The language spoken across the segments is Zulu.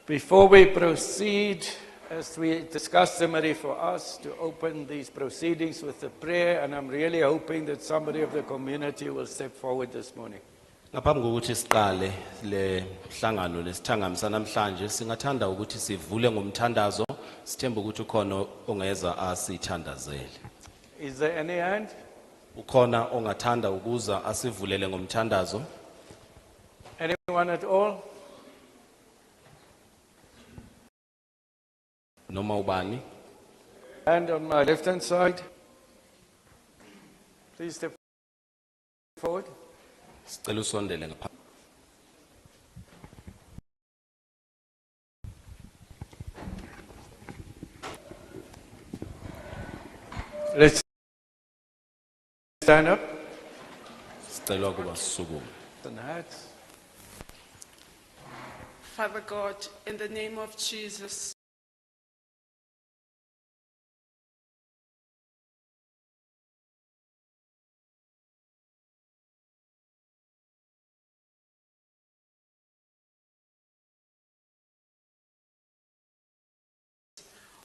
Before we proceed, as we discussed summary for us to open these proceedings with a prayer, and I'm really hoping that somebody of the community will step forward this morning. Ngaphambi kokuthi siqale le mhlangano lesithangami namhlanje singathanda ukuthi sivule ngomthandazo sithemba ukuthi ukhona ongeza asithandazele. Is there any hand? Ukhona ongathanda ukuza asivulele ngomthandazo? Anyone at all? Noma ubani? Hand on my left-hand side. Please step forward. Sicela usondele ngapha. Let's stand up. Sicela ukuba sisukume. And hats. Father God, in the name of Jesus,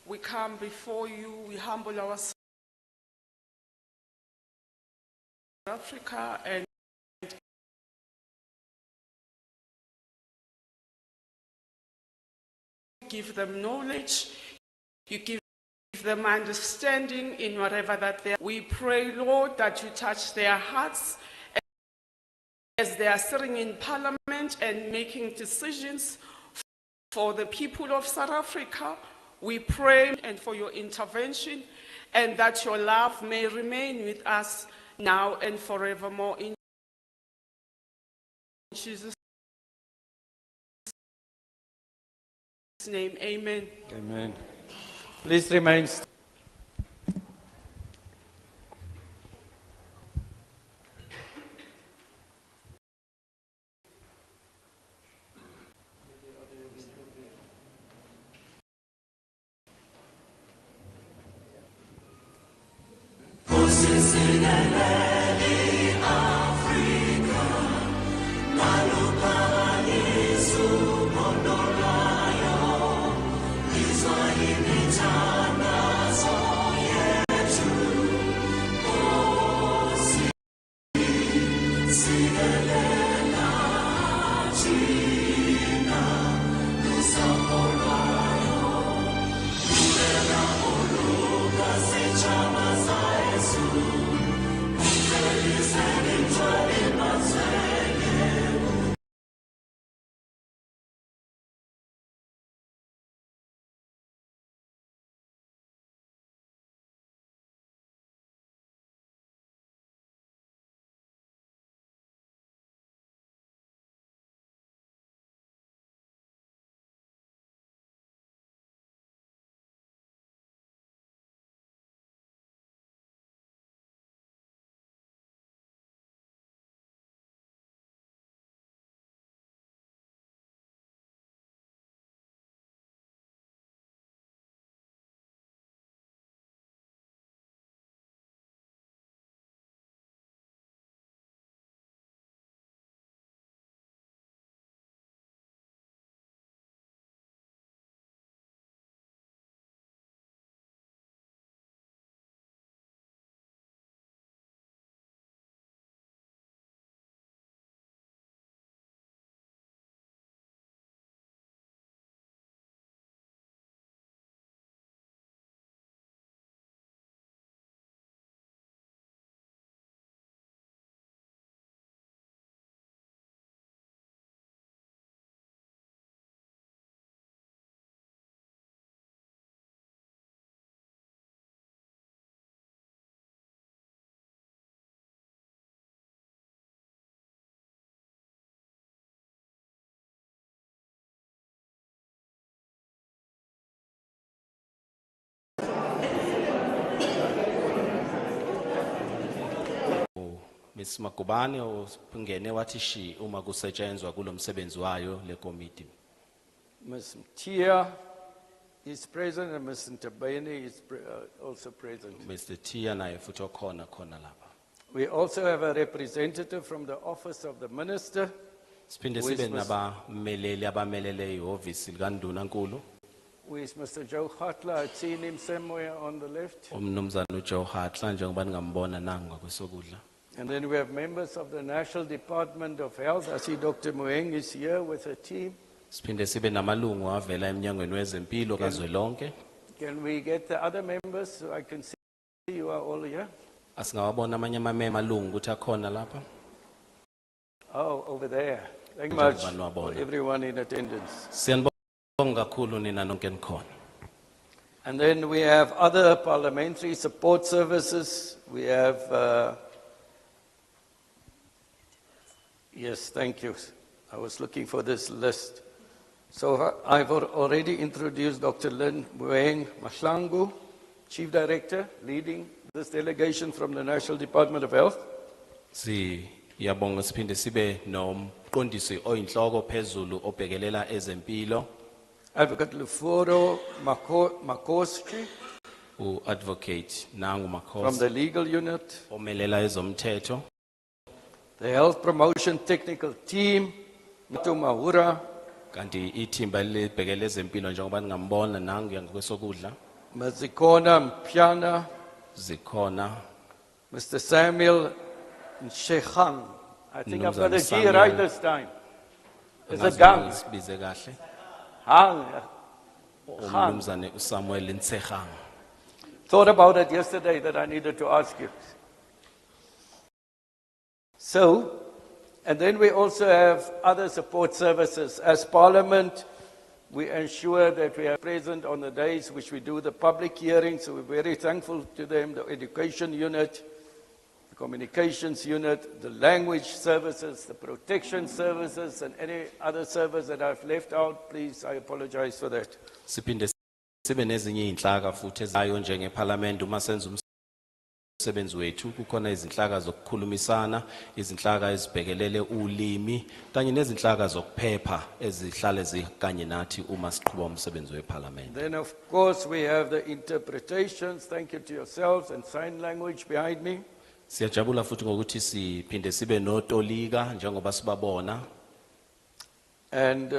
we come before you, we humble ourselves, Africa, and give them knowledge, you give them understanding in whatever that they are. We pray, Lord, that you touch their hearts as they are sitting in Parliament and making decisions for the people of South Africa. We pray and for your intervention, and that your love may remain with us now and forevermore. In Jesus' name, amen. Amen. Please remain. Miss Makubane ungene wathi shi uma kusetshenzwa kulomsebenzi wayo le committee. Ms. Tia is present and Ms. Ntabane is also present. Mr. Tia naye futhi okhona lapha. We also have a representative from the Office of the Minister. Siphinde Who is sibe Mr. nabameleli abamelele ihhovisi likaNdunankulu. Who is Mr. Joe Hartler? I'd seen him somewhere on the left. Umnumzana uJoe Hatla njengoba ningambona nanga kwesokudla. And then we have members of the National Department of Health. I see Dr. Mueng is here with her team. Siphinde sibe namalungu avela emnyangweni wezempilo kazwelonke. Can we get the other members so I can see you are all here? Asingawabona amanye amalungu ukuthi akhona lapha. Oh, over there. Thank you much Njengoba for niwabona. everyone in attendance. Siyanibonga kakhulu nina nonke nikhona. And then we have other parliamentary support services. We have, yes, thank you. I was looking for this list. So I've already introduced Dr. Lynn Mueng Mahlangu, Chief Director, leading this delegation from the National Department of Health. Siyabonga siphinde sibe nomqondisi oyinhloko phezulu obhekelela ezempilo. Advocate Luforo Makoski U-advocate Nangu from Makhosi the legal unit. omelela ezomthetho. The Health Promotion Technical Team, Matu Mahura, Kanti ithimba libhekele ezempilo njengoba ningambona nangu kwesokudla. Mazikona Mpiana, Zikhona Mr. Samuel Nshechang. I think I've got a G Samuel. right this time. It's a angazi gang. ngisibize kahle. Hang. Umnumzane uSamuel Nsehang. Thought about it yesterday that I needed to ask you. So, and then we also have other support services. As Parliament, we ensure that we are present on the days which we do the public hearings. So we're very thankful to them, the education unit, the communications unit, the language services, the protection services, and any other service that I've left out. Please, I apologize for that. Siphinde sibe nezinye inhlaka futhi ezayo njengeParliament uma senza umsebenzi wethu kukhona izinhlaka zokukhulumisana, izinhlaka ezibhekelele ulimi kanye nezinhlaka zokuphepha ezihlale zikanye nathi uma siqhubeka umsebenzi weParliament. Then, of course, we have the interpretations. Thank you to yourselves and sign language behind me. Siyajabula futhi ngokuthi siphinde sibe notolika njengoba sibabona. And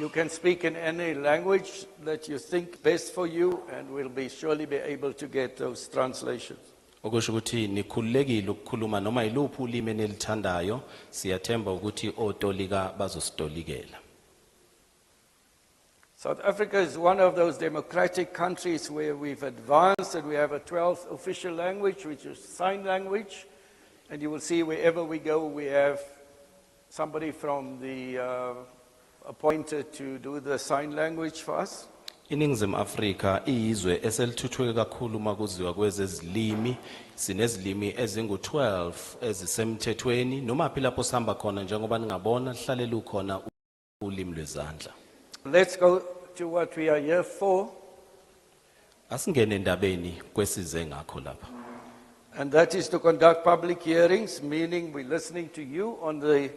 you can speak in any language that you think best for you, and we'll surely be able to get those translations. Okusho ukuthi nikhululekile ukukhuluma noma yiluphi ulimi enilithandayo, siyathemba ukuthi otolika bazositolikela. South Africa is one of those democratic countries where we've advanced and we have a 12th official language, which is sign language. And you will see wherever we go, we have somebody from the appointed to do the sign language for us. Iningizimu Afrika iyizwe eselithuthuke kakhulu makuziwa kwezezilimi, sinezilimi ezingu-12 ezisemthethweni noma phi lapho sihamba khona njengoba ningabona lihlale lukhona ulimi lwezandla. Let's go to what we are here for, Asingene endabeni kwesize ngakho lapha. and that is to conduct public hearings, meaning we're listening to you on the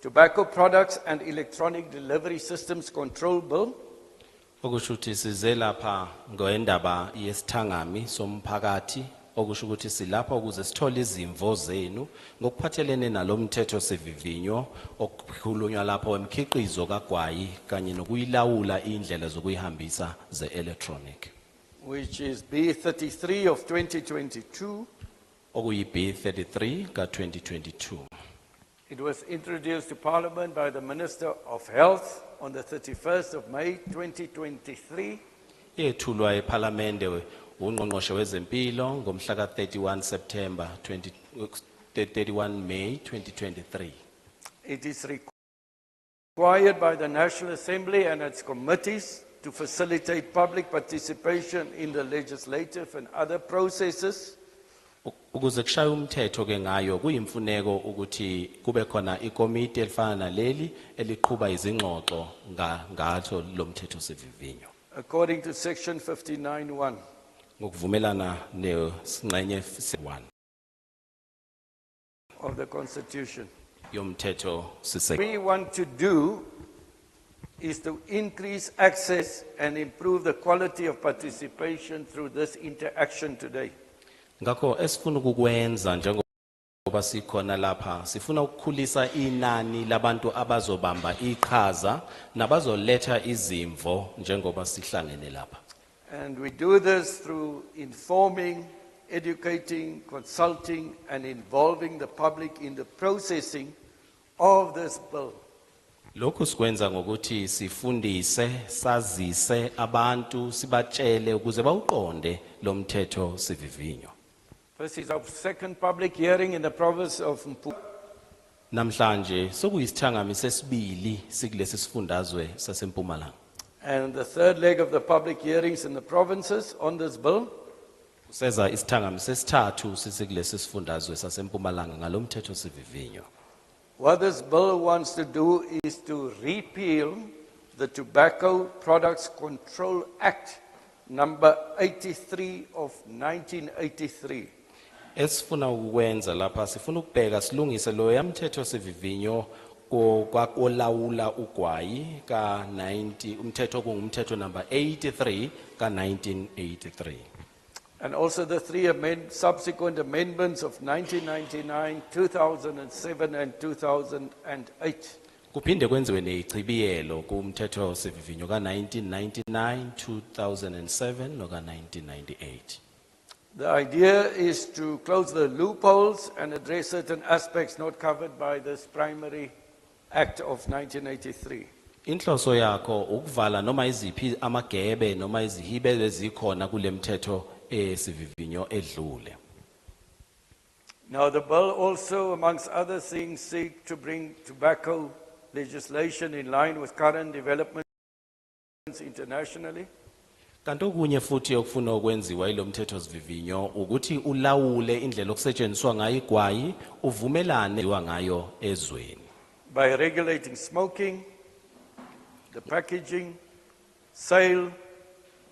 Tobacco Products and Electronic Delivery Systems Control Bill. Okusho ukuthi size lapha ngoendaba yesithangami somphakathi, okusho ukuthi silapha ukuze sithole izimvo zenu ngokuphathelene nalomthetho sivivinyo okukhulunywa lapho emkhiqizo kagwayi kanye nokuyilawula indlela zokuyihambisa ze-electronic. Which is B33 of 2022. Okuyi B33 ka-2022. It was introduced to Parliament by the Minister of Health on the 31st of May 2023. Yethulwa eParliamente ungqongqoshe wezempilo ngomhla ka-31 September 31 May 2023. It is required by the National Assembly and its committees to facilitate public participation in the legislative and other processes. Ukuze kushaye umthetho ke ngayo kuyimfuneko ukuthi kube khona ikomiti elifana naleli eliqhuba izingxoxo ngathi lomthetho sivivinyo. According to section 59(1). Ngokuvumelana nesingxenye 1 of the Constitution. yomthetho What we want to do is to increase access and improve the quality of participation through this interaction today. Ngakho esifuna ukukwenza njengoba njengoba sikhona lapha sifuna ukukhulisa inani labantu abazobamba iqhaza nabazoletha izimvo njengoba sihlangene lapha. And we do this through informing, educating, consulting, and involving the public in the processing of this bill. Lokhu sikwenza ngokuthi sifundise, sazise abantu, sibatshele ukuze bawuqonde lo mthetho sivivinyo. This is our second public hearing in the province of Mpumalanga. Namhlanje sokuyisithangami sesibili sikulesi sifundazwe saseMpumalanga. And the third leg of the public hearings in the provinces on this bill. Seza isithangami sesithathu sikulesi sifundazwe saseMpumalanga ngalomthetho sivivinyo. What this bill wants to do is to repeal the Tobacco Products Control Act number 83 of 1983. Esifuna ukwenza lapha sifuna ukubheka silungise lo yamthetho sivivinyo olawula ugwayi ka 90 umthetho kungumthetho number 83 ka 1983. And also the three subsequent amendments of 1999, 2007 and 2008. Kuphinde kwenziwe neichibiyelo kumthetho sivivinyo ka 1999, 2007 no ka 1998. The idea is to close the loopholes and address certain aspects not covered by this primary act of 1983. Inhloso yakho ukuvala noma iziphi amagebe noma izihibe ezikhona kulemthetho sivivinyo edlule. Now the bill also, amongst other things, seeks to bring tobacco legislation in line with current developments internationally. Kanti okunye futhi okufuna ukwenziwa ilomthetho sivivinyo ukuthi ulawule indlela okusetshenziswa ngayo igwayi uvumelane ngayo ezweni. By regulating smoking, the packaging, sale,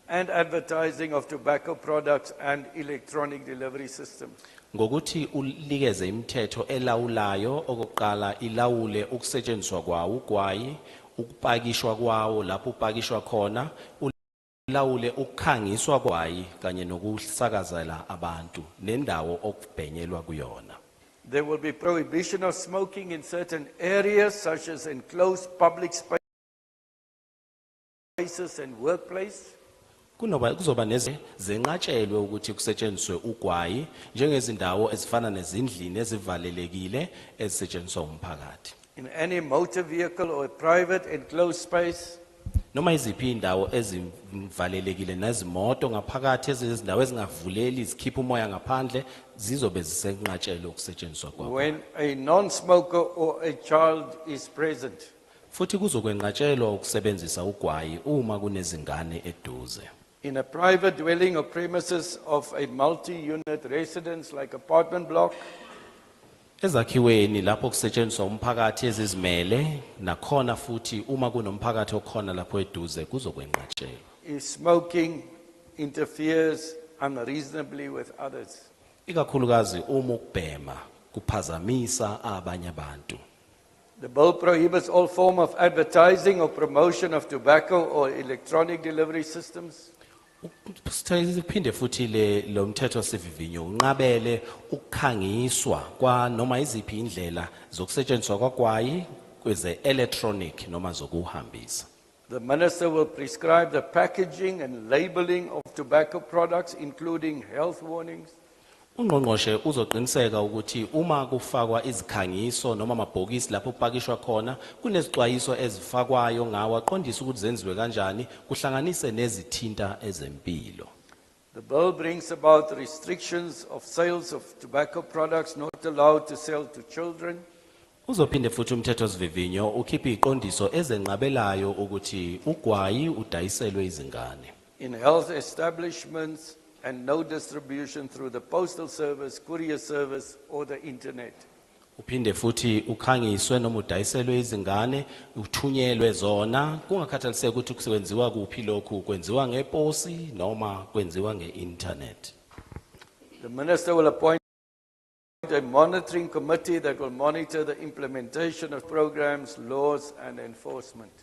and advertising of tobacco products and electronic delivery systems. Ngokuthi ulikeze imithetho elawulayo okokuqala ilawule ukusetshenziswa kwawo ugwayi, ukupakishwa kwawo lapho upakishwa khona, ulawule ukukhangiswa kwayi kanye nokusakazela abantu nendawo okubhenyelwa kuyona. There will be prohibition of smoking in certain areas such as enclosed public spaces and workplace. Kuzoba zenqatshelwe ukuthi kusetshenziswe ugwayi njengezindawo ezifana nezindlini ezivalelekile ezisetshenziswa umphakathi. In any motor vehicle or private enclosed space. Noma iziphi indawo ezivalelekile nezimoto ngaphakathi ezindawo ezingavuleli izikhipha umoya ngaphandle zizobe zisenqatshelwe ukusetshenziswa kwawo. When a non-smoker or a child is present. Futhi kuzokwenqatshelwa ukusebenzisa ugwayi uma kunezingane eduze. In a private dwelling or premises of a multi-unit residence like apartment block. Ezakhiweni lapho kusetshenziswa umphakathi ezizimele nakhona futhi uma kunomphakathi okhona lapho eduze kuzokwenqatshelwa. If smoking interferes unreasonably with others. Ikakhulukazi uma ukubhema kuphazamisa abanye abantu. The bill prohibits all form of advertising or promotion of tobacco or electronic delivery systems. Siphinde futhi lo mthetho sivivinyo unqabele ukukhangiswa kwa noma iziphi indlela zokusetshenziswa kwagwayi kweze electronic noma zokuhambisa. The minister will prescribe the packaging and labeling of tobacco products including health warnings. Ungqongqoshe uzoqiniseka ukuthi uma kufakwa izikhangiso noma amabhokisi lapho kupakishwa khona kunezixwayiso ezifakwayo ngawo aqondisa ukuthi zenziwe kanjani kuhlanganise nezithinta ezempilo. The bill brings about restrictions of sales of tobacco products not allowed to sell to children. Uzophinde futhi umthetho sivivinyo ukhipha iqondiso ezenqabelayo ukuthi ugwayi udayiselwe izingane. In health establishments and no distribution through the postal service, courier service or the internet. Uphinde futhi ukhangiswe noma udayiselwe izingane uthunyelwe zona kungakhathaliseki ukuthi kusebenziwa kuphi lokhu kwenziwa ngeposi noma kwenziwa ngeinternet. The minister will appoint a monitoring committee that will monitor the implementation of programs, laws and enforcement.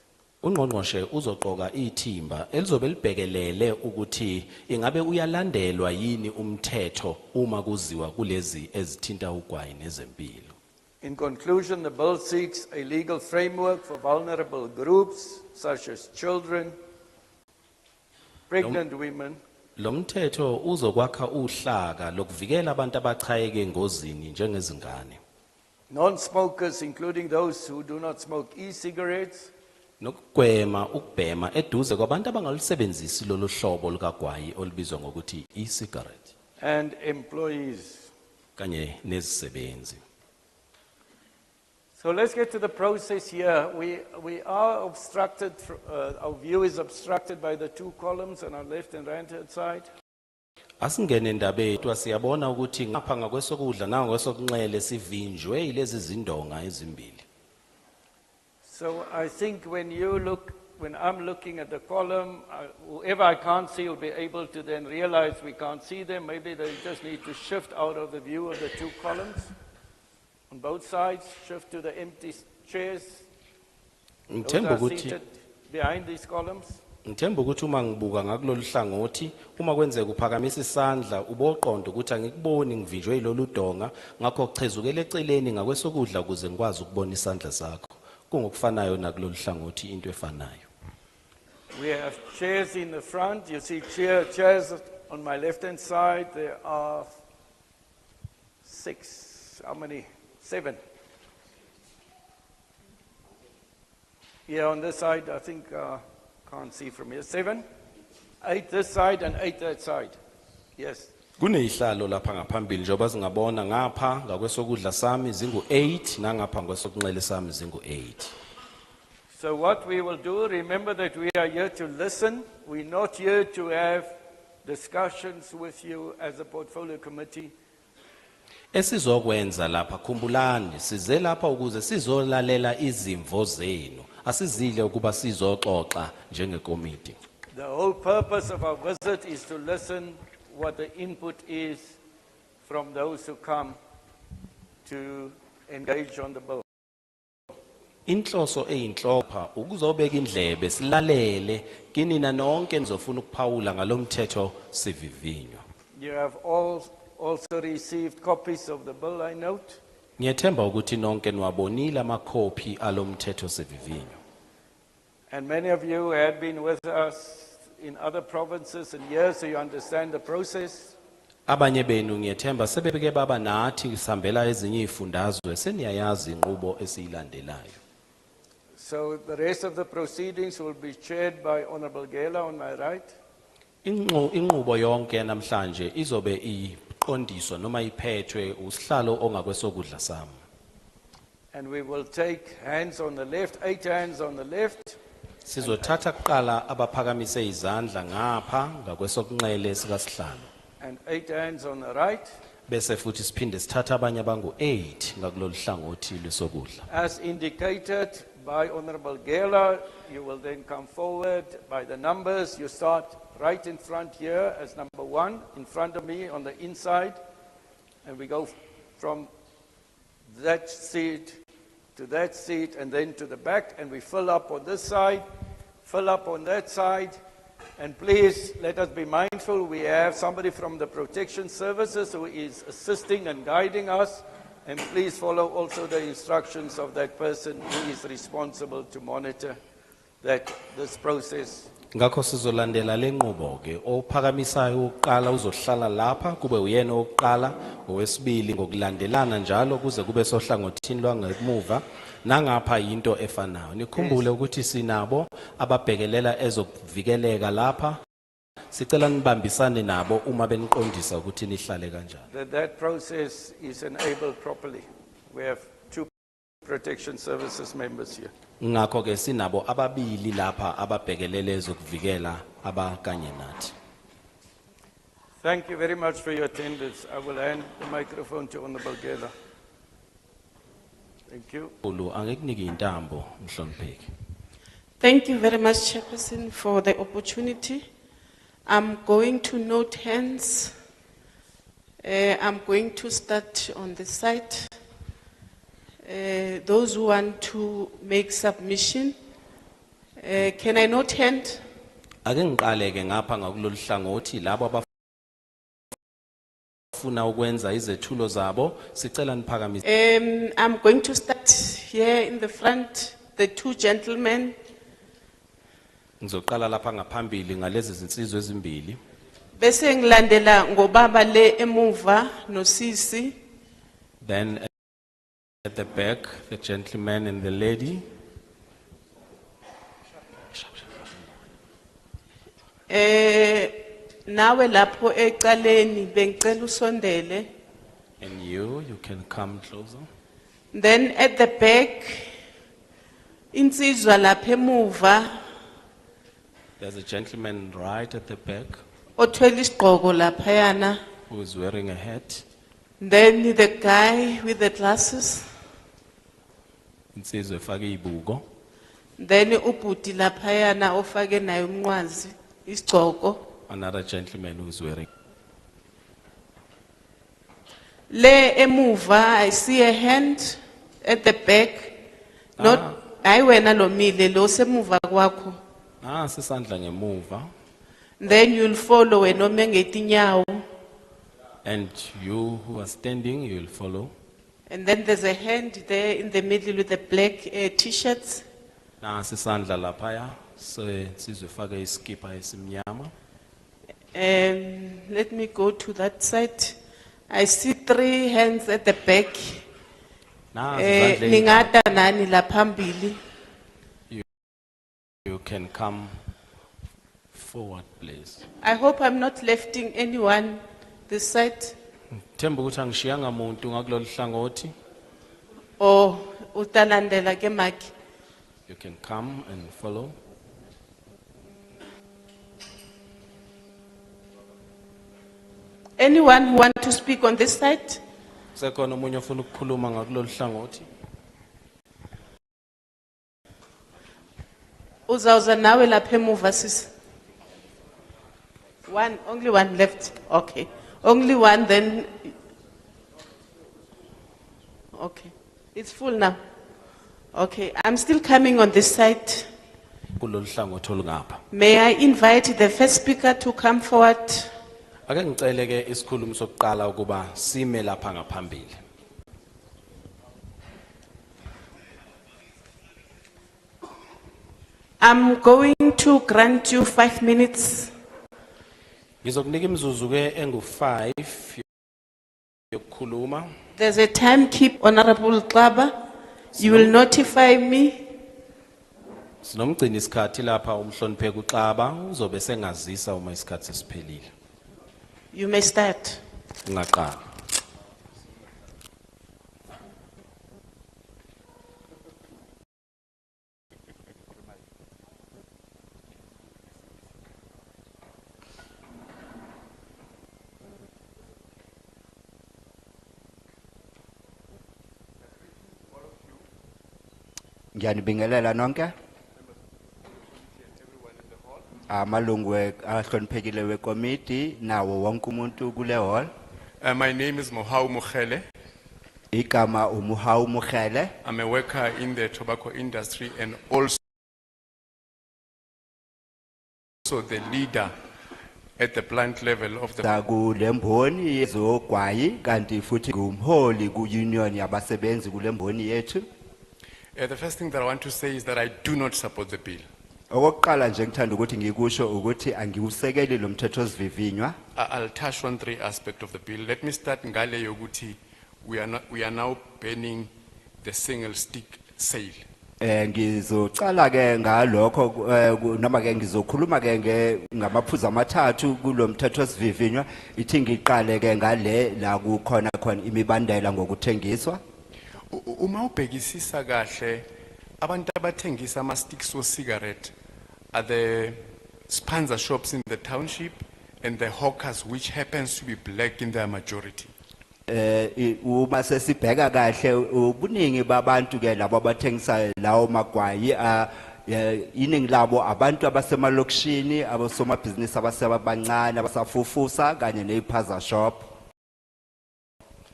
Ungqongqoshe uzoqoka ithimba elizobe libhekelele ukuthi ingabe uyalandelwa yini umthetho uma kuziwa kulezi ezithinta ugwayi nezempilo. In conclusion, the bill seeks a legal framework for vulnerable groups such as children, pregnant women, Lo mthetho uzokwakha uhlaka lokuvikela abantu abachayeke engozini njengezingane. non-smokers, including those who do not smoke e-cigarettes, Nokugwema ukubhema eduze kwabantu abangalisebenzisi lolu hlobo lukagwayi olubizwa ngokuthi e-cigarette and employees. kanye nezisebenzi. So let's get to the process here. We are obstructed, our view is obstructed by the two columns on our left and right-hand side. Asingene ndabeni siyabona ukuthi ngapha ngakwesokudla nangakwesokunxele sivinjwe yilezi zindonga ezimbili. So I think when I'm looking at the column, whoever I can't see will be able to then realize we can't see them. Maybe they just need to shift out of the view of the two columns on both sides, shift to the empty chairs. Those Ngithemba are ukuthi seated behind these columns. Ngithemba ukuthi uma ngibuka ngakulolu hlangothi uma kwenzeka uphakamisa isandla uboqondo ukuthi angikuboni ngivinjwe yilolu donga ngakho chezukele eceleni ngakwesokudla ukuze ngikwazi ukubona isandla sakho kungokufanayo nakulolu hlangothi into efanayo. We have chairs in the front. You see chairs on my left-hand side. There are 6. How many? 7. Here on this side, I think, can't see from here. 7, 8 this side and 8 that side. Yes. Kunezihlalo lapha ngaphambili njengoba singabona ngapha ngakwesokudla sami zingu8 nangapha ngakwesokunxele sami zingu8. So what we will do, remember that we are here to listen. We're not here to have discussions with you as a portfolio committee. Esizokwenza lapha khumbulani size lapha ukuze sizolalela izimvo zenu asizile ukuba sizoxoxa njengekomiti. The whole purpose of our visit is to listen what the input is from those who come to engage on the bill. Inhloso eyinhlopha ukuzobeka indlebe silalele kinina nonke nizofuna ukuphawula ngalomthetho sivivinywa. You have all also received copies of the bill, I note. Ngiyethemba ukuthi nonke niwabonile amakhopi alomthetho sivivinywa. And many of you had been with us in other provinces and years, so you understand the process. Abanye benu ngiyethemba sebeke baba nathi sihambela ezinye izifundazwe seniyayazi inqubo esiyilandelayo. So the rest of the proceedings will be chaired by Honorable Gela on my right. Inqubo yonke namhlanje izobe iqondiswa noma iphethwe usihlalo ongakwesokudla sami. And we will take hands on the left, 8 hands on the left. Sizothatha kuqala abaphakamise izandla ngapha ngakwesokunxele sikasihlalo. And 8 hands on the right. Bese futhi siphinde sithatha abanye abangu8 ngakulolu hlangothi lesokudla. As indicated by Honorable Gela, you will then come forward by the numbers. You start right in front here as number 1 in front of me on the inside. And we go from that seat to that seat and then to the back. And we fill up on this side, fill up on that side. And please let us be mindful. We have somebody from the protection services who is assisting and guiding us. And please follow also the instructions of that person who is responsible to monitor that this process. Ngakho sizolandela lenqubo ke ophakamisayo oqala uzohlala lapha kube uyena oqala owesibili ngokulandelana njalo kuze kube sohlangothini lwangemuva nangapha into efanayo. Nikhumbule ukuthi sinabo ababhekelela ezokuvikeleka lapha. Sicela nibambisane nabo uma beniqondisa ukuthi nihlale kanjani. That process is enabled properly. We have 2 protection services members here. Ngakho ke sinabo ababili lapha ababhekelele ezokuvikela abakanye nathi. Thank you very much for your attendance. I will hand the microphone to Honorable Gela. Thank you. Angikunike intambo mhlonipheki. Thank you very much, Chairperson, for the opportunity. I'm going to note hands. I'm going to start on the side. Those who want to make submission, Can I not hand? Ake ngiqale ke ngapha ngakulolu hlangothi labo abafuna ukwenza izethulo zabo sicela niphakamise. I'm going to start here in the front, the two gentlemen. Ngizoqala lapha ngaphambili ngalezi zinsizwa ezimbili. Bese ngilandela ngobaba le emuva nosisi. Then at the back, the gentleman and the lady. Nawe lapho ecaleni bengicela usondele. And you can come closer. Then at the back, insizwa lapha emuva, There's a gentleman right at the back othwele isigqoko laphayana. who is wearing a hat. Then the guy with the glasses. Insizwa efake ibuko. Then ubhuti laphayana ofake naye umnqwazi isigqoko. Another gentleman who is wearing. Le emuva, I see a hand at the back. Not, hayi wena lomile lo semuva kwakho. Sisandla ngemuva. Then you'll follow wena ome ngetinyawo. And you who are standing, you will follow. And then there's a hand there in the middle with the black t-shirts. Sisandla laphaya. So insizwa efake iskipa esimnyama. Let me go to that side. I see 3 hands at the back. Ningata nani la phambili. You can come forward, please. I hope I'm not lefting anyone this side. Themba ukuthi angishiyanga muntu ngakulolu hlangothi. Or utalandela ke maki. You can come and follow. Anyone who want to speak on this side? Sekhona omunye ofuna ukukhuluma ngakulolu hlangothi. Uzawuza nawe lapha emuva sisi. One, only one left. Okay. Only one then. Okay. It's full now. Okay. I'm still coming on this side. Kulolu hlangothi olungapha. May I invite the first speaker to come forward? Ake ngicele ke isikhulumi sokuqala ukuba sime lapha ngaphambili. I'm going to grant you 5 minutes. Ngizokunika imizuzu ke engu5 yokukhuluma. There's a time keep, Honorable Klaba. You will notify me. Sinomgcini isikhathi lapha umhlonipheki uXaba uzobe sengazisa uma isikhathi sesiphelile. You may start. Ngaqala. Ngiyanibingelela nonke. Amalungu ahloniphekile wekomiti nawo wonke umuntu kule hall. My name is Mohau Mukhele. Igama uMuhau Mukhele. I'm a worker in the tobacco industry and also the leader at the plant level of the. Kulemboni yezogwayi kanti futhi ngumholi ku-union yabasebenzi kulemboni yethu. The first thing that I want to say is that I do not support the bill. Okokuqala nje ngithanda ukuthi ngikusho ukuthi angiwusekeli lo mthetho osivivinywa. I'll touch on 3 aspects of the bill. Let me start ngale yokuthi we are now banning the single stick sale. Ngizocala ke ngalokho noma ke ngizokhuluma ke ngamaphuzu amathathu kulo mthetho osivivinywa ithi ngiqale ke ngale la kukhona imibandela ngokuthengiswa. Uma ubhekisisa kahle abantu abathengisa ama sticks o cigarette are the spanzer shops in the township and the hawkers, which happens to be black in their majority. Uma sesibheka kahle ubuningi babantu ke labo abathengisa lawo magwayi iningi labo abantu abasemalokishini abasomabhizinisi abasebancane abasafufusa kanye neiphaza shop.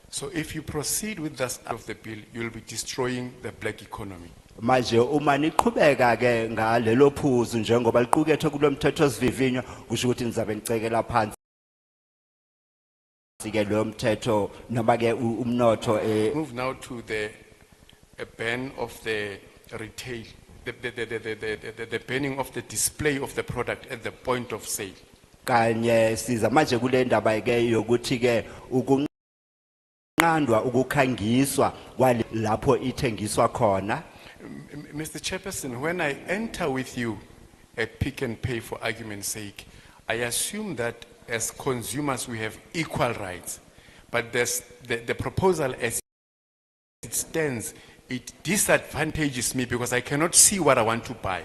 So if you proceed with this of the bill, you'll be destroying the black economy. manje uma niqhubeka ke ngalelo phuzu njengoba liqukethwe kulomthetho osivivinywa kusho ukuthi nizabe nicekela phansi ke lo mthetho noma ke umnotho Move now to the ban of the retail, the banning of the display of the product at the point of sale. kanye siza manje kule ndaba ke yokuthi ke ukunqandwa ukukhangiswa kwalapho ithengiswa khona. Mr. Chairperson, when I enter with you at Pick and Pay for argument's sake, I assume that as consumers we have equal rights, but there's the proposal as it stands, it disadvantages me because I cannot see what I want to buy.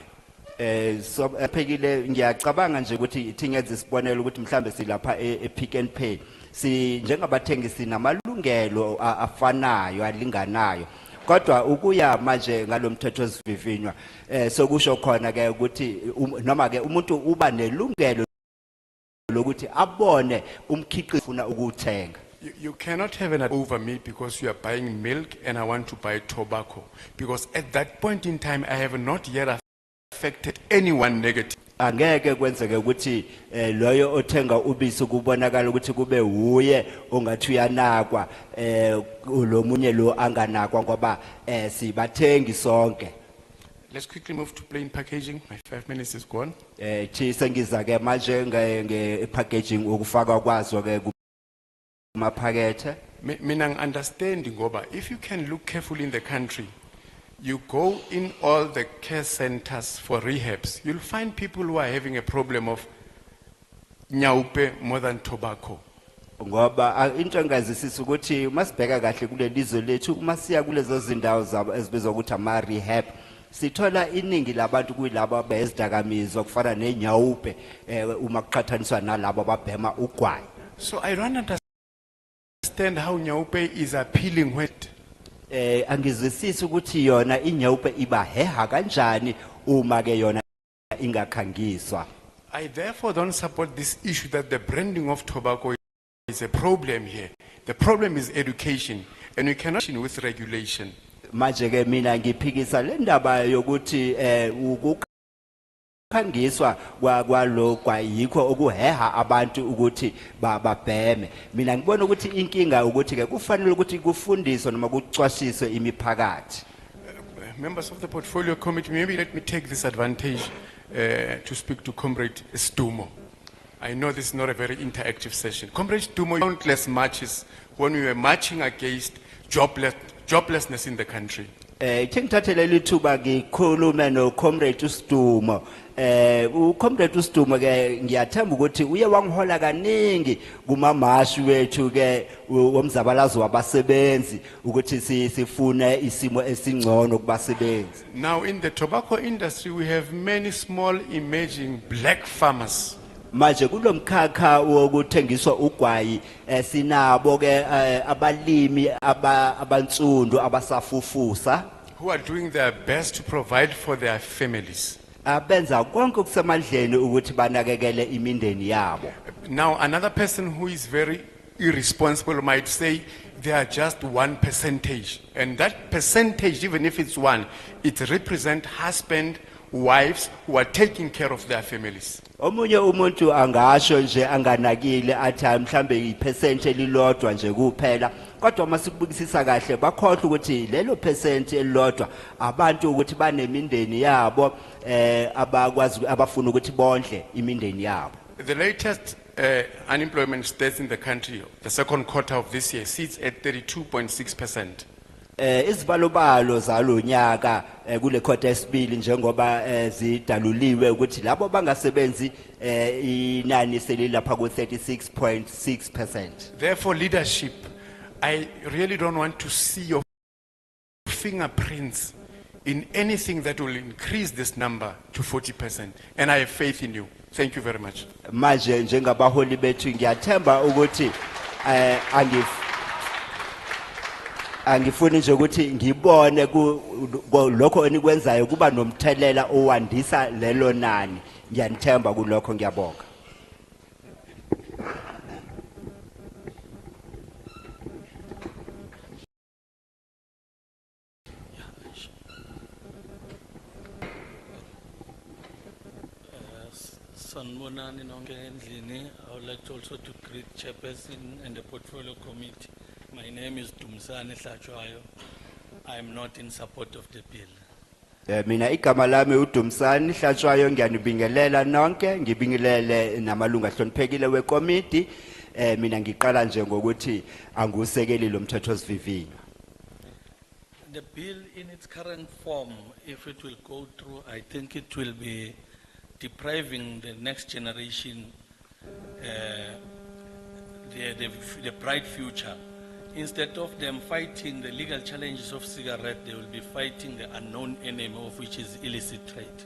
So phekile ngiyacabanga nje ukuthi thingenze isibonelo ukuthi mhlambe silapha ePick and Pay si njengabathengisi namalungelo afanayo alinganayo kodwa ukuya manje ngalomthetho osivivinywa sokusho khona ke ukuthi noma ke umuntu uba nelungelo lokuthi abone umkhiqizo ufuna ukuthenga. You cannot have an over me because you are buying milk and I want to buy tobacco, because at that point in time I have not yet affected anyone negative. Angeke kwenzeke ukuthi loyo othenga ubisi kubonakala ukuthi kube uye ongathi uyanakwa lo munye lo anganakwa ngoba sibathengi sonke. Let's quickly move to plain packaging. My 5 minutes is gone. Thi sengiza ke manje nge packaging ukufaka kwazo ke kumaphakethe. Mina understand ngoba if you can look carefully in the country, you go in all the care centers for rehabs, you'll find people who are having a problem of nyaupe more than tobacco. Ngoba into engazisisa ukuthi masibheka kahle kule lizwe lethu masiya kulezo zindawo zabo ezibizwa ukuthi ama rehab sithola iningi labantu kuyilabo abezidakamizwa kufana nenyawupe uma kuqhathaniswa nalabo ababhema ugwayi. So I don't understand how nyaupe is appealing when angizwisisi ukuthi yona inyawupe ibaheha kanjani uma ke yona ingakhangiswa. I therefore don't support this issue that the branding of tobacco is a problem here. The problem is education, and we cannot with regulation. Manje ke mina ngiphikisa le ndaba yokuthi ukukhangiswa kwalo kwayikho okuheha abantu ukuthi babheme. Mina ngibona ukuthi inkinga ukuthi ke kufanele ukuthi kufundiswe noma kucwashiswe imiphakathi. Members of the portfolio committee, maybe let me take this advantage to speak to Comrade Stumo. I know this is not a very interactive session. Comrade Stumo, countless marches when we were marching against joblessness in the country. Ngithathele lithuba ngikhulume no Comrade Stumo. Comrade Stumo ke ngiyathemba ukuthi uye wangihola kaningi kumamashi wethu ke womzabalazo wabasebenzi ukuthi sifune isimo esingcono kubasebenzi. Now in the tobacco industry we have many small emerging black farmers. Manje kulomkhakha wokuthengiswa ugwayi sinabo ke abalimi abansundu abasafufusa who are doing their best to provide for their families. Abenza konke okusemandleni ukuthi banakekele imindeni yabo. Now another person who is very irresponsible might say they are just 1%, and that percentage, even if it's 1, it represents husband, wives who are taking care of their families. Omunye umuntu angasho nje anganakile athi mhlambe ipercent elilodwa nje kuphela kodwa masikubukisisa kahle bakhohle ukuthi lelo percent elilodwa abantu ukuthi banemindeni yabo abakwazi abafuna ukuthi bondle imindeni yabo. The latest unemployment stats in the country, the second quarter of this year, sits at 32.6%. Izibalobalo zalonyaka kule quarter esibili njengoba zidaluliwe ukuthi labo bangasebenzi inani selilapha ku 36.6%. Therefore leadership, I really don't want to see your fingerprints in anything that will increase this number to 40%, and I have faith in you. Thank you very much. Manje njengabaholi bethu ngiyathemba ukuthi angifuni nje ukuthi ngibone lokho enikwenzayo kuba nomthelela owandisa lelo nani. Ngiyanithemba kulokho, ngiyabonga. sanibonani nonke endlini. I would like to also to greet Chairperson and the Portfolio Committee. My name is Dumsani Hlachwayo. I am not in support of the bill. Mina igama lami uDumsani Hlachwayo ngiyanibingelela nonke ngibingelele namalungu ahloniphekile wekomiti mina ngiqala nje ngokuthi angusekeli lo mthetho sivivinywa. The bill in its current form, if it will go through, I think it will be depriving the next generation the bright future. Instead of them fighting the legal challenges of cigarette, they will be fighting the unknown enemy of which is illicit trade.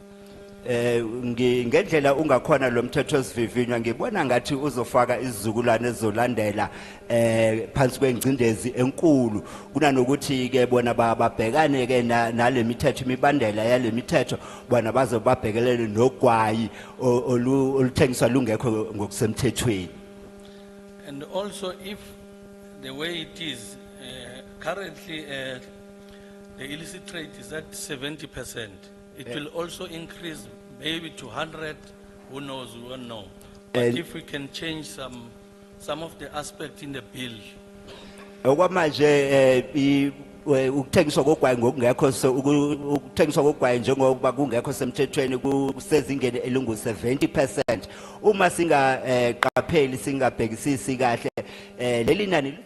Ngendlela ungakhona lo mthetho sivivinywa ngibona ngathi uzofaka izizukulwane ezolandela phansi kwengcindezi enkulu kunanokuthi ke bona babhekane ke nale mithetho imibandela yale mithetho bona baze babhekelele nogwayi oluthengiswa lungekho ngokusemthethweni. And also, if the way it is currently, the illicit trade is at 70%. It will also increase maybe to 100. Who knows? We won't know. But if we can change some of the aspects in the bill. Okwamanje ukuthengiswa kokwayi ngokungekho ukuthengiswa kokwayi njengoba kungekho semthethweni kusezingeni elungu 70%. Uma singaqapheli singabhekisisi kahle leli nani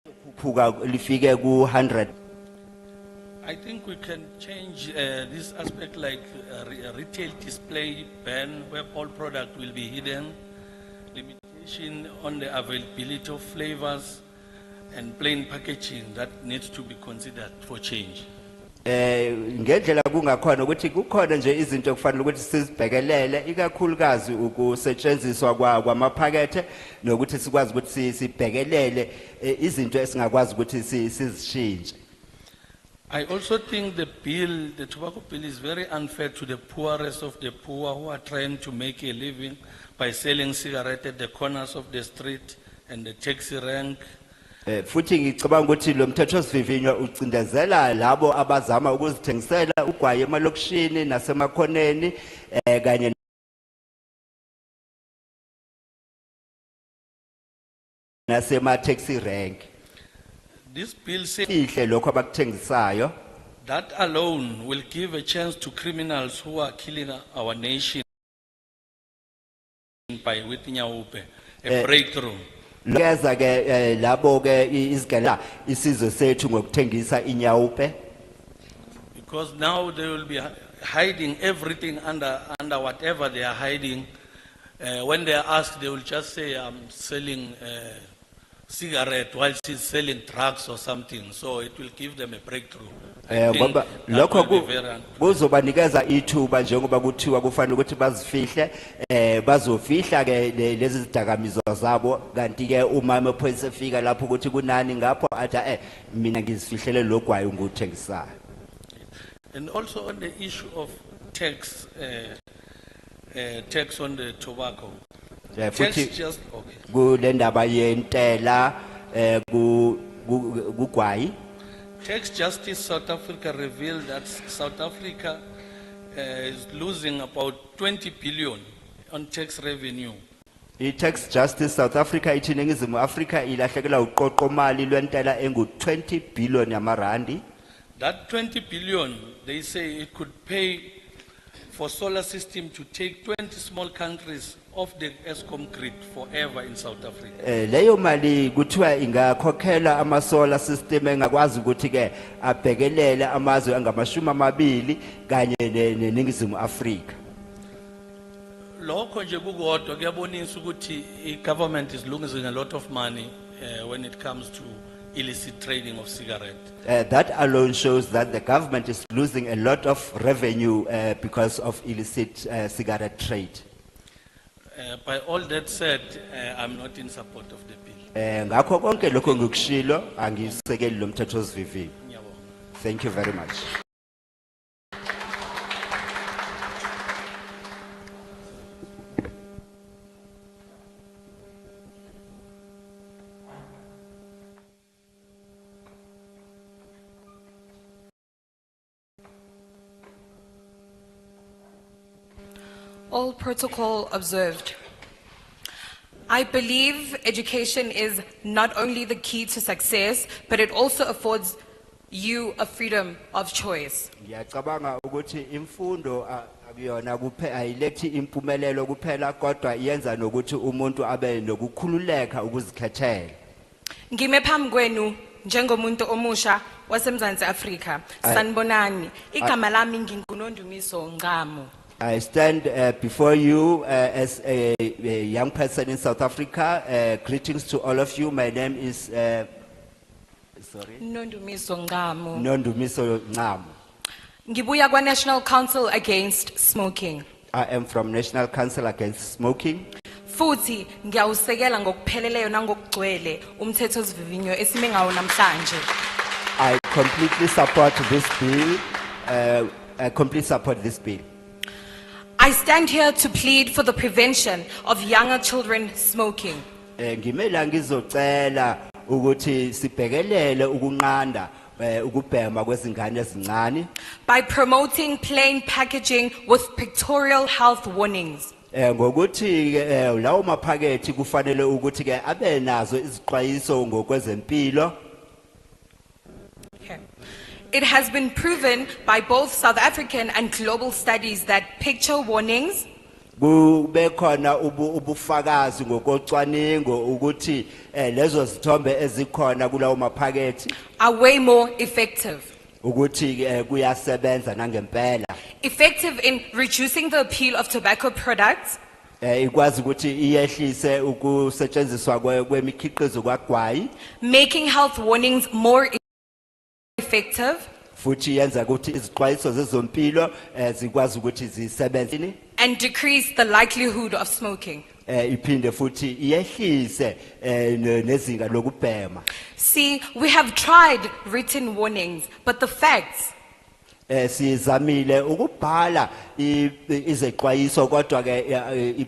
likhuphuka lifike ku 100. I think we can change this aspect like a retail display ban where all product will be hidden, limitation on the availability of flavors and plain packaging that needs to be considered for change. Ngendlela kungakhona ukuthi kukhona nje izinto okufanele ukuthi sizibhekelele ikakhulukazi ukusetshenziswa kwamaphakethe nokuthi sikwazi ukuthi sibhekelele izinto esingakwazi ukuthi sizishintshe. I also think the tobacco bill is very unfair to the poorest of the poor who are trying to make a living by selling cigarettes at the corners of the street and the taxi rank. Futhi ngicabanga ukuthi lo mthetho sivivinywa ucindezela labo abazama ukuzithengisela ugwayi emalokishini nasemakhoneni kanye nasema taxi rank. This bill says that alone will give a chance to criminals who are killing our nation by within a breakthrough. Because now they will be hiding everything under whatever they are hiding. When they are asked, they will just say, I'm selling cigarette while she's selling drugs or something. So it will give them a breakthrough. Kuzobanikeza ithuba njengoba kuthiwa kufanele ukuthi bazifihle bazofihla ke lezi zidakamizwa zabo kanti ke uma amaphoyisa efika lapho ukuthi kunani ngapho athi mina ngizifihlele logwayi nguthengisayo. And also on the issue of tax on the tobacco. Tax just okay. Kulendaba yentela kugwayi. Tax Justice South Africa revealed that South Africa is losing about 20 billion on tax revenue. Tax Justice South Africa ithi ningizimu Africa ilahlekela uqoqo mali lwentela engu 20 billion yamarandi. That 20 billion, they say it could pay for solar system to take 20 small countries off the ESCOM grid forever in South Africa. Leyo mali kuthiwa ingakhokhela ama solar system engakwazi ukuthi ke abhekelele amazwe angamashumi amabili kanye neningizimu Afrika. Lokho nje kukodwa kuyabonisa ukuthi i-government is losing a lot of money when it comes to illicit trading of cigarettes. That alone shows that the government is losing a lot of revenue because of illicit cigarette trade. By all that said, I'm not in support of the bill. Ngakho konke lokho ngikushilo angisekeli lo mthetho osivivinywa. Thank you very much. All protocol observed. I believe education is not only the key to success, but it also affords you a freedom of choice. Ngiyacabanga ukuthi imfundo akuyona ayilethi impumelelo kuphela kodwa yenza nokuthi umuntu abe nokukhululeka ukuzikhethela. Ngime phambi kwenu njengomuntu omusha waseMzantsi Afrika. Sanibonani. Igama lami nginguNondumiso Ngqamu. I stand before you as a young person in South Africa. Greetings to all of you. My name is Nondumiso Ngqamu. Nondumiso Ngqamu. Ngibuya kwa National Council Against Smoking. I am from National Council Against Smoking. Futhi ngiyawusekela ngokupheleleyo nangokugcwele umthethosivivinyo esime ngawo namhlanje. I completely support this bill. I completely support this bill. I stand here to plead for the prevention of younger children smoking. Ngimela ngizocela ukuthi sibhekelele ukunqanda ukubhema kwezingane ezincane By promoting plain packaging with pictorial health warnings. ngokuthi lawo maphakethi kufanele ukuthi ke abe nazo izixwayiso ngokwezempilo. Okay. It has been proven by both South African and global studies that picture warnings Kube khona ubufakazi ngokocwaningo ukuthi lezo zithombe ezikhona kulawo maphakethi are way more effective. ukuthi kuyasebenza nangempela. Effective in reducing the appeal of tobacco products, Ikwazi ukuthi iyehlise ukusetshenziswa kwemikhiqizo kwagwayi making health warnings more effective, futhi yenza ukuthi izixwayiso zezompilo zikwazi ukuthi zisebenze and decrease the likelihood of smoking. iphinde futhi iyehlise nezinga lokubhema. See, we have tried written warnings, but the facts Sizamile ukubhala izexwayiso kodwa ke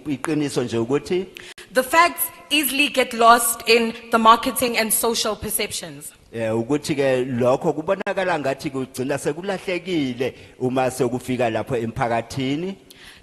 iqiniso nje ukuthi the facts easily get lost in the marketing and social perceptions. ukuthi ke lokho kubonakala ngathi kugcina sekulahlekile uma sekufika lapho emphakathini.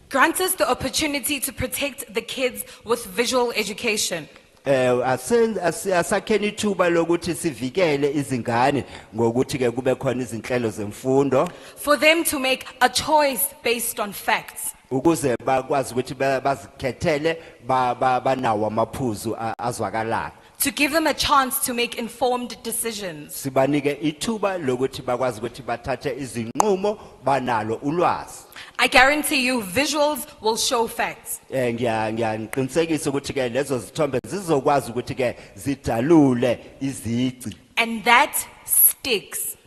Grant us the opportunity to protect the kids with visual education. Asakheni ithuba lokuthi sivikele izingane ngokuthi ke kube khona izinhlelo zemfundo For them to make a choice based on facts. ukuze bakwazi ukuthi bazikhethele banawo amaphuzu azwakalayo. To give them a chance to make informed decisions. Sibanike ithuba lokuthi bakwazi ukuthi bathathe izinqumo banalo ulwazi. I guarantee you visuals will show facts. Ngiyaqinisekisa ukuthi ke lezo zithombe zizokwazi ukuthi ke zidalule izici. And that sticks.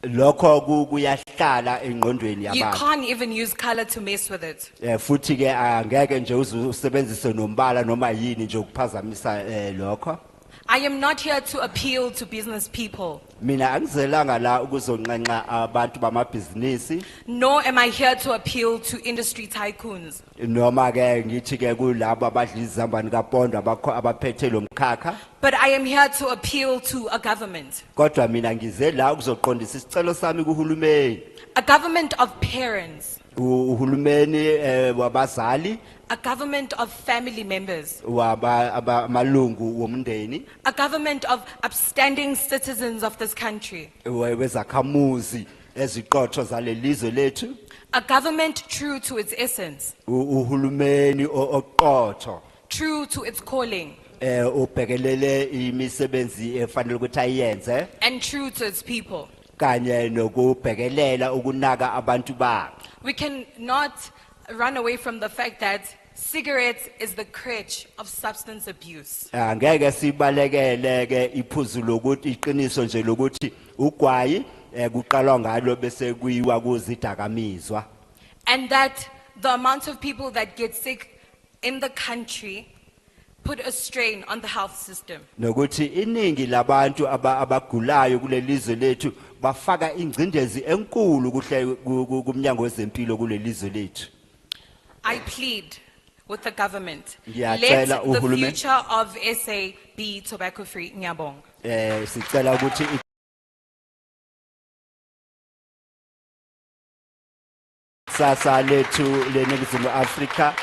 Lokho kuyahlala engqondweni You yabantu. can't even use color to mess with it. Futhi ke angeke nje usebenzise nombala noma yini nje ukuphazamisa lokho. I am not here to appeal to business people, Mina angizelanga la ukuzonqenqa abantu bamabhizinisi nor am I here to appeal to industry tycoons. noma ke ngithi ke kulabo abadla izambane kaPondo abaphethe lomkhakha. But I am here to appeal to a government. Kodwa mina ngize la ukuzoqondisa isicelo sami kuhulumeni. A government of parents. Uhulumeni wabazali A government of family members. amalungu womndeni A government of upstanding citizens of this country. wezakhamuzi eziqotho zalelizwe lethu. A government true to its essence, Uhulumeni oqotho true to its calling, ubhekelele imisebenzi efanele ukuthi ayenze and true to its people. kanye nokubhekelela ukunaka abantu bakhe. We cannot run away from the fact that cigarettes is the crutch of substance abuse. Angeke sibalekele ke iphuzu lokuthi iqiniso nje lokuthi ugwayi kuqalwa ngalo bese kuyiwa kuzidakamizwa. And that the amount of people that get sick in the country put a strain on the health system. Nokuthi iningi labantu abagulayo kulelizwe lethu bafaka ingcindezi enkulu kuhle kumnyango wezempilo kulelizwe lethu. I plead with the government. Ngiyacela Let the uhulumeni- future of SA be tobacco free. Ngiyabonga. Sicela ukuthi sasa lethu leNingizimu Afrika.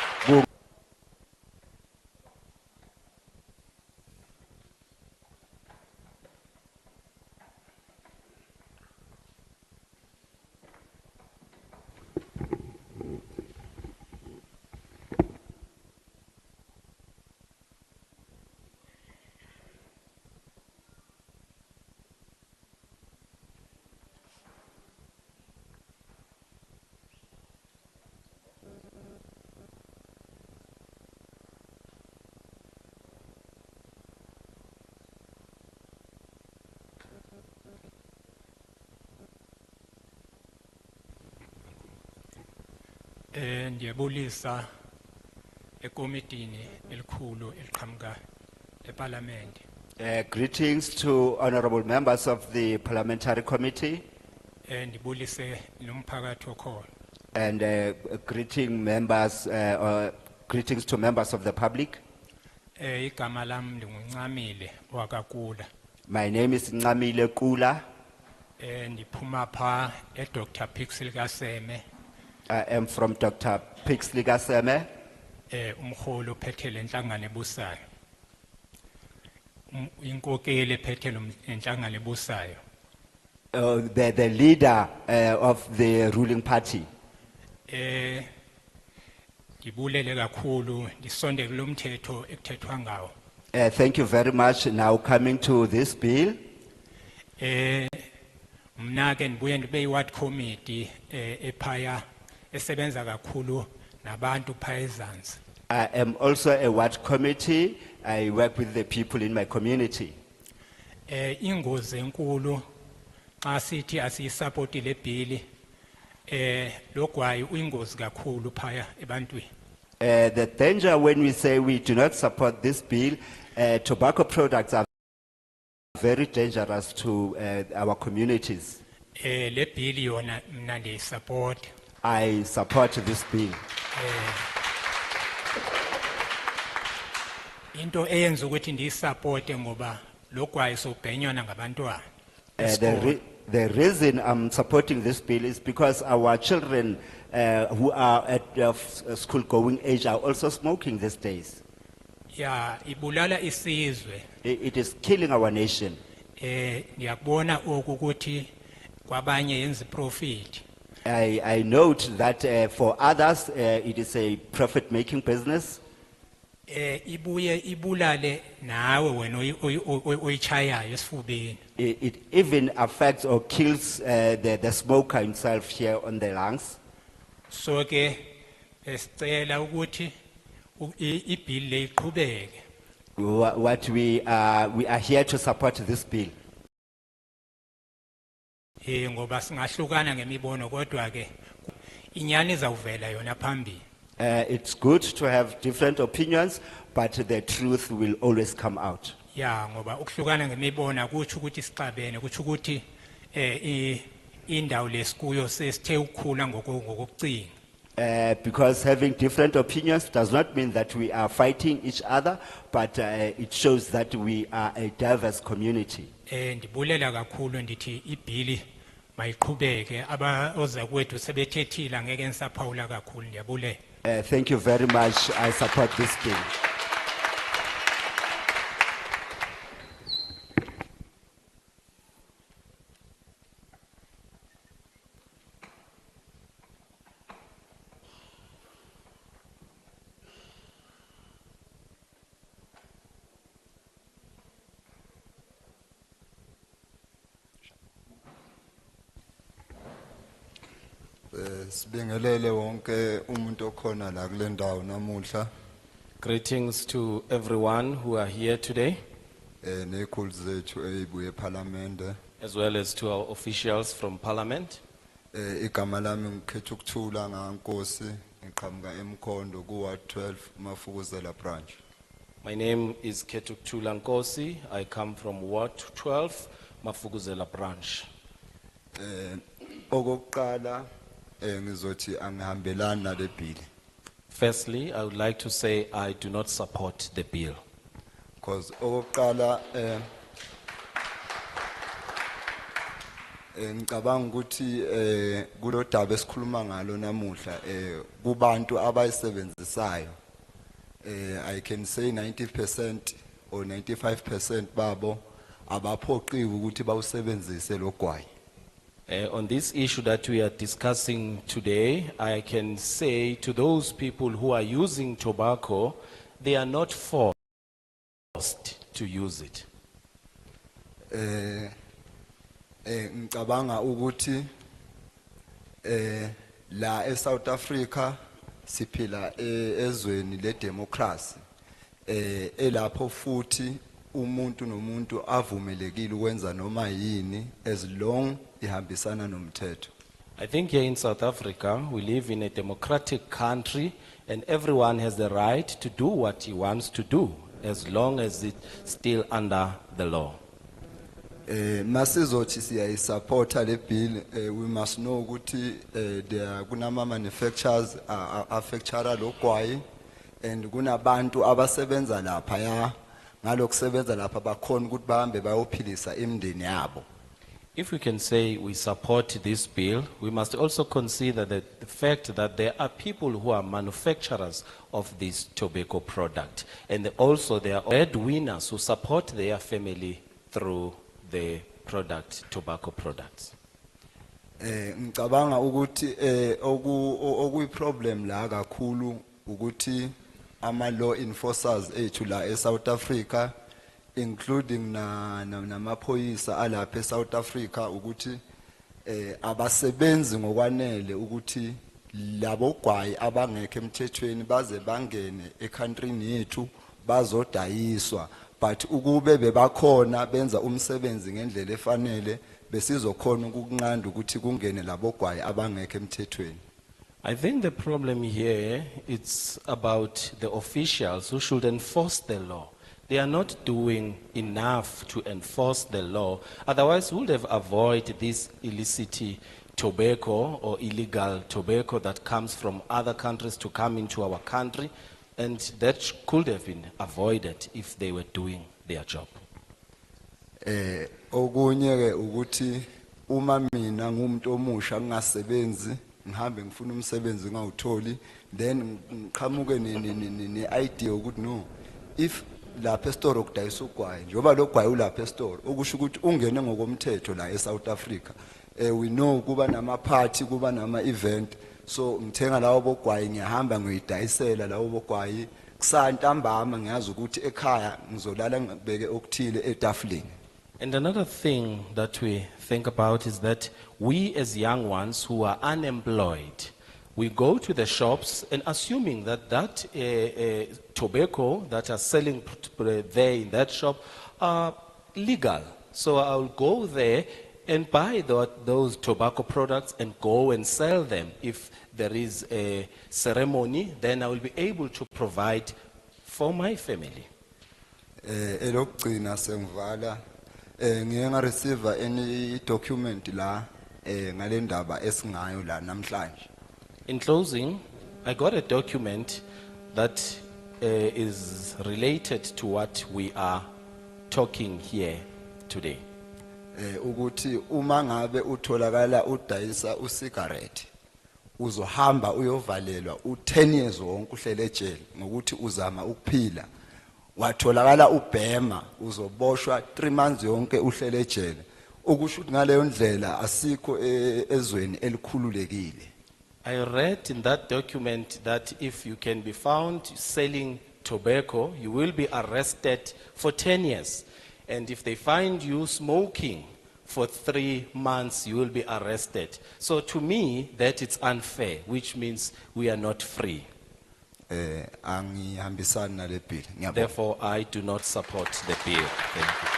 Ndiyabulisa ekomitini elikhulu eliqhamuka eParliament. Greetings to honorable members of the Parliamentary Committee Ndibulise nomphakathi okhona. and greetings to members of the public. Igama lami ndinguncamile wakakula. My name is Ncamile Kula. Ndiphuma pha eDr. Pixel Kaseme, I am from Dr. Pixley Gaseme, umholi ophethe le nhlangano ebusayo. Inkokeli ephethe lo nhlangano ebusayo. the leader of the ruling party. Ngibulele kakhulu ndisonde kulomthetho ekuthethwa ngawo. Thank you very much. Now coming to this bill. Mna ke ndibuye ndibe iward committee ephaya esebenza kakhulu nabantu phaya ezantsi. I am also a ward committee. I work with the people in my community. Ingozi enkulu xa sithi asiyisupport le bill logwayi uyingozi kakhulu phaya ebantwini. The danger when we say we do not support this bill, tobacco products are very dangerous to our communities. Le bill yona mna ndiyisupport. I support this bill. Into eyenza ukuthi ndiyisupport ngoba logwayi sobhenywana ngabantwana. The reason I'm supporting this bill is because our children who are at school going age are also smoking these days. Ya ibulala isizwe. It is killing our nation. Ngiyakubona ukuthi kwabanye yenza profit. I note that for others it is a profit-making business. Ibuye ibulale nawe wena oyichayayo esifubeni. It even affects or kills the smoker himself here on the lungs. So ke sicela ukuthi ibill le iqhubeke. What we are here to support this bill. Ngoba singahlukana ngemibono kodwa ke inyani izawuvela yona phambili. It's good to have different opinions, but the truth will always come out. Ya ngoba ukuhlukana ngemibono kuthi ukuthi sixabene kuthi ukuthi indawo lesikuyo sesithe ukukhula ngokucinga. Because having different opinions does not mean that we are fighting each other, but it shows that we are a diverse community. Ndibulela kakhulu ndithi ibill mayiqhubeke abaoza kwethu sebethethile angeke ngisaphawula kakhulu ndiyabulela. Thank you very much. I support this bill. Sibingelele wonke umuntu okhona la kule ndawo namuhla Greetings to everyone who are here today, nekhulu zethu ezibuye eParliament. as well as to our officials from Parliament. Igama lami ngikhetha ukuthula ngaNkosi ngiqhamuka eMkhondo ku Ward 12 Mafukuzela branch. My name is Ketuk Tulankosi. I come from Ward 12, Mafukuzela branch. Okokuqala ngizothi angihambelani nale bill Firstly, I would like to say I do not support the bill. because okokuqala ngicabanga ukuthi kulodaba esikhuluma ngalo namuhla kubantu abayisebenzisayo I can say 90% or 95% babo abaphoqiwe ukuthi bawusebenzise logwayi. On this issue that we are discussing today, I can say to those people who are using tobacco, they are not forced to use it. Ngicabanga ukuthi la eSouth Africa siphila ezweni le democracy elapho futhi umuntu nomuntu avumelekile ukwenza noma yini as long ihambisana nomthetho. I think here in South Africa, we live in a democratic country and everyone has the right to do what he wants to do as long as it's still under the law. Masizothi siyayisupporta le bill, we must know ukuthi there kunama manufacturers affectura logwayi and kunabantu abasebenza lapha ya ngalokusebenza lapha bakhona ukuthi bahambe bayophilisa imindeni yabo. If we can say we support this bill, we must also consider the fact that there are people who are manufacturers of this tobacco product and also there are breadwinners who support their family through the product, tobacco products. Ngicabanga ukuthi okuyi problem la kakhulu ukuthi ama law enforcers ethu la eSouth Africa including namaphoyisa alapha eSouth Africa ukuthi abasebenzi ngokwanele ukuthi labo gwayi abangekho emthethweni baze bangene ecountryn yethu bazodayiswa. But ukube bebakhona benza umsebenzi ngendlela efanele besizokhona ukunqanda ukuthi kungene labo gwayi abangekho emthethweni. I think the problem here it's about the officials who should enforce the law. They are not doing enough to enforce the law. Otherwise, we would have avoided this illicit tobacco or illegal tobacco that comes from other countries to come into our country. And that could have been avoided if they were doing their job. Okunye ke ukuthi uma mina ngumuntu omusha ngingasebenzi ngihambe ngifuna umsebenzi ngawutholi then ngiqhamuke ne idea ukuthi no if lapha estore ukudayisa ugwayi njoba lo gwayi ulapha estore okusho ukuthi ungene ngokomthetho la eSouth Africa we know kuba nama party kuba nama event so ngithenga lawo bogwayi ngiyahamba ngiyidayisela lawo bogwayi kusantambama ngiyazi ukuthi ekhaya ngizolala ngibeke okuthile etafuleni. And another thing that we think about is that we as young ones who are unemployed, we go to the shops and assuming that tobacco that are selling there in that shop are legal. So I'll go there and buy those tobacco products and go and sell them. If there is a ceremony, then I will be able to provide for my family. Elokugcina sengivala ngiye nga receive any document la ngale ndaba esingayo la namhlanje. In closing, I got a document that is related to what we are talking here today. Ukuthi uma ngabe utholakala udayisa ucigarette uzohamba uyovalelwa u10 years wonke uhlele ejele ngokuthi uzama ukuphila. Watholakala ubhema uzoboshwa 3 months yonke uhlele ejele. Ukusho ukuthi ngaleyo ndlela asikho ezweni elikhululekile. I read in that document that if you can be found selling tobacco, you will be arrested for 10 years. And if they find you smoking for 3 months, you will be arrested. So to me, that is unfair, which means we are not free. Angihambisani nale bill. Ngiyabonga. Therefore, I do not support the bill. Thank you.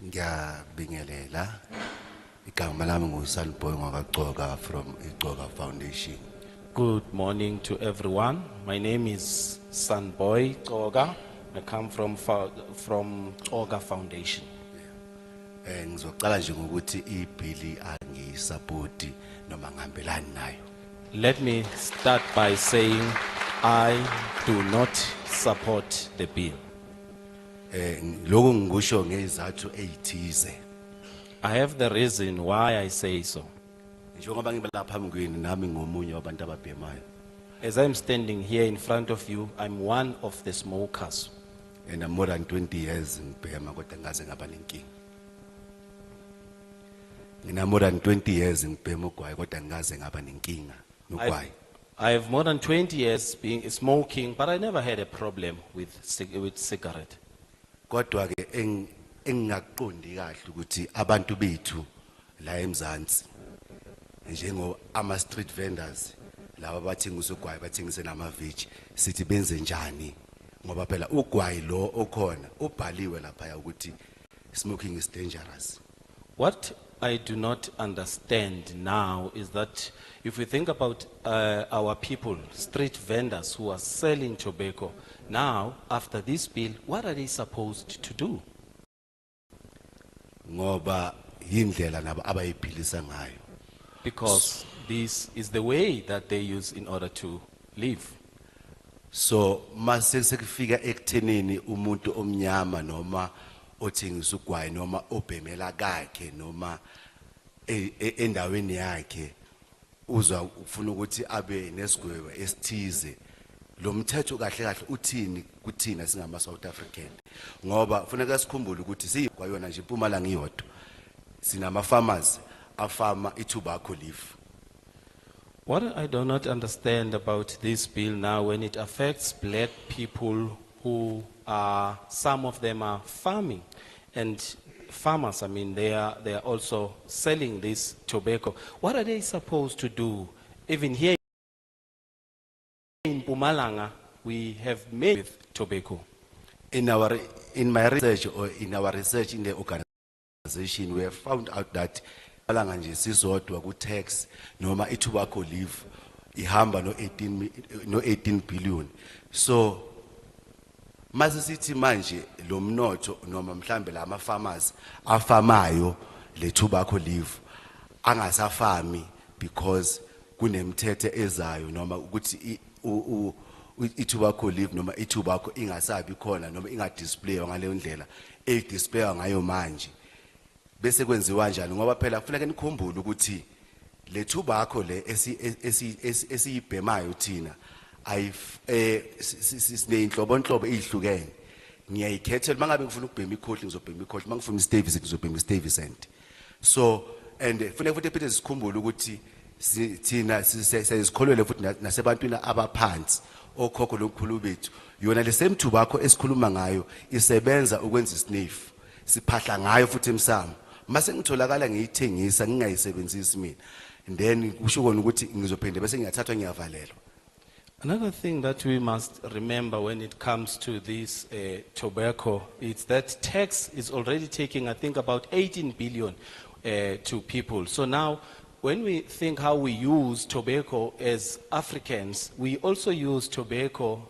Ngiyabingelela igama lami nguSanboy ngakagcoka from iGcoka Foundation. Good morning to everyone. My name is Sanboy Koga. I come from Oga Foundation. Ngizocala nje ngokuthi iBill angisupporti noma ngihambelani nayo. Let me start by saying I do not support the bill. Lokho ngikusho ngezathu ezithize. I have the reason why I say so. Njengoba ngibe lapha phambi kwenu nami ngomunye wabantu ababhemayo. As I'm standing here in front of you, I'm one of the smokers. And I'm more than 20 years ngibhema kodwa ngaze ngaba nenkinga. Ngina more than 20 years ngibhema ugwayi kodwa ngaze ngaba nenkinga nogwayi. I have more than 20 years being smoking, but I never had a problem with cigarette. Kodwa ke engingaqondi kahle ukuthi abantu bethu la eMzansi njengo ama street vendors laba bathengisa ugwayi bathengise nama veg sithi benze njani ngoba phela ugwayi lo okhona ubhaliwe lapha ukuthi smoking is dangerous. What I do not understand now is that if we think about our people, street vendors who are selling tobacco, now after this bill, what are they supposed to do? Ngoba yindlela nabo abayiphilisa ngayo. Because this is the way that they use in order to live. So mase sekufika ekuthenini umuntu omnyama noma othengisa ugwayi noma obhemela kakhe noma endaweni yakhe uzwa ufuna ukuthi abe nesigwebo esithize. Lo mthetho kahle kahle uthini kuthina singama South African ngoba kufanele sikhumbule ukuthi siyikwayona nje eMpumalanga iyodwa sinama farmers afama itobacco leaf. What I do not understand about this bill now, when it affects black people who are, some of them are farming, and farmers, I mean, they are also selling this tobacco. What are they supposed to do? Even here in Mpumalanga, we have made with tobacco. In my research or in our research in the organization, we have found out that Mpumalanga nje sizodwa ku tax noma itobacco leaf ihamba no 18 billion. So mase sithi manje lo mnotho noma mhlambe la ama farmers afamayo le tobacco leaf angasafami because kunemthethe ezayo noma ukuthi itobacco leaf noma itobacco ingasabi khona noma ingadisplay ngaleyo ndlela edisplay ngayo manje. Bese kwenziwa kanjani ngoba phela kufanele nikhumbule ukuthi le tobacco le esiyibhemayo thina sineyinhlobonhlobo ezihlukene. Ngiyayikhethela mangabe ngifuna ukubhema ikhohli ngizobhema ikhohli, mangifuna iStevie ngizobhema iStevie. So and kufanele futhi ephinde sikhumbule ukuthi thina sizikholwele futhi nasebantwini abaphansi okhokho lokukhulu bethu yona le same tobacco esikhuluma ngayo isebenza ukwenza isniff, siphahla ngayo futhi emsamo. Mase ngitholakala ngiyithengisa ngingayisebenzisi mina, and then kusho kona ukuthi ngizophinde bese ngiyathathwa ngiyavalelwa. Another thing that we must remember when it comes to this tobacco is that tax is already taking, I think, about 18 billion to people. So now, when we think how we use tobacco as Africans, we also use tobacco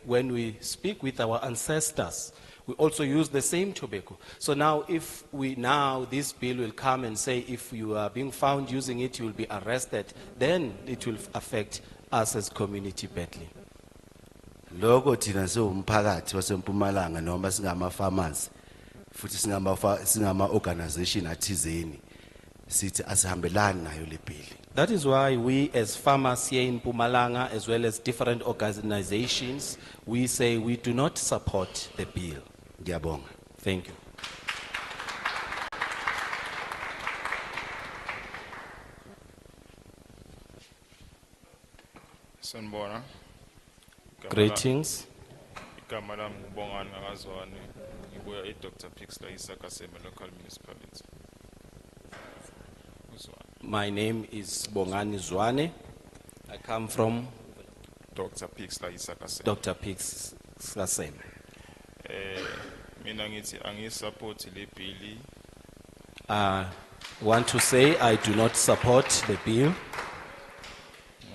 when we speak with our ancestors. We also use the same tobacco. So now, if this bill will come and say if you are being found using it, you will be arrested, then it will affect us as community badly. Lokho thina siwumphakathi waseMpumalanga noma singama farmers futhi singama organization athizeni sithi asihambelani nayo le bill. That is why we as farmers here in Mpumalanga, as well as different organizations, we say we do not support the bill. Ngiyabonga. Thank you. Sanibona. Greetings. Igama lami ngibongani ngakazwane. Ngibuya eDr. Pixla Isakaseme local municipality. My name is Bongani Zwane. I come from Dr. Pixla Isakaseme. Dr. Pixla. Mina ngithi angisupport le bill. I want to say I do not support the bill.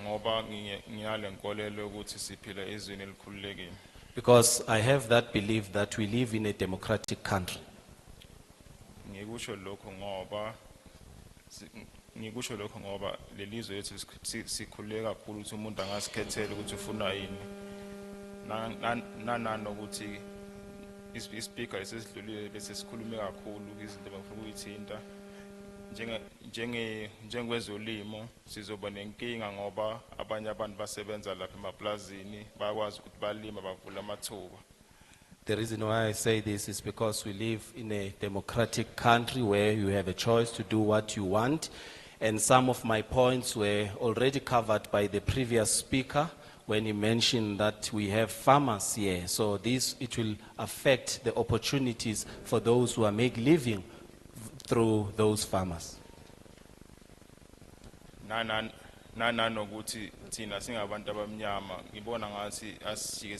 Ngoba ngiyale nkolelo ukuthi siphila ezweni elikhululekile. Because I have that belief that we live in a democratic country. Ngikusho lokho ngoba ngikusho lokho ngoba lelizwe lethu sikhuleke kakhulu ukuthi umuntu angasikhethela ukuthi ufuna yini. Nanokuthi ispeaker esesidlulile bese sikhulume kakhulu izinto abafuna ukuyithinta. Njengezolimo sizoba nenkinga ngoba abanye abantu basebenza lapha emaplazini bakwazi ukuthi balima bavula amathuba. The reason why I say this is because we live in a democratic country where you have a choice to do what you want. And some of my points were already covered by the previous speaker when he mentioned that we have farmers here. So it will affect the opportunities for those who are make living through those farmers. Nanokuthi thina singabantu abamnyama ngibona ngathi asike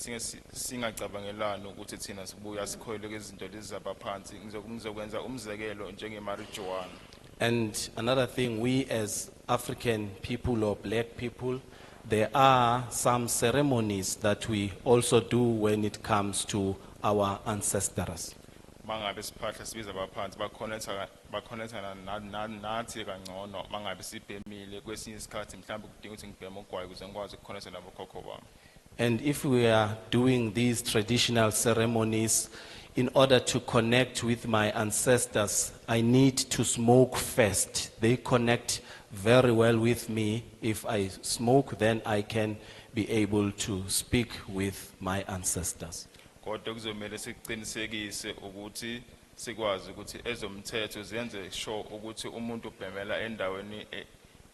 singacabangelana ukuthi thina sibuya sikhoyile izinto lezi zabaphansi ngizokwenza umzekelo njenge marijuana. And another thing, we as African people or black people, there are some ceremonies that we also do when it comes to our ancestors. Mangabe siphahla sibiza abaphansi bakhonethana nathi kangcono mangabe sibhemile kwesinye isikhathi mhlawumbe kudinga ukuthi ngibheme ugwayi ukuze ngikwazi ukukhonetha nabokhokho bami. And if we are doing these traditional ceremonies, in order to connect with my ancestors, I need to smoke first. They connect very well with me. If I smoke, then I can be able to speak with my ancestors. Kodwa kuzomela siqinisekise ukuthi sikwazi ukuthi ezomthetho zenze sure ukuthi umuntu ubhemela endaweni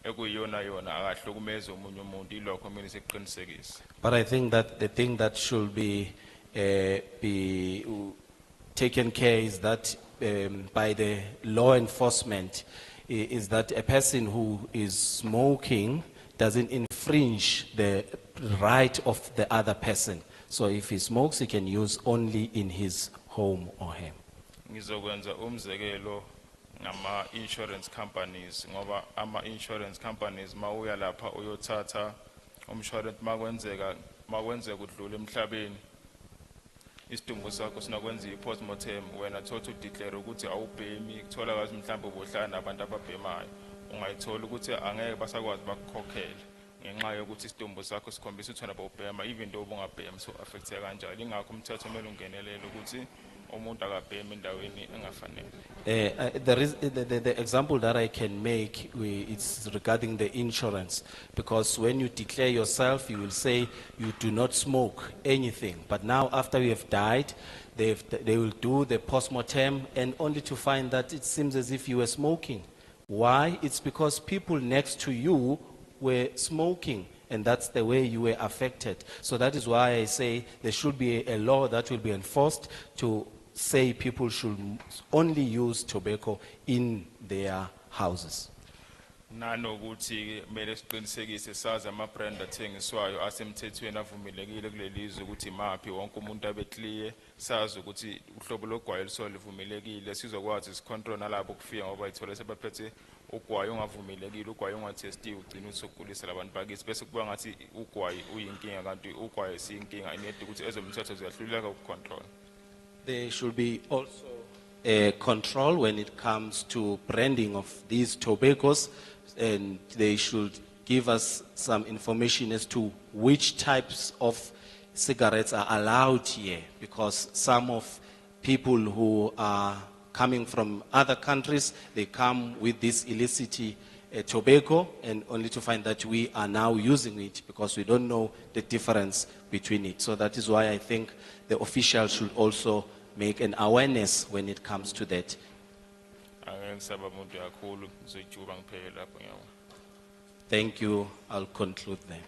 ekuyona yona akahlukumeze umunye umuntu ilokho kumele siqinisekise. But I think that the thing that should be taken care is that by the law enforcement is that a person who is smoking doesn't infringe the right of the other person. So if he smokes, he can use only in his home or home. Ngizokwenza umzekelo ngama insurance companies ngoba ama insurance companies mawuya lapha uyothatha umshwarensi makwenzeka udlule emhlabeni isidumbu sakho sinakwenza i-postmortem wena thothi udeclare ukuthi awubhemi kuthola kazi mhlawumbe ubohlala nabantu ababhemayo ungayithola ukuthi angeke basakwazi bakukhokhela ngenxa yokuthi isidumbu sakho sikhombisa ukuthi wena bawubhema even though ubungabhemi so affecteka kanjalo ingakho umthetho kumele ungenelele ukuthi umuntu akabhemi endaweni engafanele. The example that I can make it's regarding the insurance, because when you declare yourself, you will say you do not smoke anything. But now, after you have died, they will do the postmortem, and only to find that it seems as if you were smoking. Why? It's because people next to you were smoking, and that's the way you were affected. So that is why I say there should be a law that will be enforced to say people should only use tobacco in their houses. Nanokuthi kumele siqinisekise sazi ama-brand athengiswayo asemthethweni avumelekile kulelizwe ukuthi maphi wonke umuntu abe clear sazi ukuthi uhlobo logwayi oluso livumelekile sizokwazi sicontrol nalabo kufika ngoba ithole sebaphethe ugwayi ongavumelekile ugwayi ongathestiwe ugcina usugulisa labantu bakithi bese kuba ngathi ugwayi uyinkinga kanti ugwayi siyinkinga inede ukuthi ezomthetho ziyahluleka ukucontrol. There should be also a control when it comes to branding of these tobaccos, and they should give us some information as to which types of cigarettes are allowed here, because some of people who are coming from other countries, they come with this illicit tobacco, and only to find that we are now using it because we don't know the difference between it. So that is why I think the officials should also make an awareness when it comes to that. Thank you. I'll conclude there.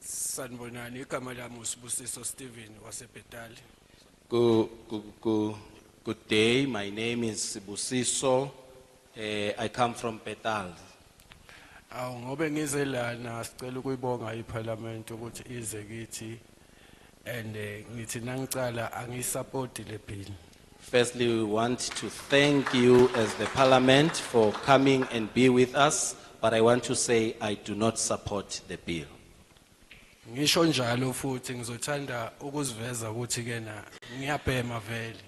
Sanibonani, igama lami uSibusiso Stephen waseBhetali. Good day. My name is Sibusiso. I come from Petal. Awu ngobe ngize lana sicela ukuyibonga iParliament ukuthi ize kithi and ngithi nangicala angisupport le bill. Firstly, we want to thank you as the Parliament for coming and be with us, but I want to say I do not support the bill. Ngisho njalo futhi ngizothanda ukuziveza ukuthi ke na ngiyabhema vele.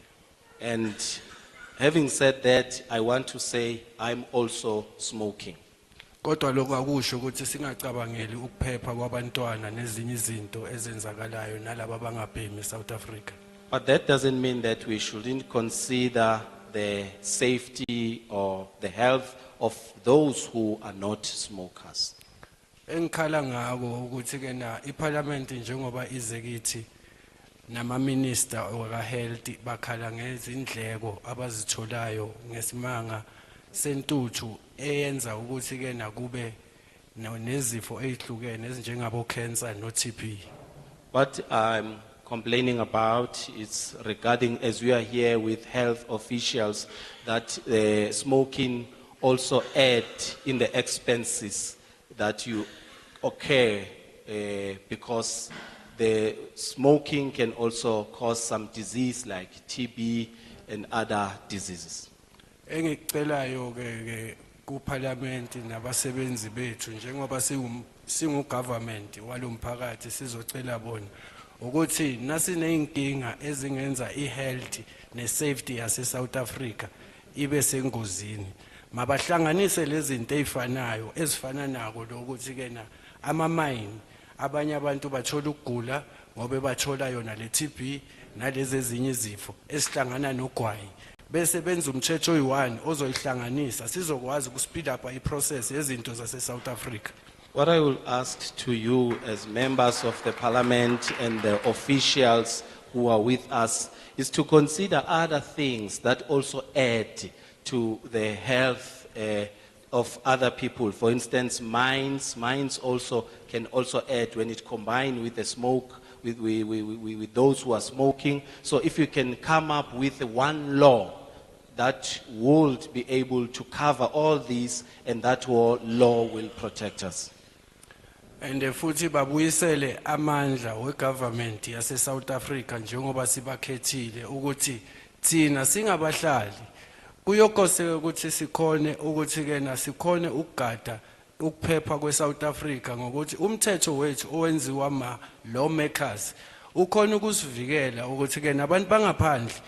And having said that, I want to say I'm also smoking. Kodwa lokho akusho ukuthi singacabangeli ukuphepha kwabantwana nezinye izinto ezenzakalayo nalabo abangabhemi eSouth Africa. But that doesn't mean that we shouldn't consider the safety or the health of those who are not smokers. Engikhala ngako ukuthi ke na iParliament njengoba ize kithi nama minister waka health bakhala ngezindleko abazitholayo ngesimanga sentuthu eyenza ukuthi ke na kube nezifo ezihlukene ezinjengabo cancer no TB. What I'm complaining about is regarding, as we are here with health officials, that smoking also add in the expenses that you occur because the smoking can also cause some disease like TB and other diseases. Engicelayo ke ku parliament nabasebenzi bethu njengoba singu government walomphakathi sizocela bona ukuthi nasineyinkinga ezingenza ihealth nesafety yase South Africa ibe sengozini mabahlanganise lezi zinto ezifanayo ezifana nako lokuthi ke na ama mine abanye abantu bathola ukugula ngobe bathola yona le TB nalezi ezinye izifo esihlangana nogwayi bese benza umthetho oyi1 ozoyihlanganisa sizokwazi ku speed up iprocess yezinto zase South Africa. What I will ask to you as members of the Parliament and the officials who are with us is to consider other things that also add to the health of other people. For instance, mines also can also add when it combined with the smoke, with those who are smoking. So if you can come up with one law that would be able to cover all these, and that law will protect us. And futhi babuyisele amandla we government yase South Africa njengoba sibakhethile ukuthi thina singabahlali kuyokoseka ukuthi sikhone ukuthi ke na sikhone ukugada ukuphepha kweSouth Africa ngokuthi umthetho wethu owenziwa ma lawmakers ukhona ukusivikela ukuthi ke nabantu bangaphandle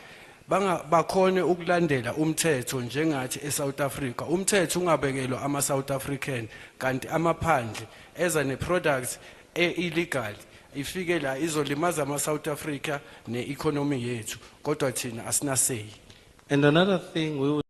bakhone ukulandela umthetho njengathi eSouth Africa umthetho ungabekelwa ama South African kanti amaphandle eza ne products illegal ifike la izolimaza ama South Africa ne economy yethu kodwa thina asina say. And another thing we would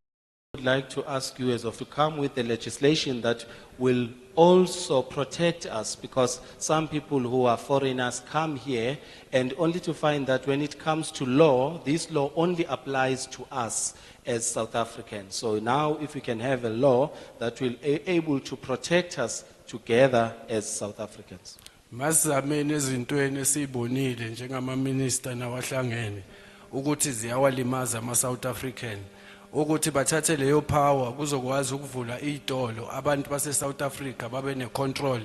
like to ask you is to come with the legislation that will also protect us, because some people who are foreigners come here and only to find that when it comes to law, this law only applies to us as South Africans. So now if we can have a law that will be able to protect us together as South Africans. Masizameni ezintweni esibonile njengama minister nawahlangene ukuthi ziyawalimaza ama South African ukuthi bathathe leyo power kuzokwazi ukuvula izitolo abantu base South Africa babe ne control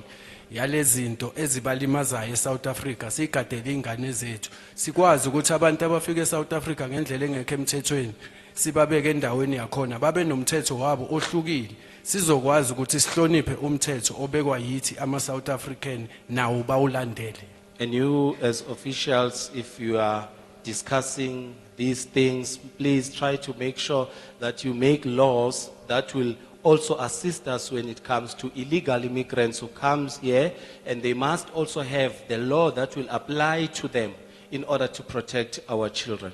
yalezinto ezibalimazayo eSouth Africa sigadele ingane zethu sikwazi ukuthi abantu abafika eSouth Africa ngendlela engekho emthethweni sibabeke endaweni yakhona babe nomthetho wabo ohlukile sizokwazi ukuthi sihloniphe umthetho obekwa yithi ama South African nawo bawulandele. And you as officials, if you are discussing these things, please try to make sure that you make laws that will also assist us when it comes to illegal immigrants who comes here, and they must also have the law that will apply to them in order to protect our children.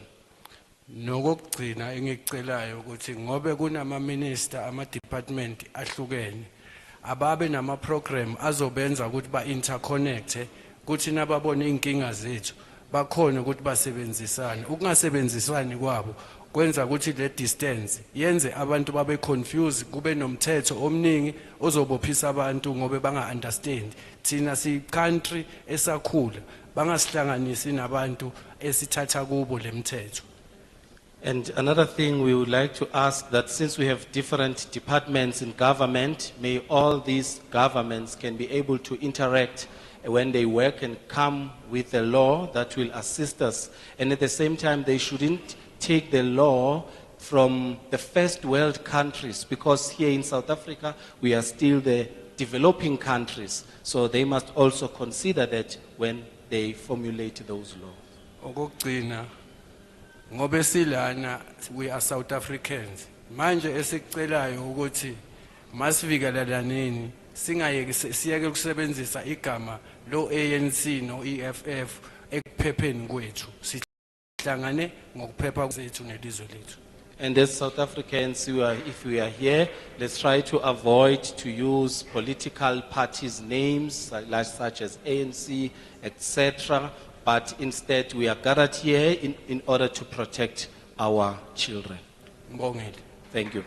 Nokugcina engicelayo ukuthi ngobe kunama minister ama department ahlukene ababe nama program azobenza ukuthi ba interconnect ukuthi nababone inkinga zethu bakhona ukuthi basebenzisane ukungasebenzisani kwabo kwenza ukuthi le distance yenze abantu babe confused kube nomthetho omningi ozobophisa abantu ngobe banga understand thina si country esakhula bangasihlanganisi nabantu esithatha kubo lemthetho. And another thing we would like to ask that since we have different departments in government, may all these governments can be able to interact when they work and come with a law that will assist us. And at the same time, they shouldn't take the law from the first world countries, because here in South Africa, we are still the developing countries. So they must also consider that when they formulate those laws. Okugcina ngobe silana we are South Africans. Manje esicelayo ukuthi masivikelaneni singayeke siyeke ukusebenzisa igama lo ANC no EFF ekuphepheni kwethu. Sihlangane ngokuphepha kwethu nelizwe lethu. And as South Africans, if we are here, let's try to avoid to use political parties' names such as ANC, etc. But instead, we are gathered here in order to protect our children. Ngibongele. Thank you.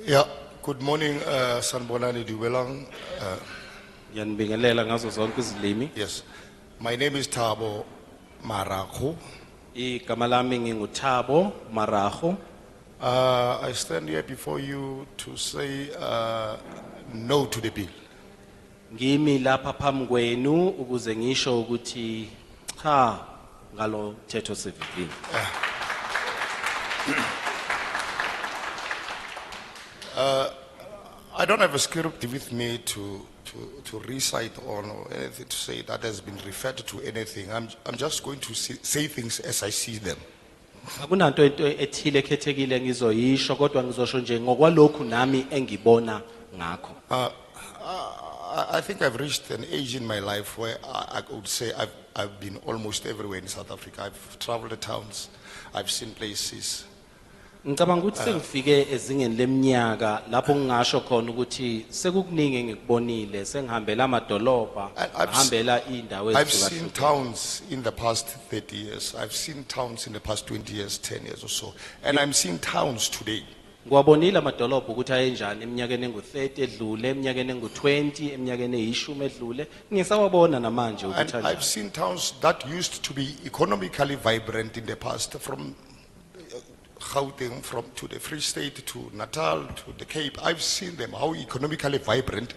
Yeah, good morning, Sanbonani Dubelang. Yanibingelela ngazo zonke izilimi. Yes, my name is Thabo Marago. Igama lami nginguThabo Marago. I stand here before you to say no to the bill. Ngimi lapha phambi kwenu ukuze ngisho ukuthi cha ngalo mthetho sivivinyo. I don't have a script with me to recite on or anything to say that has been referred to anything. I'm just going to say things as I see them. Akunanto into ethile ekhethekile ngizoyisho kodwa ngizosho nje ngokwalokhu nami engibona ngakho. I think I've reached an age in my life where I would say I've been almost everywhere in South Africa. I've traveled the towns, I've seen places. Ngicabanga ukuthi sengifike ezingeni leminyaka lapho ngingasho khona ukuthi sekukuningi engikubonile sengihambela amadolobha ngihambela indawo I've seen ezihlukahlukene. towns in the past 30 years. I've seen towns in the past 20 years, 10 years or so. And I'm seeing towns today. Ngiwabonile amadolobha ukuthi ayenjani eminyakeni engu-30 edlule, eminyakeni engu-20, eminyakeni eyishumi edlule. Ngisawabona namanje And ukuthi I've anjani. seen towns that used to be economically vibrant in the past, from Gauteng, from to the Free State, to Natal, to the Cape. I've seen them, how economically vibrant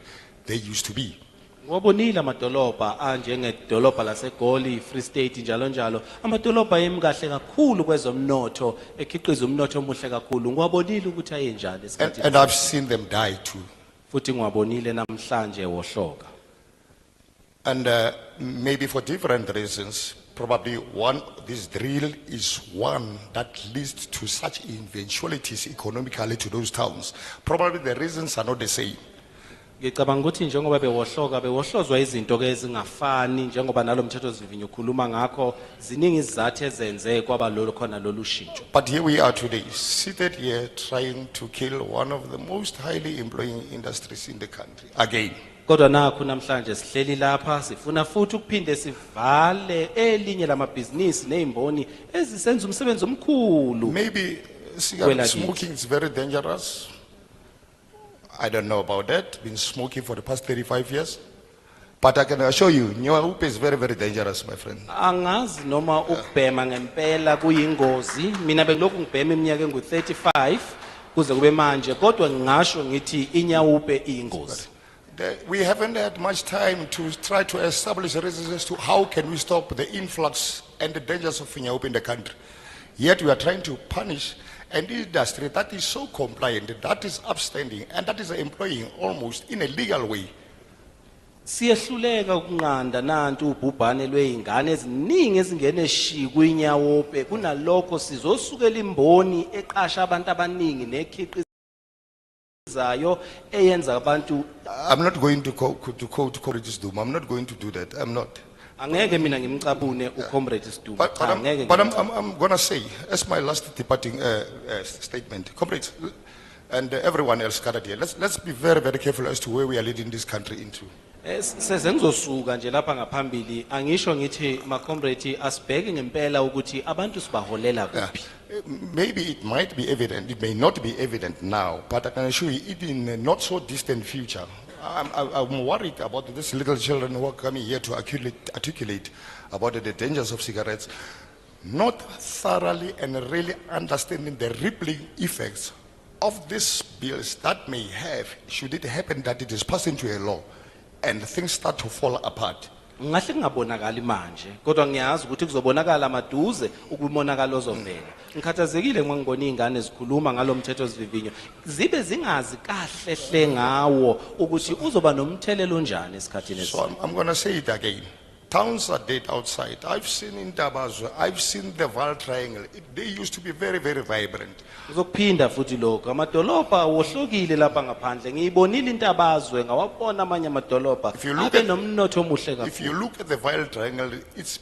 they used to be. Ngiwabonile amadolobha anjengedolobha laseGoli, Free State njalo njalo. Amadolobha emkahle kakhulu kwezomnotho, ekhiqiza umnotho omuhle kakhulu. Ngiwabonile ukuthi ayenjani esikhathini. And I've seen them die too. Futhi ngiwabonile namhlanje wohloka. And maybe for different reasons, probably this drill is one that leads to such eventualities economically to those towns. Probably the reasons are not the same. Ngicabanga ukuthi njengoba bewohlozwa izinto ke ezingafani njengoba nalo mthetho sivivinyo ukhuluma ngakho ziningi izathu ezenze kwaba lolu khona lolu shintsho. But here we are today, seated here trying to kill one of the most highly employing industries in the country again. Kodwa nakho namhlanje sihleli lapha sifuna futhi ukuphinde sivale elinye lamabhizinisi nezimboni ezisenza umsebenzi omkhulu. Maybe cigarette smoking is very dangerous. I don't know about that. Been smoking for the past 35 years. But I can assure you, Nyaupe is very, very dangerous, my friend. Angazi noma ukubhema ngempela kuyingozi. Mina belokhu ngibhema iminyaka engu-35 kuze kube manje kodwa ngingasho ngithi iNyaupe iyingozi. We haven't had much time to try to establish reasons as to how can we stop the influx and the dangers of Nyaupe in the country. Yet we are trying to punish an industry that is so compliant, that is upstanding, and that is employing almost in a legal way. Siyehluleka ukunqanda nantu ubhubhane lweingane eziningi ezingene shi kwiNyaupe kunalokho sizosukela imboni eqasha abantu abaningi nekhiqizayo eyenza abantu. I'm not going to quote Comrade Duma. I'm not going to do that. I'm not. Angeke mina ngimcabune uComrade Duma. But I'm going to say, as my last departing statement, comrades, and everyone else gathered here. Let's be very, very careful as to where we are leading this country into. Sezengizosuka nje lapha ngaphambili angisho ngithi ma comrade asibheke ngempela ukuthi abantu sibaholela kuphi. Maybe it might be evident, it may not be evident now, but I can assure you, it in a not so distant future. I'm worried about these little children who are coming here to articulate about the dangers of cigarettes, not thoroughly and really understanding the rippling effects of these bills that may have, should it happen that it is passed into a law and things start to fall apart. Ngahle ngabonakala manje kodwa ngiyazi ukuthi kuzobonakala maduze ukumonakala ozovela. Ngikhathazekile uma ngibona izingane zikhuluma ngalomthetho sivivinyo zibe zingazi kahle hle ngawo ukuthi uzoba nomthelelo njani esikhathini So I'm going to say it again. Towns are dead outside. I've seen in Tabazwe, I've seen the Val Triangle. They used to be very, very vibrant. Uzokuphinda futhi lokho amadolobha wohlukile lapha ngaphandle ngiyibonile intabazwe ngawabona amanye amadolobha abe nomnotho omuhle kakhulu. If you look at the Val Triangle, its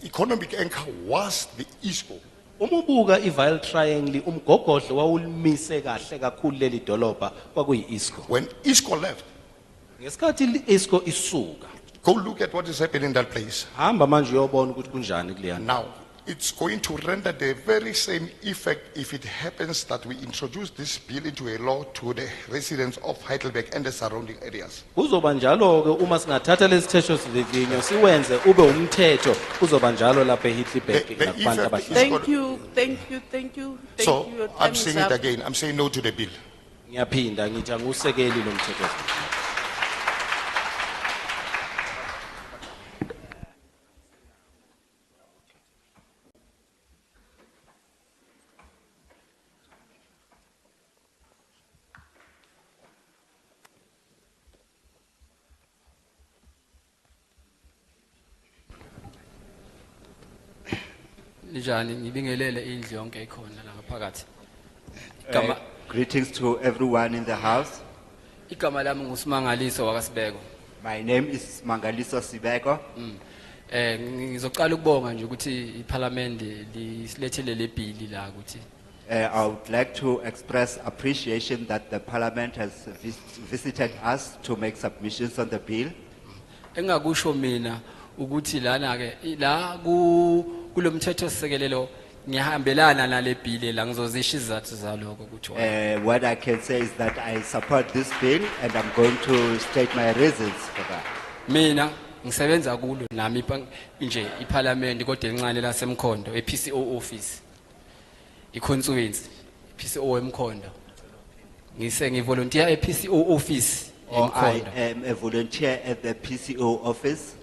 economic anchor was the ISCO. Umubuka iVile Triangle umgogodlo wawulimise kahle kakhulu leli dolobha kwakuyi ISCO. When ISCO left, ngesikhathi ISCO isuka, go look at what is happening in that place. hamba manje uyobona ukuthi kunjani kuleyana. Now, it's going to render the very same effect if it happens that we introduce this bill into a law to the residents of Heidelberg and the surrounding areas. Kuzoba njalo ke uma singathatha lesithetho sivivinyo siwenze ube umthetho kuzoba njalo lapha eHeidelberg nakubantu abahlala. Thank you. So, Your time I'm is saying up. it again, I'm saying no to the bill. Ngiyaphinda ngithi angusekeli lo mthetho. Njani ngibingelele indlu yonke ikhona la ngaphakathi. Greetings to everyone in the house. Igama lami nguSimangaliso wakasibeko. My name is Mangaliso Sibeko. Ngizoqala ukubonga nje ukuthi iParliament lisilethele le bill la ukuthi I would like to express appreciation that the Parliament has visited us to make submissions on the bill. engakusho mina ukuthi lana ke la kulomthetho sisekelelo ngiyahambelana nale bill la ngizozisho izathu zaloko ukuthi What I can say is that I support this bill and I'm going to state my reasons for that. mina ngisebenza kulo nami nje iParliament kodwa encane lasemkhondo ePCO office iconstituency PCO emkhondo ngivolunteer ePCO office I am a volunteer at the PCO office.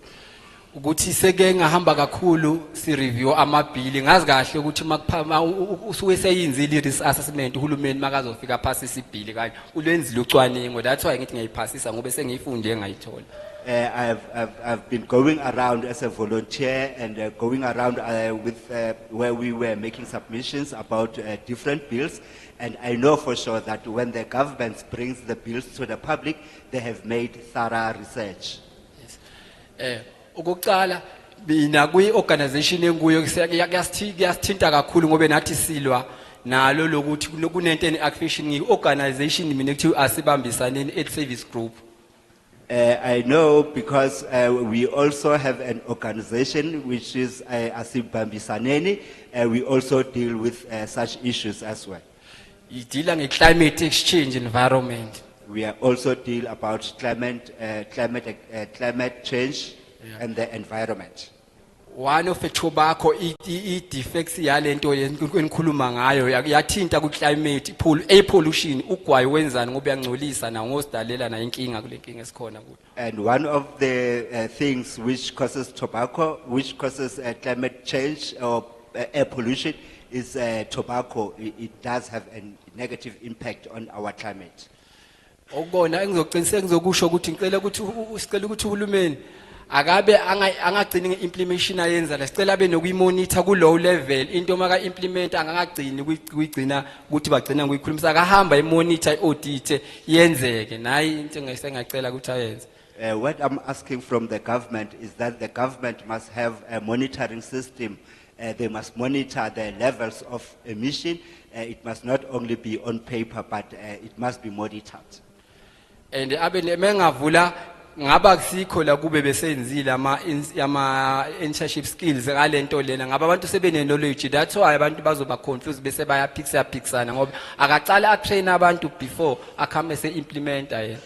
ukuthi seke ngahamba kakhulu si review amabhili ngazi kahle ukuthi makuphama usuke seyinzile risk assessment uhulumeni makazofika phansi isibhili kanye ulwenzile ucwaningo that's why ngithi ngiyayiphasisa ngobe sengiyifunde ngayithola. I've been going around as a volunteer and going around with where we were making submissions about different bills, and I know for sure that when the government brings the bills to the public, they have made thorough research. Yes. Ukuqala mina kwi-organization enguyo kuyasithinta kakhulu ngobe nathi silwa nalo lokuthi kunento ene-activation ngi-organization mina ekuthiwa asibambisaneni aid service group. I know because we also have an organization which is Asibambisaneni. We also deal with such issues as well. Idila nge-climate exchange environment. We are also deal about climate change and the environment. One of the tobacco defects yalento enikhuluma ngayo yathinta ku climate pollution ugwayi wenzani ngoba yangcolisa na ngosidalela na inkinga kule nkinga esikhona kuyo. And one of the things which causes tobacco, which causes climate change or air pollution is tobacco. It does have a negative impact on our climate. Okubona engizoqiniseka ngizokusho ukuthi ngicela ukuthi usicela ukuthi uhulumeni akabe angagcini nge-implementation ayenza la sicela abe nokuyimonitor ku-low level into maka implement angakagcini kuyigcina ukuthi bagcina ngoyikhulumisa akahamba imonitor i-audit yenzeke nayi into engayisengacela ukuthi ayenze. What I'm asking from the government is that the government must have a monitoring system they must monitor the levels of emission. It must not only be on paper, but it must be monitored. And mengavula ngaba kusikho la kube besenzile ama internship skills ngalento lena ngaba abantu sebene knowledge, that's why abantu bazoba confused bese baya phikisana ngoba akaqala atrain abantu before akame se implement aye.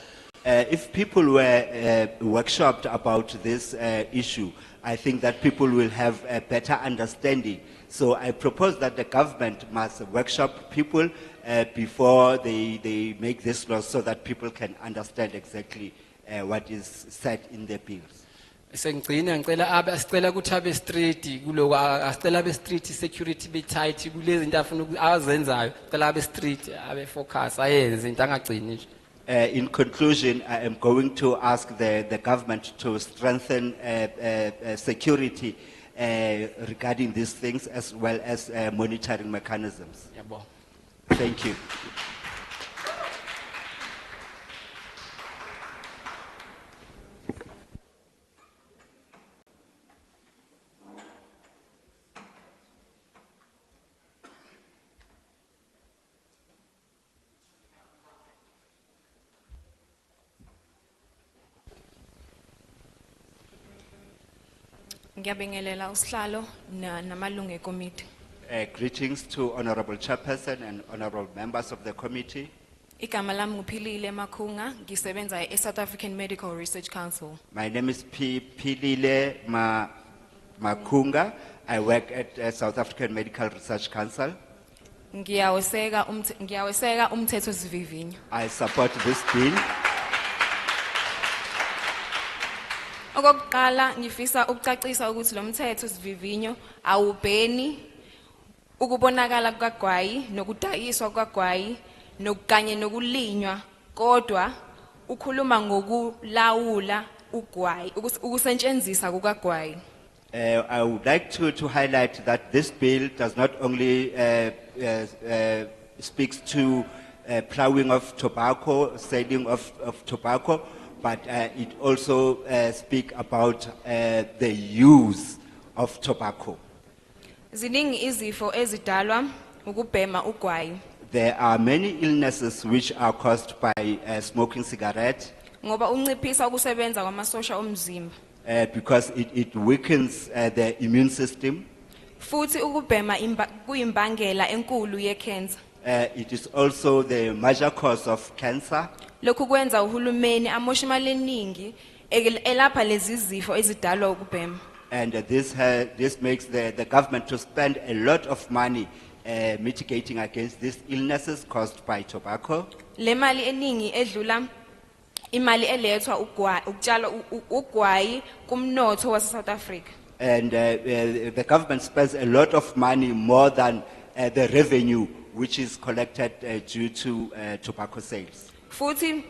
If people were workshopped about this issue, I think that people will have a better understanding. So I propose that the government must workshop people before they make this law so that people can understand exactly what is said in the bills. Sengcina ngicela sicela ukuthi abe street kuloko asicela abe street security be tight kulezi into afuna azenzayo sicela abe street abe focus ayenze into angagcini nje. In conclusion, I am going to ask the government to strengthen security regarding these things as well as monitoring mechanisms. Yabo. Thank you. Ngiyabingelela usihlalo namalungu ekomiti. Greetings to Honorable Chairperson and Honorable members of the committee. Igama lami nguPhilile Makhunga, ngisebenza e-South African Medical Research Council. My name is Philile Makhunga. I work at South African Medical Research Council. Ngiyaweseka umthetho sivivinyo. I support this bill. Okokuqala ngifisa ukucacisa ukuthi lo mthetho sivivinyo awubheni ukubonakala kukagwayi nokudayiswa kukagwayi nokanye nokulinywa kodwa ukhuluma ngokulawula ugwayi ukusetshenziswa kukagwayi. I would like to highlight that this bill does not only speaks to plowing of tobacco, selling of tobacco, but it also speaks about the use of tobacco. Ziningi izifo ezidalwa ukubhema ugwayi. There are many illnesses which are caused by smoking cigarette. Ngoba unciphisa ukusebenza kwamasosha omzimba. Because it weakens the immune system. Futhi ukubhema kuyimbangela enkulu ye-cancer. It is also the major cause of cancer. Lokhu kwenza uhulumeni amosha imali eningi elapha lezi zifo ezidalwa ukubhema. And this makes the government to spend a lot of money mitigating against these illnesses caused by tobacco. Le mali eningi edlula imali elethwa ukutshala ugwayi kumnotho wase South Africa. And the government spends a lot of money more than the revenue which is collected due to tobacco sales. Futhi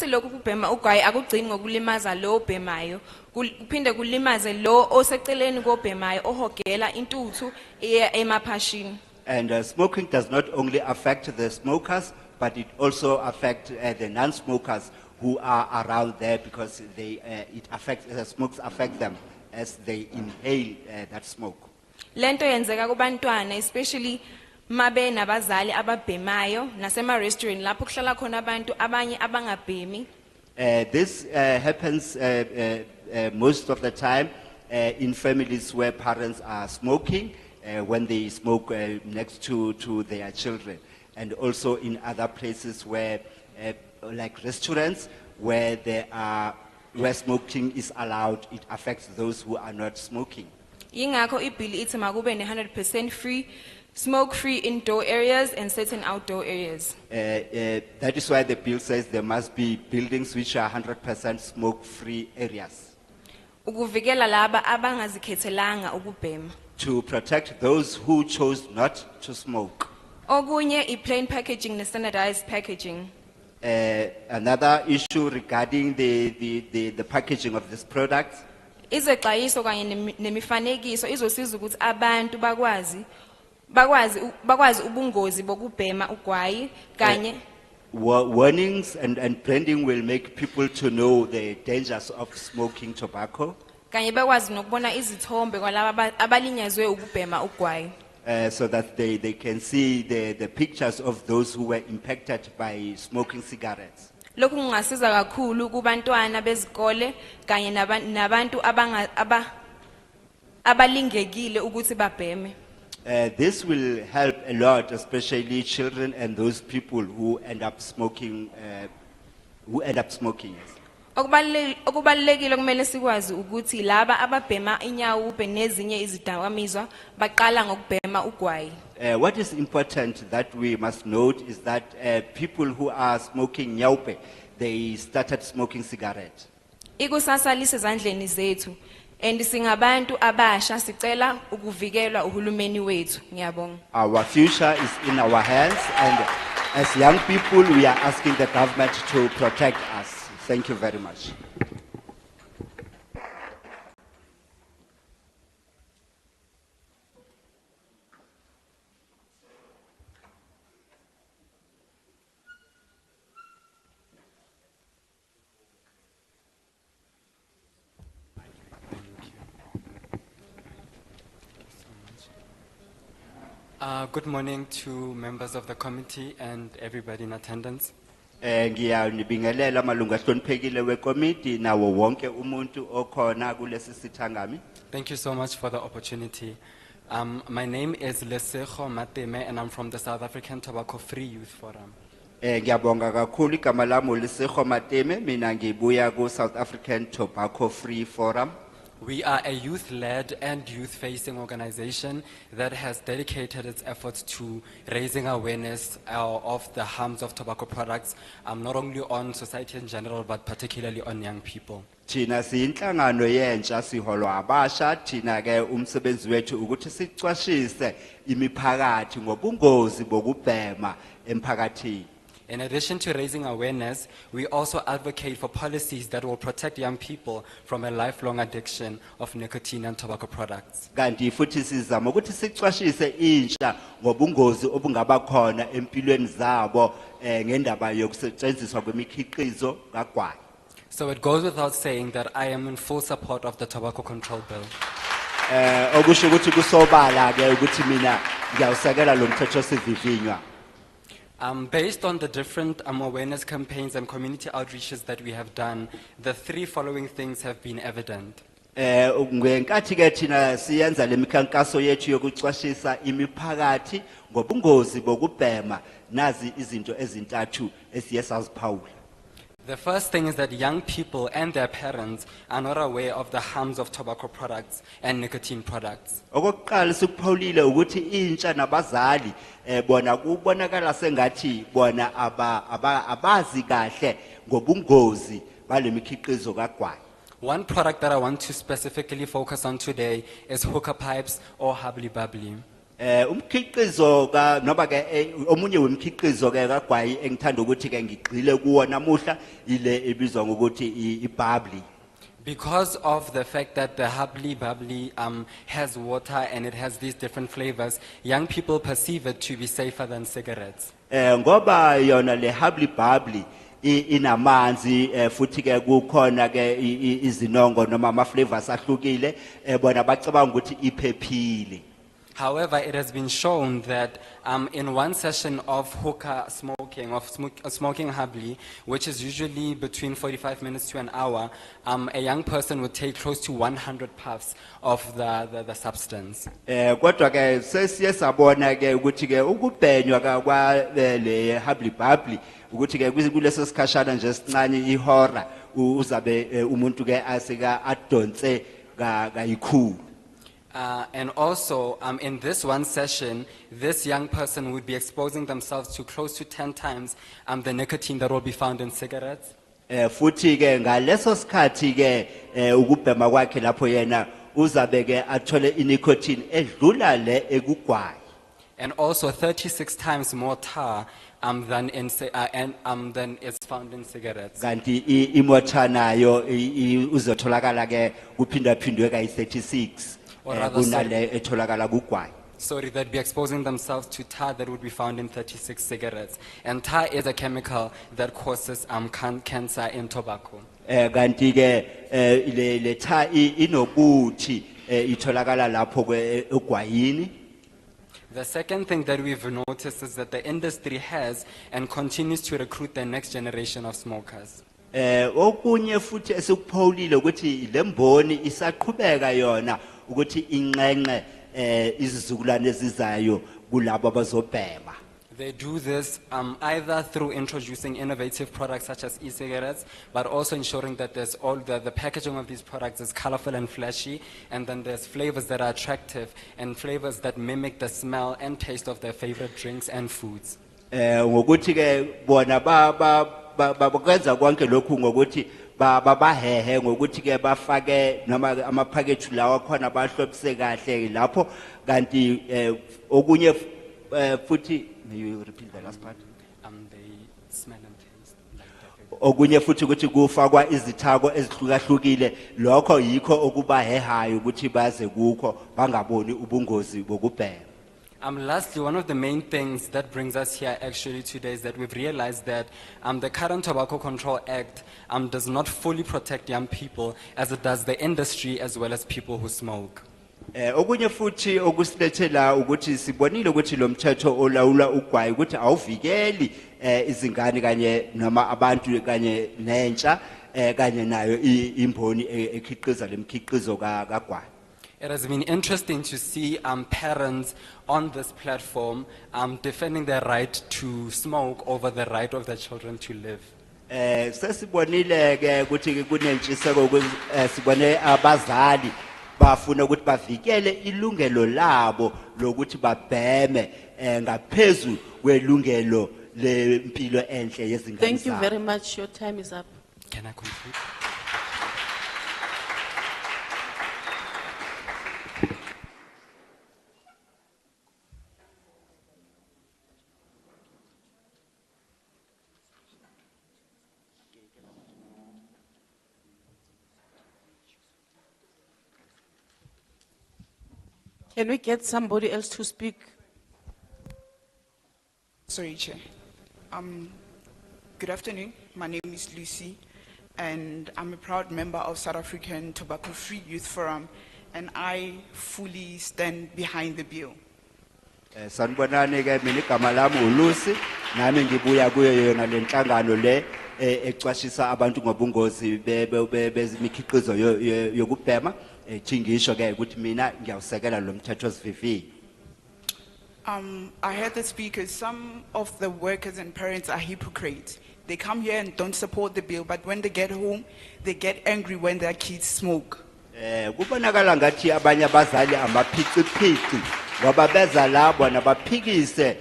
lokhu kubhema ugwayi akugcini ngokulimaza lo obhemayo kuphinde kulimaze lo oseceleni kobhemayo ohogela intuthu emaphashini. And smoking does not only affect the smokers, but it also affects the non-smokers who are around there because it affects the smokes affect them as they inhale that smoke. Lento yenzeka kubantwana especially mabe nabazali ababhemayo nasema restaurant lapho kuhlala khona abantu abanye abangabhemi. This happens most of the time in families where parents are smoking when they smoke next to their children, and also in other places where like restaurants where where smoking is allowed, it affects those who are not smoking. Yingakho ibill ithi makube ne 100% free smoke-free indoor areas and certain outdoor areas. That is why the bill says there must be buildings which are 100% smoke-free areas. Ukuvikela laba abangazikhethelanga ukubhema. To protect those who chose not to smoke. Okunye i-plain packaging ne standardized packaging. Another issue regarding the packaging of this product. Izexwayiso kanye nemifanekiso izosiza ukuthi abantu bakwazi ubungozi bokubhema ugwayi kanye warnings and branding will make people to know the dangers of smoking tobacco. kanye bekwazi nokubona izithombe kwalabo abalinyazwe ukubhema ugwayi. So that they can see the pictures of those who were impacted by smoking cigarettes. Lokhu kungasiza kakhulu kubantwana bezikole kanye nabantu abalingekile ukuthi babheme. This will help a lot, especially children and those people who end up smoking. Okubalekile kumele sikwazi ukuthi laba ababhema inyawupe nezinye izidakamizwa baqala ngokubhema ugwayi. What is important that we must note is that people who are smoking nyaupe, they started smoking cigarettes. Ikusasa lisezandleni zethu and singabantu abasha sicela ukuvikelwa uhulumeni wethu. Ngiyabonga. Our future is in our hands, and as young people, we are asking the government to protect us. Thank you very much. Good morning to members of the committee and everybody in attendance. Ngiyabingelela amalungu ahloniphekile wekomiti nawo wonke umuntu okhona kulesi sithangami. Thank you so much for the opportunity. My name is Lesego Mateme and I'm from the South African Tobacco Free Youth Forum. Ngiyabonga kakhulu igama lami uLesego Mateme, mina ngibuya ku South African Tobacco Free Forum. We are a youth-led and youth-facing organization that has dedicated its efforts to raising awareness of the harms of tobacco products, not only on society in general, but particularly on young people. Thina siyinhlangano yentsha siholwa abasha, thina ke umsebenzi wethu ukuthi sicwashise imiphakathi ngobungozi bokubhema emphakathini. In addition to raising awareness, we also advocate for policies that will protect young people from a lifelong addiction of nicotine and tobacco products. Kanti futhi sizama ukuthi sicwashise intsha ngobungozi obungaba khona empilweni zabo ngendaba yokusetshenziswa kwemikhiqizo kagwayi. So it goes without saying that I am in full support of the tobacco control bill. Okusho ukuthi kusobala ke ukuthi mina ngiyawusekela lo mthetho sivivinywa. Based on the different awareness campaigns and community outreaches that we have done, the three following things have been evident. Ngenkathi ke thina siyenza lemikhankaso yethu yokucwashisa imiphakathi ngobungozi bokubhema, nazi izinto ezintathu esiye saziphawula. The first thing is that young people and their parents are not aware of the harms of tobacco products and nicotine products. Okokuqala sikuphawulile ukuthi intsha nabazali bona kubonakala sengathi bona abazi kahle ngobungozi balemikhiqizo kagwayi. One product that I want to specifically focus on today is hookah pipes or hubbly bubbly. Umkhiqizo ka noba ke omunye wemkhiqizo ke kagwayi engithanda ukuthi ke ngigxile kuwo namuhla ile ebizwa ngokuthi ibubbly. Because of the fact that the hubbly bubbly has water and it has these different flavors, young people perceive it to be safer than cigarettes. Ngoba yona le hubbly bubbly inamanzi futhi ke kukhona ke izinongo noma ama flavors ahlukile bona bacabanga ukuthi iphephile. However, it has been shown that in one session of hookah smoking, smoking hubbly, which is usually between 45 minutes to an hour, a young person would take close to 100 puffs of the substance. Kodwa ke sesiye sabona ke ukuthi ke ukubhenywa kwa le hubbly bubbly ukuthi ke kuleso sikhashana nje sincane ihora uzabe umuntu ke asika adonse kayikhulu. And also, in this one session, this young person would be exposing themselves to close to 10 times the nicotine that will be found in cigarettes. Futhi ke ngaleso sikhathi ke ukubhema kwakhe lapho yena uzabe ke athole inicotine edlula le ekugwayi. And also 36 times more tar than is found in cigarettes. Kanti imotha nayo uzotholakala ke kuphindaphindwe kayi36. Sorry, they'd be exposing themselves to tar that would be found in 36 cigarettes. And tar is a chemical that causes cancer in tobacco. kanti ke le cha inokuthi itholakala lapho ke egwayini. The second thing that we've noticed is that the industry has and continues to recruit the next generation of smokers. Okunye futhi esikupholile ukuthi lemboni isaqhubeka yona ukuthi inqenqe izizukulwane ezizayo kulabo abazobhema. They do this either through introducing innovative products such as e-cigarettes, but also ensuring that there's all the packaging of these products is colorful and flashy, and then there's flavors that are attractive and flavors that mimic the smell and taste of their favorite drinks and foods. Ngokuthi ke bona bakwenza konke lokhu ngokuthi bahehe ngokuthi ke bafake noma ama package lawa khona bahlobise kahle lapho kanti okunye futhi you repeat the last part. They smell and taste like their favorite. Okunye futhi ukuthi kufakwa izithako ezihlukahlukile lokho yikho okubahehayo ukuthi baze kukho bangaboni ubungozi bokubhema. Lastly, one of the main things that brings us here actually today is that we've realized that the current Tobacco Control Act does not fully protect young people as it does the industry as well as people who smoke. Okunye futhi okusilethela ukuthi sibonile ukuthi lo mthetho olawula ugwayi ukuthi awuvikeli izingane kanye noma abantu kanye nentsha kanye nayo imboni ekhiqiza lemkhiqizo kagwayi. It has been interesting to see parents on this platform defending their right to smoke over the right of their children to live. Sesibonile ke ukuthi kunentshiseko sibone abazali bafuna ukuthi bavikele ilungelo labo lokuthi babheme ngaphezulu kwelungelo lempilo enhle yezingane. Thank you very much. Your time is up. Can I conclude? Can we get somebody else to speak? Sorry, Chair. Good afternoon. My name is Lucy, and I'm a proud member of South African Tobacco Free Youth Forum, and I fully stand behind the bill. Sanibonani ke mina igama lami uLucy nami ngibuya kuyo yona lenhlangano le ecwashisa abantu ngobungozi bezimikhiqizo yokubhema thingisho ke ukuthi mina ngiyawusekela lo mthetho sivivi. I heard the speakers, some of the workers and parents are hypocrites. They come here and don't support the bill, but when they get home, they get angry when their kids smoke. Kubonakala ngathi abanye abazali amaphiciphici ngoba beza labo nabaphikise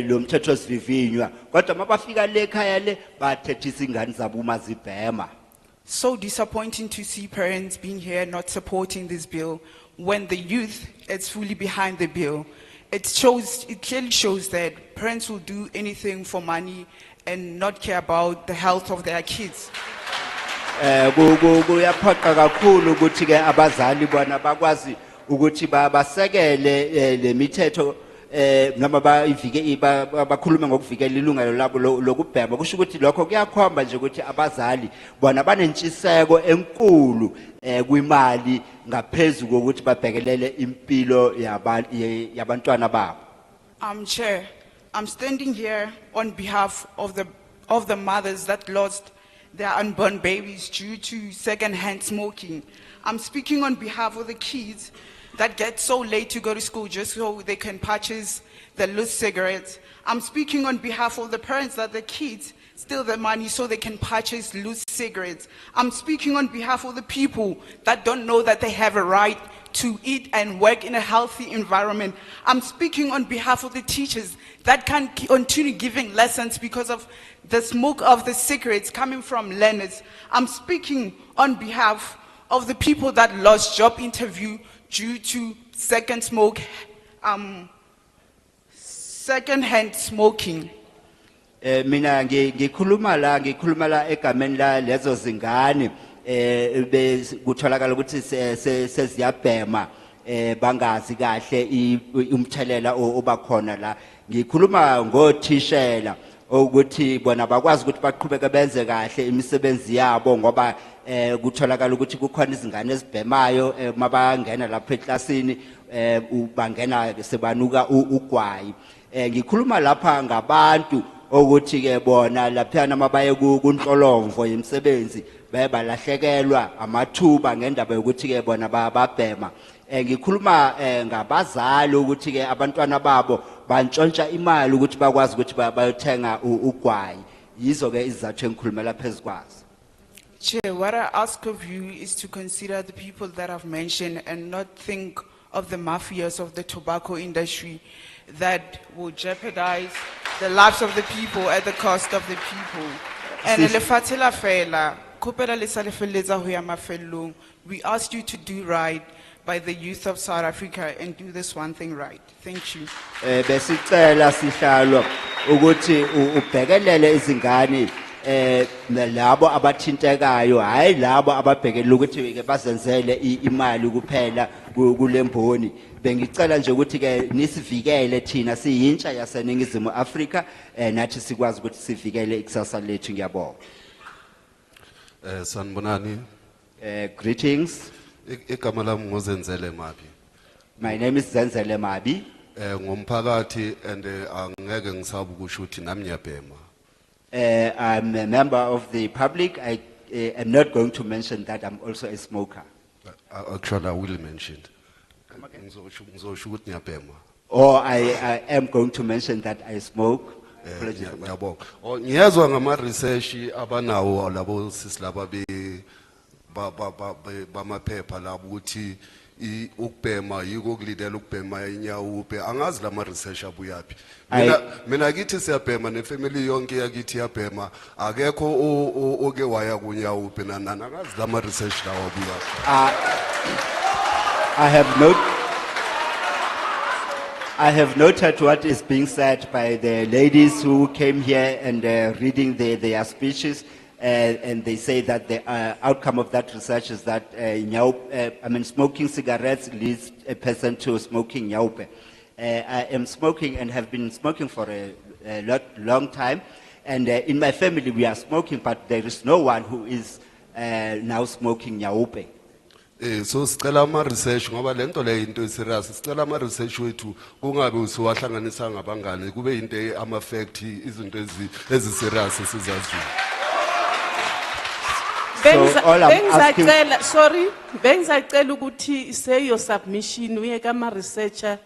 lo mthetho sivivinywa kodwa mabafika le ekhaya le bathethisa ingane zabo uma zibhema. So disappointing to see parents being here not supporting this bill when the youth is fully behind the bill. It clearly shows that parents will do anything for money and not care about the health of their kids. Kuyaphoqa kakhulu ukuthi ke abazali bona bakwazi ukuthi basekele le mithetho noma bakhulume ngokuvikela ilungelo labo lokubhema kusho ukuthi lokho kuyakhomba nje ukuthi abazali bona banentshiseko enkulu kwimali ngaphezulu kokuthi babhekelele impilo yabantwana babo. Chair, I'm standing here on behalf of the mothers that lost their unborn babies due to second-hand smoking. I'm speaking on behalf of the kids that get so late to go to school just so they can purchase the loose cigarettes. I'm speaking on behalf of the parents that the kids steal their money so they can purchase loose cigarettes. I'm speaking on behalf of the people that don't know that they have a right to eat and work in a healthy environment. I'm speaking on behalf of the teachers that can't continue giving lessons because of the smoke of the cigarettes coming from learners. I'm speaking on behalf of the people that lost job interview due to second-hand smoking. Mina ngikhuluma la egameni la lezo zingane kutholakala ukuthi seziyabhema bangazi kahle umthelela obakhona la. Ngikhuluma ngothishela ukuthi bona bakwazi ukuthi baqhubeke benze kahle imisebenzi yabo ngoba kutholakala ukuthi kukhona izingane ezibhemayo mabangena lapha eklasini bangena sebanuka ugwayi. Ngikhuluma lapha ngabantu ukuthi ke bona lapha namabaye kunhlolomvo yemisebenzi bayebalahlekelwa amathuba ngendaba yokuthi ke bona babhema. Ngikhuluma ngabazali ukuthi ke abantwana babo bantshontsha imali ukuthi bakwazi ukuthi bayothenga ugwayi. Yizo ke izathu engikhulumela phezukwazi. Chair, what I ask of you is to consider the people that I've mentioned and not think of the mafias of the tobacco industry that will jeopardize the lives of the people at the cost of the people. And lefatshe la fela, kopela le sa le feletsa ho ya mafellong. We ask you to do right by the youth of South Africa and do this one thing right. Thank you. Besicela sihlalo ukuthi ubhekelele izingane nalabo abathintekayo hayi labo ababhekelela ukuthi ke bazenzele imali kuphela kulemboni. Bengicela nje ukuthi ke nisivikele thina siyintsha yaseningizimu Afrika nathi sikwazi ukuthi sivikele ikusasa lethu. Ngiyabonga. Sanibonani. Greetings. Igama lami ngozenzele Mabi. My name is Zenzele Mabi. Ngomphakathi and angeke ngisabe ukusho ukuthi nami ngiyabhema. I'm a member of the public. I am not going to mention that I'm also a smoker. Actually, I will mention. Or I am going to mention that I smoke. Ngiyabonga. Ngiyazwa ngama research abanawo labo sisilaba bamaphepha labo ukuthi ukubhema yiko kulidela ukubhema inyawupe angazi lama research abuyapi. Mina ngithi siyabhema nefamily yonke yakithi yabhema akekho oke waya kunyawupe nanana angazi lama research lawo abuyapi. I have noted what is being said by the ladies who came here and reading their speeches, and they say that the outcome of that research is that smoking cigarettes leads a person to smoking nyaupe. I am smoking and have been smoking for a long time, and in my family we are smoking, but there is no one who is now smoking nyaupe. So sicela ama research ngoba lento le into serious sicela ama research wethu kungabe usiwahlanganisa ngabangane kube into ama fact izinto ezi serious sizaziyo. Bengizacela ukuthi say your submission uye kama researcher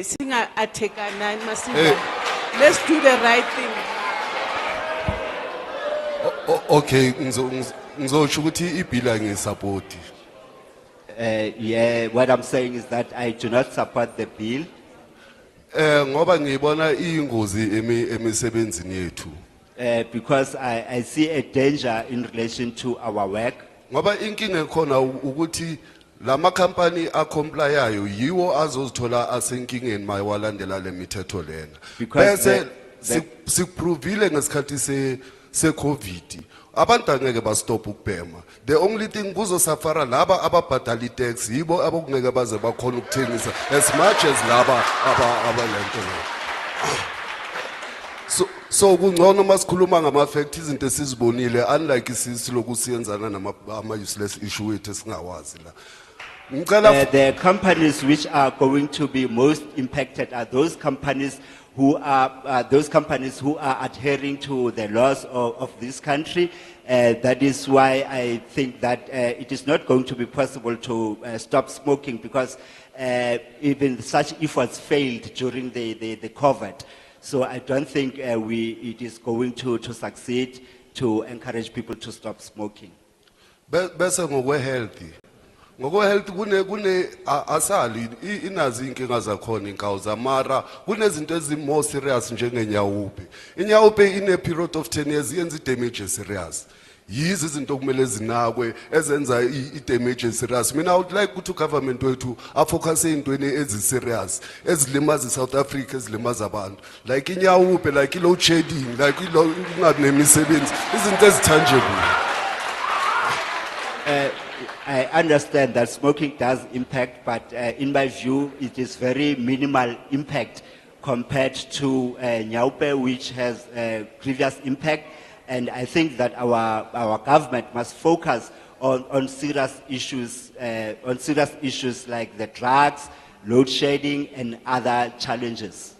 singa athekana masiva. Let's do the right thing. Okay, ngizosho ukuthi ibill angisupport. Yeah, what I'm saying is that I do not support the bill. Ngoba ngibona iyingozi emisebenzini yethu. Because I see a danger in relation to our work. Ngoba inkinga ekhona ukuthi lama company acomplyayo yiwo azozithola asenkingeni mayiwalandela lemithetho lena. Bese sikuprovile ngesikhathi se COVID. Abantu angeke ba stop ukubhema. The only thing kuzosafara laba ababhadala tax yibo abokungeke baze bakhona ukuthengisa as much as laba abalento le. So kungcono masikhuluma ngama facts izinto esizibonile unlike isiloku siyenzana nama useless issue wethu esingawazi la. The companies which are going to be most impacted are those companies who are adhering to the laws of this country. That is why I think that it is not going to be possible to stop smoking because even such efforts failed during the COVID. So I don't think it is going to succeed to encourage people to stop smoking. Bese ngokwe healthy. Ngokwe health kune asali inazi inkinga zakhona inkawu zamara kunezinto ezimo serious njengenyawupe. Inyawupe ine period of 10 years yenza damage serious. Yizi izinto kumele zinakwe ezenza damage serious. Mina I would like ukuthi government wethu afocus ezintweni ezi serious ezilimaza South Africa ezilimaza abantu like inyawupe like load shedding like ungabi nemisebenzi izinto ezitangible. I understand that smoking does impact, but in my view, it is very minimal impact compared to Nyaupe, which has grievous impact. And I think that our government must focus on serious issues like the drugs, load shedding, and other challenges.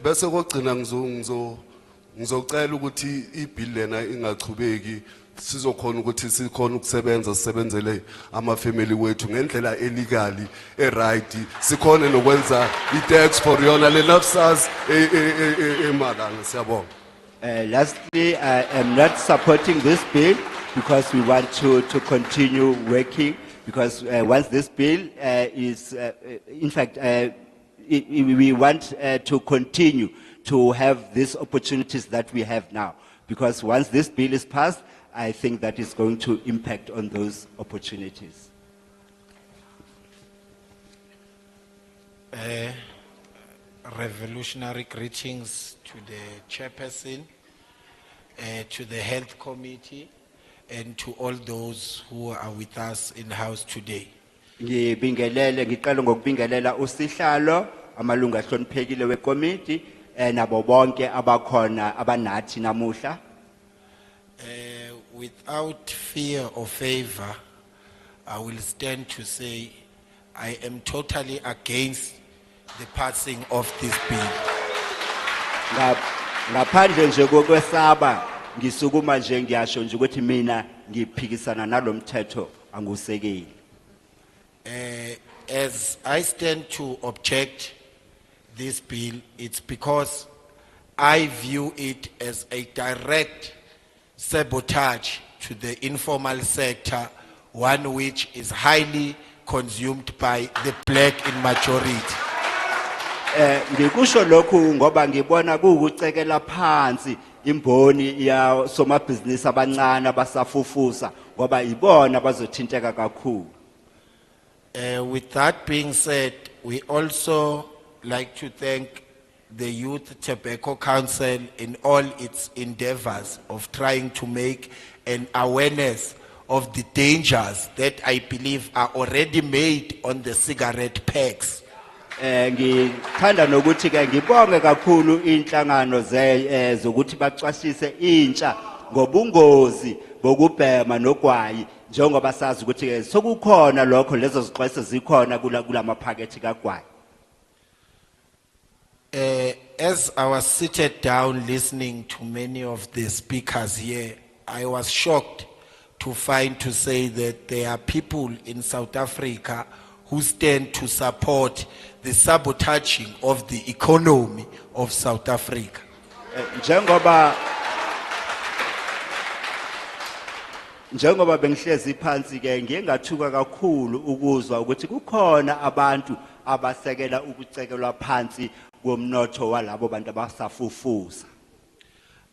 Bese kokugcina ngizocela ukuthi ibill lena ingachubeki sizokhona ukuthi sikhona ukusebenza sisebenzele amafamily wethu ngendlela elegally right sikhona nokwenza itax for yona le nafsas emalanga siyabonga. Lastly, I am not supporting this bill because we want to continue working because once this bill is, in fact, we want to continue to have these opportunities that we have now. Because once this bill is passed, I think that is going to impact on those opportunities. Revolutionary greetings to the chairperson, to the health committee, and to all those who are with us in house today. Ngiqala ngokubingelela usihlalo amalungu ahloniphekile wekomiti nabo bonke abakhona abanathi namuhla. Without fear or favor, I will stand to say I am totally against the passing of this bill. Ngaphandle nje kokwesaba ngisukuma nje ngiyasho nje ukuthi mina ngiphikisana nalomthetho angusekeli. As I stand to object this bill, it's because I view it as a direct sabotage to the informal sector, one which is highly consumed by the black in majority. Ngikusho lokhu ngoba ngibona kuukucekela phansi imboni ya somabhizinisi abancane abasafufusa ngoba ibona bazothinteka kakhulu. With that being said, we also like to thank the Youth Tobacco Council in all its endeavors of trying to make an awareness of the dangers that I believe are already made on the cigarette packs. Ngithanda nokuthi ke ngibonge kakhulu inhlangano zokuthi bacwashise intsha ngobungozi bokubhema nogwayi njengoba sazi ukuthi ke sokukhona lokho lezo zixwayiso zikhona kulamaphakethe kagwayi. As I was seated down listening to many of the speakers here, I was shocked to find to say that there are people in South Africa who stand to support the sabotaging of the economy of South Africa. Njengoba bengihlezi phansi ke ngingathuka kakhulu ukuzwa ukuthi kukhona abantu abasekela ukucekelwa phansi komnotho walabo bantu abasafufusa.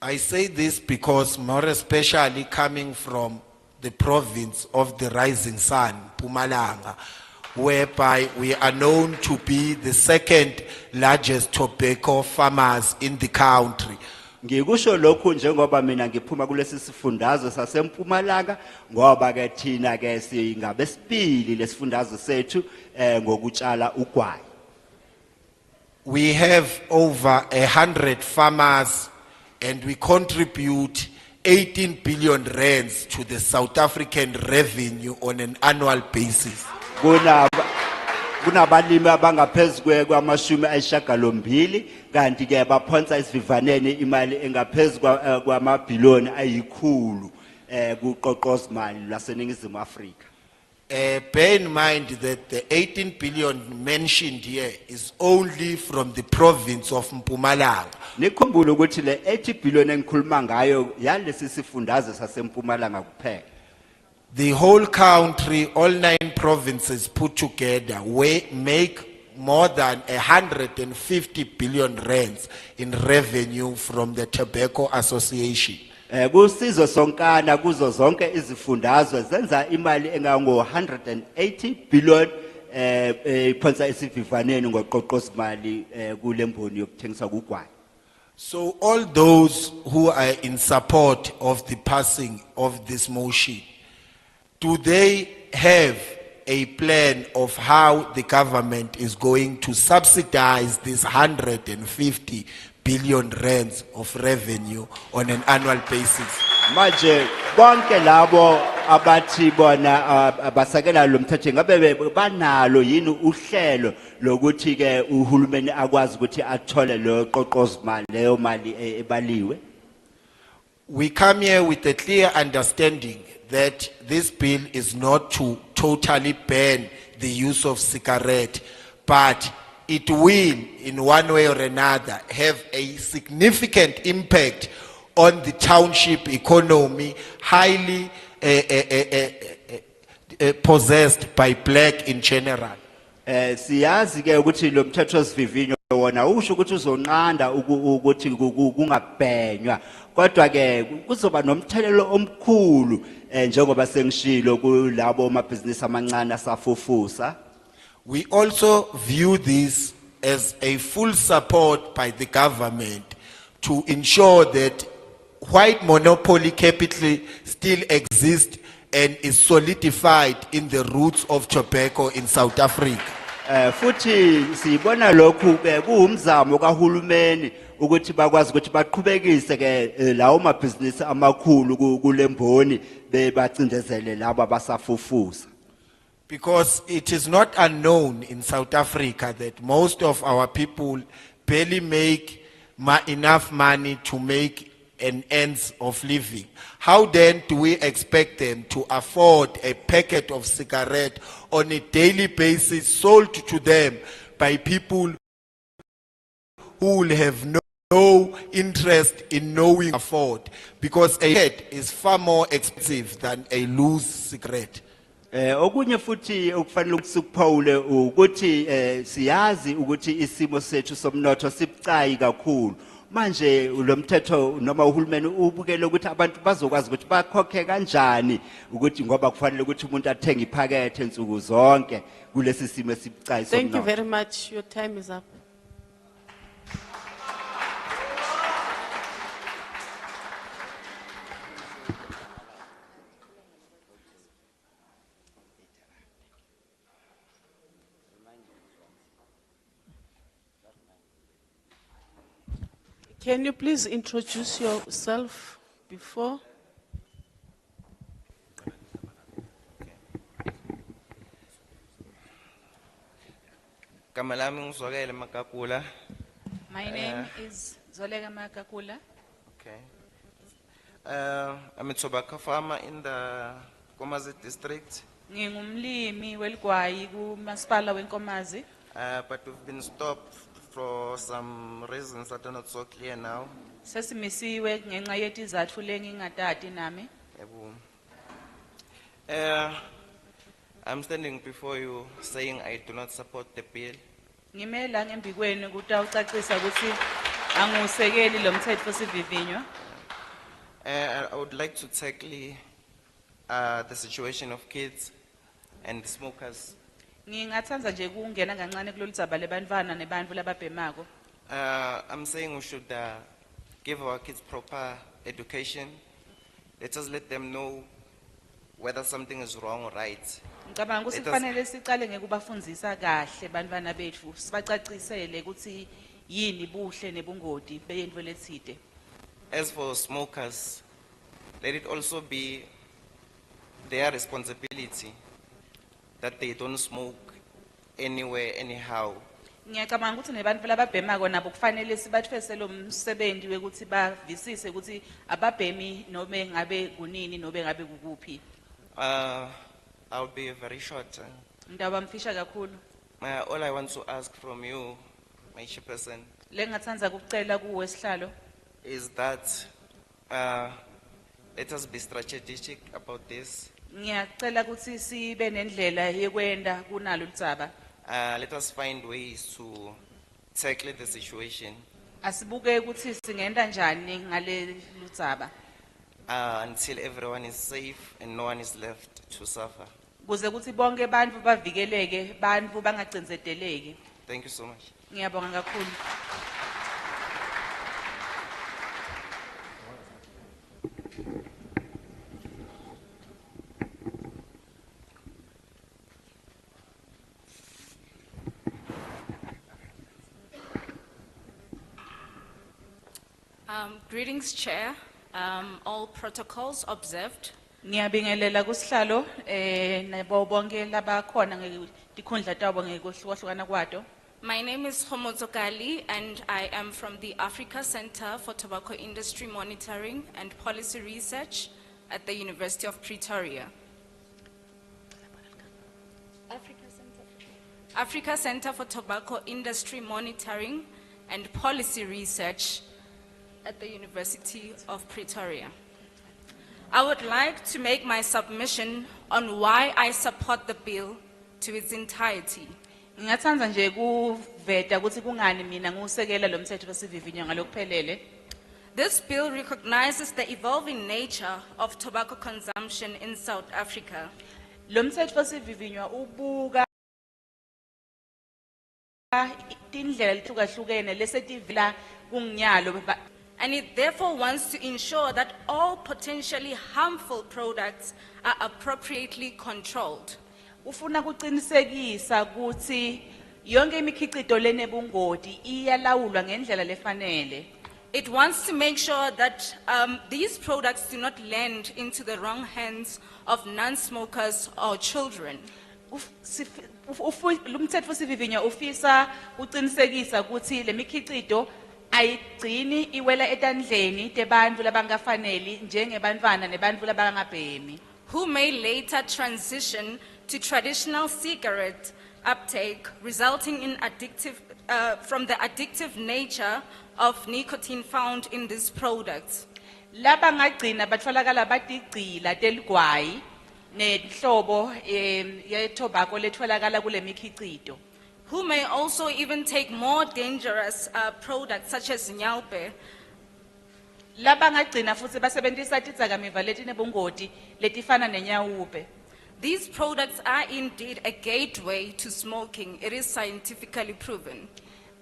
I say this because more especially coming from the province of the rising sun, Mpumalanga, whereby we are known to be the second largest tobacco farmers in the country. Ngikusho lokhu njengoba mina ngiphuma kulesi sifundazwe saseMpumalanga ngoba ke thina ke singabesibili lesifundazwe sethu ngokutshala ugwayi. We have over 100 farmers and we contribute 18 billion rands to the South African revenue on an annual basis. Kunabalimi abangaphezulu kwamashumi ayisishiyagalombili kanti ke baphonsa isivivaneni imali engaphezulu kwamabhiliyoni ayikhulu kuqoqozimali laseNingizimu Afrika. Bear in mind that the 18 billion mentioned here is only from the province of Mpumalanga. Nikhumbule ukuthi le 80 billion engikhuluma ngayo yalesi sifundazwe saseMpumalanga kuphela. The whole country, all 9 provinces put together, we make more than 150 billion rands in revenue from the Tobacco Association. Kusizo sonkana kuzo zonke izifundazwe zenza imali engango 180 billion iphonsa isivivaneni ngoqoqozimali kulemboni yokuthengisa kugwayi. So all those who are in support of the passing of this motion, do they have a plan of how the government is going to subsidize this 150 billion rands of revenue on an annual basis. Manje bonke labo abathi bona abasakela lo mthetho ngabe banalo yini uhlelo lokuthi ke uhulumeni akwazi ukuthi athole lo qoqozimali leyo mali ebaliwe? We come here with a clear understanding that this bill is not to totally ban the use of cigarette, but it will, in one way or another, have a significant impact on the township economy, highly possessed by black in general. Siyazi ke ukuthi lo mthetho sivivinyo wona usho ukuthi uzonqanda ukuthi kungabhenywa, kodwa ke kuzoba nomthelelo omkhulu njengoba sengishilo kulabo mabhizinisi amancane asafufusa. We also view this as a full support by the government to ensure that white monopoly capital still exists and is solidified in the roots of tobacco in South Africa. Futhi sibona lokhu ke kuumzamo kahulumeni ukuthi bakwazi ukuthi baqhubekise ke lawo mabhizinisi amakhulu kulemboni bebacindezele labo abasafufusa. Because it is not unknown in South Africa that most of our people barely make enough money to make an ends of living. How then do we expect them to afford a packet of cigarette on a daily basis sold to them by people who will have no interest in knowing afford? Because a cigarette is far more expensive than a loose cigarette. Okunye futhi okufanele ukuphawule ukuthi siyazi ukuthi isimo sethu somnotho sibucayi kakhulu. Manje lo mthetho noma uhulumeni ubukele ukuthi abantu bazokwazi ukuthi bakhokhe kanjani ukuthi ngoba kufanele ukuthi umuntu athenge iphakethe insuku zonke kulesi simo esibucayi somnotho. Thank you very much. Your time is up. Can you please introduce yourself before? My name is Zolega Makakula. Okay. I'm a tobacco farmer in the Komazi district, Ngingumlimi welgwayi kumasipala wenkomazi. but we've been stopped for some reasons that are not so clear now. Sesimisiwe ngenxa yetizatfu lengingatati nami. Yebo. I'm standing before you saying I do not support the bill. Ngimela ngembi kwenu ukuthi awucacisa ukuthi angusekeli lo mthetho sivivinywa. I would like to tackle the situation of kids and smokers. Ngingathanda nje kungena kancane kulolu dzaba lebantfwana nebantfu lababhemako. I'm saying we should give our kids proper education. Let us let them know whether something is wrong or right. Ngicabanga ukuthi Let us- kufanele sicale ngekubafundzisa kahle bantfwana betfu sibacacisele ukuthi yini buhle nebungoti beyintfo letsite. As for smokers, let it also be their responsibility that they don't smoke anywhere, anyhow. Ngiyacabanga ukuthi nebantfu lababhemako nabo kufanele sibatfese lo msebenzi wekuthi bavisise ukuthi ababhemi nobe ngabe kunini nobe ngabe kukuphi. I'll be very short. Ndaba mfisha kakhulu. All I want to ask from you, my chairperson, Lengatsandza kucela kuwe sihlalo is that let us be strategic about this. ngiyacela ukuthi sibe nendlela yekwenda kunalo ludzaba. Let us find ways to tackle the situation Asibuke ukuthi singenda njani ngale ludzaba until everyone is safe and no one is left to suffer. kuze kuthi bonke bantfu bavikeleke bantfu bangacindzeteleki. Thank you so much. Ngiyabonga kakhulu. Greetings, Chair. All protocols observed. Ngiyabingelela kusihlalo nabo bonke labakhona ngetikhundla tabo ngokuhlukahlukana kwato. My name is Homotso Kali, and I am from the Africa Center for Tobacco Industry Monitoring and Policy Research at the University of Pretoria. Africa Center for Tobacco Industry Monitoring and Policy Research at the University of Pretoria. I would like to make my submission on why I support the bill to its entirety. Ngingathanda nje kuveta ukuthi kungani mina ngusekela lo mthetho wesivivinyo ngalokuphelele. This bill recognizes the evolving nature of tobacco consumption in South Africa. Lo mthetho wesivivinyo ubuka tindlela lehlukahlukene lesetivela kunginyalo. And it therefore wants to ensure that all potentially harmful products are appropriately controlled. Ufuna kuqinisekisa ukuthi yonke imikhiqido lenebungoti iyalawulwa ngendlela lefanele. It wants to make sure that these products do not land into the wrong hands of non-smokers or children. Lumthetho wesivivinyo ufisa uqinisekisa ukuthi lemikhiqido ayigcini iwela etandleni tebantfu labangafaneli njengebantfwana nebantfu labangabhemi, who may later transition to traditional cigarette uptake, resulting in from the addictive nature of nicotine found in these products. labangagcina batfolakala batigcila teligwayi nenhlobo yetobacco letfolakala kule mikhiqido, who may also even take more dangerous products such as nyaupe. labangagcina futhi basebentisa tidzakamiva letinebungoti letifana nenyawupe. These products are indeed a gateway to smoking. It is scientifically proven.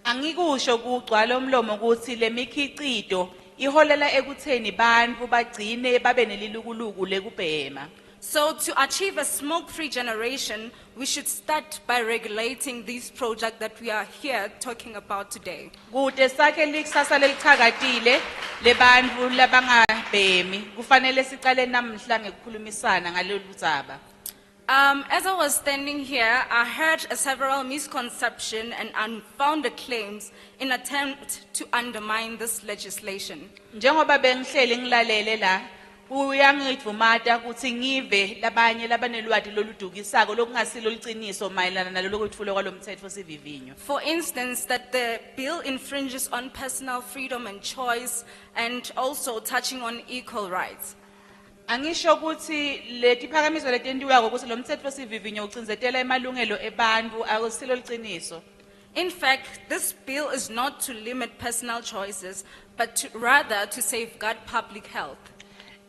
Angikusho kugcwala umlomo ukuthi lemikhiqido iholela ekutheni bantfu bagcine babe nelilukuluku lekubhema. So to achieve a smoke-free generation, we should start by regulating these products that we are here talking about today. Kute sakhe likusasa lelichakatile lebantfu labangabhemi kufanele siqale namhla ngekukhulumisana ngalolu dzaba. As I was standing here, I heard several misconceptions and unfounded claims in attempt to undermine this legislation. Njengoba bengihleli ngilalele la uyangivumata ukuthi ngive labanye labanelwati loludukisako lokungasilo liciniso mayelana nalolu kwetfulwa kwalomthetho wesivivinyo. For instance, that the bill infringes on personal freedom and choice, and also touching on equal rights. Angisho ukuthi letiphakamiso letentiwako ukuthi lo mthetho wesivivinyo ucinzetela emalungelo ebantfu akusilo liciniso. In fact, this bill is not to limit personal choices, but rather to safeguard public health.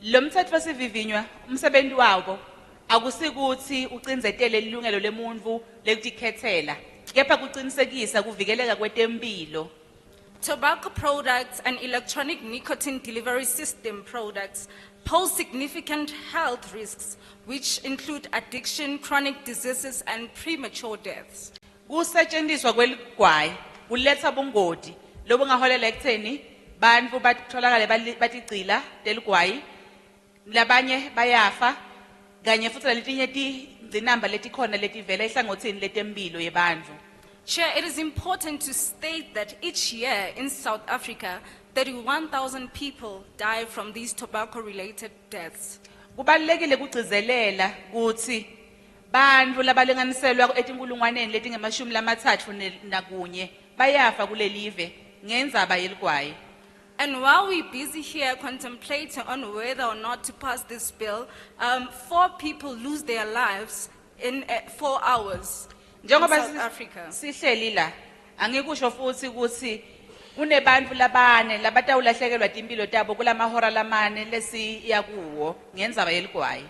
Lo mthetho wesivivinyo umsebenzi wawo akusikuthi ucinzetele ilungelo lemuntu lekutikhethela, kepha kuqinisekisa kuvikeleka kwetempilo. Tobacco products and electronic nicotine delivery system products pose significant health risks, which include addiction, chronic diseases, and premature deaths. Kusetshenziswa kweligwayi kuletha bungoti lobungaholela ekutheni bantfu batholakale batigcila teligwayi, labanye bayafa, kanye futhi letinye tinamba letikhona letivela ehlangothini letempilo yebantfu. Chair, it is important to state that each year in South Africa, 31,000 people die from these tobacco-related deaths. Kubalulekile kugcizelela ukuthi bantfu labalinganiselwa etinkulungwaneni letingemashumi lamathathu nakunye bayafa kulelive ngendzaba yeligwayi. And while we're busy here contemplating on whether or not to pass this bill, 4 people lose their lives in 4 hours in South Africa. Sihleli la, angikusho futhi ukuthi kunebantfu labane labatawulahlekelwa timpilo tabo kulamahora lamane lesiya kuwo ngendzaba yeligwayi.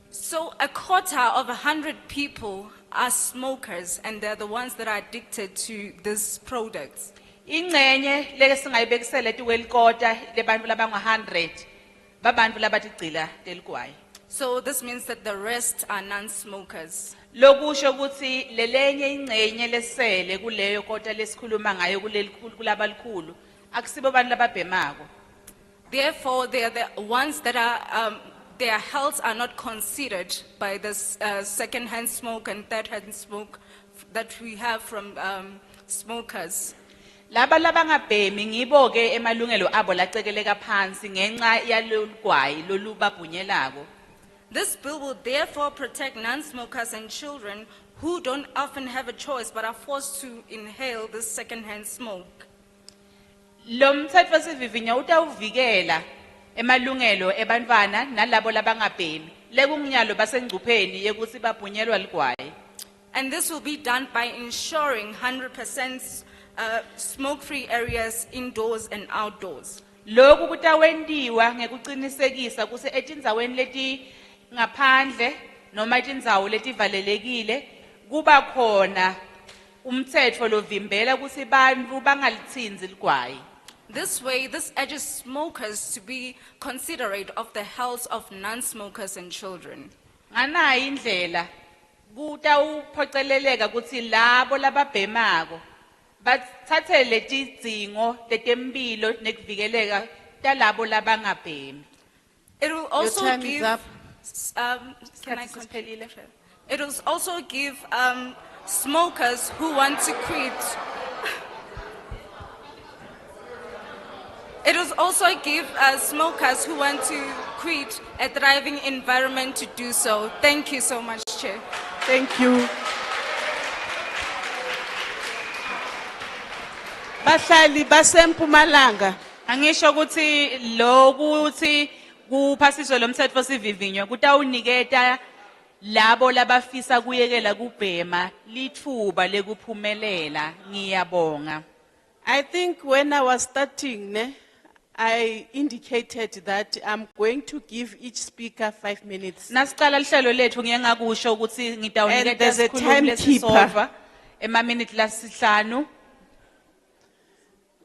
So a quarter of 100 people are smokers, and they're the ones that are addicted to these products. Ingcenye lesingayibekisela tiwelkota lebantfu labanga-100 babantfu labatigcila teligwayi. So this means that the rest are non-smokers. Lokusho ukuthi lelenye ingcenye lesele kuleyo kota lesikhuluma ngayo kulabalikhulu Akusibo bantu lababhemako. Therefore, they are the ones that are, their health are not considered by this second-hand smoke and third-hand smoke that we have from smokers. Laba labangabhemi ngibo ke emalungelo abo lacekeleka phansi ngenxa yalolugwayi lolubabhunyelako. This bill will therefore protect non-smokers and children who don't often have a choice but are forced to inhale this second-hand smoke. Lo mthetho sivivinya utawuvikela emalungelo ebantfwana nalabo labangabhemi lekunginyalo basengcupheni yekuthi babhunyelwa ligwayi. And this will be done by ensuring 100% smoke-free areas indoors and outdoors. Lokhu kutawentiwa ngekucinisekisa kuse etindzaweni leti ngaphandle noma etindzawo letivalelekile kuba khona umthetho lovimbela kuse bantfu bangalitsinzi ligwayi. This way, this urges smokers to be considerate of the health of non-smokers and children. Nganayi indlela kutawuphoceleleka kutsi labo lababhemako bathathe letidzingo letemphilo nekuvikeleka talabo labangabhemi. It will also time is give. up. Can I continue? It will also give smokers who want to quit. It will also give smokers who want to quit a thriving environment to do so. Thank you so much, Chair. Thank you. Bahlali basempumalanga. Angisho ukuthi lokuthi kuphasiswe lo mthetho sivivinywa kutawuniketa labo labafisa kuyekela kubhema lithuba lekuphumelela. Ngiyabonga. I think when I was starting, I indicated that I'm going to give each speaker 5 minutes. Nasiqala lihlelo lethu ngiye ngakusho ukuthi And ngitawuniketa there's a isikhulumi timekeeper. lesisolva emaminute lasihlanu.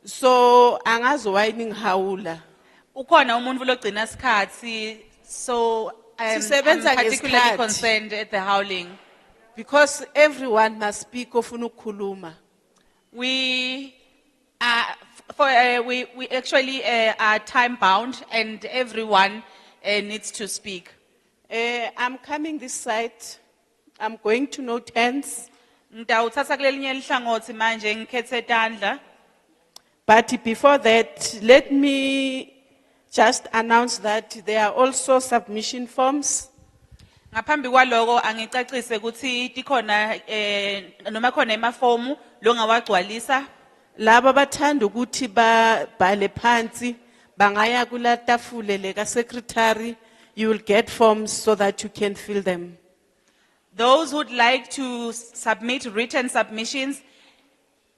So angazi why ningihawula. Ukhona umuntu logcina isikhathi, so I'm Sisebenza particularly ngesikhathi. concerned at the howling. Because everyone must speak ofuna ukukhuluma. We we actually are time bound and everyone needs to speak. I'm coming this side. I'm going to note hands. Ngitawuthatha kulelinye lihlangothi manje ngikhethe tandla. But before that, let me just announce that there are also submission forms. Ngaphambi kwaloko angicacise ukuthi tikhona noma khona emafomu longawagcwalisa. Laba bathanda ukuthi babhale phansi bangaya kula tafule leka secretary, you will get forms so that you can fill them. Those who'd like to submit written submissions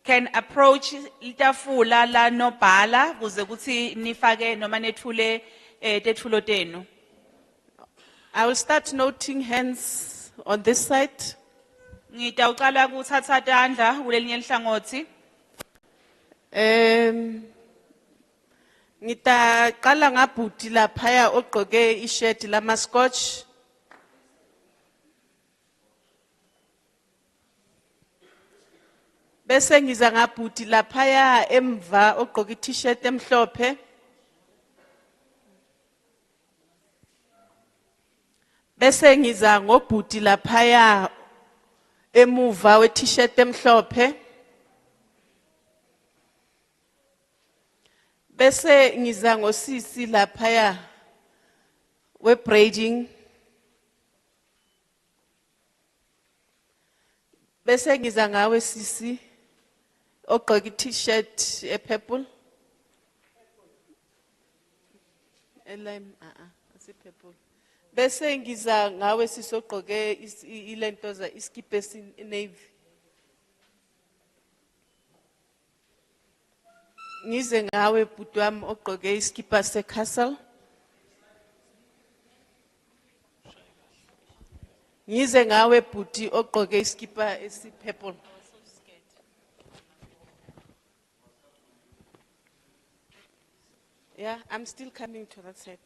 can approach itafula la nobhala kuze kuthi nifake noma nethule tetfulo tenu. I will start noting hands on this side. Ngitawuqala kuthatha tandla kulelinye lihlangothi. Ngitaqala ngabhuti laphaya ogqoke ishirt lama scotch. Bese ngiza ngabhuti laphaya emva ogqoke t-shirt emhlophe. Bese ngiza ngobhuti laphaya emuva we t-shirt emhlophe. Bese ngiza ngosisi laphaya we braiding. Bese ngiza ngawe sisi ogqoke t-shirt purple. Elime asi purple. Bese ngiza ngawe sisi ogqoke ilentoza iskipa navy. Ngize ngawe bhuti wami ogqoke iskipa seCastle. Ngize ngawe bhuti ogqoke iskipa esipurple. Yeah, I'm still coming to that side.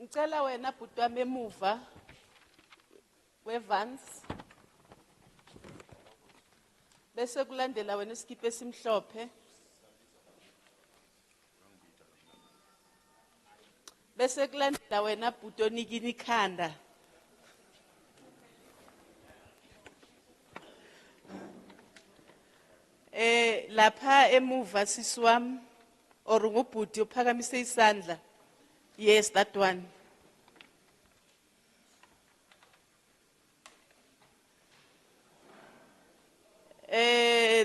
Ngicela wena bhuti wami emuva wevans. Bese kulandela wena iskipa esimhlophe. Bese kulandela wena bhuti onikini ikhanda. Lapha emuva siswam or ngubhuti uphakamise isandla. Yes, that one.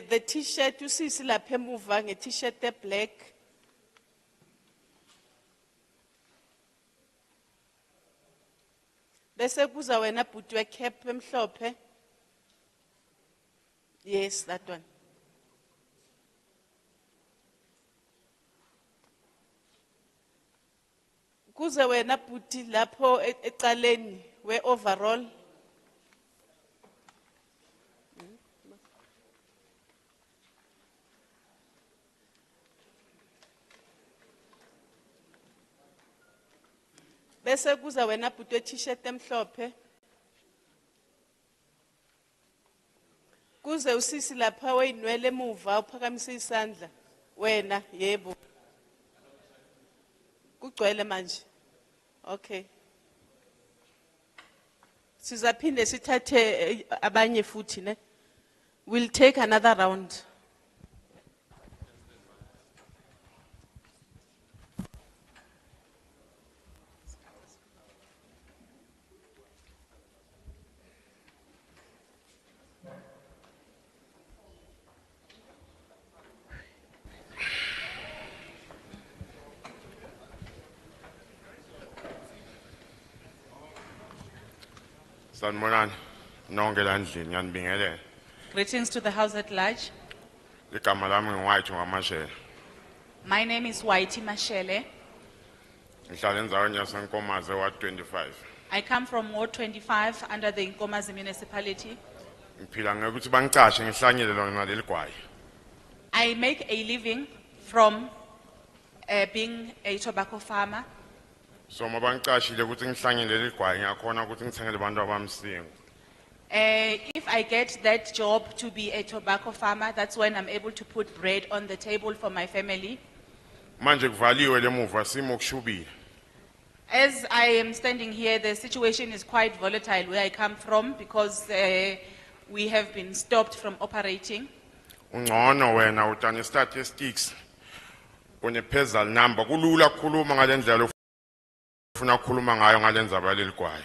The t-shirt usisi lapha emuva nge-t-shirt black. Bese kuza wena bhuti we-cap emhlophe. Yes, that one. Kuze wena bhuti lapho ecaleni we-overall. Bese kuza wena bhuti we-t-shirt emhlophe. Kuze usisi lapha weyinwele emuva uphakamise isandla. Wena, yebo. Kugcwele manje. Okay. Sizaphinde sithathe abanye futhi ne. We'll take another round. Sanibonani nonke la ndlini ngiyanibingelela. Greetings to the house at large. Igama lami ngiwayitho ngamashela. My name is Whitey Mashele. Ngihlala endaweni yaseNkomazi Ward 25. I come from Ward 25 under the Nkomazi municipality. Ngiphila ngekuthi bangicashe ngihlanyele lona leli gwayi. I make a living from being a tobacco farmer. So mabangicashile ukuthi ngihlanyele leli gwayi ngiyakhona ukuthi ngithengele abantu abamsingo. If I get that job to be a tobacco farmer, that's when I'm able to put bread on the table for my family. Manje kuvaliwe lemuva simo kushubile. As I am standing here, the situation is quite volatile where I come from because we have been stopped from operating. Ungcono wena utane statistics. Une pesal number kulula kukhuluma ngalendlela ufuna ukukhuluma ngayo ngalendzaba leli gwayi.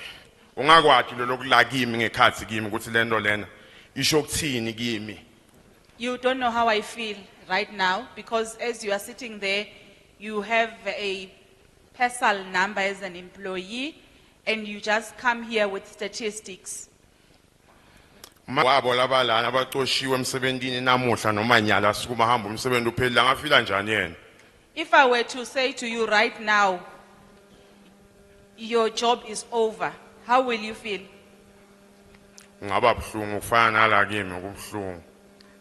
Ungakwathi lo lokulakimi ngekhathi kimi ukuthi lento lena isho ukuthini kimi. You don't know how I feel right now because as you are sitting there, you have a personal number as an employee and you just come here with statistics. Wabo labalana abaqoshiwe emsebenzini namuhla noma nyala sukuma hamba umsebenzi uphelile ngafila njani yena? If I were to say to you right now, your job is over, how will you feel? Ngaba buhlungu kufana nala kimi kubuhlungu.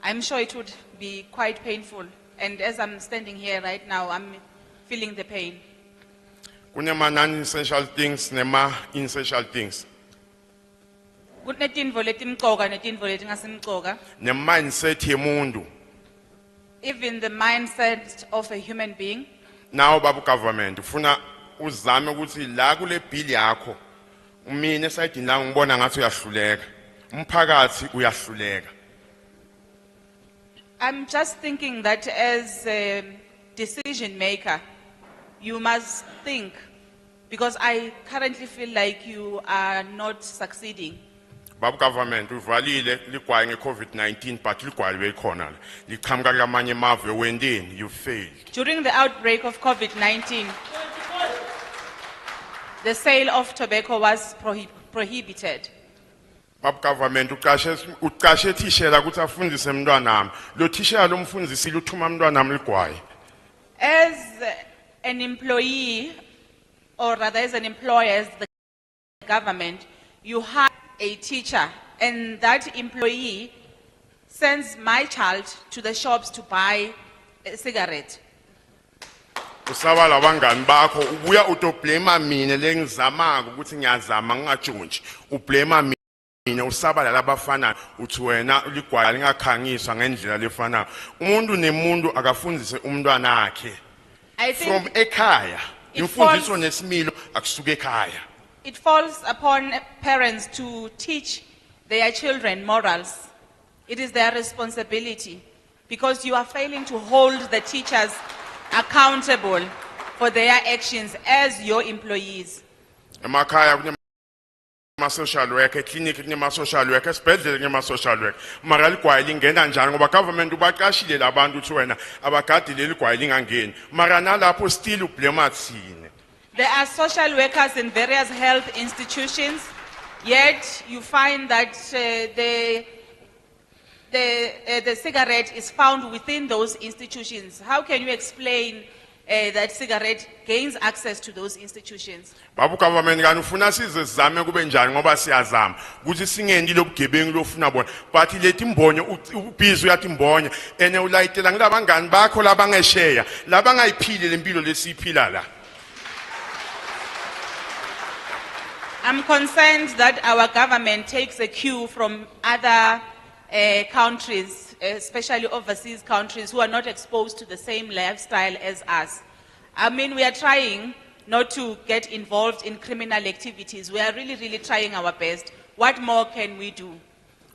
I'm sure it would be quite painful. And as I'm standing here right now, I'm feeling the pain. Kunema non-essential things nema essential things. Kunetinvo letimcoka netinvo letingasimcoka. Ne mindset yemuntu. Even the mindset of a human being. Now babu government ufuna uzame ukuthi la kule bill yakho umine side la ngibona ngathi uyahluleka. Umphakathi uyahluleka. I'm just thinking that as a decision maker, you must think, because I currently feel like you are not succeeding. Babu government uvalile ligwayi nge-COVID-19 but ligwayi bekhona liqhamuka kulamanye amave wendeni you failed. During the outbreak of COVID-19, the sale of tobacco was prohibited. Babu government uqashe thishela ukuthi afundise umntwanami lo thishela lomfundisile uthuma umntwanami ligwayi. As an employee, or rather as an employer, as the government, you hire a teacher and that employee sends my child to the shops to buy a cigarette. Usaba labangani bakho ubuya utoblema mina lengizamaka ukuthi ngiyazama ngingajontshi ublema mina. usaba labafana uthi wena ligwayi lingakhangiswa ngendlela lefanayo umuntu nemuntu akafundise umntwana wakhe I from think ekhaya it imfundiso falls- nesimilo akusuka ekhaya. it falls upon parents to teach their children morals. It is their responsibility because you are failing to hold the teachers accountable for their actions as your employees. Emakhaya kunema social worker, clinic kunema social worker, esibhedlela kunema social worker. Mara ligwayi lingena njani ngoba government ubaqashile labantu uthi wena abagadile ligwayi lingangeni. Mara nalapho still ublame thina. There are social workers in various health institutions, yet you find that the cigarette is found within those institutions. How can you explain that cigarette gains access to those institutions? Babu government kani ufuna size sizame kube njani ngoba siyazama ukuthi singendi lobugebengu lofuna bona but lethi imbonye ubhizi uyathi imbonye ene ulayitela ngilabangani bakho labangesheya labangayiphile lempilo lesiphila la. I'm concerned that our government takes a cue from other countries, especially overseas countries who are not exposed to the same lifestyle as us. I mean, we are trying not to get involved in criminal activities. We are really trying our best. What more can we do?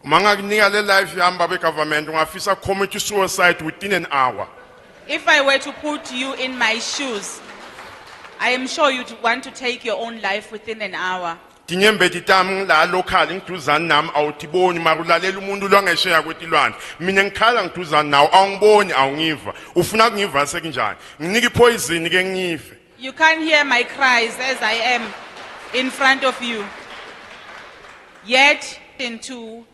Mangakunika le life yamba be government ungafisa commit suicide within an hour. If I were to put you in my shoes, I am sure you'd want to take your own life within an hour. Tinyembe titam la local ngiduzana nami awutiboni makulalela umuntu lwangesheya kwetilwane mina ngikhala ngiduzana nawo awungiboni awungiva ufuna kungiva sekunjani nginika ipoison ke ngife. You can't hear my cries as I am in front of you. Yet, into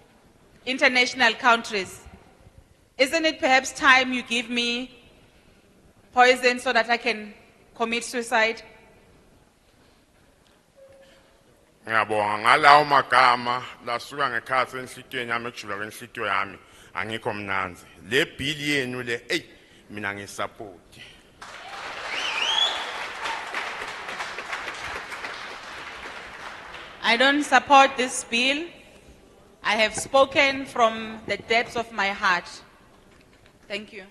international countries, isn't it perhaps time you give me poison so that I can commit suicide? Ngiyabonga ngalawo magama lasuka ngekhathi enhlitweni yami ekujula kwenhlityo yami angikho mnanzi le bill yenu le mina ngisupport. I don't support this bill. I have spoken from the depths of my heart. Thank you.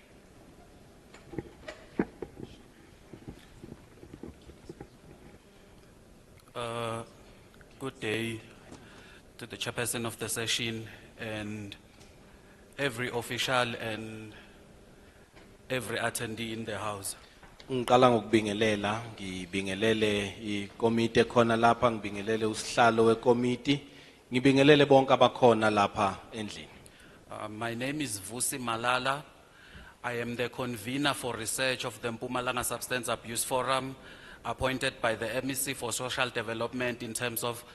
Good day to the chairperson of the session and every official and every attendee in the house. Ngiqala ngokubingelela ngibingelele ikomiti ekhona lapha ngibingelele usihlalo wekomiti ngibingelele bonke abakhona lapha endlini. My name is Vusi Malala. I am the convener for research of the Mpumalanga Substance Abuse Forum, appointed by the MEC for Social Development in terms of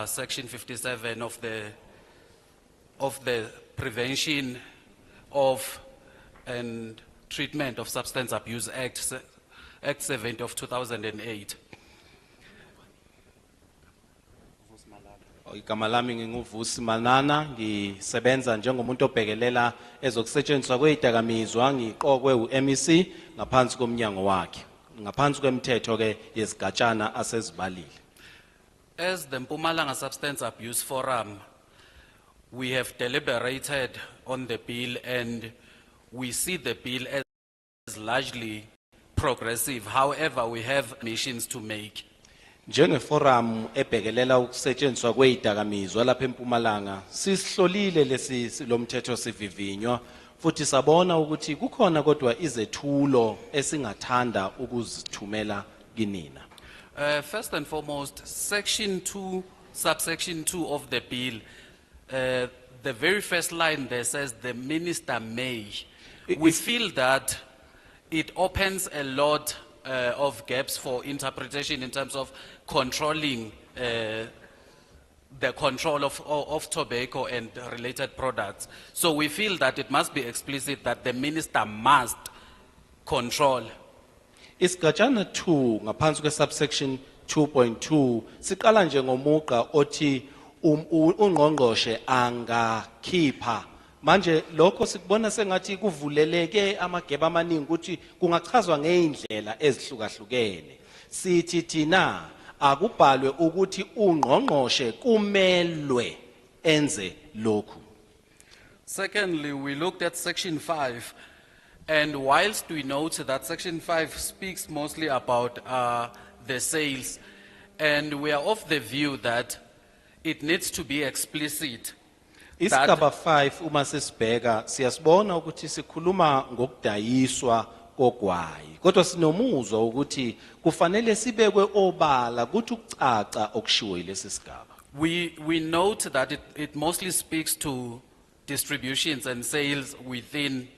Section 57 of the Prevention of and Treatment of Substance Abuse Act 70 of 2008. Igama lami nginguvusi Manana ngisebenza njengomuntu obhekelela ezokusetshenziswa kwezidakamizwa ngiqokwe uMEC ngaphansi komnyango wakhe ngaphansi kwemithetho ke yesigatshana asezibalile. As the Mpumalanga Substance Abuse Forum, we have deliberated on the bill and we see the bill as largely progressive. However, we have missions to make. Njengeforum ebhekelela ukusetshenziswa kwezidakamizwa lapha eMpumalanga sisihlolile lesi lomthetho sivivinywa futhi sabona ukuthi kukhona kodwa izethulo esingathanda ukuzithumela kinina. First and foremost, Section 2, subsection 2 of the bill, the very first line there says the minister may. We feel that it opens a lot of gaps for interpretation in terms of controlling the control of tobacco and related products. So we feel that it must be explicit that the minister must control. Isigatshana 2 ngaphansi kwe subsection 2.2 siqala njengomuqa othi ungqongqoshe angakhipha manje lokho sikubona sengathi kuvuleleke amageba amaningi ukuthi kungachazwa ngeindlela ezihlukahlukene sithi thina akubhalwe ukuthi ungqongqoshe kumelwe enze lokhu. Secondly, we looked at section 5, and whilst we note that section 5 speaks mostly about the sales, and we are of the view that it needs to be explicit. Isigaba 5 uma sesibheka siyasibona ukuthi sikhuluma ngokudayiswa kogwayi kodwa sinomuzwa ukuthi kufanele sibekwe obala ukuthi ukucaca okushiwo yilesi sigaba. We note that it mostly speaks to distributions and sales within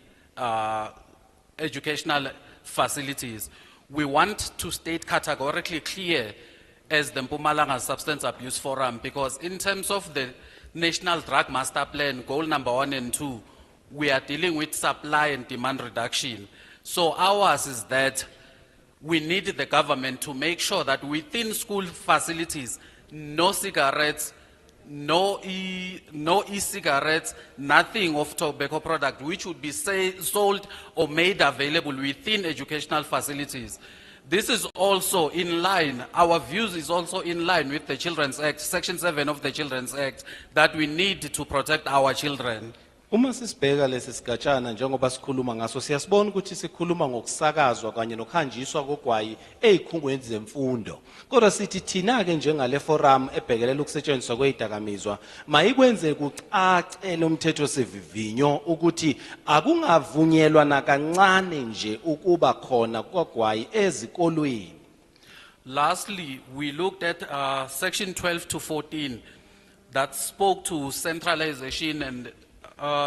educational facilities. We want to state categorically clear as the Mpumalanga Substance Abuse Forum, because in terms of the National Drug Master Plan, goal number 1 and 2, we are dealing with supply and demand reduction. So ours is that we need the government to make sure that within school facilities, no cigarettes, no e-cigarettes, nothing of tobacco product which would be sold or made available within educational facilities. This is also in line, our views is also in line with the Children's Act, Section 7 of the Children's Act, that we need to protect our children. Uma sisibheka lesi sigatshana njengoba sikhuluma ngaso siyasibona ukuthi sikhuluma ngokusakazwa kanye nokuhanjiswa kogwayi ezikhungweni zemfundo. Kodwa sithi thina ke njengale forum ebhekelela ukusetshenziswa kwezidakamizwa mayikwenze kucace lo mthetho sivivinyo ukuthi akungavunyelwa nakancane nje ukuba khona kogwayi ezikolweni. Lastly, we looked at section 12 to 14 that spoke to centralization and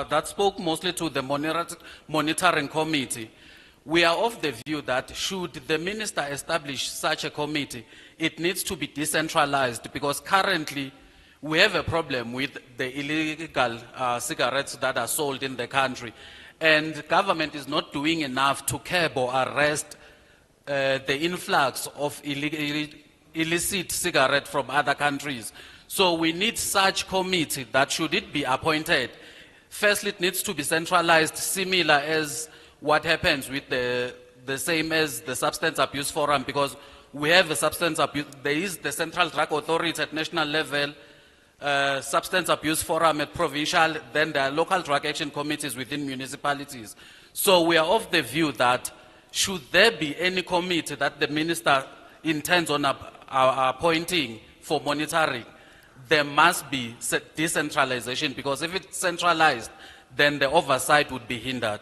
that spoke mostly to the monitoring committee. We are of the view that should the minister establish such a committee, it needs to be decentralized, because currently we have a problem with the illegal cigarettes that are sold in the country. And government is not doing enough to curb or arrest the influx of illicit cigarette from other countries. So we need such committee that should it be appointed, firstly, it needs to be centralized, similar as what happens with the same as the Substance Abuse Forum, because we have a substance abuse, there is the Central Drug Authority at national level, Substance Abuse Forum at provincial, then there are local drug action committees within municipalities. So we are of the view that should there be any committee that the minister intends on appointing for monitoring, there must be decentralization, because if it's centralized, then the oversight would be hindered.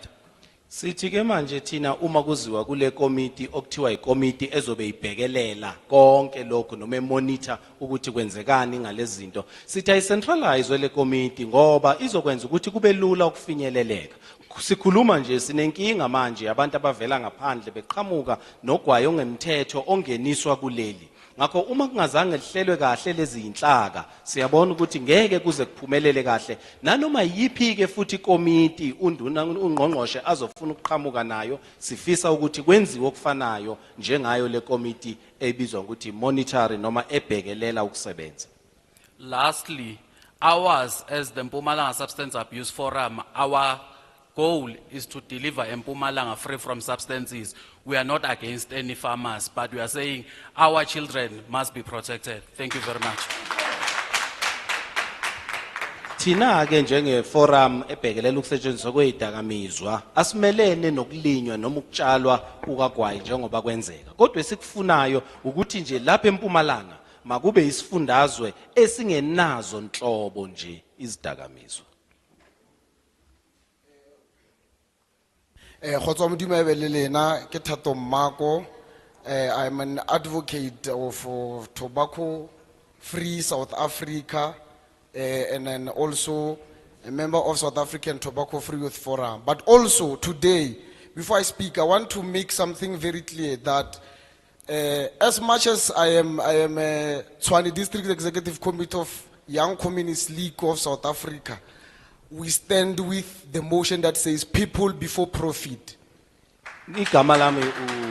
Sithi ke manje thina uma kuziwa kule committee okuthiwa ikomiti ezobe ibhekelela konke lokho noma emonitor ukuthi kwenzekani ngalezi zinto, sithi ayicentralize le committee ngoba izokwenza ukuthi kube lula ukufinyeleleka. Sikhuluma nje sinenkinga manje abantu abavela ngaphandle beqhamuka nogwayi ongemthetho ongeniswa kuleli. Ngakho uma kungazange lihlelwe kahle lezi inhlaka siyabona ukuthi ngeke kuze kuphumelele kahle nanoma yipi ke futhi committee unduna ungqongqoshe azofuna ukuqhamuka nayo, sifisa ukuthi kwenziwe okufanayo njengayo le committee ebizwa ukuthi monitoring noma ebhekelela ukusebenza. Lastly, ours as the Mpumalanga Substance Abuse Forum, our goal is to deliver Mpumalanga free from substances. We are not against any farmers, but we are saying our children must be protected. Thank you very much. Thina ke njenge forum ebhekelela ukusetshenziswa kwezidakamizwa asimelene nokulinywa noma ukutshalwa kukagwayi njengoba kwenzeka. Kodwa esikufunayo ukuthi nje lapha eMpumalanga makube isifundazwe esingenazo nhlobo nje izidakamizwa. Khotso modimo ebele lena ke Thato Mmako. I'm an advocate of tobacco free South Africa and then also a member of South African Tobacco Free Youth Forum. But also today, before I speak, I want to make something very clear that as much as I am a Tshwane District Executive Committee of Young Communist League of South Africa, we stand with the motion that says people before profit. Igama lami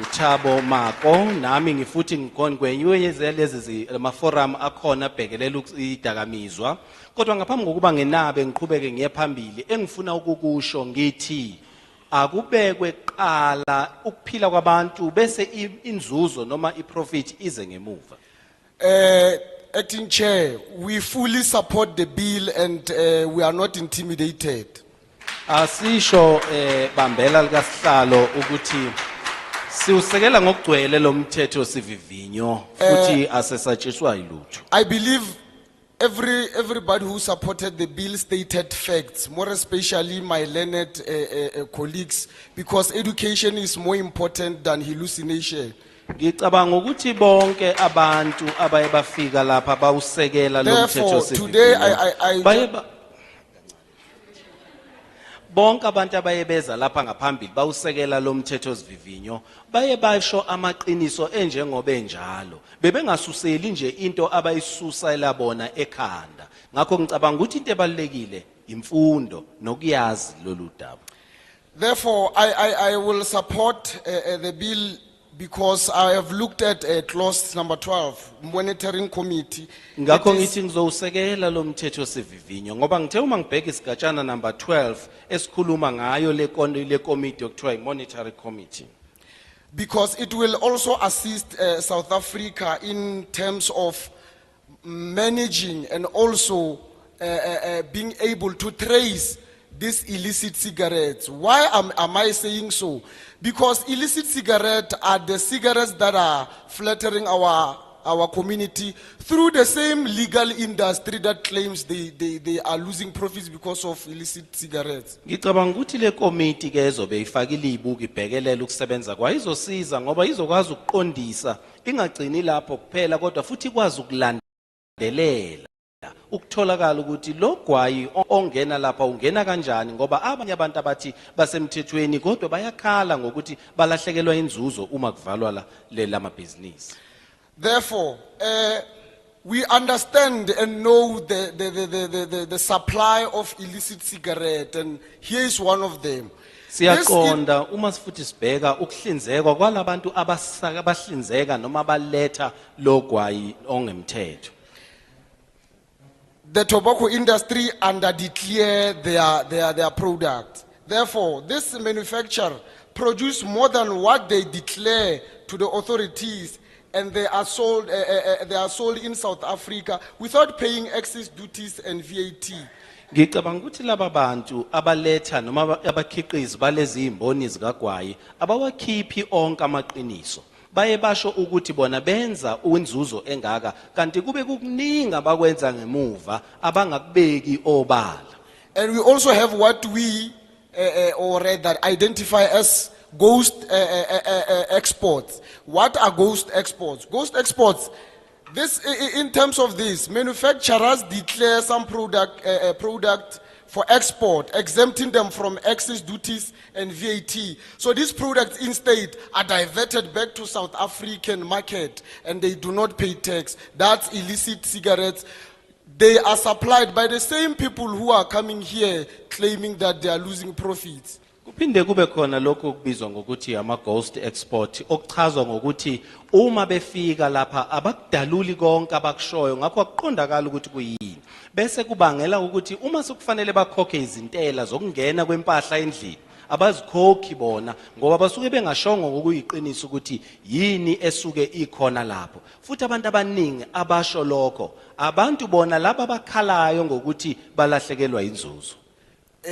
uThabo Mako nami ngifuthi ngikwenye lezi ama-forum akhona abhekelela izidakamizwa, kodwa ngaphambi kokuba ngenabe ngiqhubeke ngiye phambili engifuna ukukusho ngithi akubekwe qala ukuphila kwabantu bese inzuzo noma iprofit ize ngemuva. Acting Chair, we fully support the bill and we are not intimidated. Asisho bambela likasihlalo ukuthi siusekela ngokugcwele lo mthetho sivivinyo futhi asesatshiswa yilutho. I believe everybody who supported the bill stated facts, more especially my learned colleagues, because education is more important than hallucination. Ngicabanga ukuthi bonke abantu abaye bafika lapha bawusekela lo mthetho Therefore, today sivivinyo. Bonke abantu abaye beza lapha ngaphambili bawusekela lo mthetho sivivinyo baye basho amaqiniso enjengoba enjalo bebengasuseli nje into abayisusela bona ekhanda ngakho ngicabanga ukuthi into ebalekile imfundo nokuyazi lolu daba. Therefore, I will support the bill because I have looked at clause number 12, monitoring committee. Ngakho ngithi ngizowusekela lo mthetho sivivinyo ngoba ngithe uma ngibheka isigatshana number 12 esikhuluma ngayo le committee okuthiwa monitoring committee. Because it will also assist South Africa in terms of managing and also being able to trace these illicit cigarettes. Why am I saying so? Because illicit cigarettes are the cigarettes that are flattering our community through the same legal industry that claims they are losing profits because of illicit cigarettes. Ngicabanga ukuthi le committee ke ezobe ifakile ibuku ibhekelela ukusebenza kwayo izosiza ngoba izokwazi ukuqondisa ingagcini lapho kuphela kodwa futhi ikwazi ukulandelela ukutholakala ukuthi lo gwayi ongena lapha ungena kanjani ngoba abanye abantu abathi basemthethweni kodwa bayakhala ngokuthi balahlekelwa inzuzo uma kuvalwa lama business. Therefore, we understand and know the supply of illicit cigarette, and here is one of them. Siyaqonda uma sifuthi sibheka ukuhlinzekwa kwalabantu abahlinzeka noma abaletha lo gwayi ongemthetho. The tobacco industry under-declare their product. Therefore, this manufacturer produce more than what they declare to the authorities, and they are sold in South Africa without paying excess duties and VAT. Ngicabanga ukuthi laba bantu abaletha noma abakhiqizi balezi imboni zikagwayi abawakhiphi onke amaqiniso. Baye basho ukuthi bona benza inzuzo engaka kanti kube kukuningi abakwenza ngemuva abangakubeki obala. And we also have what we or rather identify as ghost exports. What are ghost exports? Ghost exports, this in terms of this, manufacturers declare some product for export, exempting them from excess duties and VAT. So these products instead are diverted back to South African market and they do not pay tax. That's illicit cigarettes. They are supplied by the same people who are coming here claiming that they are losing profits. Kuphinde kube khona lokho kubizwa ngokuthi ama ghost export okuchazwa ngokuthi uma befika lapha abakudaluli konke abakushoyo ngakho akuqondakala ukuthi kuyini bese kubangela ukuthi uma sekufanele bakhokhe izintela zokungena kwempahla endlini abazikhokhi bona ngoba basuke bengashongo ngokuyiqiniso ukuthi yini esuke ikhona lapho futhi abantu abaningi abasho lokho abantu bona laba bakhalayo ngokuthi balahlekelwa inzuzo.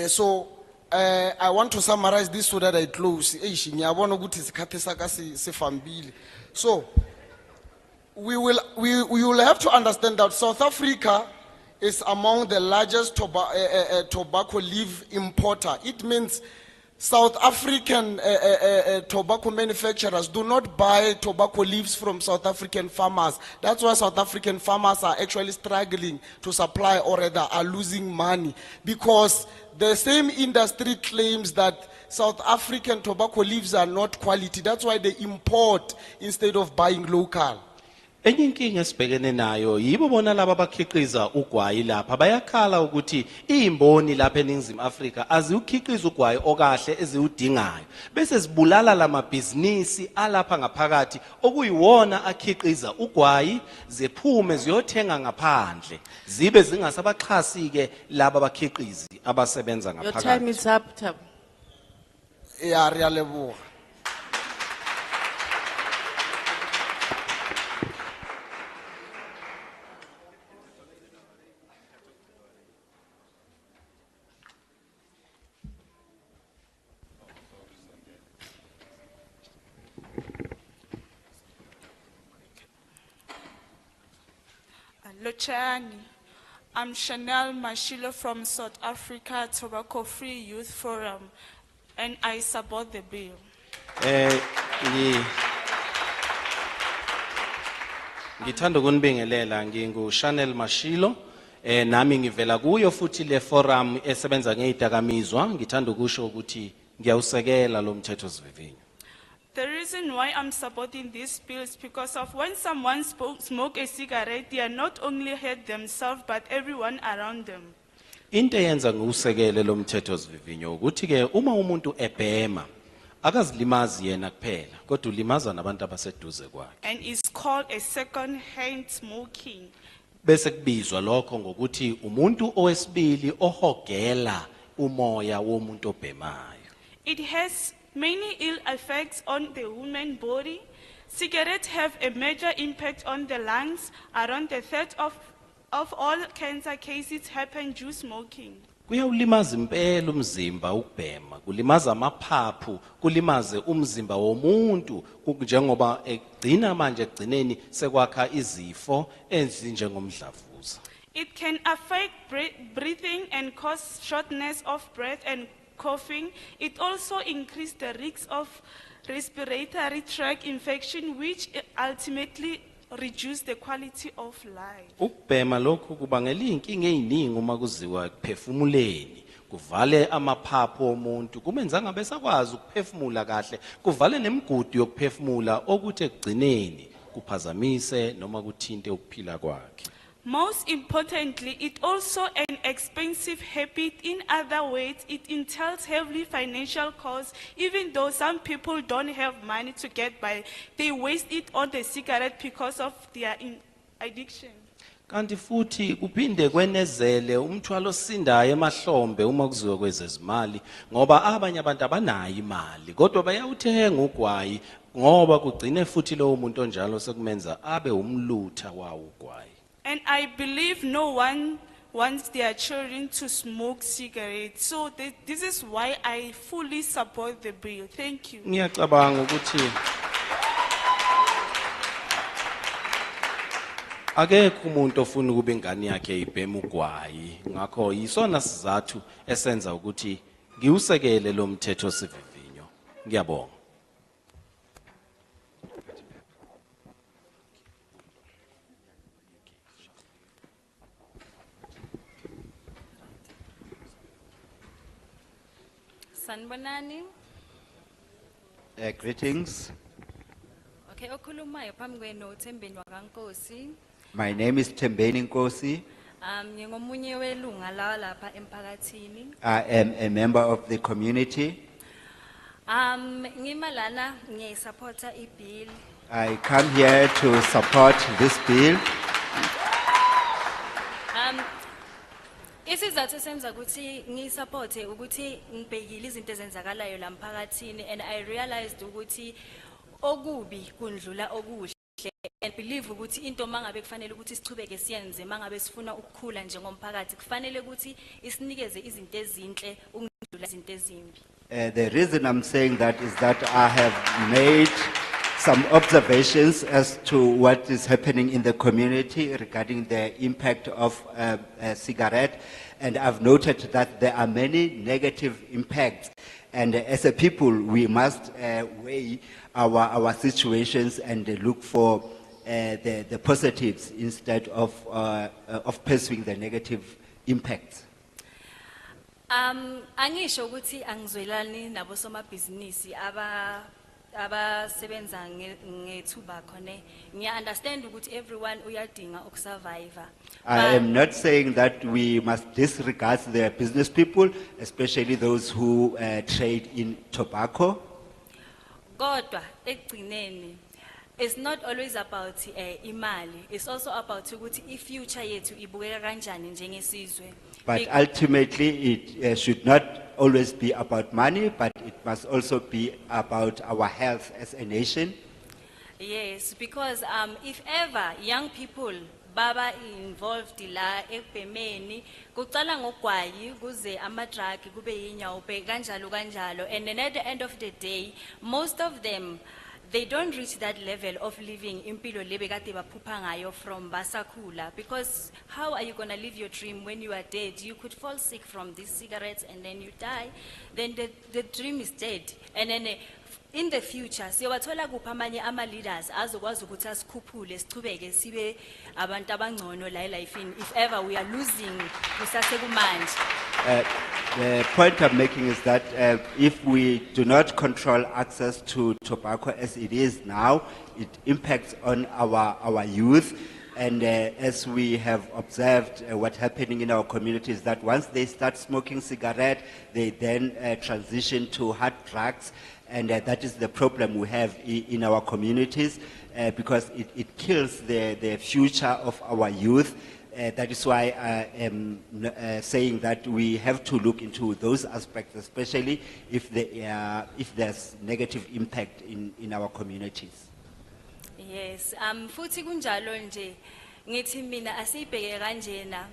So I want to summarize this so that I close. So we will have to understand that South Africa is among the largest tobacco leaf importer. It means South African tobacco manufacturers do not buy tobacco leaves from South African farmers. That's why South African farmers are actually struggling to supply or rather are losing money because the same industry claims that South African tobacco leaves are not quality. That's why they import instead of buying local. Enye inkinga esibhekene nayo yibo bona laba abakhiqiza ugwayi lapha bayakhala ukuthi izimboni lapha eNingizimu Afrika aziwukhiqiza ugwayi okahle eziwudingayo bese zibulala lamabhizinisi alapha ngaphakathi okuyiwona akhiqiza ugwayi zephume ziyothenga ngaphandle zibe zingasabaxhasi ke laba abakhiqizi abasebenza Your ngaphakathi. time is up, Thabo. Yeah, really. Lochani. I'm Chanel Mashilo from South Africa Tobacco Free Youth Forum, and I support the bill. Ngithanda ukunibingelela ngingu Chanel Mashilo nami ngivela kuyo futhi le forum esebenza ngezidakamizwa ngithanda ukusho ukuthi ngiyawusekela lo mthetho sivivinyo. The reason why I'm supporting this bill is because of when someone smoke a cigarette, they are not only hurt themselves but everyone around them. Into eyenza ngiwusekele lo mthetho sivivinyo ukuthi ke uma umuntu ebhema akazilimazi yena kuphela kodwa ulimaza nabantu abaseduze kwakhe. And it's called a second-hand smoking. Bese kubizwa lokho ngokuthi umuntu owesibili ohogela umoya womuntu obhemayo. It has many ill effects on the human body. Cigarettes have a major impact on the lungs. Around a third of all cancer cases happen due to smoking. Kuyawulimaza impela umzimba ukubhema, kulimaza amaphaphu, kulimaze umzimba womuntu njengoba egcina manje egcineni sekwakha izifo ezinjengomdlavuza. It can affect breathing and cause shortness of breath and coughing. It also increases the risk of respiratory tract infection, which ultimately reduce the quality of life. Ukubhema lokhu kubangela inkinga eziningi uma kuziwa kuphefumuleni, kuvale amaphaphu omuntu, kumenza ngabe sakwazi ukuphefumula kahle, kuvale nemigudu yokuphefumula okuthi ekugcineni kuphazamise noma kuthinte ukuphila kwakhe. Most importantly, it also an expensive habit. In other words, it entails heavily financial costs. Even though some people don't have money to get by, they waste it on the cigarette because of their addiction. Kanti futhi kuphinde kwenezele umthwalo osindayo emahlombe uma kuziwa kwezezimali ngoba abanye abantu abanayo imali kodwa bayawuthenga ugwayi ngoba kugcine futhi lowo muntu onjalo sekumenza abe umlutha wawo ugwayi. And I believe no one wants their children to smoke cigarettes. So this is why I fully support the bill. Thank you. Ngiyacabanga ukuthi akekho umuntu ofuna ukuba ingane yakhe ibhema ugwayi ngakho yisona sizathu esenza ukuthi ngiwusekele lo mthetho sivivinyo. Ngiyabonga. Sanibonani. Greetings. Okay, okhulumayo phambi kwenu uThembeni wakaNkosi. My name is Tembeni Nkosi. Ngingomunye welunga la lapha emphakathini. I am a member of the community. Ngimalana ngiyisupporta ibill. I come here to support this bill. Isizathu senza ukuthi ngiyisupporte ukuthi ngibhekile izinto ezenzakalayo la mphakathini and I realized ukuthi okubi kundlula okuhle and believe ukuthi into mangabe kufanele ukuthi sichubeke siyenze mangabe sifuna ukukhula njengomphakathi kufanele ukuthi isinikeze izinto ezinhle ukundlula izinto ezimbi. The reason I'm saying that is that I have made some observations as to what is happening in the community regarding the impact of a cigarette, and I've noted that there are many negative impacts, and as a people we must weigh our situations and look for the positives instead of pursuing the negative impacts. Angisho ukuthi angizwelani nabo somabhizinisi abasebenza ngetobacco ne ngiya understand ukuthi everyone uyadinga ukusurvive. I am not saying that we must disregard the business people, especially those who trade in tobacco. Kodwa ekugcineni it's not always about imali, it's also about ukuthi i-future yethu ibukeka kanjani njengesizwe. But ultimately, it should not always be about money, but it must also be about our health as a nation. Yes, because if ever young people baba involved la ekubhemeni kucala ngogwayi kuze ama-drug kube yinyawupe kanjalo kanjalo, and then at the end of the day most of them they don't reach that level of living impilo le bekade baphupha ngayo from basakhula, because how are you going to live your dream when you are dead? You could fall sick from these cigarettes and then you die, then the dream is dead. And then in the future siyawathola kuphi amanye ama leaders azokwazi ukuthi asikhuphule sichubeke sibe abantu abangcono la elifini if ever we are losing kusasekumanje. The point I'm making is that if we do not control access to tobacco as it is now, it impacts on our youth. And as we have observed, what's happening in our community is that once they start smoking cigarette, they then transition to hard drugs. And that is the problem we have in our communities because it kills the future of our youth. That is why I am saying that we have to look into those aspects, especially if there's negative impact in our communities. Yes, futhi kunjalo nje ngithi mina asibheke kanjena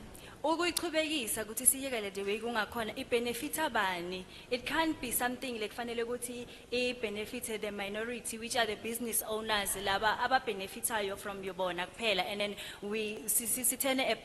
ukuyichubekisa ukuthi siyekele the way kungakhona ibenefit abani. It can't be something like fanele ukuthi benefit the minority, which are the business owners laba aba benefitayo from yobona kuphela, and then we turn a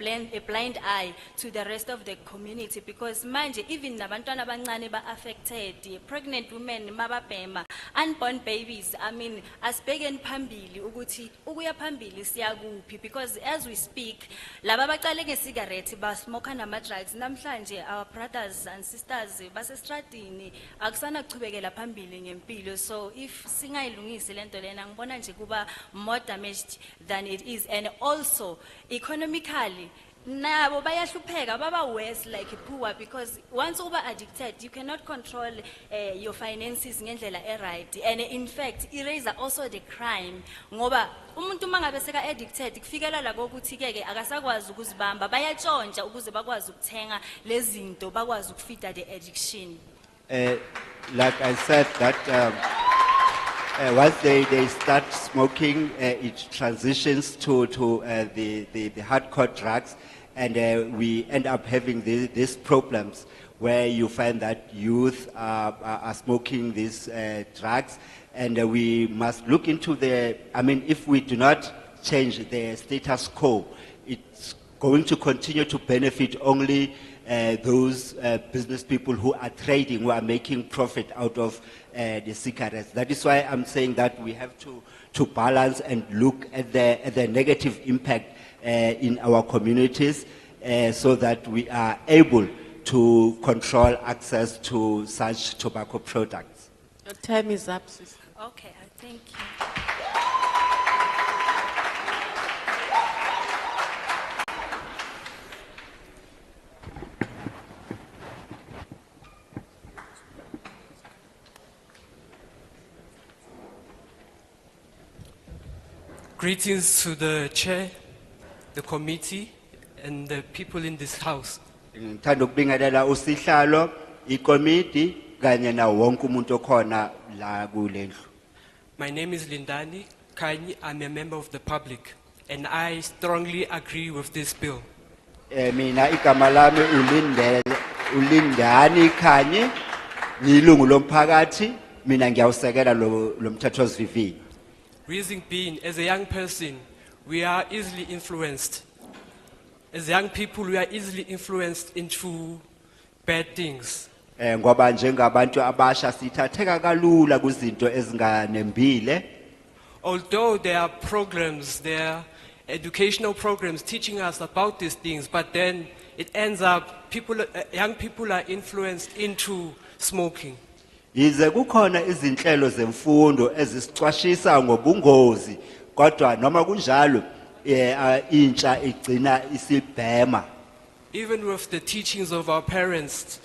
blind eye to the rest of the community, because manje even nabantwana abancane ba affected, pregnant women mababhema, unborn babies. I mean asibhekeni phambili ukuthi ukuya phambili siya kuphi, because as we speak laba baqale ngesigarette smoke nama drugs namhlanje our brothers and sisters basestradini akusana kuchubekela phambili ngempilo. So if singayilungisi lento lena ngibona nje kuba more damaged than it is, and also economically nabo bayahlupheka baba worse like poor, because once uba addicted you cannot control your finances ngendlela right, and in fact erase also the crime ngoba umuntu mangabe seka addicted kufikela la kokuthi keke akasakwazi ukuzibamba bayatshontsha ukuze bakwazi ukuthenga lezinto bakwazi ukufita the addiction. Like I said that once they start smoking, it transitions to the hardcore drugs, and we end up having these problems where you find that youth are smoking these drugs, and we must look into if we do not change the status quo, it's going to continue to benefit only those business people who are trading, who are making profit out of the cigarettes. That is why I'm saying that we have to balance and look at the negative impact in our communities so that we are able to control access to such tobacco products. Your time is up, sister. Okay, thank you. Greetings to the chair, the committee, and the people in this house. Ngithanda ukubingelela usihlalo, ikomiti kanye nawo wonke umuntu okhona la kulendlu. My name is Lindani Kanyi. I'm a member of the public, and I strongly agree with this bill. Mina igama lami uLindani Kanye, ngilungu lomphakathi, mina ngiyawusekela lo mthethosivivinyo. Reason being, as a young person, we are easily influenced. As young people, we are easily influenced into bad things. Ngoba njengabantu abasha sithatheka kalula kuzinto ezinganembile. Although there are programs, there are educational programs teaching us about these things, but then it ends up young people are influenced into smoking. Yize kukhona izinhlelo zemfundo ezisicwashisa ngobungozi, kodwa noma kunjalo intsha igcina isibhema. Even with the teachings of our parents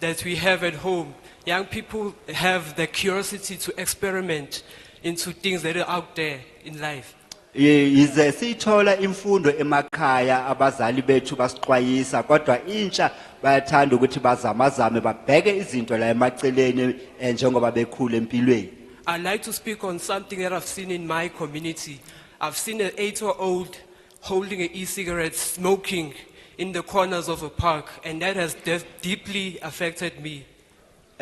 that we have at home, young people have the curiosity to experiment into things that are out there in life. Yize sithola imfundo emakhaya abazali bethu basixwayisa, kodwa intsha bayathanda ukuthi bazamazame babheke izinto la emaceleni njengoba bekhula empilweni. I'd like to speak on something that I've seen in my community. I've seen an 8-year-old holding an e-cigarette, smoking in the corners of a park, and that has deeply affected me.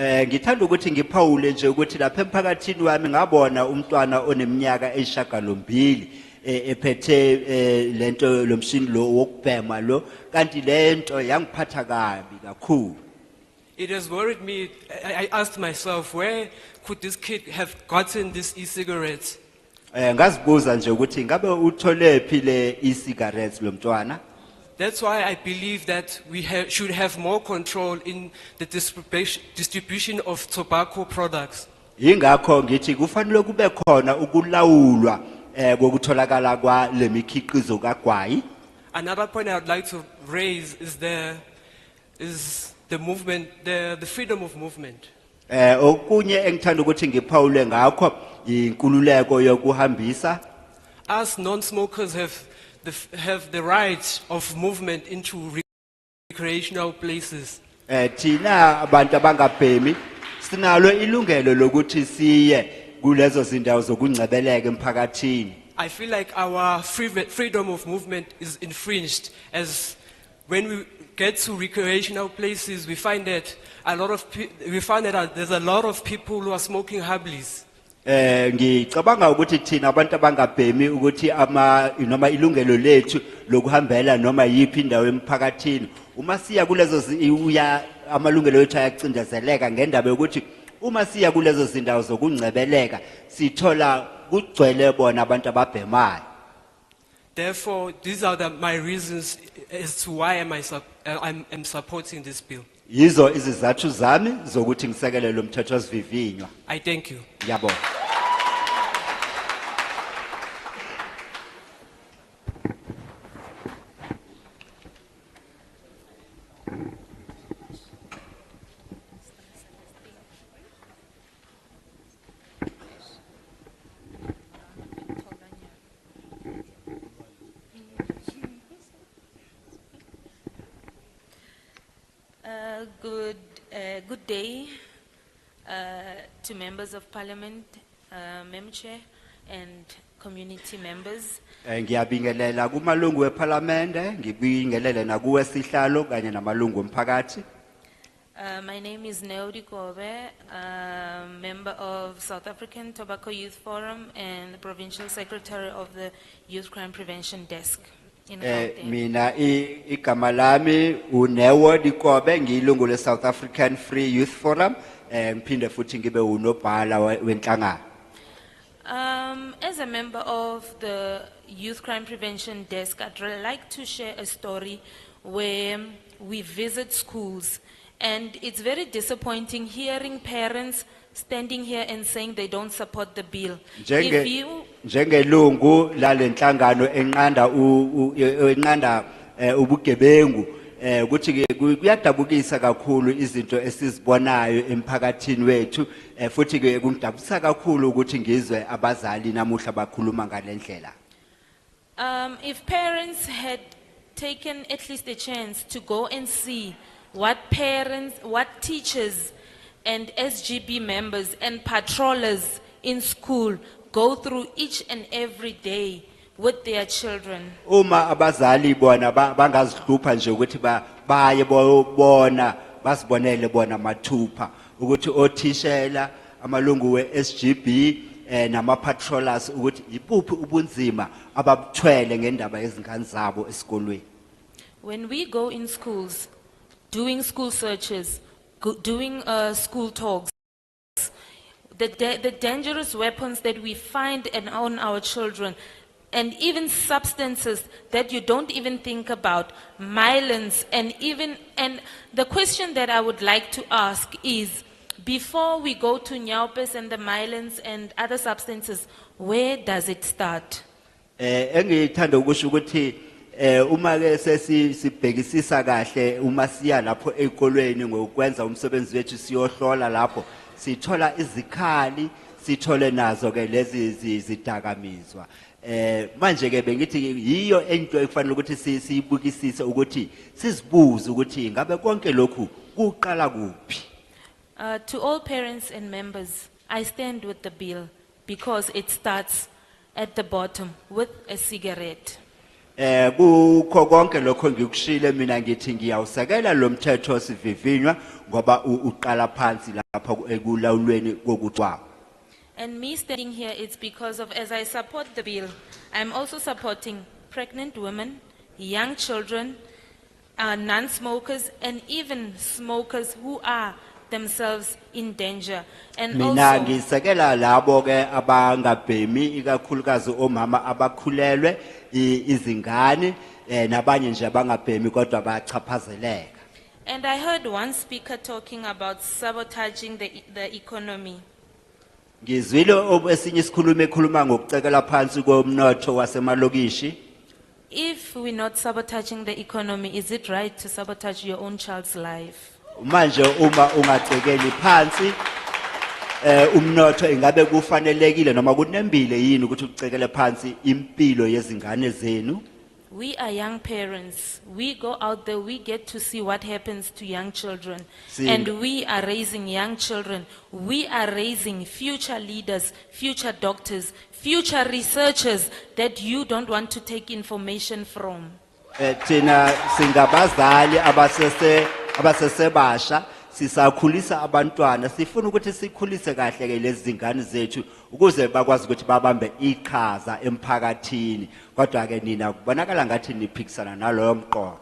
ngithanda ukuthi ngiphawule nje ukuthi lapha emphakathini wami ngabona umntwana oneminyaka eyishagalombili ephethe lento lomshini lo wokubhema lo kanti lento yangiphatha kabi kakhulu. It has worried me. I asked myself, where could this kid have gotten these e-cigarettes? Ngazibuza nje ukuthi ngabe uthole phi le e-cigarettes lo mntwana. That's why I believe that we should have more control in the distribution of tobacco products. Ingakho ngithi kufanele kube khona ukulawulwa kokutholakala kwa lemikhiqizo kagwayi. Another point I would like to raise is the movement, the freedom of movement. Okunye engithanda ukuthi ngiphawule ngakho inkululeko yokuhambisa. Us non-smokers have the right of movement into recreational places. Thina abantu abangabhemi sinalo ilungelo lokuthi siye kulezo zindawo zokungcebeleka emphakathini. I feel like our freedom of movement is infringed, as when we get to recreational places, we find that there's a lot of people who are smoking hablies. Ngicabanga ukuthi thina abantu abangabhemi ukuthi noma ilungelo lethu lokuhambela noma yipi indawo emphakathini uma siya kulezo amalungelo ethu ayacindezeleka ngendaba yokuthi uma siya kulezo zindawo zokungcebeleka sithola kugcwele bona abantu ababhemayo. Therefore, these are my reasons as to why I'm supporting this bill. Yizo izizathu zami zokuthi ngisekele lo mthetho osivivinywa. I thank you. Ngiyabonga. Good day to members of parliament, Madam Chair, and community members. Ngiyabingelela kumalungu eParliament, ngibingelele nakuwe sihlalo kanye namalungu omphakathi. My name is Neudi Kobe, member of South African Tobacco Youth Forum and the Provincial Secretary of the Youth Crime Prevention Desk. Mina igama lami uNeudi Kobe ngiyilungu le South African Free Youth Forum ngiphinde futhi ngibe unobhala wenhlangano. As a member of the Youth Crime Prevention Desk, I'd really like to share a story where we visit schools, and it's very disappointing hearing parents standing here and saying they don't support the bill. If you Njengelungu lalenhlangano enqanda ubugebengu ukuthi kuyadabukisa kakhulu izinto esizibonayo emphakathini wethu futhi ke kungidabukisa kakhulu ukuthi ngizwe abazali namuhla bakhuluma ngalendlela. If parents had taken at least a chance to go and see what parents, what teachers and SGB members and patrollers in school go through each and every day with their children. Uma abazali bona bangazihlupha nje ukuthi baye bona basibonele bona mathupha ukuthi othishela amalungu we-SGB nama patrollers ukuthi yipuphi ubunzima ababuthwele ngendaba yezingane zabo esikolweni. When we go in schools, doing school searches, doing school talks, the dangerous weapons that we find on our children, and even substances that you don't even think about, violence, and the question that I would like to ask is, before we go to Nyaupes and the violence and other substances, where does it start? Engithanda ukusho ukuthi uma ke sesibhekisisa kahle uma siya lapho ezikolweni ngokwenza umsebenzi wethu siyohlola lapho sithola izikhali sithole nazo ke lezi zidakamizwa. Manje ke bengithi yiyo into ekufanele ukuthi siyibukisise ukuthi sizibuze ukuthi ngabe konke lokhu kuqala kuphi. To all parents and members, I stand with the bill because it starts at the bottom with a cigarette. Kukho konke lokho ngikushilo mina ngithi ngiyawusekela lo mthetho sivivinywa ngoba uqala phansi lapha ekulawulweni kokucwaba. And me standing here, it's because of, as I support the bill, I'm also supporting pregnant women, young children, non-smokers, and even smokers who are themselves in danger. And Mina also, ngisekela labo ke abangabhemi ikakhulukazi omama abakhulelwe izingane nabanye nje abangabhemi kodwa bayachaphazeleka. and I heard one speaker talking about sabotaging the economy. Ngizwile esinye isikhulumi ekhuluma ngokucekela phansi komnotho wasemalokishi. If we're not sabotaging the economy, is it right to sabotage your own child's life? Manje uma ungacekeli phansi umnotho ingabe kufanelekile noma kunembile yini ukuthi ucekele phansi impilo yezingane zenu? We are young parents. We go out there, we get to see what happens to young children. And we are raising young children. We are raising future leaders, future doctors, future researchers that you don't want to take information from. Tina singabazali abasesebasha sisakhulisa abantwana sifuna ukuthi sikhulise kahle ke lezi zingane zethu ukuze bakwazi ukuthi babambe iqhaza emphakathini kodwa ke nina kubonakala ngathi niphikisana naloyo mqondo.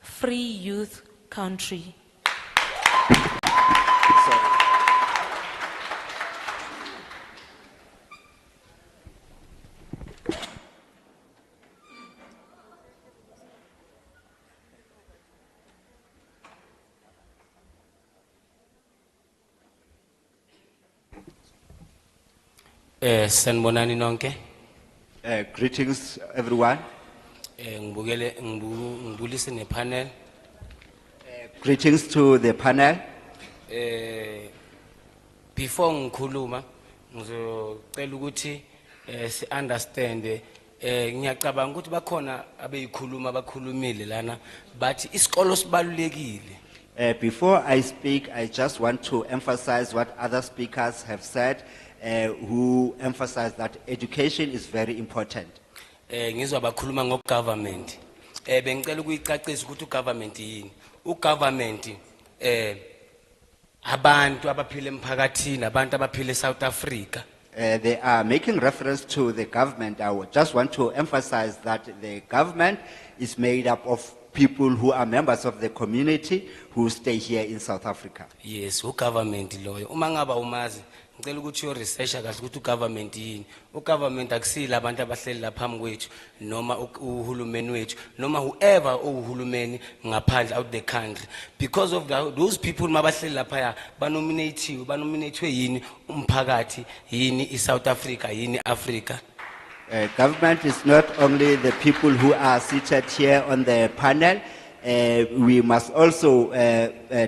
#FreeYouthCountry. Sanibonani nonke. Greetings everyone. Ngibulise ne panel. Greetings to the panel. Before ngikhuluma ngizocela ukuthi si understand ngiyacabanga ukuthi bakhona abeyikhuluma abakhulumile lana but isikolo sibalulekile. Before I speak, I just want to emphasize what other speakers have said, who emphasize that education is very important. Ngizwa bakhuluma ngogovernment. Bengicela ukuyicacisa ukuthi ugovernment yini. Ugovernment abantu abaphila emphakathini, abantu abaphila eSouth Africa. They are making reference to the government. I would just want to emphasize that the government is made up of people who are members of the community who stay here in South Africa. Yes, ugovernment loyo. Uma ngaba umazi ngicela ukuthi yo research kahle ukuthi ugovernment yini. Ugovernment akusila abantu abahleli lapha phambi kwethu noma uhulumeni wethu noma whoever uhulumeni ngaphandle out the country, because of those people mabahleli lapha banominate yini umphakathi yini iSouth Africa yini Africa. Government is not only the people who are seated here on the panel. We must also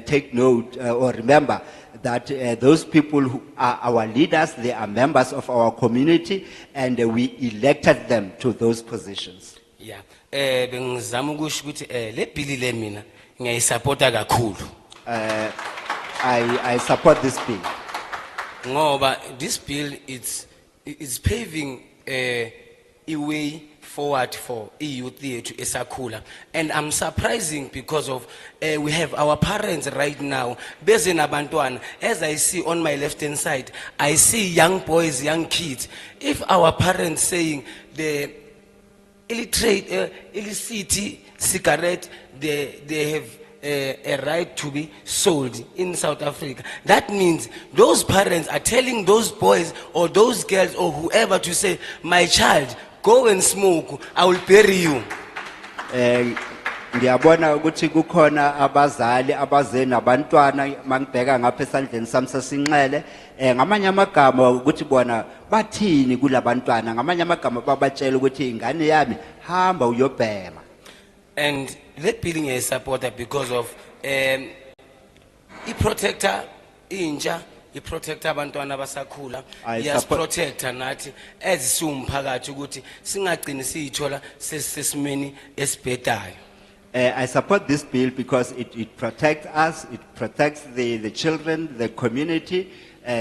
take note or remember that those people who are our leaders, they are members of our community, and we elected them to those positions. Yeah. Bengizama ukusho ukuthi le bill le mina ngiyayisupporta kakhulu. I support this bill. Ngoba this bill it's paving a way forward for youth to esakhula, and I'm surprising because of we have our parents right now beze nabantwana. As I see on my left hand side, I see young boys, young kids. If our parents saying the illicit cigarette they have a right to be sold in South Africa, that means those parents are telling those boys or those girls or whoever to say, my child, go and smoke, I will bury you. Ngiyabona ukuthi kukhona abazali abaze nabantwana mangibheka ngapha esandleni sami sesinxele ngamanye amagama ukuthi bona bathini kulabantwana, ngamanye amagama babatshela ukuthi ingane yami hamba uyobhema. And that building is supported because of I protector inja, I protector abantwana abasakhula, yes protector nathi as siwumphakathi ukuthi singagcini siyithola sesimeni esibhedayo. I support this bill because it protects us, it protects the children, the community,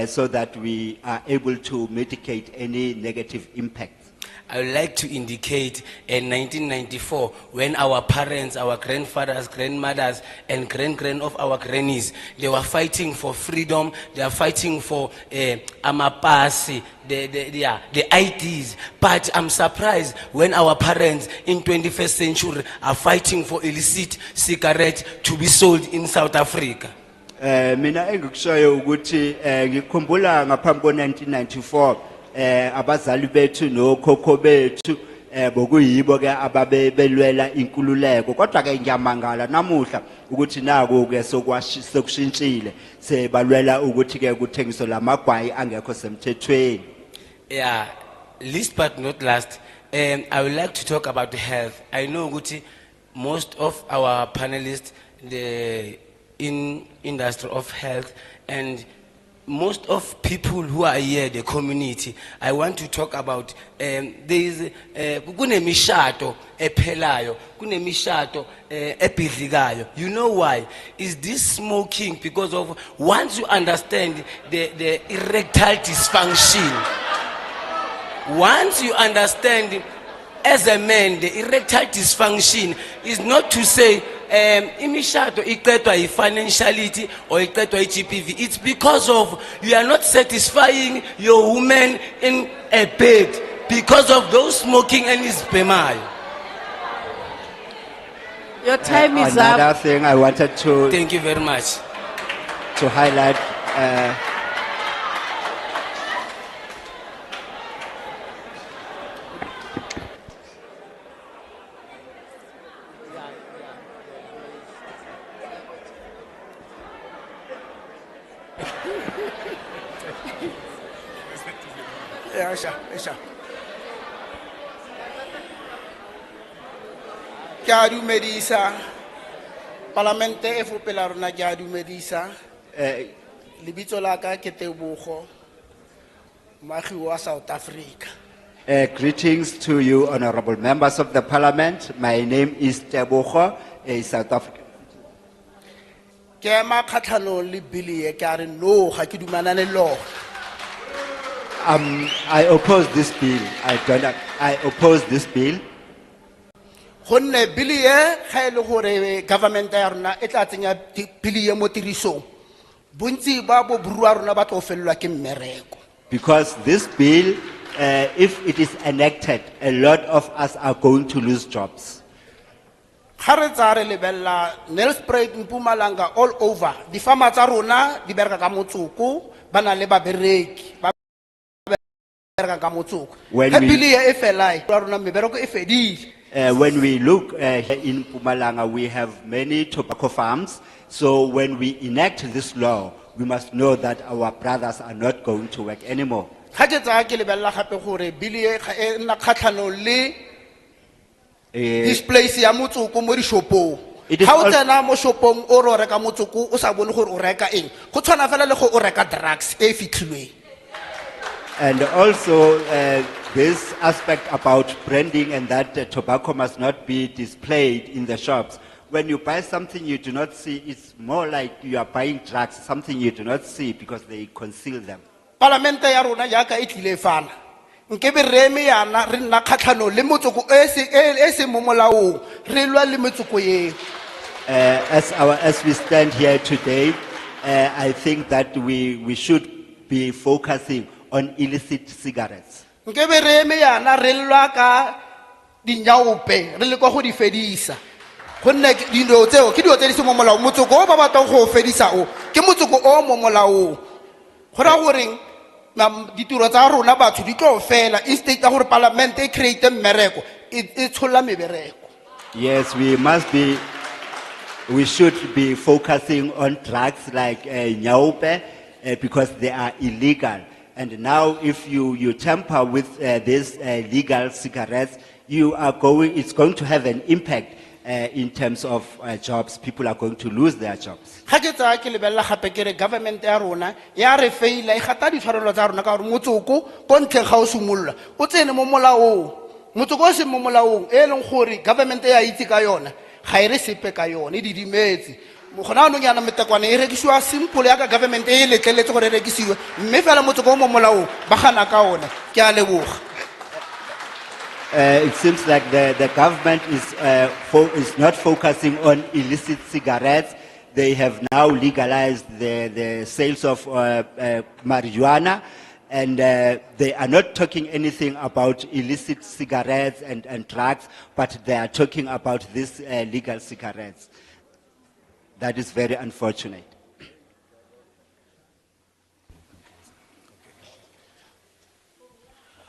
so that we are able to mitigate any negative impact. I would like to indicate in 1994 when our parents, our grandfathers, grandmothers, and grand of our grannies, they were fighting for freedom, they are fighting for amapasi, the IDs. But I'm surprised when our parents in 21st century are fighting for illicit cigarettes to be sold in South Africa. Mina engikushoyo ukuthi ngikhumbula ngaphambi ko1994 abazali bethu nokhokho bethu bokuyibo ke ababelwela inkululeko kodwa ke ngiyamangala namuhla ukuthi naku ke sokushintshile sebalwela ukuthi ke kuthengiso lamagwayi angekho semthethweni. Yeah, least but not last, I would like to talk about health. I know ukuthi most of our panelists in industry of health and most of people who are here, the community, I want to talk about kunemishado ephelayo, kunemishado ebhidlikayo. You know why? Is this smoking because of once you understand the erectile dysfunction, once you understand as a man the erectile dysfunction is not to say imishado iqedwa financiality or iqedwa GPV. It's because of you are not satisfying your woman in a bed because of those smoking and isbemayo. Your time is up. Another thing I wanted to Thank you very much. To highlight Esha. Kya dumedisa Parlamente e fopela rona kya dumedisa lebitso la ka ke Tebogo moagi wa South Africa. Greetings to you, honorable members of the parliament. My name is Tebogo, a South African. Ke ma khatlhano le bili e ka re no ga ke dumana le lo. I oppose this bill. I oppose this bill. Gonne bili e ga ile gore government ya rona e tla tsenya bili e mo tirisong. Bontsi ba bo burua rona ba tlo fellwa ke mmereko. Because this bill, if it is enacted, a lot of us are going to lose jobs. Kharetsare lebella Nelspruit Mpumalanga all over. Di farma tsa rona di bereka ka motsoko bana le babereki ba bereka ka motsoko. When we look here in Mpumalanga, we have many tobacco farms. So when we enact this law, we must know that our brothers are not going to work anymore. Displays ya motsoko mo di shopong. Ha o tsena mo shopong o ro reka motsoko o sa bone gore o reka eng. Go tshwana fela le go o reka drugs e fitlhilweng. And also this aspect about branding and that tobacco must not be displayed in the shops. When you buy something you do not see, it's more like you are buying drugs, something you do not see because they conceal them. Parlamente ya rona jaaka e tlile fana. Nkebe reme yana re nna khatlhano le motsoko e se mo molaong re lwa le motsoko ye. As we stand here today, I think that we should be focusing on illicit cigarettes. Nkebe reme yana re lwa ka dinyaope re le kwa go di fedisa. Gonne dilo tseo ke dilo tse di se mo molaong motsoko o ba batlang go fedisa o ke motsoko o mo molaong. Go ra gore ditiro tsa rona batho di tlo fela instead ya gore parliament e create mmereko e tshola mebereko. Yes, we should be focusing on drugs like nyaope because they are illegal. And now if you tamper with these legal cigarettes, it's going to have an impact in terms of jobs. People are going to lose their jobs. Ga ke tsaya ke lebella gape ke re government ya rona ya re feila e gata ditshwarelo tsa rona ka gore motsoko ko ntleng ga o simolola o tsene mo molaong motsoko o se mo molaong e leng gore government ya itse ka yona ga e re sepe ka yona e didimetse gona no nyana metekwane e rekisiwa simple ya ka government e letleletse gore e rekisiwe mme fela motsoko o mo molaong ba gana ka ona ke a leboga. It seems like the government is not focusing on illicit cigarettes. They have now legalized the sales of marijuana, and they are not talking anything about illicit cigarettes and drugs, but they are talking about these legal cigarettes. That is very unfortunate.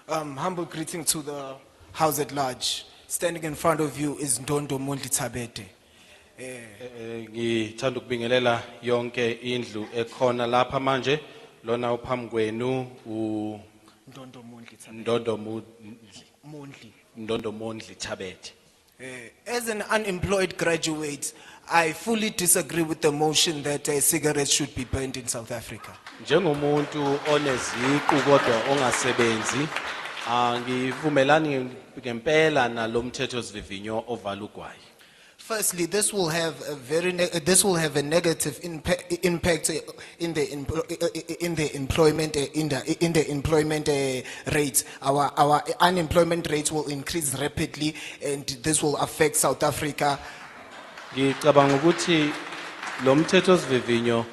Humble greeting to the House at large. Standing in front of you is Ndondo Mondli Tabete. Ngithanda ukubingelela yonke indlu ekhona lapha manje lona uphambi kwenu Ndondo Mondli Tabete. As an unemployed graduate, I fully disagree with the motion that cigarettes should be banned in South Africa. Njengomuntu oneziqu kodwa ongasebenzi angivumelani ngempela nalomthethosivivinyo ovala ugwayi. Firstly, this will have a negative impact in the employment rates. Our unemployment rates will increase rapidly, and this will affect South Africa. Ngicabanga ukuthi lo mthethosivivinyo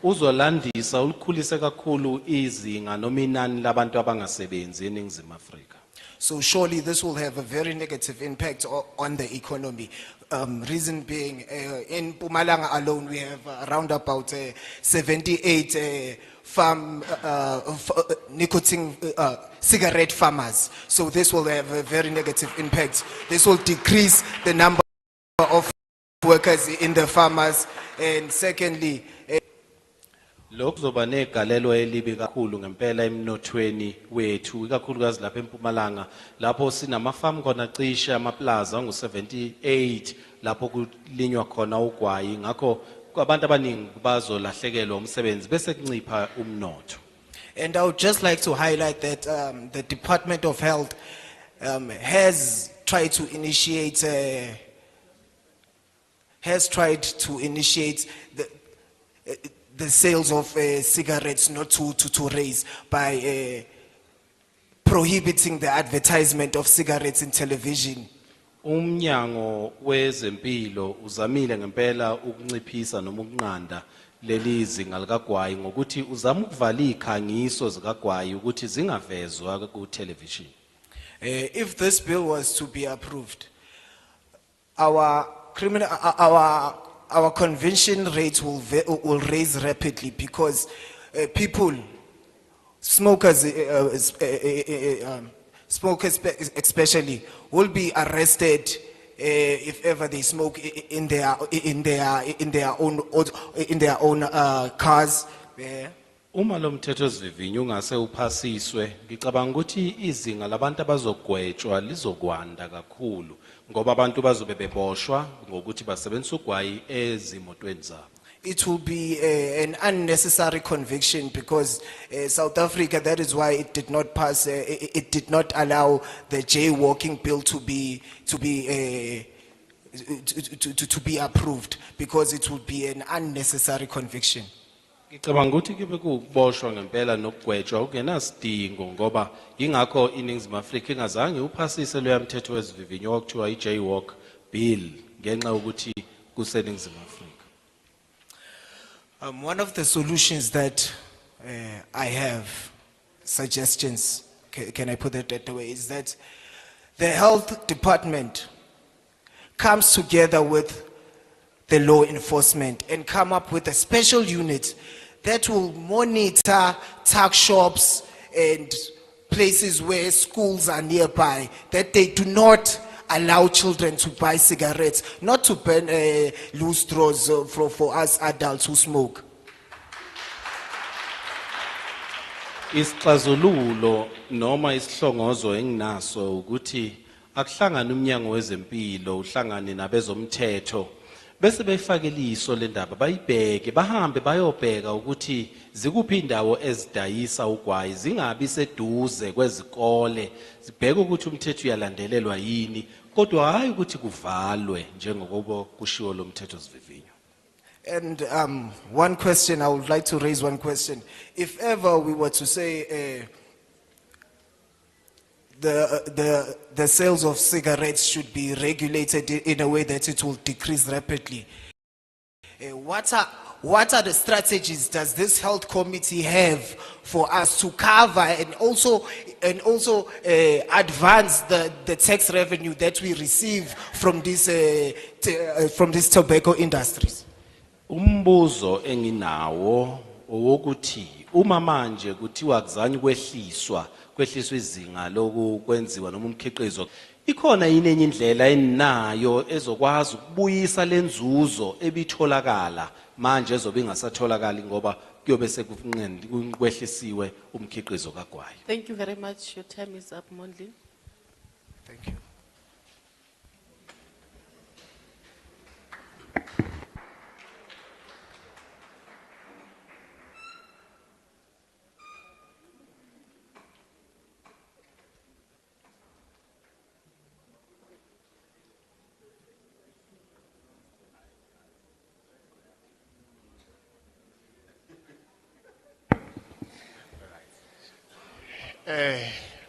uzolandisa ulikhulise kakhulu izinga noma inani labantu abangasebenzi eNingizimu Afrika. So surely this will have a very negative impact on the economy. Reason being, in Mpumalanga alone, we have around about 78 nicotine cigarette farmers. So this will have a very negative impact. This will decrease the number of workers in the farmers. And secondly, Lokhu kuzoba negalelo elibi kakhulu ngempela emnothweni wethu ikakhulukazi lapha eMpumalanga lapho sinamafarm khona cishe amaplaza ngu78 lapho kulinywa khona ugwayi ngakho abantu abaningi bazolahlekelwa umsebenzi bese kuncipha umnotho. And I would just like to highlight that the Department of Health has tried to initiate the sales of cigarettes not to raise by prohibiting the advertisement of cigarettes in television. Umnyango wezempilo uzamile ngempela ukunciphisa noma ukunqanda leli zinga likagwayi ngokuthi uzama ukuvala ikhangiso zikagwayi ukuthi zingavezwa ku television. If this bill was to be approved, our conviction rates will raise rapidly because smokers especially will be arrested if ever they smoke in their own cars. Uma lo mthethosivivinyo ungase uphasiswe ngicabanga ukuthi izinga labantu abazogwetshwa lizokwanda kakhulu ngoba abantu bazobe beboshwa ngokuthi basebenzisa ugwayi ezimotweni zabo. It will be an unnecessary conviction because South Africa, that is why it did not pass, it did not allow the jaywalking bill to be approved because it would be an unnecessary conviction. Ngicabanga ukuthi kibe kuboshwa ngempela nokugwetshwa ungenasidingo ngoba ingakho iNingizimu Afrika ingazange uphasise lo yamthetho wesivivinyo okuthiwa ijaywalk bill ngenxa ukuthi kuseNingizimu Afrika. One of the solutions that I have, suggestions, can I put it that way, is that the health department comes together with the law enforcement and come up with a special unit that will monitor tuck shops and places where schools are nearby, that they do not allow children to buy cigarettes, not to burn loose straws for us adults who smoke. Isixazululo noma isihlongozo enginaso ukuthi akuhlangane umnyango wezempilo uhlangane nabezomthetho bese befakela iso le ndaba bayibheke bahambe bayobheka ukuthi zikuphi indawo ezidayisa ugwayi zingabi seduze kwezikole sibheke ukuthi umthetho uyalandelelwa yini kodwa hayi ukuthi kuvalwe njengoba kushiwo lo mthetho sivivinyo. And one question, I would like to raise one question. If ever we were to say the sales of cigarettes should be regulated in a way that it will decrease rapidly. What are the strategies does this health committee have for us to cover and also advance the tax revenue that we receive from these tobacco industries? Umbuzo enginawo owokuthi uma manje kuthiwa kuzanywe kwehliswa izinga lokwenziwa noma umkhiqizo ikhona yini enye indlela eninayo ezokwazi ukubuyisa lenzuzo ebitholakala manje ezobe ingasatholakali ngoba kuyobe sekwehlisiwe umkhiqizo kagwayi. Thank you very much. Your time is up, Mondli. Thank you.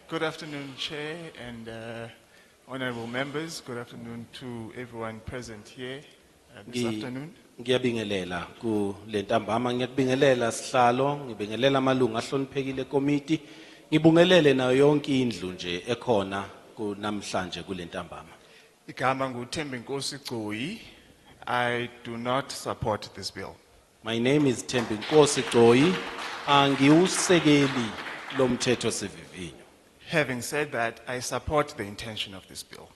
Good afternoon, Chair and honorable members. Good afternoon to everyone present here this afternoon. Ngiyabingelela ku lentambama ngiyakubingelela sihlalo ngibingelela amalungu ahloniphekile committee ngibungelele nayo yonke indlu nje ekhona kunamhlanje kulentambama. Igama nguThembinkosi Gcoyi. I do not support this bill. My name is Thembinkosi Gcoyi angiusekeli lo mthetho sivivinyo. Having said that, I support the intention of this bill.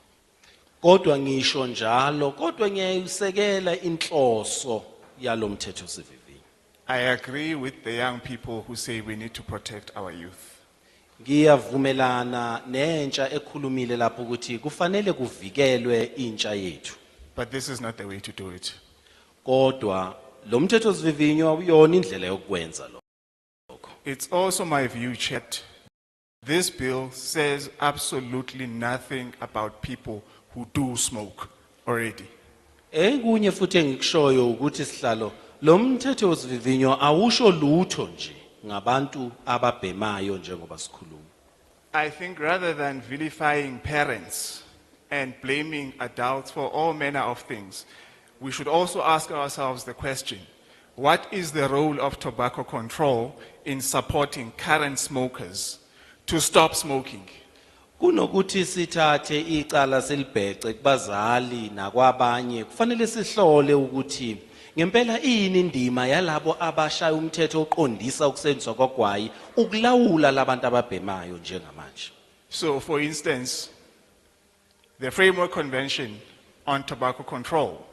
Kodwa ngisho njalo kodwa ngiyayisekela inhloso yalo mthetho sivivinyo. I agree with the young people who say we need to protect our youth. Ngiyavumelana nentsha ekhulumile lapho ukuthi kufanele kuvikelwe intsha yethu. But this is not the way to do it. Kodwa lo mthetho sivivinyo uyona indlela yokwenza lo. It's also my view, Chet. This bill says absolutely nothing about people who do smoke already. Engunye futhi engikushoyo ukuthi sihlalo lo mthetho sivivinyo awusho lutho nje ngabantu ababhemayo njengoba sikhuluma. I think rather than vilifying parents and blaming adults for all manner of things, we should also ask ourselves the question, what is the role of tobacco control in supporting current smokers to stop smoking? Kunokuthi sithathe icala selibhece kubazali nakwabanye kufanele sihlole ukuthi ngempela ini indima yalabo abashaya umthetho oqondisa ukusebenziswa kwagwayi ukulawula labantu ababhemayo njengamanje. So for instance, the Framework Convention on Tobacco Control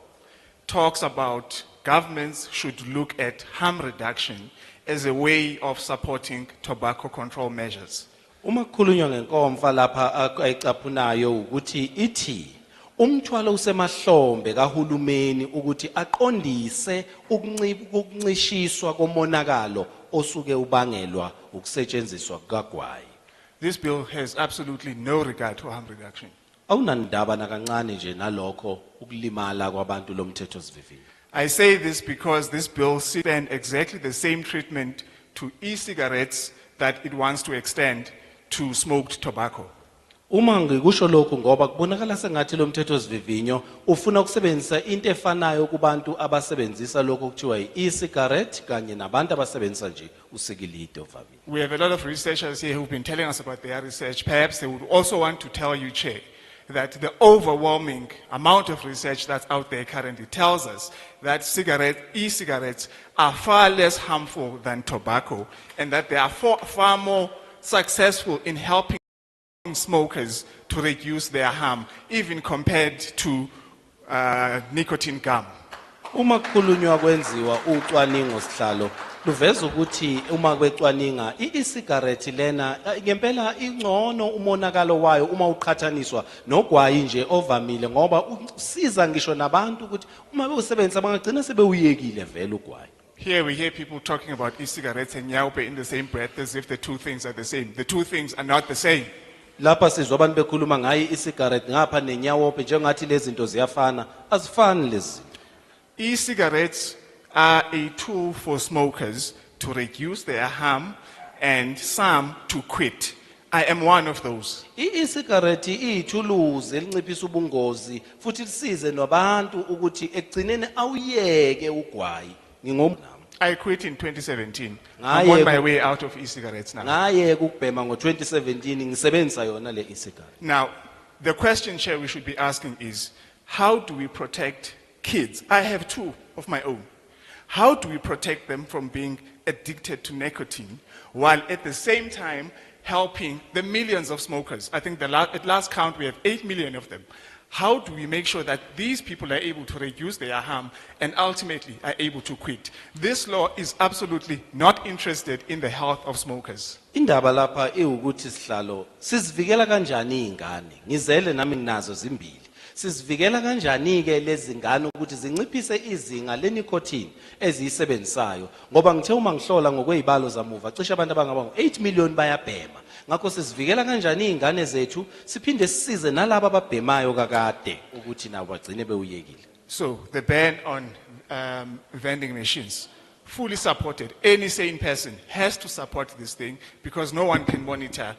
talks about governments should look at harm reduction as a way of supporting tobacco control measures. Uma kukhulunywa ngenkomfa lapha ayicaphunayo ukuthi ithi umthwalo usemahlombe kahulumeni ukuthi aqondise ukuncishiswa komonakalo osuke ubangelwa ukusetshenziswa kagwayi. This bill has absolutely no regard to harm reduction. Awunandaba nakancane nje nalokho ukulimala kwabantu lo mthetho sivivinyo. I say this because this bill extends exactly the same treatment to e-cigarettes that it wants to extend to smoked tobacco. Uma ngikusho lokho ngoba kubonakala sengathi lo mthetho sivivinyo ufuna ukusebenzisa into efanayo kubantu abasebenzisa lokho kuthiwa i-cigarette kanye nabantu abasebenzisa nje usikilide ovamile. We have a lot of researchers here who've been telling us about their research. Perhaps they would also want to tell you, Chair, that the overwhelming amount of research that's out there currently tells us that e-cigarettes are far less harmful than tobacco and that they are far more successful in helping smokers to reduce their harm, even compared to nicotine gum. Uma kukhulunywa kwenziwa ucwaningo sihlalo luveza ukuthi uma kwecwaninga i-cigarette lena ngempela ingcono umonakalo wayo uma uqhathaniswa nogwayi nje ovamile ngoba usiza ngisho nabantu ukuthi uma bewusebenzisa bangagcina sebewuyekile vele ugwayi. Here we hear people talking about e-cigarettes and nyaupe in the same breath as if the two things are the same. The two things are not the same. Lapha sizwa abantu bekhuluma ngayo i-cigarette ngapha nenyawope njengathi lezi zinto ziyafana azifani lezi zinto. E-cigarettes are a tool for smokers to reduce their harm and some to quit. I am one of those. I-cigarette iyithuluzi elinciphisa ubungozi futhi lisize nabantu ukuthi ekugcineni awuyeke ugwayi. I quit in 2017. I'm on my way out of e-cigarettes now. Ngayeke ukubhema ngo-2017 ngisebenzisa yona le e-cigarette. Now, the question, Chair, we should be asking is, how do we protect kids? I have two of my own. How do we protect them from being addicted to nicotine while at the same time helping the millions of smokers? I think at last count we have 8 million of them. How do we make sure that these people are able to reduce their harm and ultimately are able to quit? This law is absolutely not interested in the health of smokers. Indaba lapha iwukuthi sihlalo sizivikela kanjani izingane. Ngizele nami nginazo zimbili. Sizivikela kanjani ke lezi ngane ukuthi zinciphise izinga lenicotine eziyisebenzisayo ngoba ngithe uma ngihlola ngokwezibalo zamuva cishe abantu abangaba ngo-8 million bayabhema. Ngakho sizivikela kanjani izingane zethu siphinde sisize nalabo ababhemayo kakade ukuthi nabo bagcine bewuyekile. So the ban on vending machines, fully supported. Any sane person has to support this thing because no one can monitor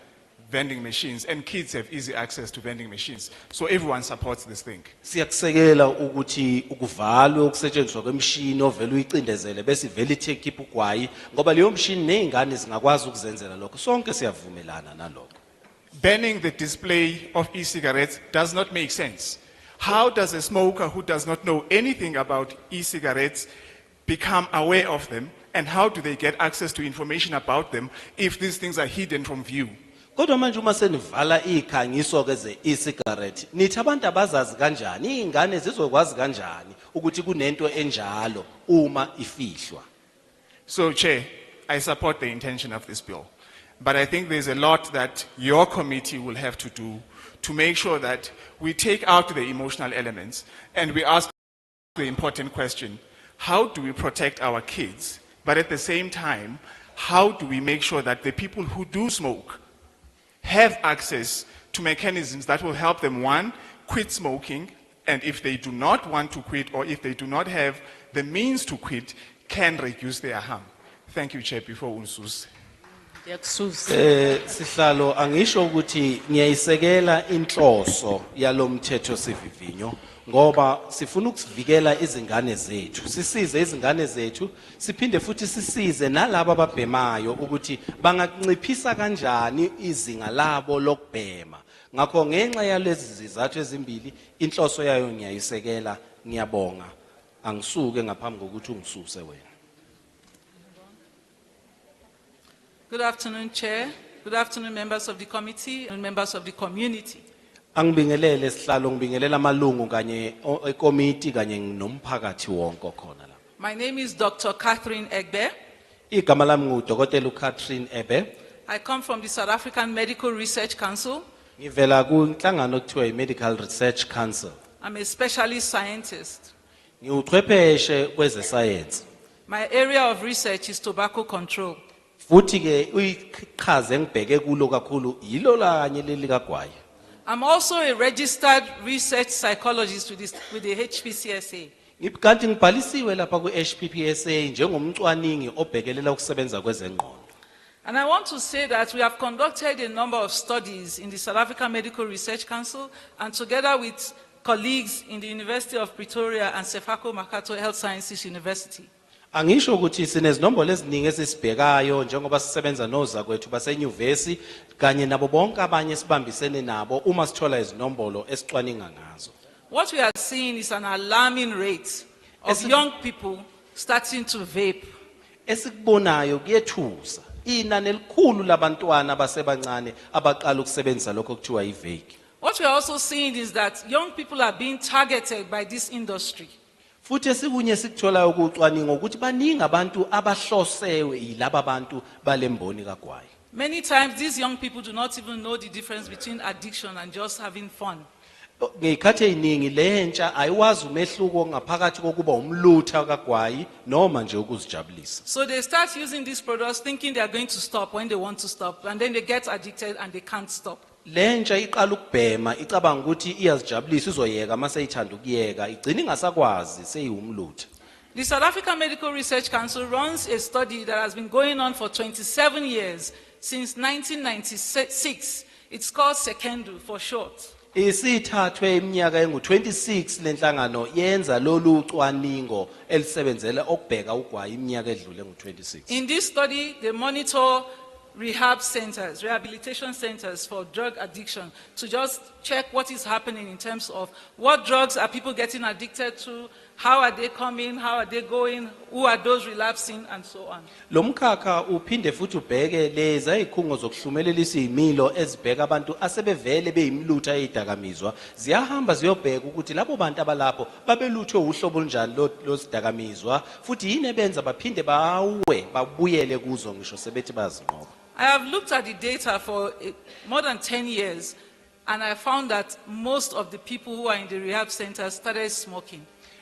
vending machines and kids have easy access to vending machines. So everyone supports this thing. Siyakusekela ukuthi ukuvalwe ukusetshenziswa kwemishini ovela uyicindezele bese ivele ithekhipha ugwayi ngoba leyo mshini nezingane zingakwazi ukuzenzela lokho. Sonke siyavumelana nalokho. Banning the display of e-cigarettes does not make sense. How does a smoker who does not know anything about e-cigarettes become aware of them, and how do they get access to information about them if these things are hidden from view? Kodwa manje uma senivala ikhangiso ke ze e-cigarette nithi abantu abazazi kanjani izingane zizokwazi kanjani ukuthi kunento enjalo uma ifihlwa. So Chair, I support the intention of this bill, but I think there's a lot that your committee will have to do to make sure that we take out the emotional elements and we ask the important question: how do we protect our kids? But at the same time, how do we make sure that the people who do smoke have access to mechanisms that will help them, one, quit smoking, and if they do not want to quit or if they do not have the means to quit, can reduce their harm. Thank you, Chair, before Unsus. Sihlalo angisho ukuthi ngiyayisekela inhloso yalomthetho sivivinyo ngoba sifuna ukusivikela izingane zethu, sisize izingane zethu, siphinde futhi sisize nalabo ababhemayo ukuthi banganciphisa kanjani izinga labo lokubhema. Ngakho ngenxa yalezi zizathu ezimbili inhloso yayo ngiyayisekela, ngiyabonga. Angisuke ngaphambi kokuthi ungisuse wena. Good afternoon, Chair. Good afternoon, members of the committee and members of the community. Angibingelele sihlalo ngibingelela amalungu kanye ekomiti kanye nomphakathi wonke khona la. My name is Dr. Catherine Egbe. Igama lami nguDokotela uCatherine Ebe. I come from the South African Medical Research Council. Ngivela kunhlangano okuthiwa iMedical Research Council. I'm a specialist scientist. Ngiuchwepheshe kweze science. My area of research is tobacco control. Futhi ke uyichaze engibheke kulo kakhulu yilo kanye leli kagwayi. I'm also a registered research psychologist with the HPCSA. Kanti ngibhalisiwe lapha ku-HPPSA njengomcwaningi obhekelela ukusebenza kwezengqondo. And I want to say that we have conducted a number of studies in the South African Medical Research Council and together with colleagues in the University of Pretoria and Sefako Makato Health Sciences University. Angisho ukuthi sinezinombolo eziningi esisibhekayo njengoba sisebenza nozakwethu basenyuvesi kanye nabo bonke abanye sibambisene nabo uma sithola izinombolo esicwaninga ngazo. What we are seeing is an alarming rate of young people starting to vape. Esikubonayo kuyethusa inani elikhulu labantwana abasebancane abaqala ukusebenzisa lokho kuthiwa i-vape. What we are also seeing is that young people are being targeted by this industry. Futhi esikunye sikutholayo ukucwaninga ukuthi baningi abantu abahlosewe yilabo abantu balemboni kagwayi. Many times these young people do not even know the difference between addiction and just having fun. Ngekhathi eziningi lentsha ayiwazi umehluko ngaphakathi kokuba umlutha kagwayi noma nje ukuzijabulisa. So they start using these products thinking they are going to stop when they want to stop, and then they get addicted and they can't stop. Lentsha iqala ukubhema icabanga ukuthi iyazijabulisa izoyeka mase ithanda ukuyeka igcina ingasakwazi seyiwumlutha. The South African Medical Research Council runs a study that has been going on for 27 years since 1996. It's called Sekendu for short. Isithathwe iminyaka engu-26 lenhlangano yenza lolu cwaningo elisebenzela okubheka ugwayi iminyaka edlule engu-26. In this study, they monitor rehab centers, rehabilitation centers for drug addiction to just check what is happening in terms of what drugs are people getting addicted to, how are they coming, how are they going, who are those relapsing, and so on. Lo mkhakha uphinde futhi ubheke leza ikhungo zokuhlumelelisa izimilo ezibheka abantu asebevele beyimlutha ezidakamizwa ziyahamba ziyobheka ukuthi labo bantu abalapho babeluthwe uhlobo olunjani losidakamizwa futhi yini ebenza baphinde babuyele kuzo ngisho sebethi bazinqoba. I have looked at the data for more than 10 years, and I found that most of the people who are in the rehab centers started smoking.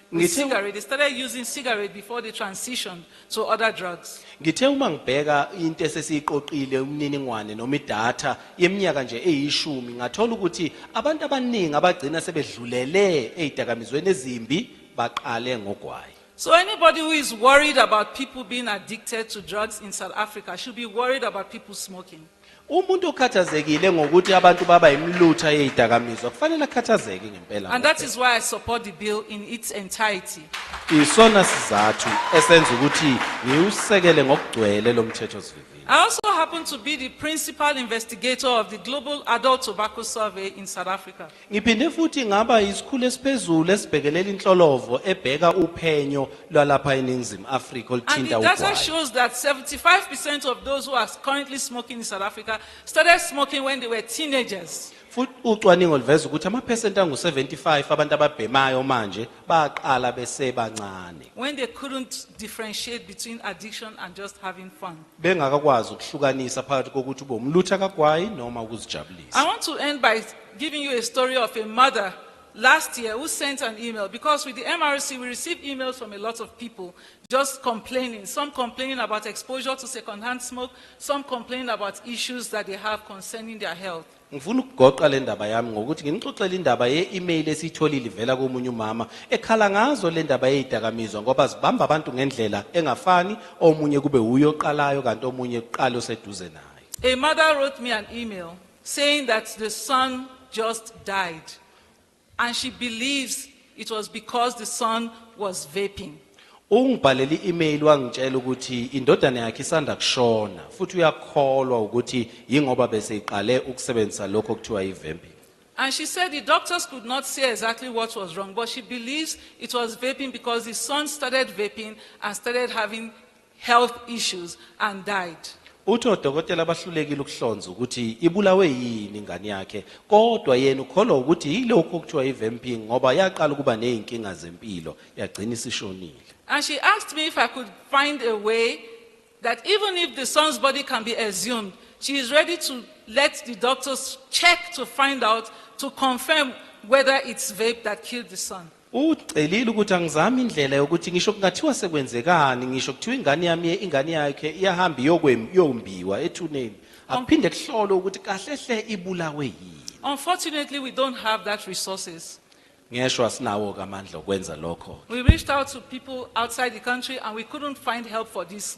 With cigarette, they started using cigarette before they transitioned to other drugs. Ngithe uma ngibheka into esesiqoqile umniningwane noma idatha yeminyaka nje eyishumi ngathola ukuthi abantu abaningi abagcina sebedlulele ezidakamizweni ezimbi baqale ngogwayi. So anybody who is worried about people being addicted to drugs in South Africa should be worried about people smoking. Umuntu okhathazekile ngokuthi abantu baba imlutha ezidakamizwa kufanele akhathazeke ngempela. And that is why I support the bill in its entirety. Isona sizathu esenza ukuthi ngiusekele ngokugcwele lo mthetho sivivinywa. I also happen to be the principal investigator of the Global Adult Tobacco Survey in South Africa. Ngiphinde futhi ngaba isikhulu esiphezulu esibhekelela inhlolovo ebheka uphenyo lwalapha eNingizimu Afrika And oluthinta the data ugwayi. shows that 75% of those who are currently smoking in South Africa started smoking when they were teenagers. Futhi ucwaningo liveza ukuthi amaphesenti angu-75 abantu ababhemayo manje baqala besebancane. When they couldn't differentiate between addiction and just having fun. Bengakakwazi ukuhlukanisa phakathi kokuthi ube umlutha kagwayi noma ukuzijabulisa. I want to end by giving you a story of a mother last year who sent an email, because with the MRC we receive emails from a lot of people just complaining, some complaining about exposure to secondhand smoke, some complaining about issues that they have concerning their health. Ngifuna ukugoqa le ndaba yami ngokuthi nginixoxele indaba ye-email esiyitholile ivela komunye umama ekhala ngazo le ndaba yezidakamizwa ngoba zibamba abantu ngendlela engafani, omunye kube uyo oqalayo kanti omunye uqala oseduze naye. A mother wrote me an email saying that the son just died, and she believes it was because the son was vaping. Ungibhaleli email wangitshela ukuthi indodana yakhe isanda kushona futhi uyakholwa ukuthi yingoba bese iqale ukusebenzisa lokho okuthiwa i-vamping. And she said the doctors could not say exactly what was wrong, but she believes it was vaping because the son started vaping and started having health issues and died. Uthi odokotela abahlulekile ukuhlonza ukuthi ibulawe yini ingane yakhe kodwa yena ukholwa ukuthi yilokho okuthiwa i-vamping ngoba yaqala ukuba nezinkinga zempilo yagcina isishonile. And she asked me if I could find a way that even if the son's body can be exhumed, she is ready to let the doctors check to find out, to confirm whether it's vape that killed the son. Ucelile ukuthi angizami indlela yokuthi ngisho kungathiwa sekwenzekani ngisho kuthiwa ingane yakhe iyahamba yombiwa ethuneni akuphinde kuhlolwe ukuthi kahlehle ibulawe yini. Unfortunately, we don't have that resources. Ngeshwa sinawo kamandla okwenza lokho. We reached out to people outside the country and we couldn't find help for this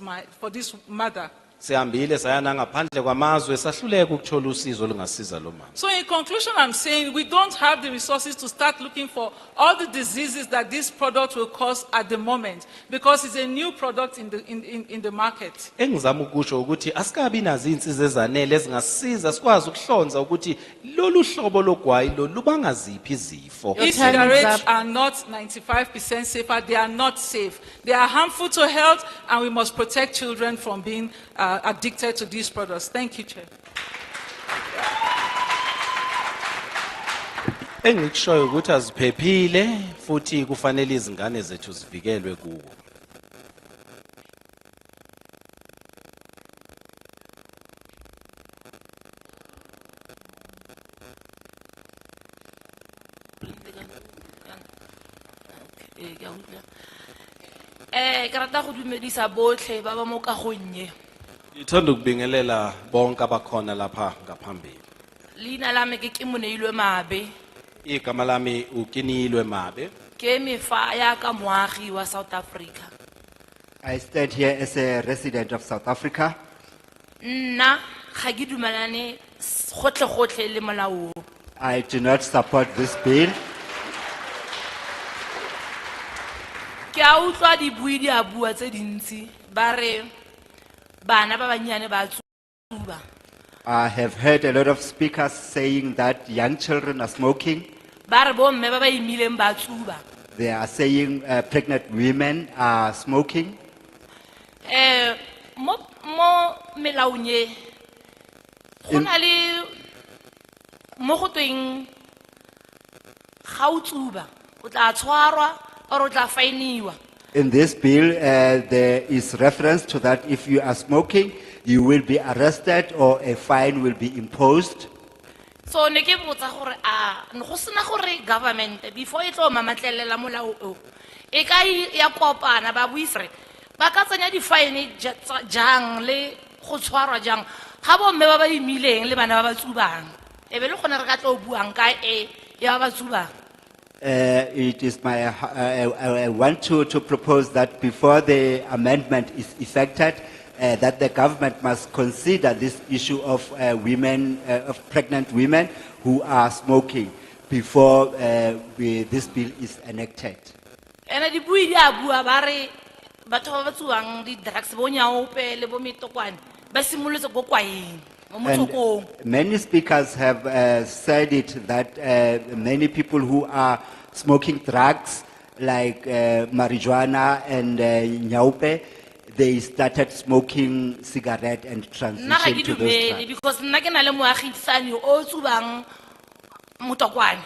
mother. Sihambile sayana ngaphandle kwamazwe sahluleka ukuthola usizo olungasiza lo mama. So in conclusion, I'm saying we don't have the resources to start looking for all the diseases that this product will cause at the moment, because it's a new product in the market. Engizama ukusho ukuthi asikabi nazo insiza ezanele ezingasiza sikwazi ukuhlonza ukuthi lolu hlobo logwayi lo lubanga ziphi izifo. E-cigarettes are not 95% safer. They are not safe. They are harmful to health, and we must protect children from being addicted to these products. Thank you, Chair. Engikushoyo ukuthi aziphephile futhi kufanele izingane zethu zivikelwe kuwo. Ke rata go dumedisa botlhe ba ba mo kagonnye. Ngithanda ukubingelela bonke abakhona lapha ngaphambili. Leina la me ke Moneilwe Mabe. Igama lami uKinilwe Mabe. Ke mefa ya ka moagi wa South Africa. I stand here as a resident of South Africa. Nna ga ke dumelane gotle le molao. I do not support this bill. Ke a utlwa dibui di a bua tse dintsi ba re bana ba banyane ba tsuba. I have heard a lot of speakers saying that young children are smoking. Ba re bo mme ba ba imileng ba tsuba. They are saying pregnant women are smoking. Mo melaong e go na le mo go tweng ga o tsuba o tla tshwarwa or o tla fainiwa. In this bill, there is reference to that if you are smoking, you will be arrested or a fine will be imposed. So ne ke botsa gore a no go sena gore government before e tlo mamatlelela molao o e ka ya kopana ba buisre ba ka tsenya di fine jang le go tshwarwa jang ga bo mme ba ba imileng le bana ba ba tsubang e be le gone re ka tlo buang ka e ya ba tsubang. It is my, I want to propose that before the amendment is effected, that the government must consider this issue of women, of pregnant women who are smoking before this bill is enacted. Ena di bui di a bua ba re batho ba ba tsuang di drugs bo nyaope le bo metokwane ba simolotse go kwaeng mo motsokong. And many speakers have said it that many people who are smoking drugs like marijuana and nyaupe, they started smoking cigarette and Nna ga transition ke to those dumele drugs. because nna ke na le moagisane o tsubang motokwane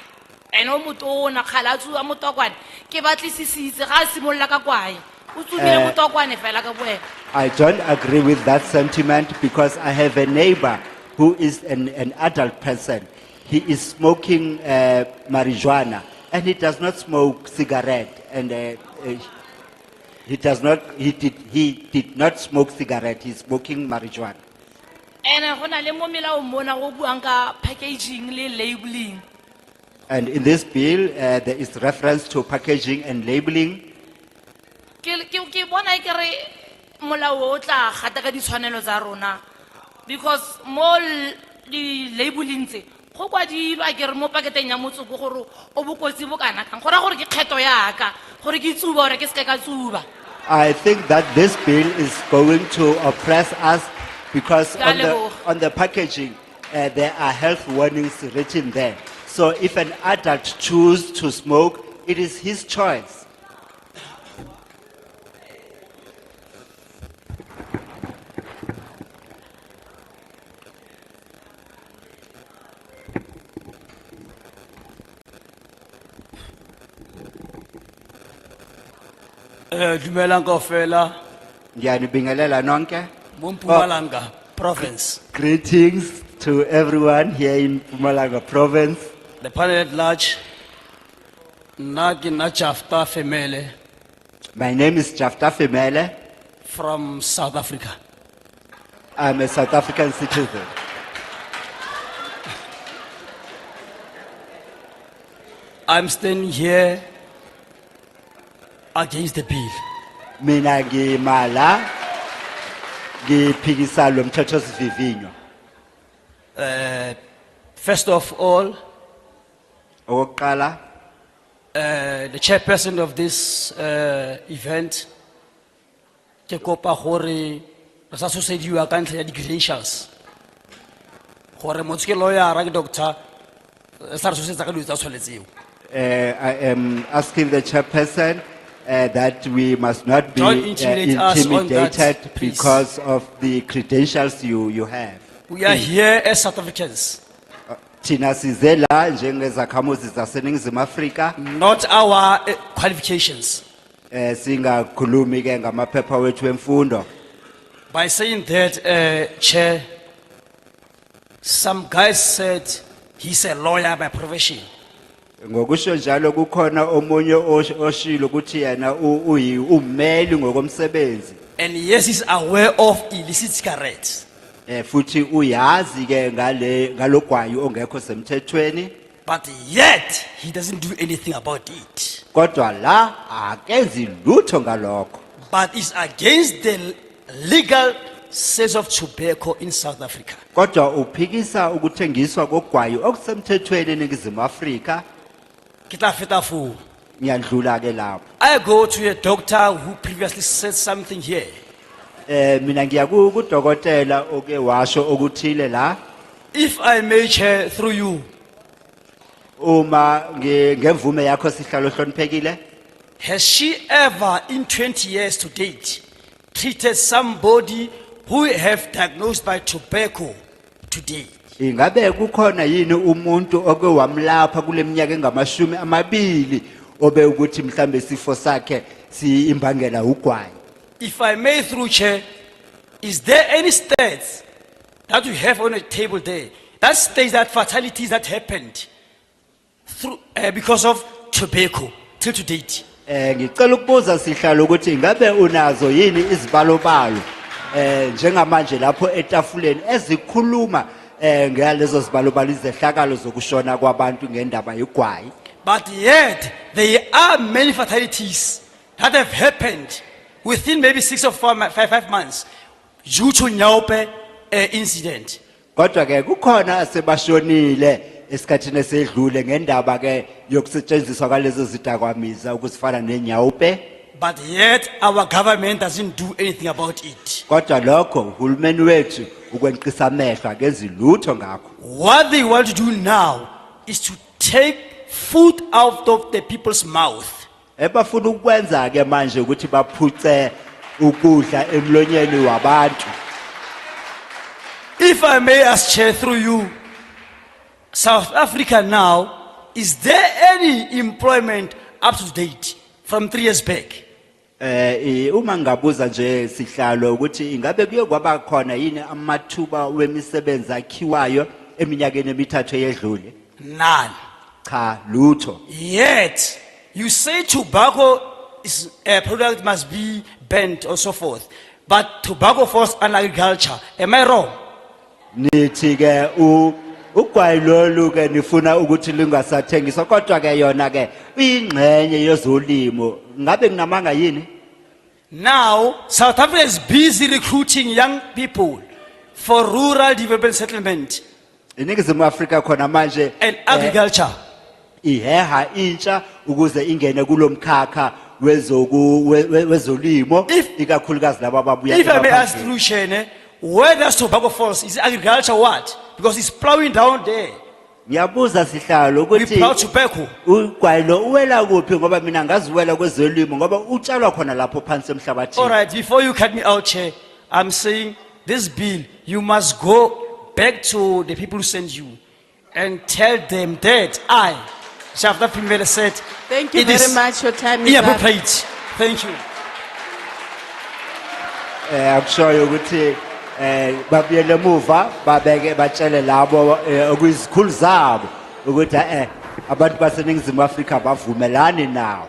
ene o motona kgala a tsuba motokwane ke batlisisitse ga a simolola ka kwae o tsubile motokwane fela ka boena. I don't agree with that sentiment because I have a neighbor who is an adult person. He is smoking marijuana and he does not smoke cigarette and he did not smoke cigarette, he's smoking marijuana. Ene go na le mo melaong mona go buang ka packaging le labeling. And in this bill, there is reference to packaging and labeling. Ke bona ke re molao o tla gata ka ditshwanelo tsa rona because mo di labeling tse go kwadilwa ke re mo paketeng ya motsoko gore o bokotsi bo kana kang gore gore ke kgetho ya ka gore ke tsuba gore ke se ka tsuba. I think that this bill is going to oppress us because on the packaging, there are health warnings written there. So if an adult chooses to smoke, it is his choice. Dumelang kaofela Ngiyanibingelela nonke. mo Mpumalanga province. Greetings to everyone here in Mpumalanga province. The panel at large. Nna ke nna Jafta Femele My name is Jafta Femele. from South Africa. I'm a South African citizen. I'm standing here against the bill. Mina ngimala ngiphikisa lo mthethosivivinyo. First of all, Okokuqala, the chairperson of this event, ke kopa gore re sa susediwa ka ntlha ya di-credentials. Gore motho ke lawyer ke doctor, re sa re susetsa ka dilo tsa tshwanetseng. I am asking the chairperson that we must not be Don't intimidate us on that, intimidated please. because of the credentials you have. We are here as South Africans, Thina size la njengezakhamuzi zaseNingizimu Afrika. not our qualifications. Singakhulumi ke ngamaphepha wethu emfundo. By saying that, Chair, some guys said he's a lawyer by profession. Ngokusho njalo kukhona omunye oshilo ukuthi yena ummeli ngokomsebenzi. And yes, he's aware of illicit cigarettes. Futhi uyazi ke ngalogwayi ongekho semthethweni. But yet, he doesn't do anything about it. Kodwa la akenzi lutho ngalokho. But it's against the legal sales of tobacco in South Africa. Kodwa uphikisa ukuthengiswa kogwayi okusemthethweni eNingizimu Afrika. Ke tla feta foo. Ngiyadlula ke lapho. I go to a doctor who previously said something here. Mina ngiya kudokotela oke washo okuthile la. If I may, Chair, through you, Uma ngemvume yakho sihlalo hloniphekile. has she ever in 20 years to date treated somebody who have diagnosed by tobacco today? Ingabe kukhona yini umuntu oke wamlapha kuleminyaka engamashumi amabili obe ukuthi mhlambe isifo sakhe siimbangela ugwayi? If I may, through Chair, is there any stats that we have on the table there that states that fatalities that happened through, because of tobacco till to date? Ngicela ukubuza sihlalo ukuthi ingabe unazo yini izibalobalo njengamanje lapho etafuleni ezikhuluma ngalezo zibalobalo izehlakalo zokushona kwabantu ngendaba yegwayi? But yet there are many fatalities that have happened within maybe 6 or 5 months due to Nyaupe incident. Kodwa ke kukhona asebashonile esikhathini esedlule ngendaba ke yokusetshenziswa kwalezo zidakwamiza ukuzifana neNyaupe. But yet our government doesn't do anything about it. Kodwa lokho uhulumeni wethu ukwenqisa amehlo akenzi lutho ngakho. What they want to do now is to take food out of the people's mouth. Ebafuna ukwenza ke manje ukuthi baphuce ukudla emlonyeni wabantu. If I may ask, Chair, through you, South Africa now, is there any employment up to date from 3 years back? Uma ngabuza nje sihlalo ukuthi ingabe kuye kwaba khona yini amathuba wemisebenzi akhiwayo eminyakeni emithathu eyedlule? None. Cha lutho. Yet, you say tobacco is a product must be banned or so forth, but tobacco falls under agriculture. Am I wrong? Nithi ke ugwayi lolu ke nifuna ukuthi lingasathengiswa kodwa ke yona ke ingxenye yezolimo ngabe kunamanga yini? Now, South Africa is busy recruiting young people for rural development settlement eNingizimu Afrika khona manje and agriculture. Iheha intsha ukuze ingene kulomkhakha wezolimo ikakhulukazi labo ababuya If I may ask through Shene, where does tobacco falls? Is it agriculture what? Because it's plowing down there. Ngiyabuza sihlalo ukuthi plow tobacco. Ugwayi lo uwela kuphi ngoba mina ngaziwela kwezolimo ngoba utshalwa khona lapho phansi emhlabathini. All right, before you cut me out, Chair, I'm saying this bill, you must go back to the people who sent you and tell them that I, Shafta Primera, said, Thank you it very is much. Your time is up. inappropriate. Thank you. I'm sure ukuthi babuyele emuva babeke batshele labo okuyizikhulu zabo ukuthi abantu baseNingizimu Afrika bavumelani nawo.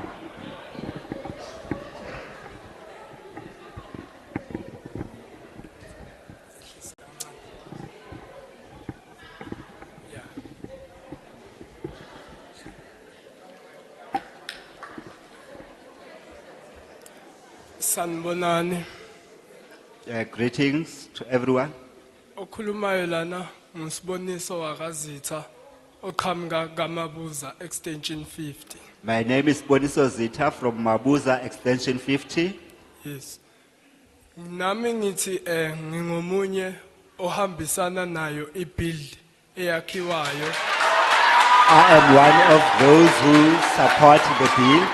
Sanibonani. Greetings to everyone. Okhulumayo lana ngusiboniso wakazitha oqhamuka kaMabuza extension 50. My name is Boniso Zita from Mabuza Extension 50. Yes. Nami ngithi ngingomunye ohambisana nayo ibuild eyakhiwayo. I am one of those who support the bill.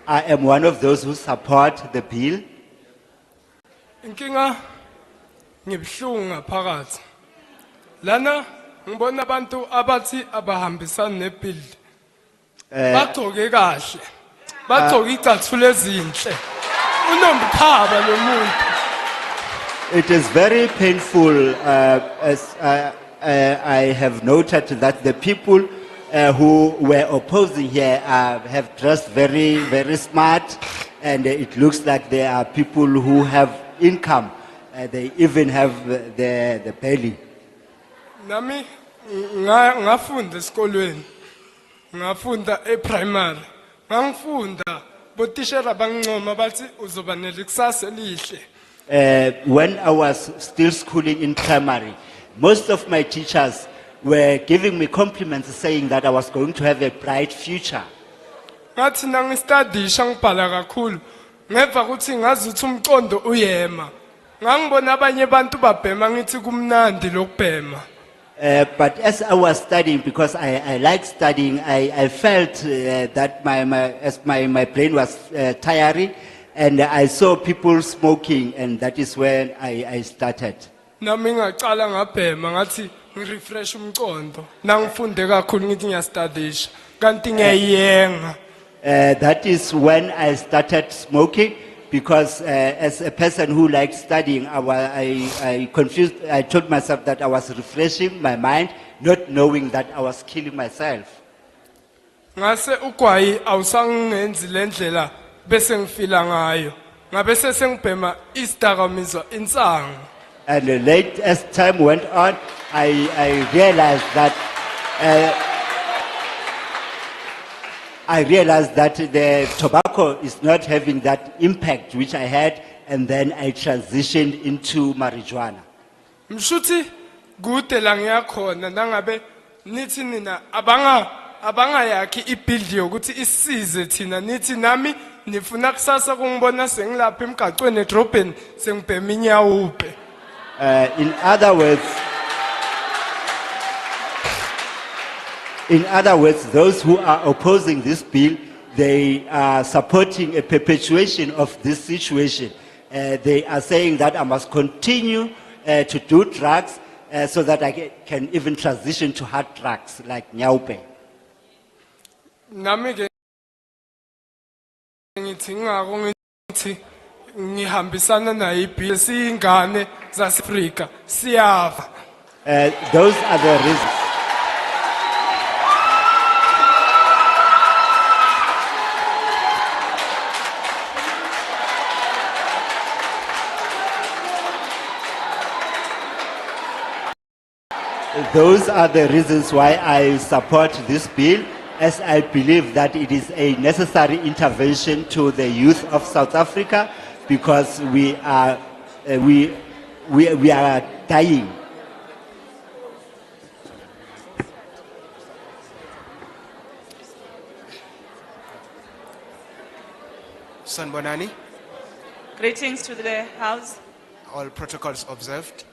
I am one of those who support the bill. Inkinga ngibhlungu ngaphakathi. Lana ngibona abantu abathi abahambisana nebuild. Bagcoke kahle. Bagcoke icathulo ezinhle. Unomkhaba lo muntu. It is very painful as I have noted that the people who were opposing here have dressed very, very smart, and it looks like they are people who have income. They even have the belly. Nami ngafunda esikolweni. Ngafunda e-primary. Ngangifunda botishera bangincoma bathi uzoba nelikusasa elihle. when I was still schooling in primary, most of my teachers were giving me compliments saying that I was going to have a bright future. Ngathi nangistudisha ngibhala kakhulu ngeva ukuthi ngazuthi umqondo uyema ngangibona abanye abantu babhema ngithi kumnandi lokubhema. But as I was studying, because I like studying, I felt that my brain was tiring, and I saw people smoking, and that is when I started. Nami ngaqala ngabhema ngathi ngirefresh umqondo nangifunde kakhulu ngithi ngiyastudisha kanti ngiyayenga. That is when I started smoking, because as a person who likes studying, I told myself that I was refreshing my mind, not knowing that I was killing myself. Ngase ugwayi awusangenzi lendlela bese ngifila ngayo. Ngabe sengibhema isidakamizwa insangu. And late as time went on, I realized that the tobacco is not having that impact which I had, and then I transitioned into marijuana. Mshuthi kude la ngiyakhona nangabe nithi nina abanga yakhi ibuild yokuthi isize thina nithi nami nifuna kusasa kungibona sengilapha emgaqweni edrobheni sengibhema inyawupe. In other words, those who are opposing this bill, they are supporting a perpetuation of this situation. They are saying that I must continue to do drugs so that I can even transition to hard drugs like nyaupe. Nami ke ngithi ngako ngithi ngihambisana nayo ibill siyingane zaseAfrika siyafa. Those are the reasons. Those are the reasons why I support this bill, as I believe that it is a necessary intervention to the youth of South Africa, because we are dying. Sanbonani, Greetings to the House. all protocols observed.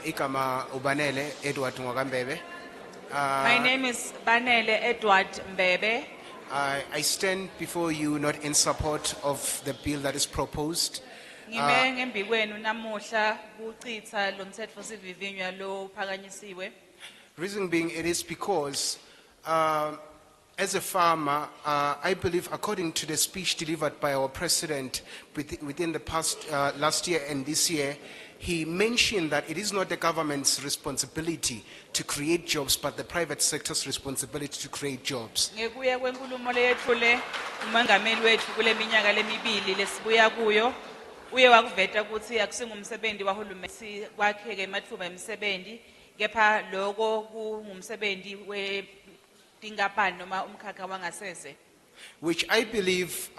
Ikama Ubanele Edward Mwagambebe. My name is Banele Edward Mbebe. I stand before you not in support of the bill that is proposed. Ngime ngembi kwenu namuhla kuchitha lo mthetfosivivinywa lo phakanyisiwe. Reason being, it is because as a farmer, I believe, according to the speech delivered by our president within the past last year and this year, he mentioned that it is not the government's responsibility to create jobs, but the private sector's responsibility to create jobs. Ngekuya kwenkulumo leyethule umongameli wethu kule minyaka lemibili lesibuya kuyo uye wakuveta ukuthi akusingumsebenzi wahulumeni kwakheke amathuba emisebenzi kepha lokho kungumsebenzi wetinkampani noma umkhakha wangasese. Which I believe,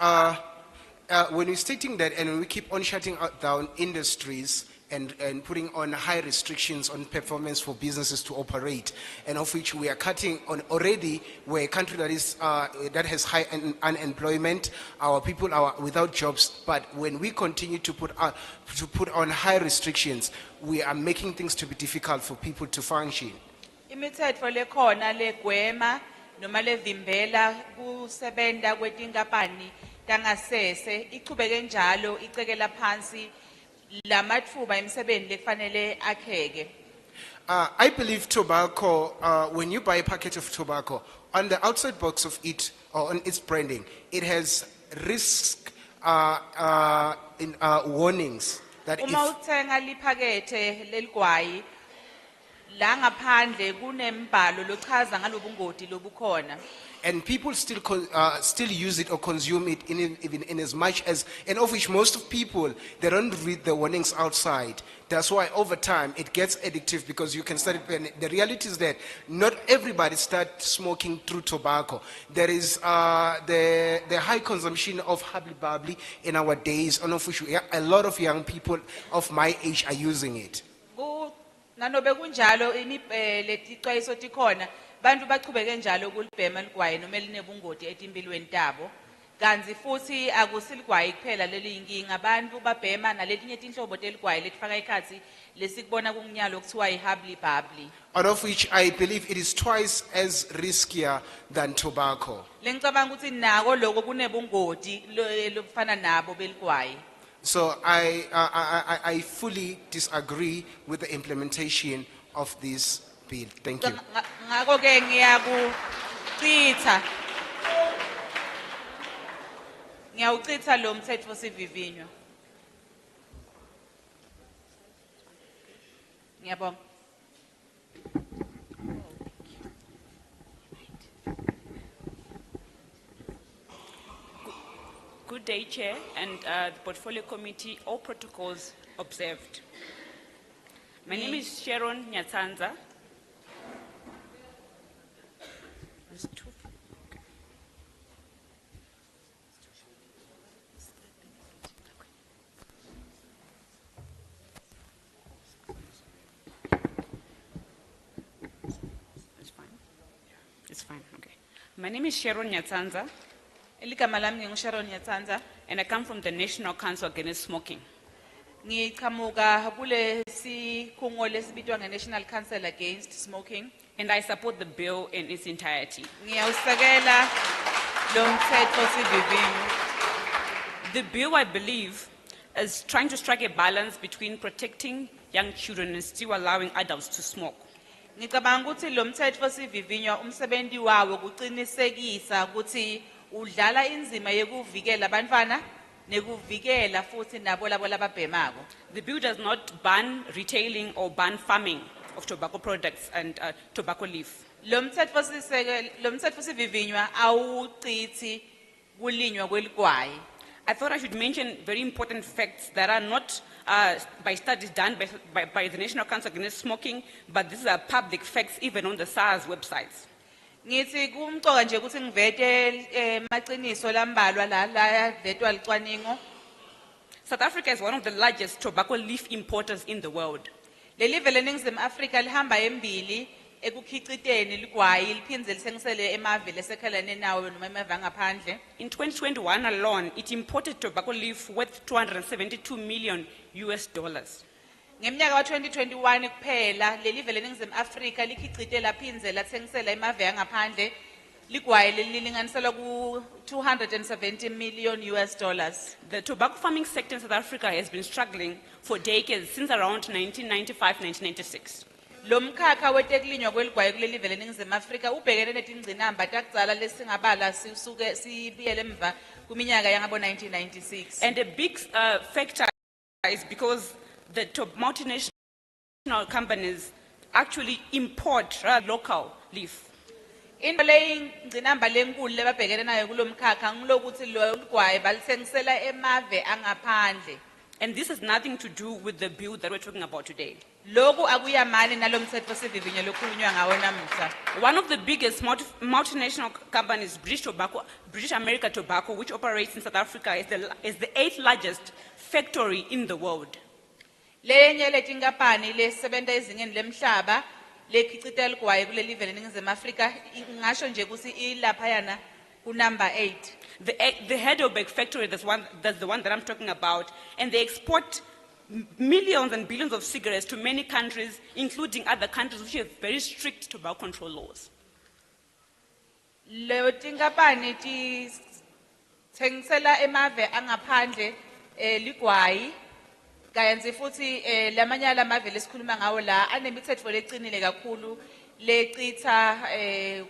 when we're stating that and when we keep on shutting down industries and putting on high restrictions on performance for businesses to operate, and of which we are cutting on already, we're a country that is that has high unemployment, our people are without jobs, but when we continue to put on high restrictions, we are making things to be difficult for people to function. Imithetfo lekhona legwema noma levimbela kusebenta kwetinkampani tangasese ichubeke njalo icekela phansi lamatfuba emisebenzi lekufanele akheke. I believe tobacco, when you buy a packet of tobacco, on the outside box of it, or on its branding, it has risk warnings that Uma uthenga liphakethe leligwayi la ngaphandle kunembhalo lochaza ngalobungoti lobukhona. And people still use it or consume it even in as much as, and of which most of people, they don't read the warnings outside. That's why over time it gets addictive because you can start it. And the reality is that not everybody starts smoking through tobacco. There is the high consumption of hubbly in our days, and of which a lot of young people of my age are using it. Nanobe kunjalo letixwayiso tikhona bantu bachubeke njalo kulibhema ligwayi noma elinebungoti etimpilweni tabo kanti futhi akusiligwayi kuphela leli inkinga abantu babhema naletinye tinhlobo teligwayi letifaka ikhathi lesikubona kumnyalo kuthiwa ihubbly bubbly. Out of which I believe it is twice as riskier than tobacco. Lengicabanga ukuthi nako lokho kunebungoti lobufana nabo beligwayi. So I fully disagree with the implementation of this bill. Thank you. Ngako ke ngiyawuchitha lo mthetho sivivinyo. Ngiyabonga. Good day, Chair, and the Portfolio Committee, all protocols observed. My name is Sharon Nyatanza. It's fine, okay. My name is Sharon Nyatanza. Eligama lami nginguSharon Nyatanza. And I come from the National Council Against Smoking. Ngiqhamuka kule sikhungo lesibitwa nge-National Council Against Smoking. And I support the bill in its entirety. Ngiyawusekela lo mthetho sivivinyo. The bill, I believe, is trying to strike a balance between protecting young children and still allowing adults to smoke. Ngicabanga ukuthi lo mthetho sivivinyo umsebenzi wawo kuqinisekisa ukuthi udlala inzima yekuvikela abantwana nekuvikela futhi nabo labo lababhemako. The bill does not ban retailing or ban farming of tobacco products and tobacco leaf. Lo mthetho sivivinywa awuchithi kulinywa kweligwayi. I thought I should mention very important facts that are not by studies done by the National Council Against Smoking, but these are public facts even on the SARS websites. Ngithi kumcoka nje ukuthi ngivete maqiniso lambalwa la vetwa licwaningo. South Africa is one of the largest tobacco leaf importers in the world. Leli vele eNingizimu Afrika lihamba embili ekukhiciteni ligwayi liphindze lisengisele emave lesekhalane nawo noma emave angaphandle. In 2021 alone, it imported tobacco leaf worth $272 million. Ngemnyaka wa-2021 kuphela leli vele eNingizimu Afrika likhicite laphindze latsengisela emave angaphandle ligwayi lilinganiselwa ku $270 million. The tobacco farming sector in South Africa has been struggling for decades since around 1995-1996. Lo mkhakha wetekulinywa kweligwayi kuleli vele eNingizimu Afrika ubhekene netingqinamba takudzala lesingabala sisuke sibiyele emva kuminyaka yangabo 1996. And a big factor is because the multinational companies actually import local leaf. Into leyingqinamba lenkulu lebabhekene nayo kulo mkhakha ngilokuthi lo ligwayi balithengisela emave angaphandle. And this has nothing to do with the bill that we're talking about today. Loku akuyamani nalo mthetho sivivinyo lokhulunywa ngawo namuhla. One of the biggest multinational companies, British America Tobacco, which operates in South Africa, is the 8th largest factory in the world. Lenye letinkampani lesebenta ezingeni lemhlaba lekhicita ligwayi kuleli vele eNingizimu Afrika ngisho nje kusi ilaphayana ku number 8. The Heidelberg factory, that's the one that I'm talking about, and they export millions and billions of cigarettes to many countries, including other countries which have very strict tobacco control laws. Le tinkampani ti thengisela emave angaphandle ligwayi kayenze futhi lamanye amave lesikhuluma ngawo la anemithetho lecinile kakhulu lecitha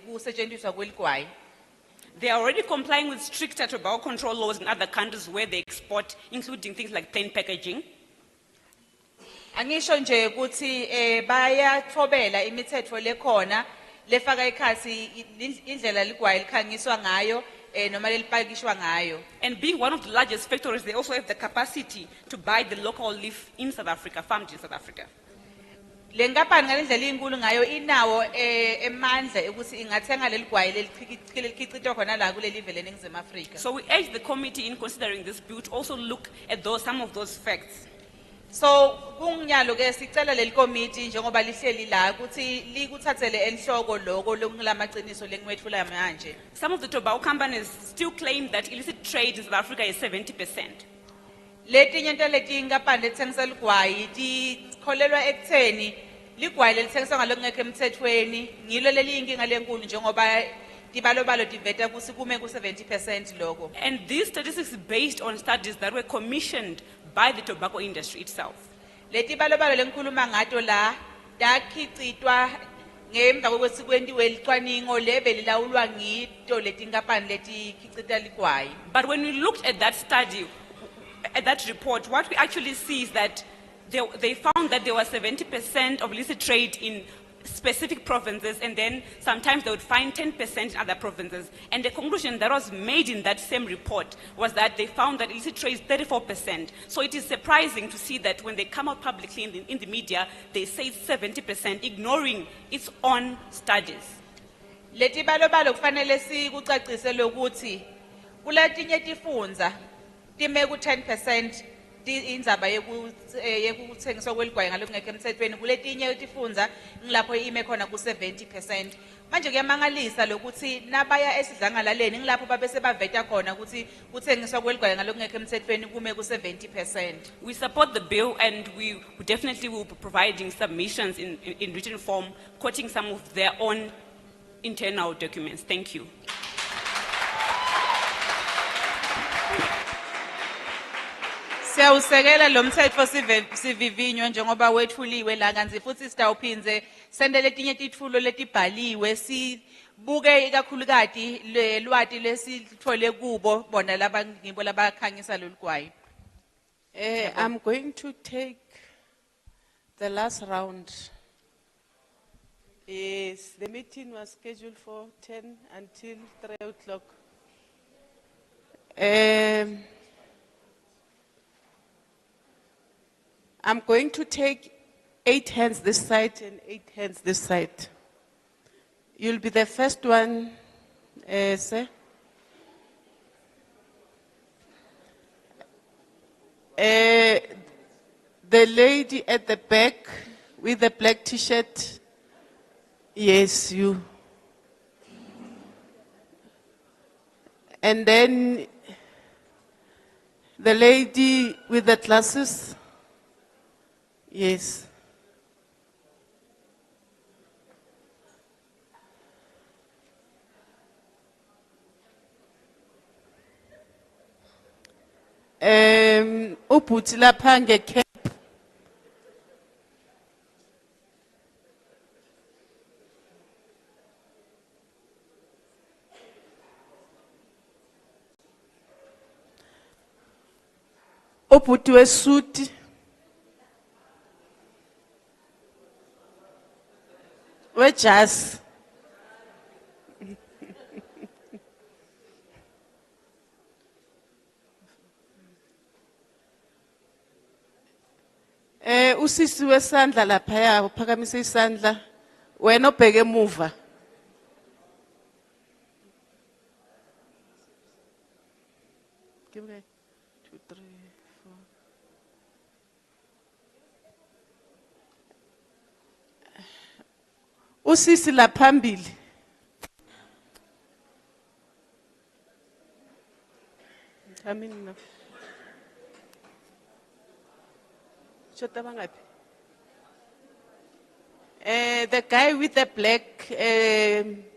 kusetshenziswa kweligwayi. They are already complying with stricter tobacco control laws in other countries where they export, including things like plain packaging. Angisho nje ukuthi bayathobela imithetho lekhona lefaka ikhasi indlela ligwayi likhangiswa ngayo noma lelipakishwa ngayo. And being one of the largest factories, they also have the capacity to buy the local leaf in South Africa, farmed in South Africa. Le nkampani ngalendlela inkulu ngayo inawo emandla ukuthi ingathenga leli gwayi lelikhicitwa khona la kuleli live leNingizimu Afrika. So we urge the committee in considering this bill to also look at some of those facts. So kunginyalo ke sicela leli committee njengoba lihleli la ukuthi likuthathele enhloko lokho lokulamaqiniso lengwethula manje. Some of the tobacco companies still claim that illicit trade in South Africa is 70%. Letinye into leti inkampani lethengisela ligwayi tikholelwa ekutheni ligwayi lelithengiswa ngalokungekho emthethweni ngilo leli inkinga lenkulu njengoba tibalobalo tiveta kusi kume ku 70% lokho. And these statistics are based on studies that were commissioned by the tobacco industry itself. Leti balobalo lengikhuluma ngato la takhicitwa ngemva kokuthi kwentiwe licwaningo lebe lilawulwa ngito letinkampani letikhicita ligwayi. But when we looked at that study, at that report, what we actually see is that they found that there was 70% of illicit trade in specific provinces, and then sometimes they would find 10% in other provinces. And the conclusion that was made in that same report was that they found that illicit trade is 34%. So it is surprising to see that when they come out publicly in the media, they say 70%, ignoring its own studies. Leti balobalo kufanele sikucacise lokuthi kuletinye tifundza time ku 10% indzaba yekuthengiswa kweligwayi ngalokungekho emthethweni kuletinye tifundza ngilapho ime khona ku 70%. Manje kuyamangalisa lokuthi nabaya esidlangalaleni ngilapho babe sebaveta khona ukuthi kuthengiswa kweligwayi ngalokungekho emthethweni kume ku 70%. We support the bill, and we definitely will be providing submissions in written form, quoting some of their own internal documents. Thank you. Siyawusekela lo mthetho sivivinywa njengoba wethuliwe la kanzi futhi sitawuphinze sende letinye titfulo letibhaliwe sibuke ikakhulukati lelwati lesithole kubo bona laba ngibo labakhangisa loligwayi. I'm going to take the last round. Yes, the meeting was scheduled for 10 until 3 o'clock. I'm going to take 8 hands this side and 8 hands this side. You'll be the first one, sir. The lady at the back with the black t-shirt. Yes, you. And then the lady with the glasses. Yes. Ubhuti lapha ngecap. Ubhuti wesuti. Wejas. Usisi wesandla lapha uphakamise isandla wena obheke emuva. Give me 2 3 4. Usisi la phambili. Coming now. Shota bangapi? The guy with the black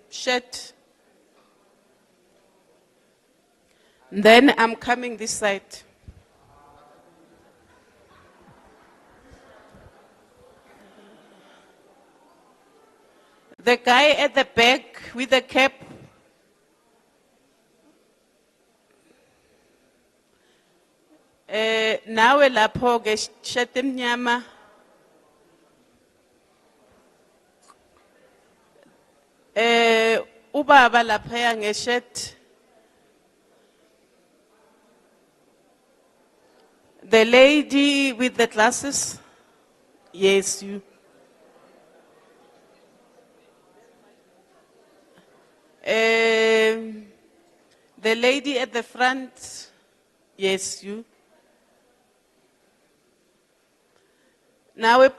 shirt. Then I'm coming this side. The guy at the back with the cap. Nawe lapho ke shirt emnyama Ubaba laphaya ngeshirt. The lady with the glasses. Yes, you. The lady at the front. Yes, you. Now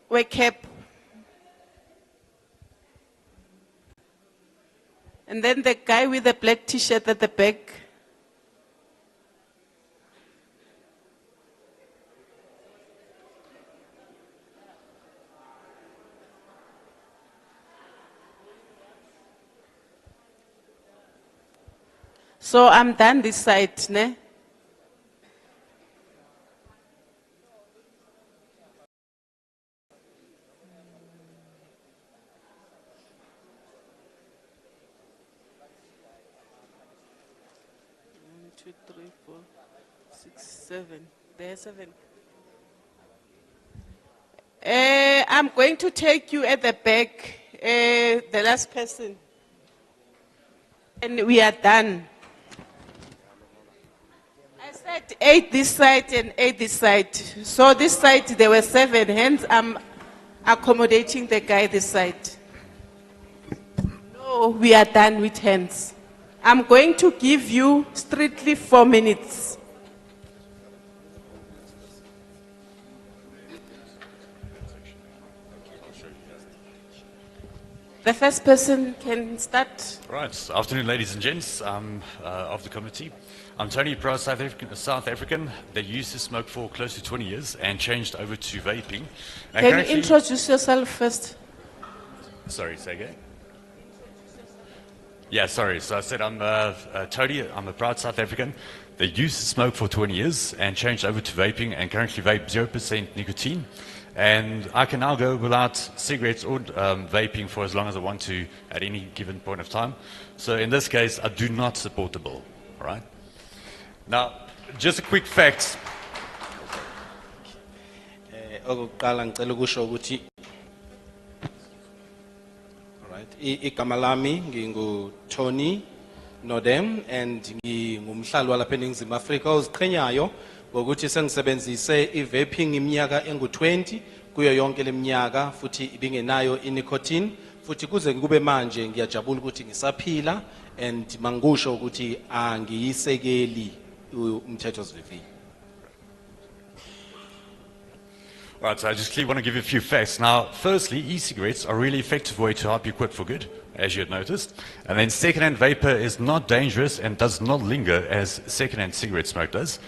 we cap. And then the guy with the black t-shirt at the back. So I'm done this side, ne? One, two, three, 4, 6, 7. There's 7. I'm going to take you at the back, the last person. And we are done. I said 8 this side and 8 this side. So this side there were 7, hence I'm accommodating the guy this side. No, we are done with hands. I'm going to give you strictly 4 minutes. The first person can start. Right. Afternoon, ladies and gents of the committee. I'm Tony, proud South African. They used to smoke for close to 20 years and changed over to vaping. And Can you introduce yourself first? Sorry, say again. Yeah, sorry. So I said I'm Tony. I'm a proud South African. They used to smoke for 20 years and changed over to vaping and currently vape 0% nicotine. And I can now go without cigarettes or vaping for as long as I want to at any given point of time. So in this case, I do not support the bill. All right. Now, just a quick fact. Okokuqala ngicela ukusho ukuthi right igama lami ngingu Tony Nodem and ngingumhlali walapha eNingizimu Afrika oziqhenyayo ngokuthi sengisebenzise i-vaping iminyaka engu-20 kuyo yonke leminyaka futhi ibingenayo i-nicotine futhi kuze kube manje ngiyajabula ukuthi ngisaphila and mangusho ukuthi angiyisekeli umthetho sivivinyo. Right, so I just want to give you a few facts. Now, firstly, e-cigarettes are a really effective way to help you quit for good, as you had noticed. And then second-hand vapor is not dangerous and does not linger as second-hand cigarette smoke does.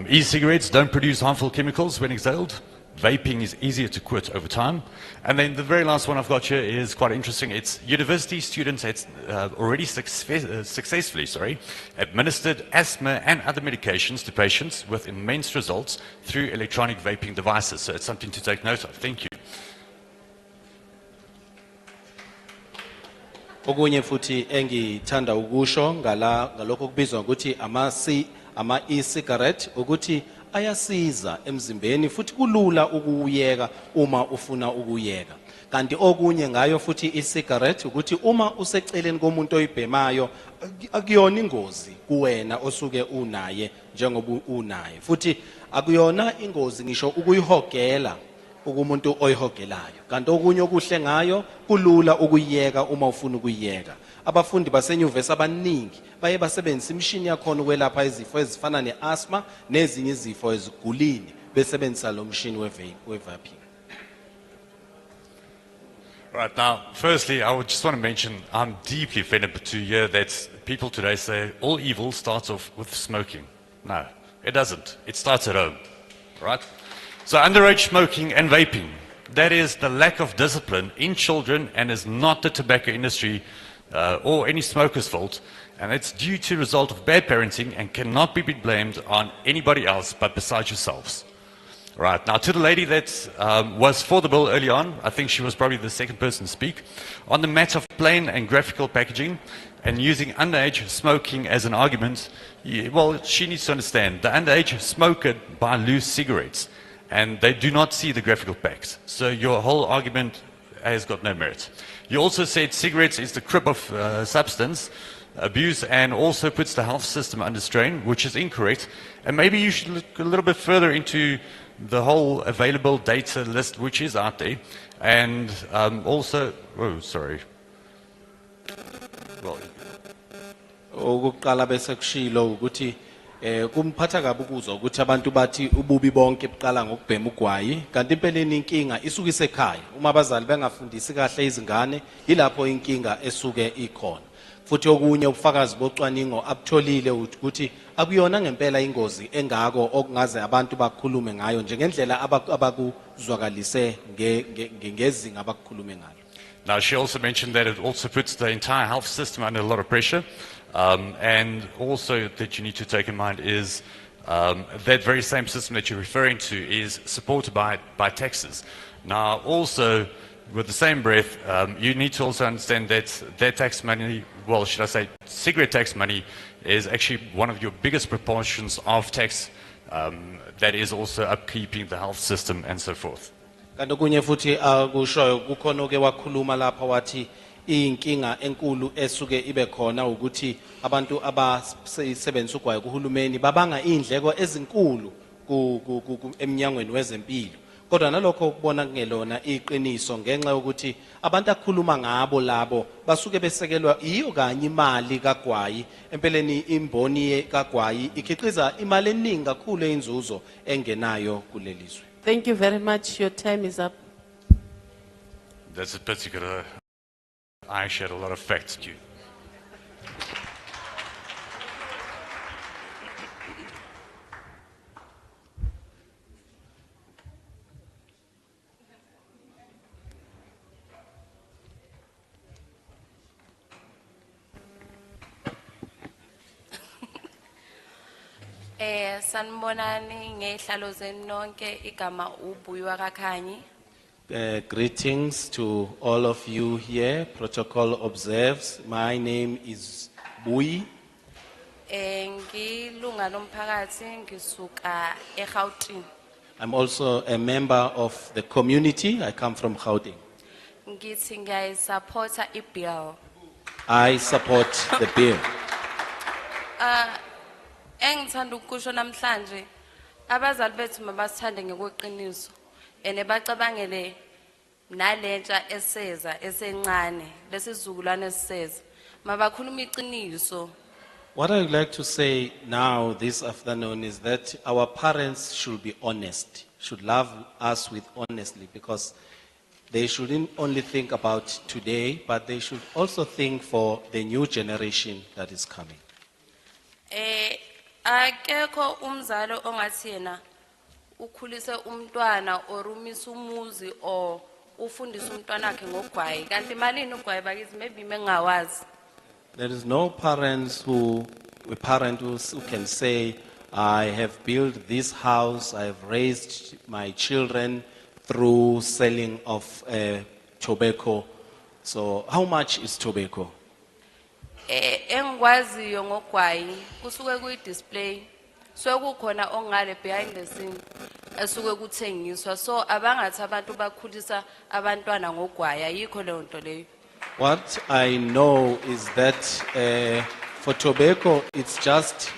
E-cigarettes don't produce harmful chemicals when exhaled. Vaping is easier to quit over time. And then the very last one I've got here is quite interesting. It's university students had already successfully administered asthma and other medications to patients with immense results through electronic vaping devices. So it's something to take note of. Thank you. Okunye futhi engithanda ukusho ngalokho kubizwa ukuthi ama e-cigarette ukuthi ayasiza emzimbeni futhi kulula ukuyeka uma ufuna ukuyeka. Kanti okunye ngayo futhi i-cigarette ukuthi uma useceleni komuntu oyibhemayo akuyona ingozi kuwena osuke unaye njengoba unaye. Futhi akuyona ingozi ngisho ukuyihogela ukumuntu oyihogelayo. Kanti okunye okuhle ngayo kulula ukuyeka uma ufuna ukuyeka. Abafundi basenyuvesi abaningi baye basebenzisa imishini yakhona ukwelapha izifo ezifana ne-asthma nezinye izifo ezigulini besebenzisa lo mshini we-vaping. Right, now, firstly, I would just want to mention I'm deeply offended to hear that people today say all evil starts off with smoking. No, it doesn't. It starts at home, right? So underage smoking and vaping, that is the lack of discipline in children and is not the tobacco industry or any smoker's fault. And it's due to the result of bad parenting and cannot be blamed on anybody else but besides yourselves. Right, now to the lady that was for the bill early on, I think she was probably the second person to speak, on the matter of plain and graphical packaging and using underage smoking as an argument, well, she needs to understand the underage smoker buy loose cigarettes and they do not see the graphical packs. So your whole argument has got no merit. You also said cigarettes is the crib of substance abuse and also puts the health system under strain, which is incorrect. And maybe you should look a little bit further into the whole available data list which is out there. And also, oh, sorry. Well, Okokuqala bese kushilo ukuthi kumphatha kabi ukuzwa ukuthi abantu bathi ububi bonke buqala ngokubhema ugwayi kanti impeleni inkinga isuka isekhaya uma abazali bengafundisi kahle izingane ilapho inkinga esuke ikhona futhi okunye ubufakazi bocwaningo abutholile ukuthi akuyona ngempela ingozi engako okungaze abantu bakhulume ngayo njengendlela abakuzwakalise ngezinga abakhulume ngalo. Now, she also mentioned that it also puts the entire health system under a lot of pressure. And also that you need to take in mind is that very same system that you're referring to is supported by taxes. Now, also, with the same breath, you need to also understand that that tax money, well, should I say, cigarette tax money, is actually one of your biggest proportions of tax that is also upkeeping the health system and so forth. Kanti okunye futhi akushoyo kukhona oke wakhuluma lapha wathi inkinga enkulu esuke ibe khona ukuthi abantu abasebenzisa ugwayi kuhulumeni babanga indleko ezinkulu eminyangweni wezempilo kodwa nalokho ukubona kungelona iqiniso ngenxa yokuthi abantu akhuluma ngabo labo basuke besekelwa iyo kanye imali kagwayi empeleni imboni kagwayi ikhiqiza imali eningi kakhulu einzuzo engenayo kulelizwe. Thank you very much. Your time is up. That's a particular. I shared a lot of facts to you. Sanibonani ngehlalo zenu nonke igama uBuywa kaKhanyi. Greetings to all of you here. Protocol observes. My name is Bui. Ngilunga lomphakathi ngisuka eGauteng. I'm also a member of the community. I come from Gauteng. Ngithi ngiyayisupporta iBill. I support the bill. Engithanda ukusho namhlanje abazali bethu mabasithande ngokweqiniso ene bacabangele nalentsha eseza esencane lesizukulwane esiseza mabakhuluma iqiniso. What I would like to say now this afternoon is that our parents should be honest, should love us with honesty because they shouldn't only think about today but they should also think for the new generation that is coming. Akekho umzalo ongathi yena ukhulise umntwana or umisa umuzi or ufundisa umntwana wakhe ngogwayi kanti malini ugwayi bakithi maybe mengawazi. There is no parent who can say, I have built this house, I have raised my children through selling of tobacco. So how much is tobacco? Engwaziyo ngogwayi kusuke kuyi display so kukhona ongale behind the scene esuke kuthengiswa so abangathi abantu bakhulisa abantwana ngogwayi ayikho leyo nto leyo. What I know is that for tobacco it's just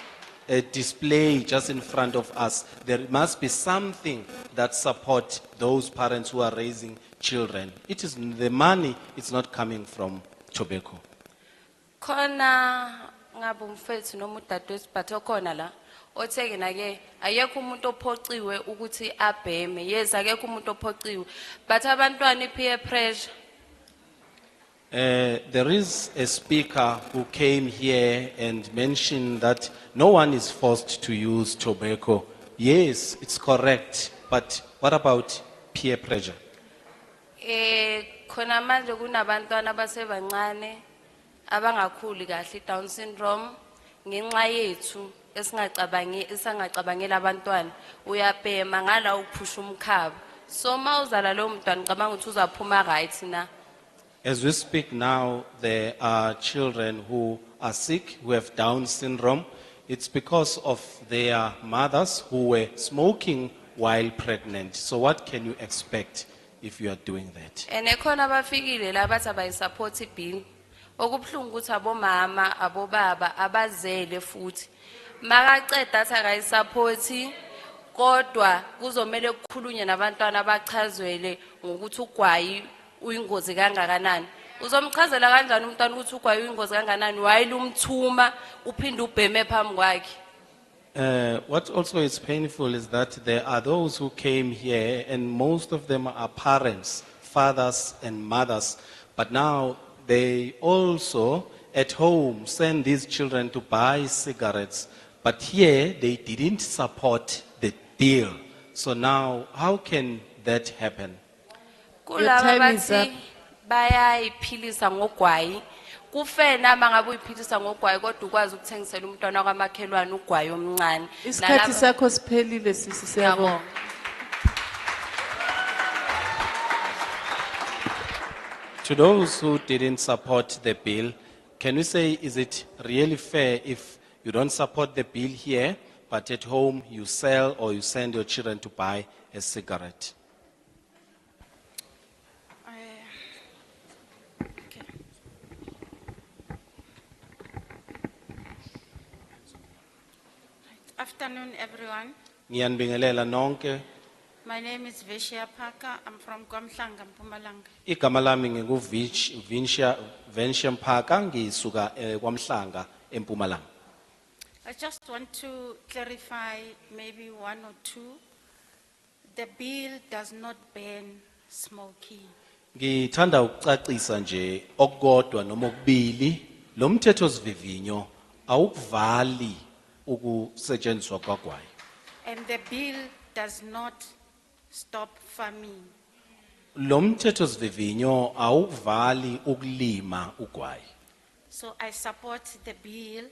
a display just in front of us. There must be something that supports those parents who are raising children. It is the money, it's not coming from tobacco. Khona ngabe umfethu noma udadewethu but okhona la otheke nake ayekho umuntu ophociwe ukuthi abheme yes akekho umuntu ophociwe but abantwana peer pressure. There is a speaker who came here and mentioned that no one is forced to use tobacco. Yes, it's correct, but what about peer pressure? Khona manje kunabantwana abasebancane abangakhuli kahle Down syndrome ngenxa yethu esingacabangela abantwana uyabhema ngala uphusha umkhaba so mawuzala lo mntwana ngicabanga ukuthi uzaphuma right na. As we speak now, there are children who are sick, who have Down syndrome. It's because of their mothers who were smoking while pregnant. So what can you expect? if you are doing that. And ekhona abafikile la bathi abayisupport ibill. Okubhlungu ukuthi abomama, abobaba, abazele futhi. Makaceda athi akayisupport kodwa kuzomela ukukhulunywe nabantwana abachazwele ngokuthi ugwayi uyingozi kangakanani. Uzomchazela kanjani umntwana ukuthi ugwayi uyingozi kangakanani wayilumthuma uphinde ubheme phambi kwakhe. What also is painful is that there are those who came here and most of them are parents, fathers and mothers, but now they also at home send these children to buy cigarettes, but here they didn't support the bill. So now how can that happen? Kulaba time is bathi bayayiphilisa ngogwayi. Kufena mangabe uyiphilisa ngogwayi kodwa ukwazi ukuthengisela umntwana kwamakhelwane ugwayi omncane. Isikhathi sakho siphelile sisi siyabonga. To those who didn't support the bill, can we say, is it really fair if you don't support the bill here, but at home you sell or you send your children to buy a cigarette? Afternoon, everyone. Ngiyanibingelela nonke. My name is Veshia Parker. I'm from Kwamhlanga, Mpumalanga. Igama lami ngingu-Vensham Parker, ngisuka kwaMhlanga eMpumalanga. I just want to clarify maybe one or two. The bill does not ban smoking. Ngithanda ukucacisa nje okukodwa noma okubili, lo mthethosivivinyo awukuvali ukusetshenziswa kwagwayi. And the bill does not stop farming. Lo mthethosivivinyo awukuvali ukulima ugwayi. So I support the bill.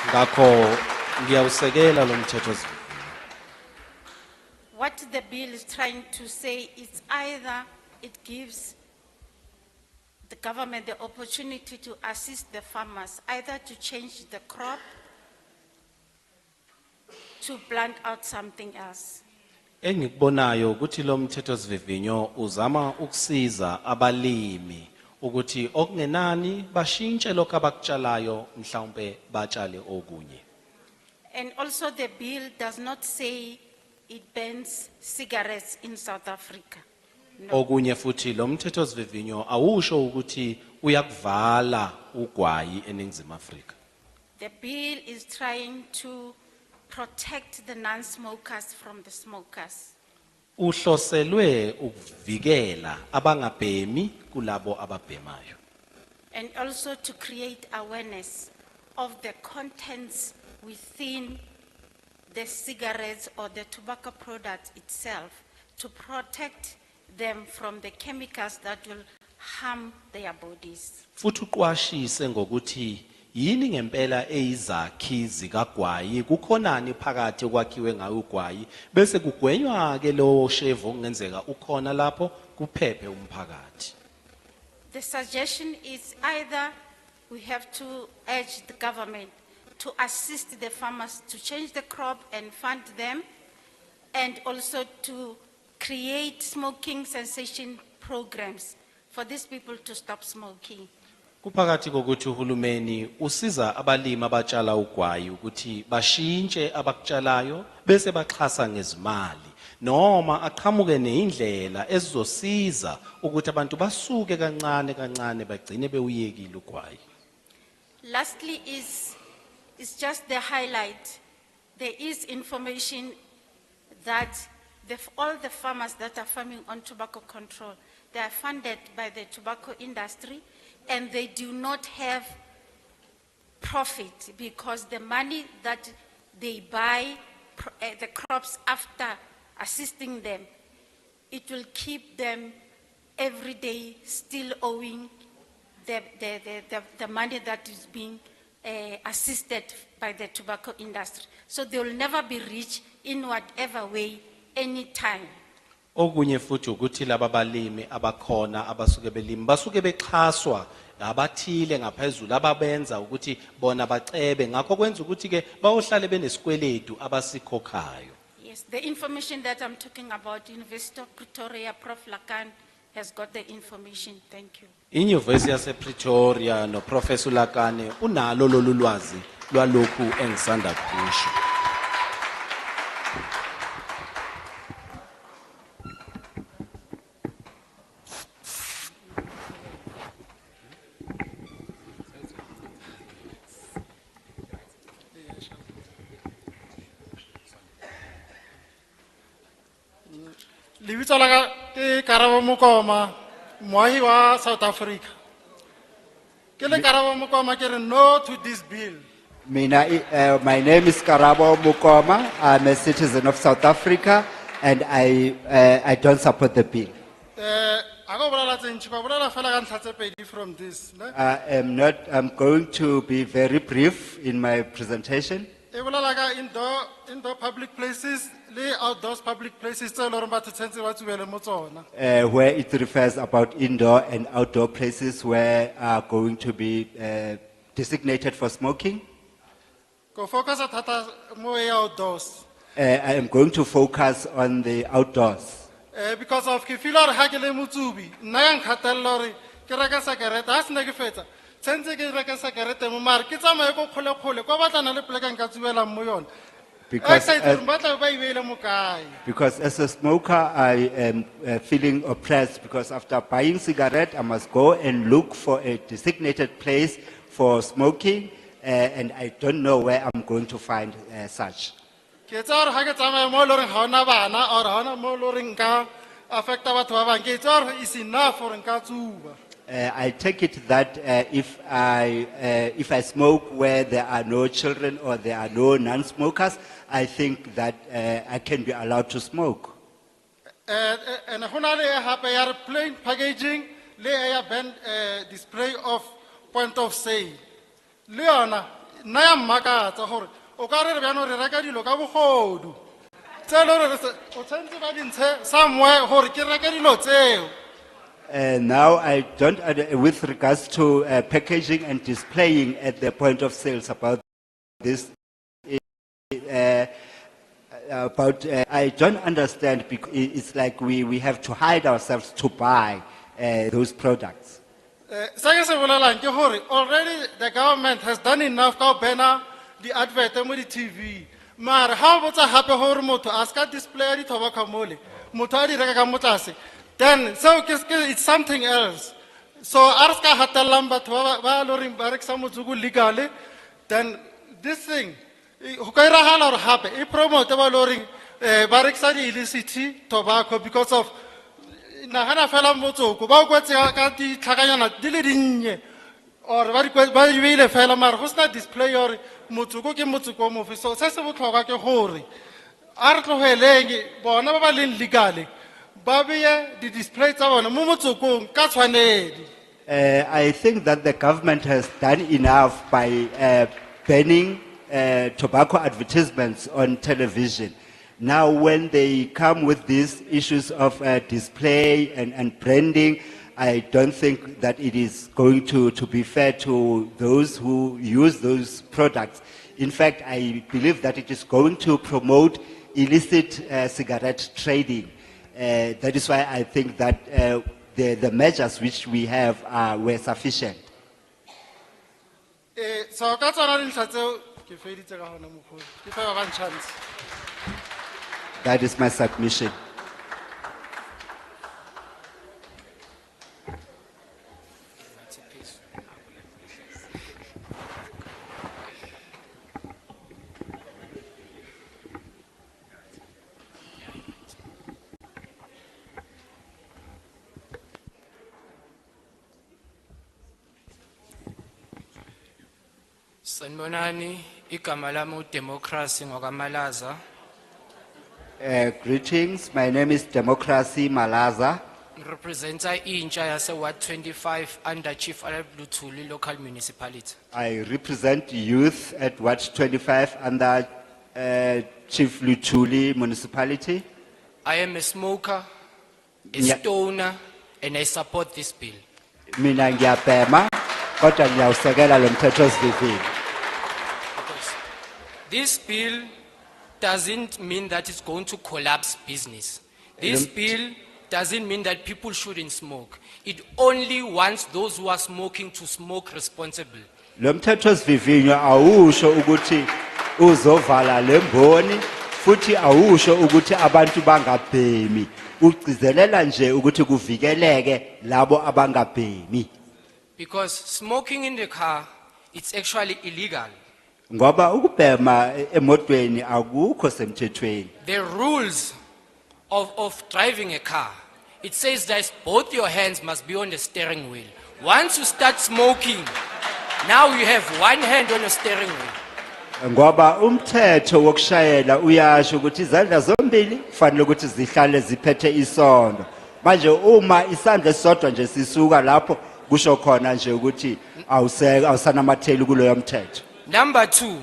Ngakho ngiyawusekela lo mthethosivivinyo. What the bill is trying to say is either it gives the government the opportunity to assist the farmers, either to change the crop, to plant out something else. Engikubonayo ukuthi lo mthethosivivinyo uzama ukusiza abalimi ukuthi okungenani bashintshe lokho abakutshalayo mhlawumbe batshale okunye. And also the bill does not say it bans cigarettes in South Africa. Okunye futhi lo mthethosivivinyo awusho ukuthi uyakuvala ugwayi eNingizimu Afrika. The bill is trying to protect the non-smokers from the smokers. Uhloselwe ukuvikela abangabhemi kulabo ababhemayo. And also to create awareness of the contents within the cigarettes or the tobacco product itself, to protect them from the chemicals that will harm their bodies. Futhi uqwashise ngokuthi yini ngempela eyizakhi zikagwayi, kukhonani phakathi kwakhiwe ngayo ugwayi, bese kugwenywa ke lo shevu okungenzeka ukhona lapho kuphephe umphakathi. The suggestion is either we have to urge the government to assist the farmers to change the crop and fund them, and also to create smoking cessation programs for these people to stop smoking. Kuphakathi kokuthi uhulumeni usiza abalimi abatshala ugwayi ukuthi bashintshe abakutshalayo bese baxhasa ngezimali, noma aqhamuke neindlela ezizosiza ukuthi abantu basuke kancane kancane bagcine bewuyekile ugwayi. Lastly is just the highlight. There is information that all the farmers that are farming on tobacco control, they are funded by the tobacco industry, and they do not have profit because the money that they buy the crops after assisting them, it will keep them every day still owing the money that is being assisted by the tobacco industry. So they will never be rich in whatever way, anytime. Okunye futhi ukuthi laba balimi abakhona abasuke belimi basuke bexhaswa abathile ngaphezulu ababenza ukuthi bona bacebe, ngakho kwenza ukuthi ke bayohlale benesikweletu abasikhokhayo. Yes, the information that I'm talking about, University of Pretoria, Prof. Lakan has got the information. Thank you. inyuvesi yasepretoria noprofessor ulakane unalo lolu lwazi lwalokhu engisanda kusho. Lebitso la ka ke Karabo Mokoma, moahi wa South Africa. Ke le Karabo Mokoma ke re no to this bill. My name is Karabo Mukoma. I'm a citizen of South Africa, and I don't support the bill. A go bolela tse ntši, ba bolela fela ka ntlha tse pedi from this. Ne? I'm going to be very brief in my presentation. E bolela ka indoor public places le outdoors public places tse leng batho tshentse ba tsubele mo tsona. Where it refers about indoor and outdoor places where are going to be designated for smoking. Go focus thata mo e outdoors. I am going to focus on the outdoors. Because of ke feel gore ha ke le motsubi, nna ya nkgatella gore ke reka cigarette, ha sena ke fetsa. Tshentse ke reka cigarette mo mare ke tsamaye go kgole go batlana le pleka nka tsubela mo yona. Because as a smoker, I am feeling oppressed because after buying cigarette, I must go and look for a designated place for smoking, and I don't know where I'm going to find such. Ke tsa gore ha ke tsamaya mo loreng ha ona bana or ha ona mo loreng ka affecta batho ba bang, ke tsa gore is enough for nka tsuba. I take it that if I smoke where there are no children or there are no non-smokers, I think that I can be allowed to smoke. And hona le hape ya plain packaging le ya ban display of point of sale. Le yona nna ya mmakatsa gore o ka re bjano re reka dilo ka bogodu. Tse le gore o tshentse ba dintshe somewhere gore ke reka dilo tseo. Now I don't, with regards to packaging and displaying at the point of sales about this, I don't understand because it's like we have to hide ourselves to buy those products. Already the government has done enough to ban the advert mo di TV. Mar ha botsa hape gore motho a ska display di tobacco mole. Motho a di reka ka mo tlase. Then so it's something else. So arska hatalang batho ba loring ba rekisa motsuku legally. Then this thing ho ka iragala gore hape e promote ba loring ba rekisa di illicit tobacco because of nagana fela motsuku ba kwetse ka di tlhakanyana di le dinnye or ba di beile fela mara go sna display or motsuku ke motsuku mo fe. So se se botlhokwa ke gore a re tlogeleng bona ba ba leng legally the display I think that the government has done enough by banning tobacco advertisements on television. Now when they come with these issues of display and branding, I don't think that it is going to be fair to those who use those products. In fact, I believe that it is going to promote illicit cigarette trading. That is why I think that the measures which we have were sufficient. So ka tsona dintlha tseo ke feditse ka hona mokgwa. Ke fa ba chance. That is my submission. Sanibonani, igama lami uDemocracy ngokaMalaza. Greetings, my name is Democracy Malaza. Representa intsha yase Ward 25 under Chief Luthuli local municipality. I represent youth at Ward 25 under Chief Luthuli municipality. I am a smoker, a stoner, and I support this bill. Mina ngiyabhema kodwa ngiyawusekela lo mthetho osivivinyo. This bill doesn't mean that it's going to collapse business. This bill doesn't mean that people shouldn't smoke. It only wants those who are smoking to smoke responsibly. Lo mthetho sivivinyo awusho ukuthi uzovala lemboni futhi awusho ukuthi abantu bangabhemi ugcizelela nje ukuthi kuvikeleke labo abangabhemi Because smoking in the car, it's actually illegal. ngoba ukubhema emotweni akukho semthethweni. The rules of driving a car, it says that both your hands must be on the steering wheel. Once you start smoking, now you have one hand on the steering wheel. Ngoba umthetho wokushayela uyasho ukuthi izandla zombili kufanele ukuthi zihlale ziphethe isondo. Manje uma isandla esodwa nje sisuka lapho kusho khona nje ukuthi awusanamatheli kuloyo mthetho. Number two,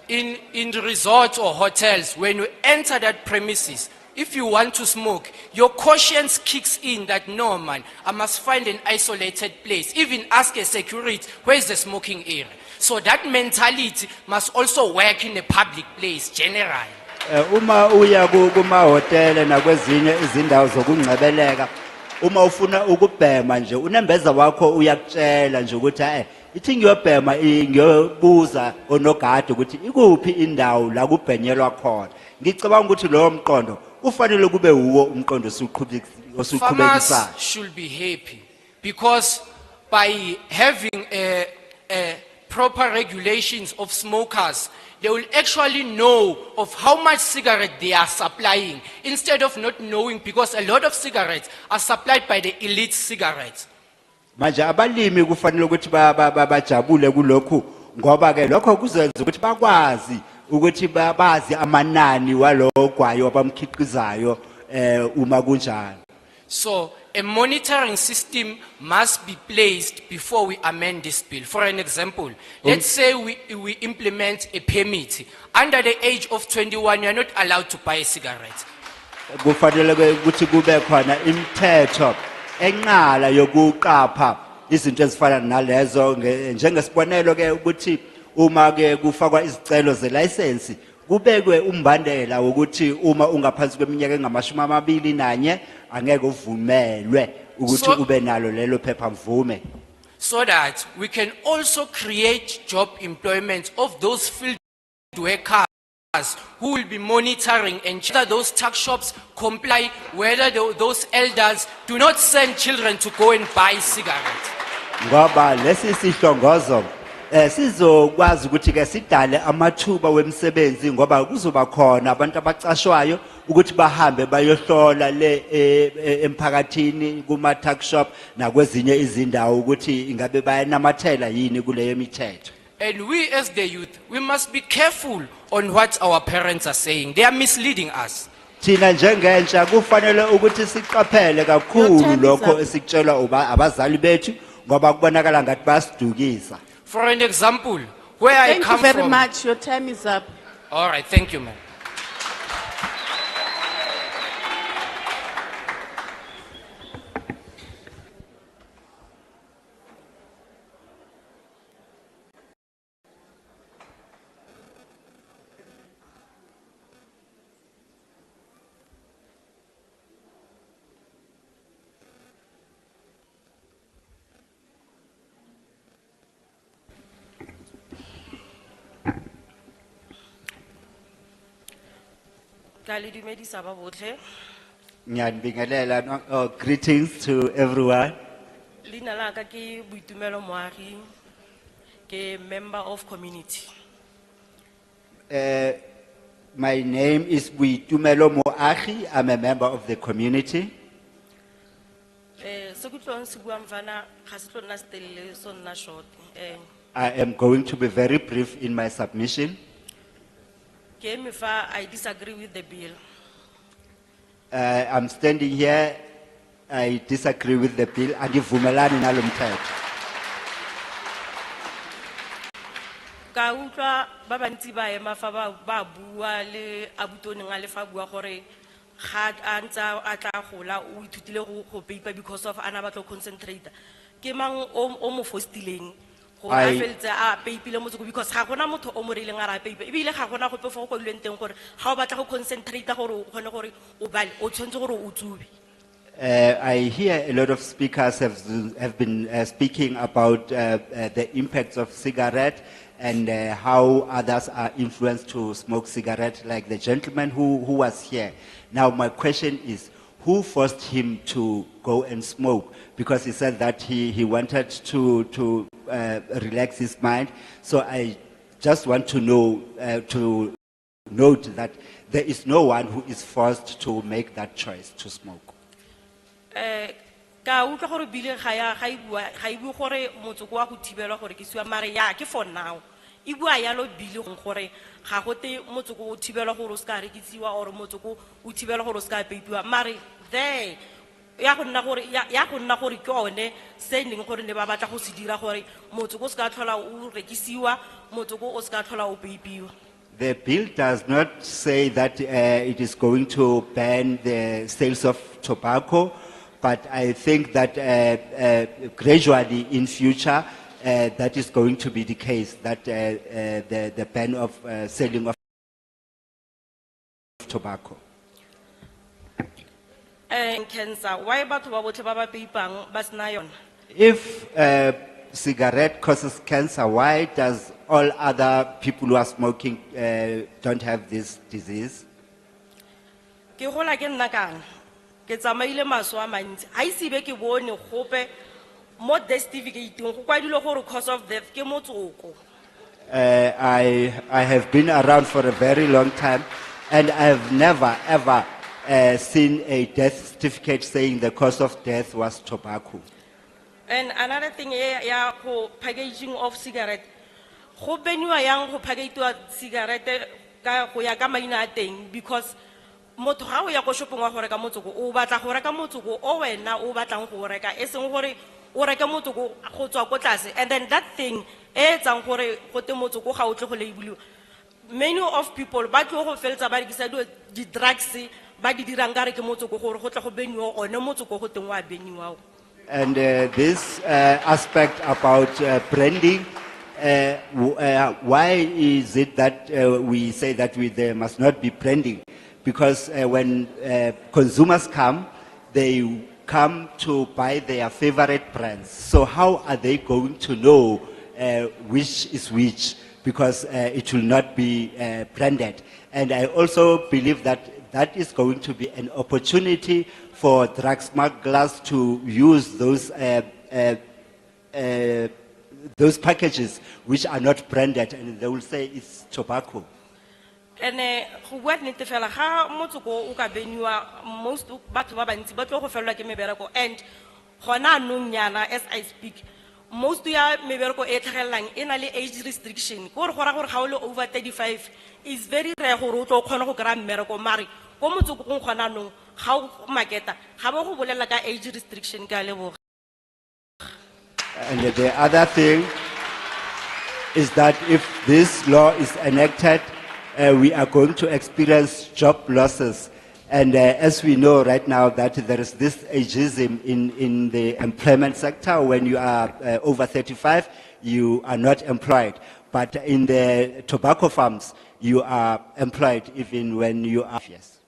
in resorts or hotels, when you enter that premises, if you want to smoke, your conscience kicks in that no man, I must find an isolated place. Even ask a security, where is the smoking area? So that mentality must also work in a public place, generally. Uma uya kuma hotel na kwezinye izindawo zokungcebeleka uma ufuna ukubhema nje unembeza wakho uyakutshela nje ukuthi ithi ngiyobhema ngiyobuza onogada ukuthi ikuphi indawo la kubhenyelwa khona. Ngicabanga ukuthi lo mqondo ufanele kube uwo umqondo osuqhubekisayo. Farmers should be happy because by having a proper regulations of smokers, they will actually know of how much cigarette they are supplying instead of not knowing, because a lot of cigarettes are supplied by the elite cigarettes. Manje abalimi kufanele ukuthi bajabule kulokhu ngoba ke lokho kuzenza ukuthi bakwazi ukuthi bazi amanani walogwayo abamkhiqizayo uma kunjalo. So a monitoring system must be placed before we amend this bill. For an example, let's say we implement a permit. Under the age of 21, you are not allowed to buy a cigarette. Kufanele ukuthi kube khona imithetho enqala yokuqapha izinto ezifana nalezo njengesibonelo ke ukuthi uma ke kufakwa izicelo zelicense kubekwe umbandela ukuthi uma ungaphansi kweminyaka engama21 angeke uvumelwe ukuthi ube nalo lelo phepha mvume. So that we can also create job employment of those field workers who will be monitoring and whether those tuck shops comply, whether those elders do not send children to go and buy cigarettes. Ngoba lesi sihlongozo sizokwazi ukuthi ke sidale amathuba wemsebenzi ngoba kuzoba khona abantu abacashwayo ukuthi bahambe bayohlola le emphakathini kuma tuck shop nakwezinye izindawo ukuthi ingabe bayanamathela yini kuleyo mithetho. And we as the youth, we must be careful on what our parents are saying. They are misleading us. Thina njengentsha kufanele ukuthi siqaphele kakhulu lokho esikutshelwa abazali bethu ngoba kubonakala ngathi basidukisa. For an example, where I come from. Thank you very much. Your time is up. All right, thank you, ma'am. Ngiyanibingelela, greetings to everyone. Lina la ka ke Boitumelo Moagi, ke member of community. My name is Buitumelo Moagi. I'm a member of the community. Se kutlong se buang fana ga se tlo nna setelele so nna short. I am going to be very brief in my submission. Ke me fa I disagree with the bill. I'm standing here. I disagree with the bill. Angivumelani nalo mthetho. Ka utlwa ba bantsi ba ema fa ba bua le abutoni nga le fa bua gore ga a ntsa a tla gola o ithutile go paper because of ana ba tlo concentrate. Ke mang o mo fostileng gore a feletse a peipile motsoko because ga gona motho o mo rileng a ra peipe ebile ga gona gope fo go kwilweng teng gore ga o batla go concentrate gore o kgone gore o bale o tshwanetse gore o tsube. I hear a lot of speakers have been speaking about the impacts of cigarette and how others are influenced to smoke cigarette, like the gentleman who was here. Now my question is, who forced him to go and smoke? Because he said that he wanted to relax his mind. So I just want to know, to note that there is no one who is forced to make that choice to smoke. Ka utlwa gore bile ga e bua gore motsoko wa go thibelwa gore ke siwa mare ya ke for now e bua yalo bile gore ga go te motsoko o thibelwa gore o ska rekisiwa or motsoko o thibelwa gore o ska peipiwa mare there ya go nna gore ke one se neng gore ne ba batla go se dira gore motsoko o ska tlhola o rekisiwa motsoko o ska tlhola o peipiwa. The bill does not say that it is going to ban the sales of tobacco, but I think that gradually in future that is going to be the case, that the ban of selling of tobacco. Cancer, why batho ba botlhe ba ba peipang ba sena yona? If cigarette causes cancer, why does all other people who are smoking don't have this disease? Ke gola ke nna kang ke tsamaile maso a mantsi ha isibe ke bone gope mo death certificate go kwadilwe gore cause of death ke motsoko. I have been around for a very long time and I have never ever seen a death certificate saying the cause of death was tobacco. And another thing ya go packaging of cigarette go beniwa yang go packageiwa cigarette ka go ya ka maina a teng because motho ga o ya go shopong wa go reka motsoko o batla go reka motsoko o wena o batlang go reka e seng gore o reka motsoko go tswa ko tlase and then that thing e tsang gore go te motsoko ga o tle go labeliwa. Many of people ba tlo go feltsa ba rekisa di drugs ba di dirang ka re ke motsoko gore go tle go beniwa one motsoko go teng wa beniwa. And this aspect about branding, why is it that we say that there must not be branding? Because when consumers come, they come to buy their favorite brands. So how are they going to know which is which? Because it will not be branded. And I also believe that that is going to be an opportunity for drug smugglers to use those packages which are not branded, and they will say it's tobacco. And what need to feel how motsoko o ka beniwa most batho ba bantsi ba tlo go felwa ke mebereko and gona nong nyana as I speak most ya mebereko e tlhagelang ena le age restriction gore gora gore ga o le over 35 is very rare gore o tlo kgona go kra mmereko mare go motsoko go gona nong ga o marketa ga ba go bolela ka age restriction ka leboga. And the other thing is that if this law is enacted, we are going to experience job losses. And as we know right now that there is this ageism in the employment sector, when you are over 35, you are not employed. But in the tobacco farms, you are employed even when you are, yes.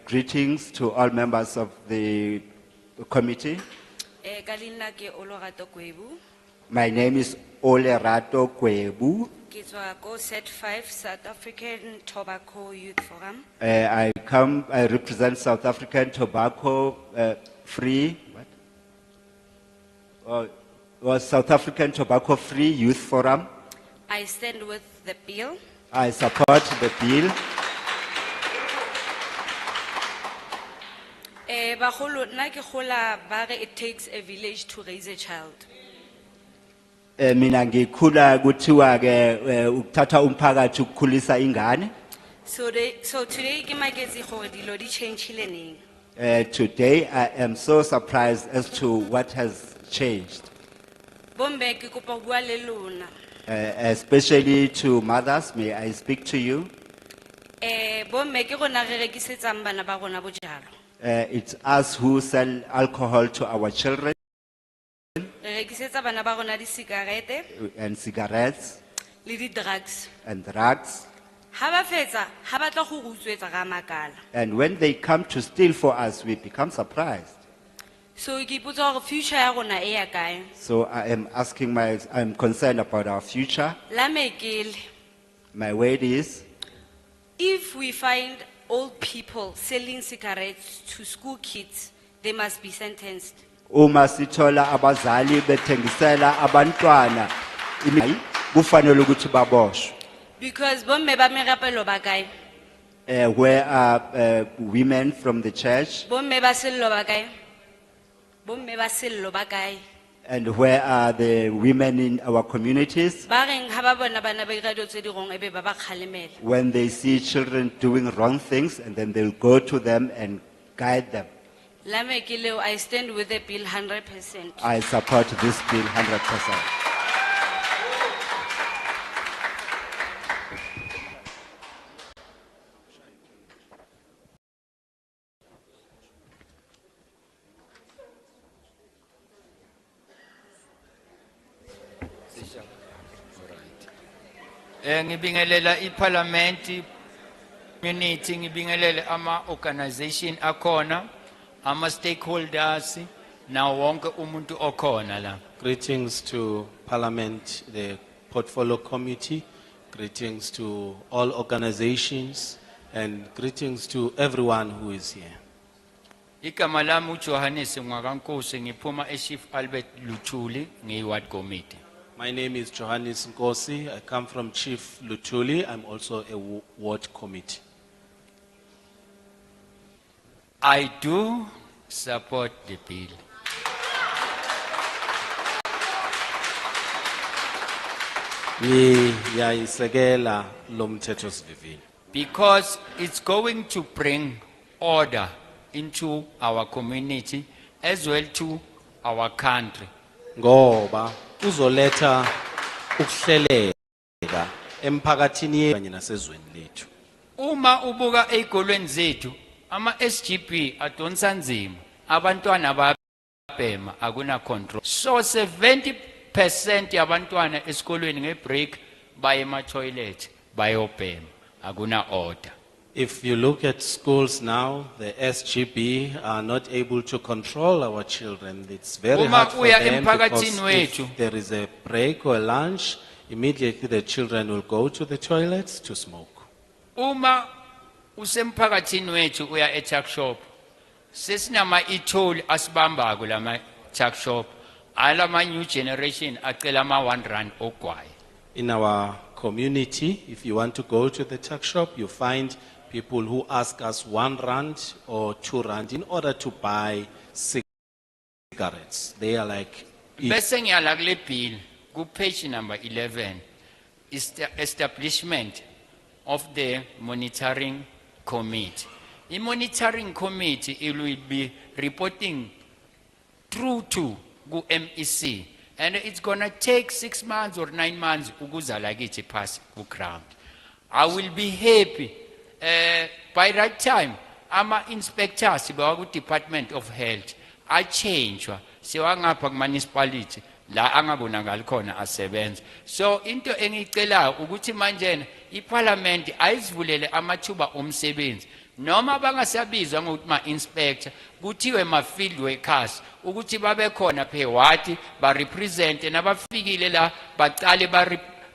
Greetings to all members of the committee. My name is Olerato Kwebu. Set 5 South African Tobacco Youth Forum. I represent South African Tobacco Free, or South African Tobacco Free Youth Forum. I stand with the bill. I support the bill. It takes a village to raise a child. Mina ngikhula kuthiwa ke ukuthatha umphakathi ukukhulisa ingane. So today ke maketse gore dilo di change-ile neng. Today I am so surprised as to what has changed. Bombe ke kopa bua le lona. Especially to mothers, may I speak to you? Bomme ke rona re rekisetsang bana ba rona bojalo. It's us who sell alcohol to our children Re rekisetsa bana ba rona di-cigarette and cigarettes le di-drugs. and drugs. Ha ba fetsa, ha ba tla go re utswetsa ka makala. And when they come to steal for us, we become surprised. So ke ipotsa gore future ya rona e ya kae? So I'm concerned about our future. La me kele, My word is, if we find old people selling cigarettes to school kids, they must be sentenced. uma sithola abazali bethengisela abantwana kufanele ukuthi baboshwe. Because bomme ba merapelo ba kae? Where are women from the church Bomme ba sello ba kae? Bomme ba sello ba kae? and where are the women in our communities? Ba reng ha ba bona bana ba ira dilo tse di wrong, ebe ba ba kgalemela. When they see children doing wrong things and then they'll go to them and guide them. La me kele, I stand with the bill 100%. I support this bill 100%. Ngibingelela iparliament community, ngibingelele ama organization akhona, ama stakeholders, na wonke umuntu okhona la. Greetings to Parliament, the Portfolio Committee, greetings to all organizations, and greetings to everyone who is here. Igama lami uJohannes Ngwakankosi, ngiphuma eChief Albert Luthuli ngiward committee. My name is Johannes Nkosi. I come from Chief Lutuli. I'm also a ward committee. I do support the bill. Ngiyayisekela lo mthethosivivinyo. Because it's going to bring order into our community as well to our country. Ngoba uzoletha ukuhleleka emphakathini kanye nasezweni lethu. Uma ubuka ezikolweni zethu ama SGB adonsa nzima, abantwana babhema akuna control. So 70% yabantwana esikolweni ngebreak baye ema toilet bayobhema akuna order. If you look at schools now, the SGB are not able to control our children. It's very Uma hard for uya them emphakathini because wethu. if there is a break or lunch, immediately the children will go to the toilets to smoke. Uma usemphakathini wethu uya e-tuck shop, sesinama itholi asibambako lama tuck shop, alama new generation acela ama 1 rand ogwayi. In our community, if you want to go to the tuck shop, you find people who ask us 1 rand or 2 rand in order to buy cigarettes. They are like, Bese ngiyala kule bill ku page number 11 is the establishment of the monitoring committee. The monitoring committee it will be reporting through to ku MEC, and it's gonna take 6 months or 9 months ukuza lakithi pass ku ground. I will be happy by that time ama inspectors bawa ku Department of Health a changewa sewangapha ku municipality la angabonakali khona asebenza. So into engicelayo ukuthi manje iparliament ayizivulele amathuba omsebenzi noma bangasabizwa ngokuthi ma inspector kuthiwe ma field workers ukuthi babe khona phe wathi ba represent nabafikile la baqale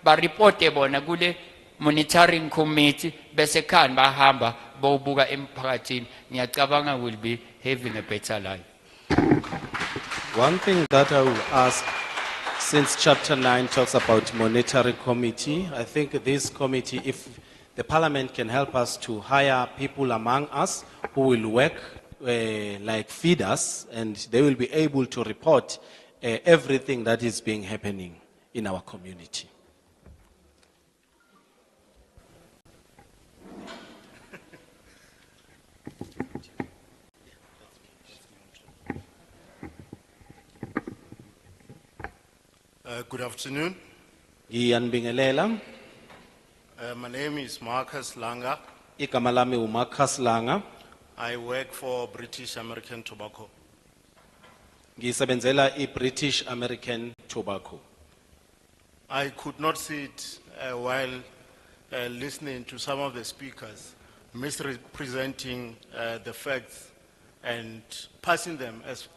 ba report bona kule monitoring committee bese khani bahamba bobuka emphakathini. Ngiyacabanga will be having a better life. one thing that I will ask, since chapter 9 talks about monitoring committee, I think this committee, if the parliament can help us to hire people among us who will work like feeders, and they will be able to report everything that is being happening in our community. Good afternoon. Ngiyanibingelela. My name is Marcus Langa. Igama lami uMarcus Langa. I work for British American Tobacco. Ngisebenzela British American Tobacco. I could not sit while listening to some of the speakers misrepresenting the facts and passing them as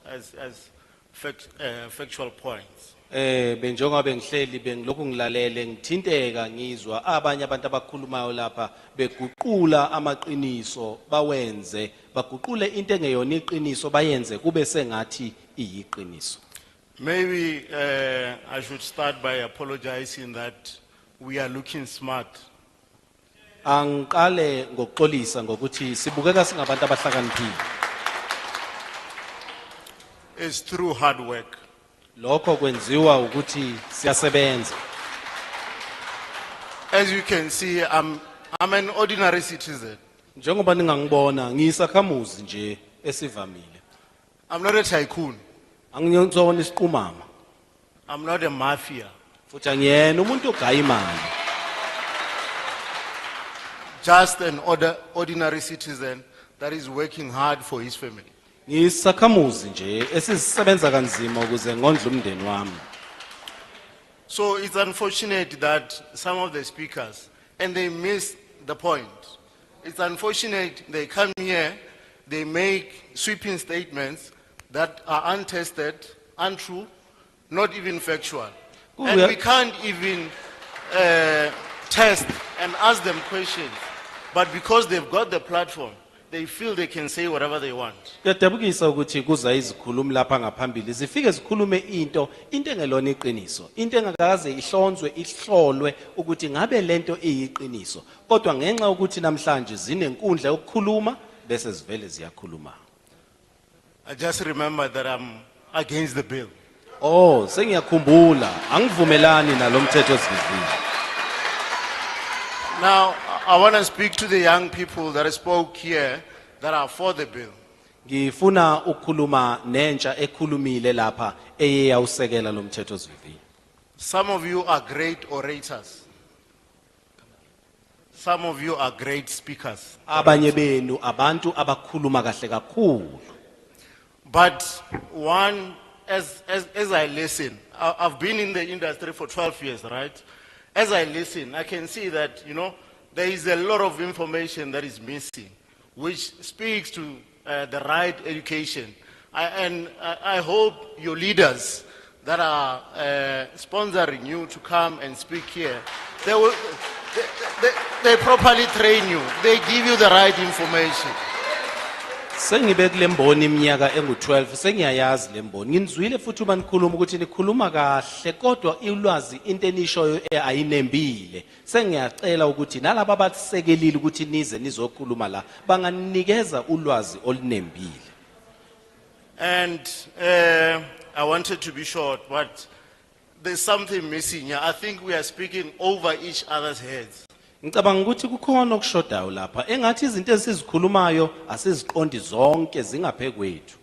factual points. Benjonga bengihleli bengilokhu ngilalele ngithinteka ngizwa abanye abantu abakhulumayo lapha beguqula amaqiniso bawenze baguqule into engeyona iqiniso bayenze kube sengathi iyiqiniso. Maybe I should start by apologizing that we are looking smart. Angiqale ngokuxolisa ngokuthi sibukeka singabantu abahlakaniphile. It's through hard work. Lokho kwenziwa ukuthi siyasebenza. As you can see, I'm an ordinary citizen. Njengoba ningangibona ngiyisakhamuzi nje esivamile. I'm not a tycoon. Anginyonsona isiqumama. I'm not a mafia. Futhi angiyena umuntu ogaya imali. Just an ordinary citizen that is working hard for his family. Ngiyisakhamuzi nje esisebenza kanzima ukuze ngondle umndeni wami. So it's unfortunate that some of the speakers, and they miss the point. It's unfortunate they come here, they make sweeping statements that are untested, untrue, not even factual. And we can't even test and ask them questions. But because they've got the platform, they feel they can say whatever they want. Kuyadabukisa ukuthi kuza izikhulumi lapha ngaphambili zifike zikhulume into engelona iqiniso, into engakaze ihlonzwe ihlolwe ukuthi ngabe lento iyiqiniso, kodwa ngenxa ukuthi namhlanje zinenkundla yokukhuluma bese zivele ziyakhuluma. I just remember that I'm against the bill. Oh, sengiyakhumbula angivumelani nalomthetho osivivinya. Now, I want to speak to the young people that spoke here that are for the bill. Ngifuna ukukhuluma nentsha ekhulumile lapha eyawusekela lomthetho osivivinya. Some of you are great orators. Some of you are great speakers. Abanye benu abantu abakhuluma kahle kakhulu. But one, as I listen, I've been in the industry for 12 years, right? As I listen, I can see that, there is a lot of information that is missing, which speaks to the right education. I hope your leaders that are sponsoring you to come and speak here, they properly train you. They give you the right information. Sengibe kule mboni iminyaka engu12 sengiyayazi le mboni nginizwile futhi uma nikhuluma ukuthi nikhuluma kahle kodwa ulwazi into enishoyo ayinembile sengiyacela ukuthi nalabo abasekelile ukuthi nize nizokhuluma la banganikeza ulwazi olunembile. And I wanted to be short, but there's something missing here. I think we are speaking over each other's heads. Ngicabanga ukuthi kukhona okushodayo lapha engathi izinto esizikhulumayo asiziqondi zonke zingaphe kwethu.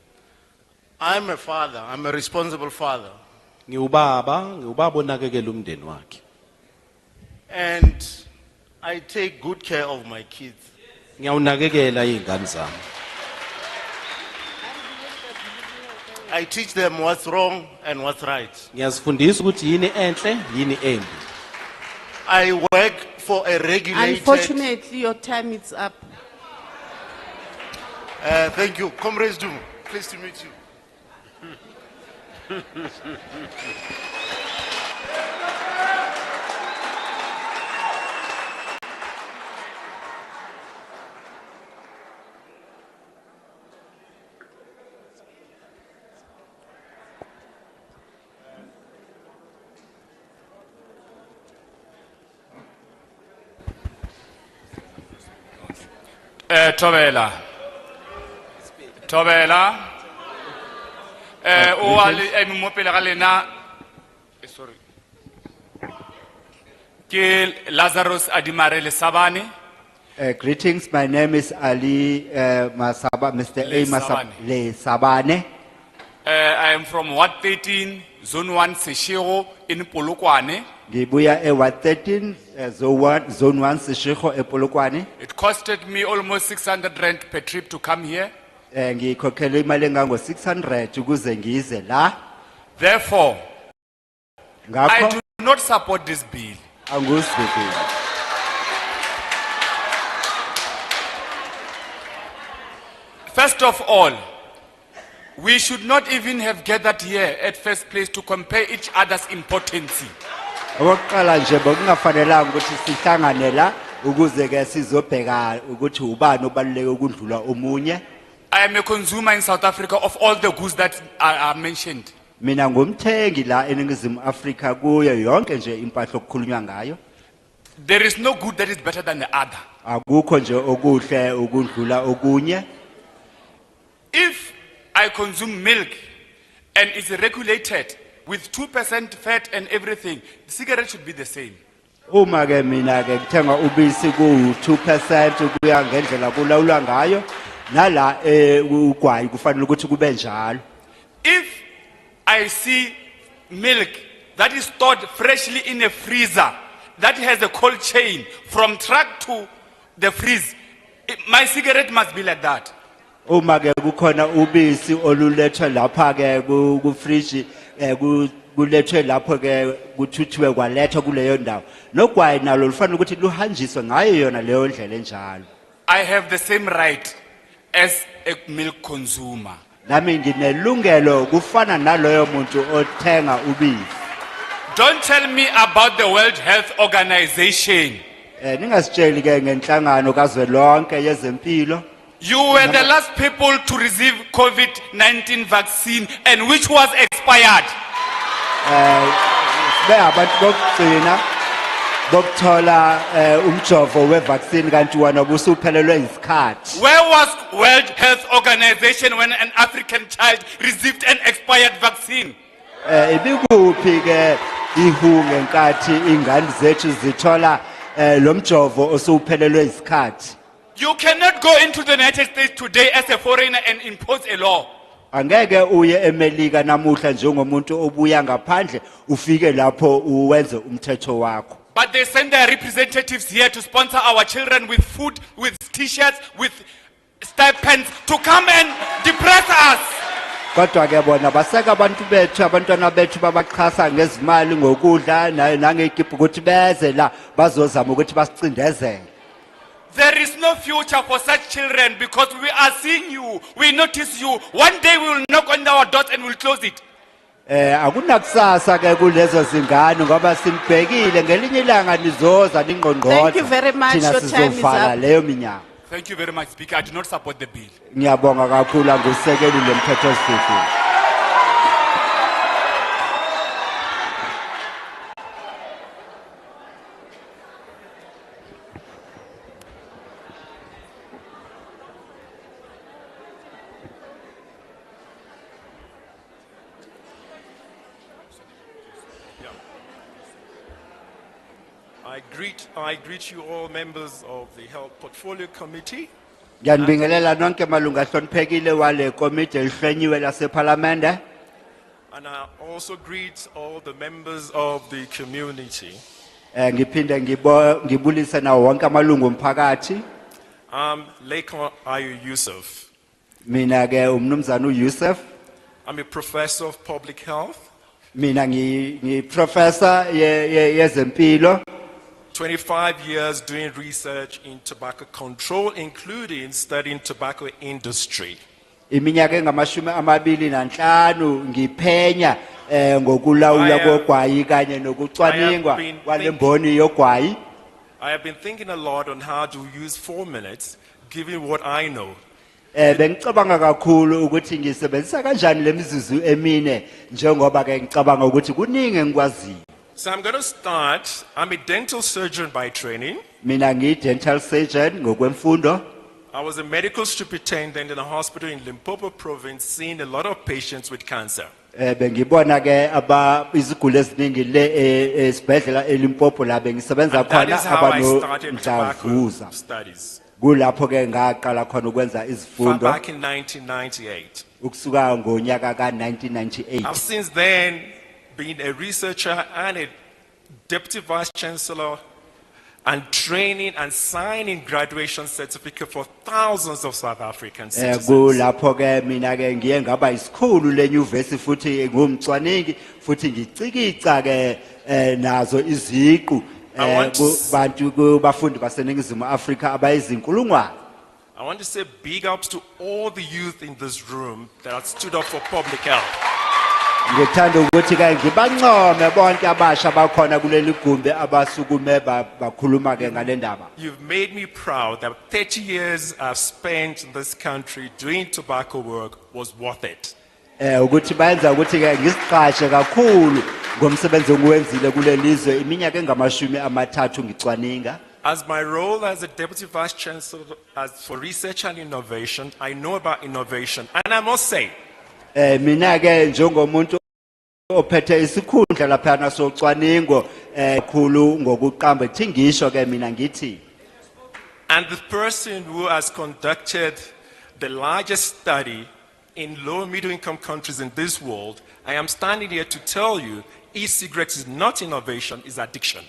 I'm a father, I'm a responsible father. Ngiubaba onakekela umndeni wakhe. And I take good care of my kids. Ngiyawunakekela izingane zami. I teach them what's wrong and what's right. Ngiyazifundisa ukuthi yini enhle yini embi. I work for a regulated... Unfortunately, your time is up. Thank you. Comrades Dumo, pleased to meet you. Tobela. O ali mo pele ga lena. Sorry. Ke Lazarus Adimarele Sabane. Greetings, my name is Ali Masaba, Mr. A. Masaba Le Sabane. I am from Ward 13, Zone 1, Seshego, in Polokwane. Ngibuya Ward 13 zone 1 Seshego ePolokwane. It costed me almost 600 rand per trip to come here. Ngikhokhela imali engango 600 ukuze ngize la. Therefore, I Ngakho do not support this bill. angusivile. First of all, we should not even have gathered here at first place to compare each other's importance. Okokuqala nje bokungafanelanga ukuthi sihlangane la ukuze ke sizobheka ukuthi ubani obaluleke ukundlula omunye. I am a consumer in South Africa of all the goods that are mentioned. Mina ngumthengi la eningizimu Afrika kuyo yonke nje impahla okukhulunywa ngayo. There is no good that is better than the other. Akukho nje okuhle ukundlula okunye. If I consume milk and it's regulated with 2% fat and everything, the cigarette should be the same. Uma ke mina ke ngithenga ubisi ku 2% kuya ngendlela kulawulwa ngayo nala ugwayi kufanele ukuthi kube njalo. If I see milk that is stored freshly in a freezer that has a cold chain from truck to the freeze, my cigarette must be like that. Uma ke kukhona ubisi olulethwe lapha ke ku fridge kulethwe lapho ke kuthuthiwe kwalethwa kuleyo ndawo nogwayi nalo lufanele ukuthi luhanjiswe ngayo yona leyo ndlela enjalo. I have the same right as a milk consumer. Nami nginelungelo kufana naloyo muntu othenga ubisi. Don't tell me about the World Health Organization. Ningasitsheli ke ngenhlangano kazwelonke yezempilo. You were the last people to receive COVID-19 vaccine and which was expired. Abantu bokugcina bokuthola umjovo wevaccine kanti wona busuphelelwe isikhathi. Where was World Health Organization when an African child received an expired vaccine? Ibikuphi ke ihu ngenkathi ingane zethu zithola lo mjovo osuphelelwe isikhathi. You cannot go into the United States today as a foreigner and impose a law. Angeke uye eMelika namuhla njengomuntu obuya ngaphandle ufike lapho uwenze umthetho wakho. But they send their representatives here to sponsor our children with food, with t-shirts, with stipends to come and depress us. Kodwa ke bona baseka abantu bethu abantwana bethu babaxhasa ngezimali ngokudla nangekiphu ukuthi beze la bazozama ukuthi basicindezele. There is no future for such children because we are seeing you, we notice you. One day we will knock on our doors and we'll close it. Akunakusasa ke kulezo zingane ngoba sinibhekile ngelinye ilanga nizoza ningqongqotha. Thank you very much. Your time is up. Leyo minyango. Thank you very much, Speaker. I do not support the bill. Ngiyabonga kakhulu angusekeli lo mthetho osifiso. I greet you all members of the Health Portfolio Committee. Ngiyanibingelela nonke malunga ahloniphekile wale komiti elihlenyiwe laseParliament. And I also greet all the members of the community. Ngiphinde ngibulise nawo wonke amalungu omphakathi. Lekon Ayu Yusuf. Mina ke umnumzana uYusuf. I'm a professor of public health. Mina ngiprofessor yezempilo. 25 years doing research in tobacco control, including studying tobacco industry. Iminyaka engamashumi amabili nanhlanu ngiphenya ngokulawula kogwayi kanye nokucwaningwa kwalemboni yogwayi. I have been thinking a lot on how to use 4 minutes, given what I know. Bengicabanga kakhulu ukuthi ngisebenzisa kanjani lemizuzu emine njengoba ke ngicabanga ukuthi kuningi engikwaziyo. So I'm going to start. I'm a dental surgeon by training. Mina ngiyi-dental surgeon ngokwemfundo. I was a medical superintendent in a hospital in Limpopo province, seeing a lot of patients with cancer. Bengibona ke iziguli eziningi le esibhedlela eLimpopo la bengisebenza And that khona is how I started tobacco abanomdlavuza. studies. kulapho ke ngaqala khona ukwenza far izifundo back in 1998. ukusuka ngonyaka ka1998 I've since then been a researcher and a deputy vice chancellor and training and signing graduation certificate for thousands of South African citizens. kulapho ke mina ke ngiye ngaba isikhulu lenyuvesi futhi ngumcwaningi futhi ngicikica ke nazo iziqu kubantu kubafundi baseningizimu Afrika abayizinkulungwane. I want to say big ups to all the youth in this room that have stood up for public health. Ngithanda ukuthi ke ngibancome bonke abasha bakhona kuleli gumbi abasukume bakhuluma ke ngale ndaba. You've made me proud that 30 years I've spent in this country doing tobacco work was worth it. Ukuthi bayenza ukuthi ke ngisiqashe kakhulu ngomsebenzi engiwenzile kuleli lizwe iminyaka engamashumi amathathu ngicwaninga. As my role as a deputy vice chancellor for research and innovation, I know about innovation, and I must say, Mina ke njengomuntu ophethe isikhundla lapha na socwaningo khulu ngokuqamba ithi ngisho ke mina ngithi. and the person who has conducted the largest study in low and middle income countries in this world, I am standing here to tell you e-cigarettes is not innovation, it's addiction.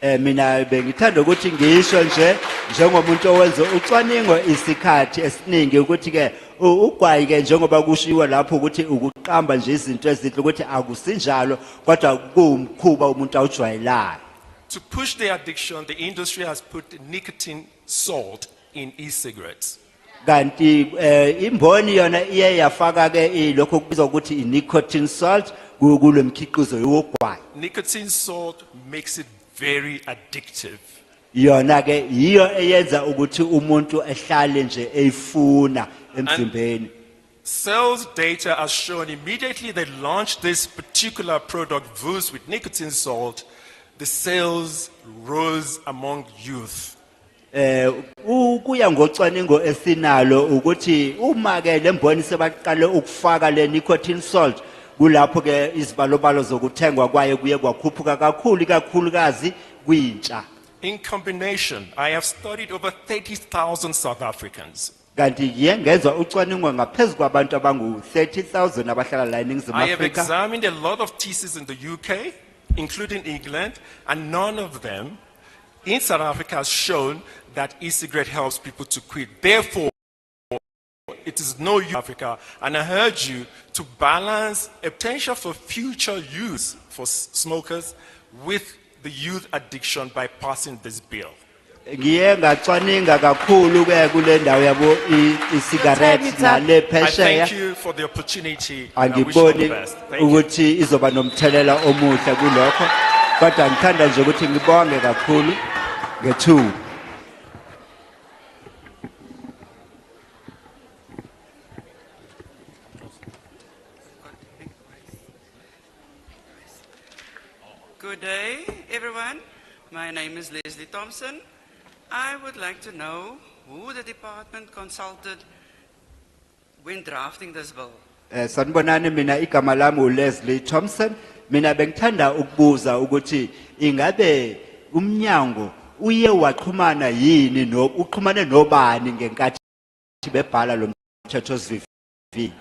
Mina bengithanda ukuthi ngisho nje njengomuntu owenza ucwaningo isikhathi esiningi ukuthi ke ugwayi ke njengoba kushiwa lapho ukuthi ukuqamba nje izinto ezihle ukuthi akusinjalo kodwa kuumkhuba umuntu awujwayelayo. To push the addiction, the industry has put nicotine salt in e-cigarettes. Kanti imboni yona iye yafaka ke lokho kubizwa ukuthi nicotine salt kulemkhiqizo yogwayi. Nicotine salt makes it very addictive. Yona ke yiyo eyenza ukuthi umuntu ehlale nje eyifuna emzimbeni. Sales data has shown immediately they launched this particular product, Voos, with nicotine salt, the sales rose among youth. Kuya ngocwaningo esinalo ukuthi uma ke lemboni sebaqale ukufaka le nicotine salt kulapho ke izibalobalo zokuthengwa kwaye kuye kwakhuphuka kakhulukazi kwintsha. In combination, I have studied over 30,000 South Africans. Kanti ngiye ngenza ucwaningo ngaphezulu kwabantu abangu 30,000 abahlala la eNingizimu I have Afrika. examined a lot of theses in the UK, including England, and none of them in South Africa has shown that e-cigarette helps people to quit. Therefore, it is no use in Africa, and I heard you to balance a potential for future use for smokers with the youth addiction by passing this bill. Ngiye ngacwaninga kakhulu ke kule ndawo yabo i-cigarette nale I phesheya. thank you for the opportunity. And I wish you all the Angiboni best. Thank you. ukuthi izoba nomthelela omuhle kulokho kodwa ngithanda nje ukuthi ngibonge kakhulu ngethuba. Good day, everyone. My name is Leslie Thompson. I would like to know who the department consulted when drafting this bill. Sanibonani mina igama lami uLeslie Thompson. Mina bengithanda ukubuza ukuthi ingabe umnyango uye waxhumana yini uxhumane nobani ngenkathi bebhala lo mthetho sivivi.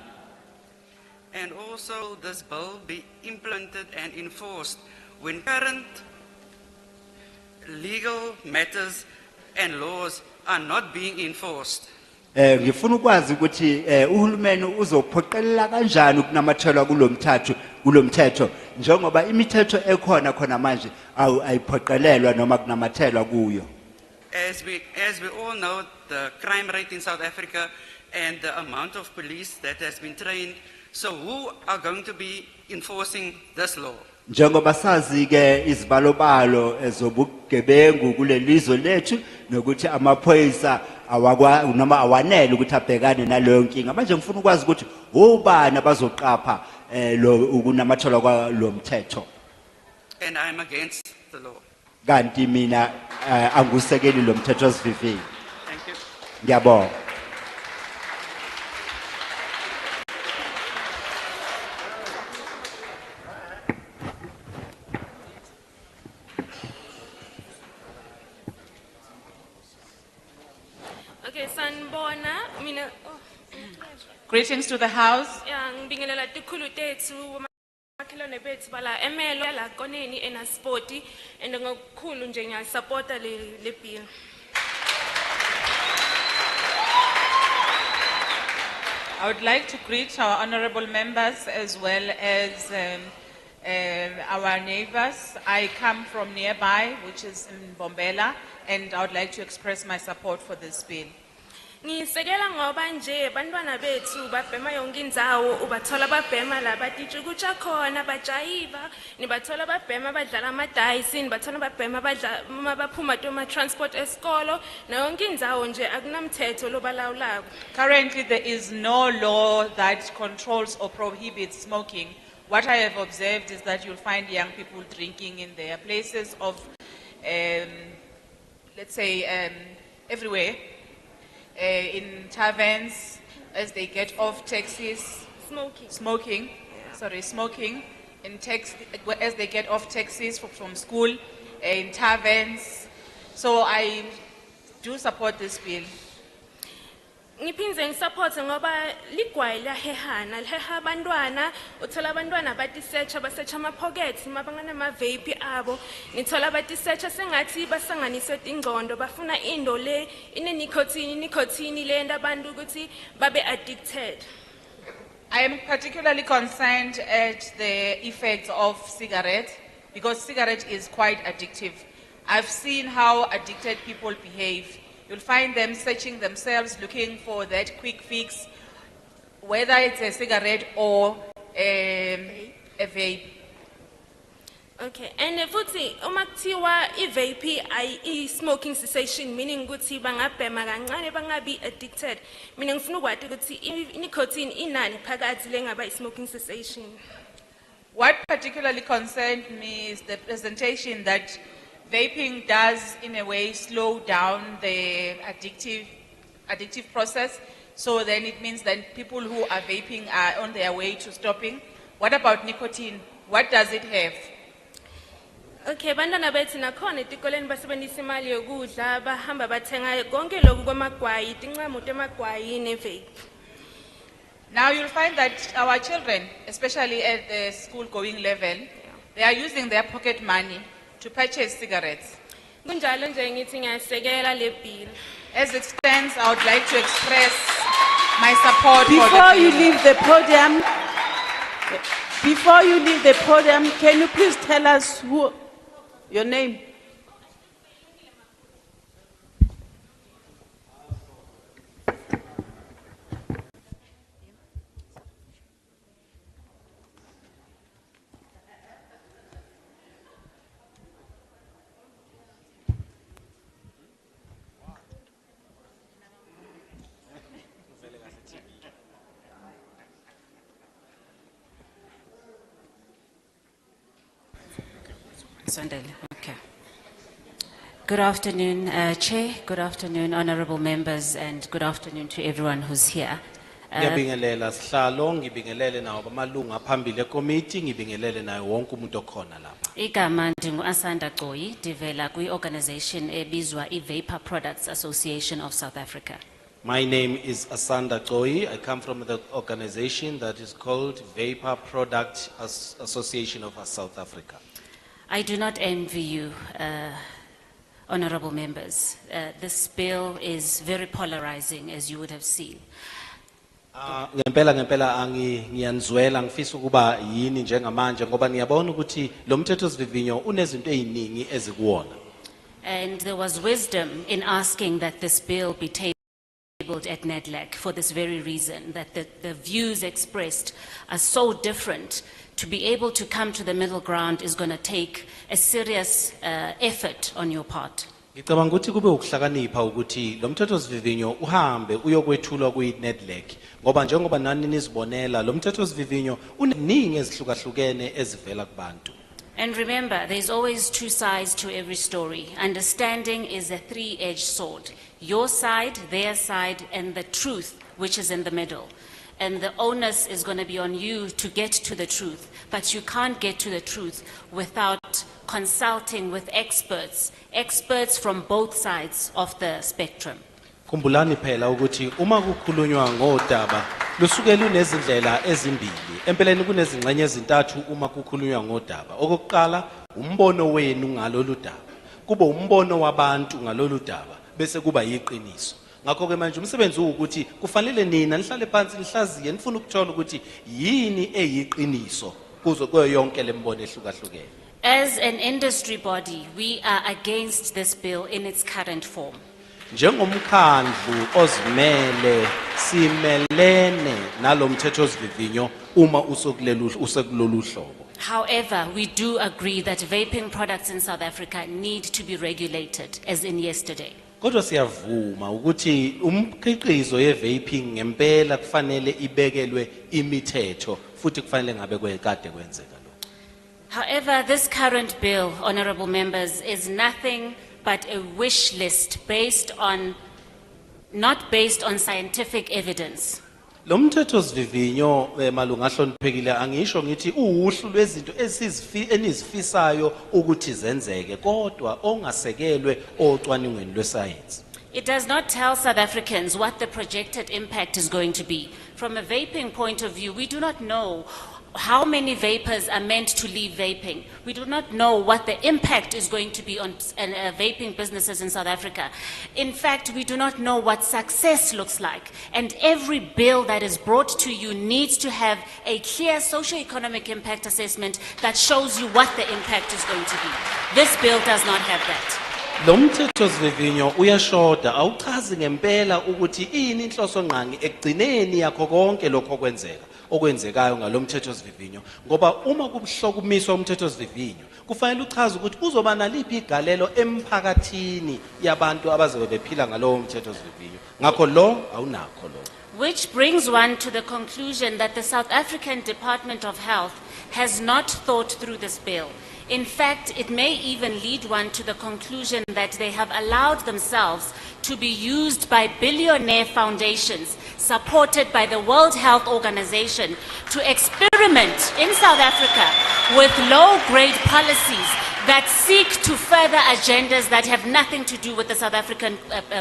And also this bill be implemented and enforced when current legal matters and laws are not being enforced. Ngifuna ukwazi ukuthi uhulumeni uzophoqelela kanjani ukunamathelwa kulomthetho njengoba imithetho ekhona khona manje ayiphoqelelwa noma kunamathelwa kuyo. As we all know, the crime rate in South Africa and the amount of police that has been trained. So who are going to be enforcing this law? Njengoba sazi ke izibalobalo ezobugebengu kulelizwe lethu nokuthi amaphoyisa noma awanele ukuthi abhekane naleyo nkinga manje ngifuna ukwazi ukuthi ubani abazoqapha ukunamathelwa kwalomthetho. And I'm against the law. Kanti mina angusekeli lo mthetho sivivi. Thank you. Ngiyabonga. Sanbona, mina, Greetings to the House. ngibingelela tikhulu tethu, makhelwane bethu bala emelo la koneni ena sporti, and ngokukhulu nje ngiyasupporta le bill. I would like to greet our honorable members as well as our neighbors. I come from nearby, which is in Bombela, and I would like to express my support for this bill. Ngisekela ngoba nje bantwana bethu babhema yonke indzawo ubathola babhema la batitshukutsha khona bajayiva nibathola babhema badlala amadayisi nibathola babhema badla mabaphuma toma transport esikolo na yonke indzawo nje akunamthetho lobalawulako. Currently, there is no law that controls or prohibits smoking. What I have observed is that you'll find young people drinking in their places of, let's say, everywhere. In taverns, as they get off taxis. Smoking, as they get off taxis from school, in taverns. So I do support this bill. Ngiphinze ngisupport ngoba ligwayi lahehana liheha abantwana uthola abantwana batisearcha basearcha ama pockets mabangana ama vape abo nithola batisearcha sengathi basanganise ingqondo bafuna into le ine nicotine le enda abantu ukuthi babe addicted. I am particularly concerned at the effects of cigarette because cigarette is quite addictive. I've seen how addicted people behave. You'll find them searching themselves, looking for that quick fix, whether it's a cigarette or a vape. Okay, and futhi uma kuthiwa i-vape i-smoking cessation meaning ukuthi bangabhema kancane bangabi addicted. Mina ngifuna ukwazi ukuthi i-nicotine inani phakathi lengaba i-smoking cessation. What particularly concerned me is the presentation that vaping does, in a way, slow down the addictive process. So then it means that people who are vaping are on their way to stopping. What about nicotine? What does it have? Okay, bantwana bethu nakhona etikoleni basebenzisa imali yokudla bahamba bathenga konke lokhu kwamagwayi tincamu temagwayi ne-vape. Now you'll find that our children, especially at the school going level, they are using their pocket money to purchase cigarettes. Kunjalo nje ngithi ngiyasekela le bill. As it stands, I would like to express my support Before you leave the podium, can you please tell us your name? Okay. Good afternoon, Chair. Good afternoon, honorable members, and good afternoon to everyone who's here. Ngiyabingelela sihlalo ngibingelele nawo amalungu aphambili ekomiti ngibingelele nayo wonke umuntu okhona lapha. Igama ndingu-Asanda Gqoyi, ndivela kwi-organization ebizwa i-Vapor Products Association of South Africa. My name is Asanda Gqoyi. I come from the organization that is called Vapor Product Association of South Africa. I do not envy you, honorable members. This bill is very polarizing, as you would have seen. Ngempela ngiyanzwela ngifisa ukuba yini njengamanje ngoba ngiyabona ukuthi lo mthethosivivinyo unezinto eziningi ezikuwona. And there was wisdom in asking that this bill be tabled at NEDLAC for this very reason, that the views expressed are so different. To be able to come to the middle ground is going to take a serious effort on your part. Ngicabanga ukuthi kube ukuhlakanipha ukuthi lo mthethosivivinyo uhambe uyokwethulwa kwi-NEDLAC ngoba njengoba nani nizibonela lo mthethosivivinyo uneziningi ezihlukahlukene ezivela kubantu. And remember, there's always two sides to every story. Understanding is a three-edged sword. Your side, their side, and the truth, which is in the middle. And the onus is going to be on you to get to the truth. But you can't get to the truth without consulting with experts from both sides of the spectrum. Khumbulani phela ukuthi uma kukhulunywa ngodaba lusuke lunezindlela ezimbili. Empeleni kunezingxenye ezintathu uma kukhulunywa ngodaba. Okokuqala umbono wenu ngalolu daba. Kuba umbono wabantu ngalolu daba bese kuba yiqiniso. Ngakho ke manje umsebenzi ukuthi kufanele nina nihlale phansi nihlaziye nifuna ukuthola ukuthi yini eyiqiniso kuzo kuyo yonke lembono ehlukahlukene. As an industry body, we are against this bill in its current form. Njengomkhandlu ozimele simelene nalomthethosivivinyo uma usekulolu hlobo. However, we do agree that vaping products in South Africa need to be regulated, as in yesterday. Kodwa siyavuma ukuthi umkhiqizo ye-vaping ngempela kufanele ibekelwe imithetho futhi kufanele ngabe kwekade kwenzeka lo. However, this current bill, honorable members, is nothing but a wish list not based on scientific evidence. Lo mthethosivivinyo malunga hloniphekile angisho ngithi uhlu lwezinto enizifisayo ukuthi zenzeke kodwa ongasekelwe ocwaningweni lwesayensi. It does not tell South Africans what the projected impact is going to be. From a vaping point of view, we do not know how many vapers are meant to leave vaping. We do not know what the impact is going to be on vaping businesses in South Africa. In fact, we do not know what success looks like. And every bill that is brought to you needs to have a clear socio-economic impact assessment that shows you what the impact is going to be. This bill does not have that. Lo mthethosivivinyo uyashoda awuchazi ngempela ukuthi ini inhloso ngqangi ekugcineni yakho konke lokho okwenzekayo ngalo mthethosivivinyo ngoba uma kuhlokumiswa umthethosivivinyo kufanele uchaze ukuthi uzoba naliphi igalelo emphakathini yabantu abazobe bephila ngalo mthethosivivinyo ngakho lo awunakho lo. Which brings one to the conclusion that the South African Department of Health has not thought through this bill. In fact, it may even lead one to the conclusion that they have allowed themselves to be used by billionaire foundations supported by the World Health Organization to experiment in South Africa with low-grade policies that seek to further agendas that have nothing to do with the South African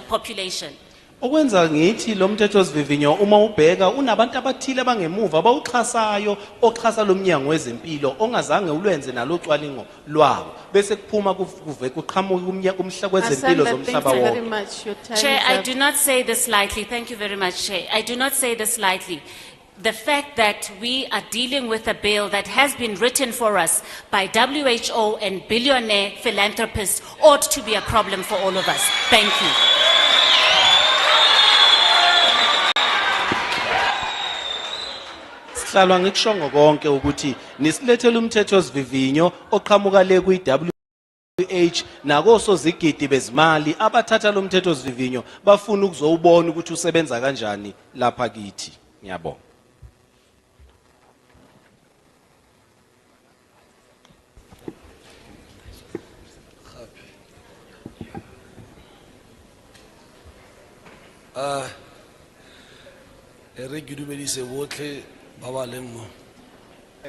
population. Okwenza ngithi lo mthethosivivinyo uma ubheka unabantu abathile abangemuva abawuxhasayo oxhasa lo mnyango wezempilo ongazange ulwenze nalo cwaningo lwawo bese kuphuma kuqhamuka kumhla kwezempilo zomhlaba wonke. Chair, I do not say this lightly. Thank you very much, Chair. I do not say this lightly. The fact that we are dealing with a bill that has been written for us by WHO and billionaire philanthropists ought to be a problem for all of us. Thank you. Hlalwa ngikushongo konke ukuthi nisilethele umthethosivivinyo oqhamuka le kwi-WHO nakosozigidi bezimali abathatha lo mthethosivivinyo bafuna ukuzowubona ukuthi usebenza kanjani lapha kithi. Ngiyabonga.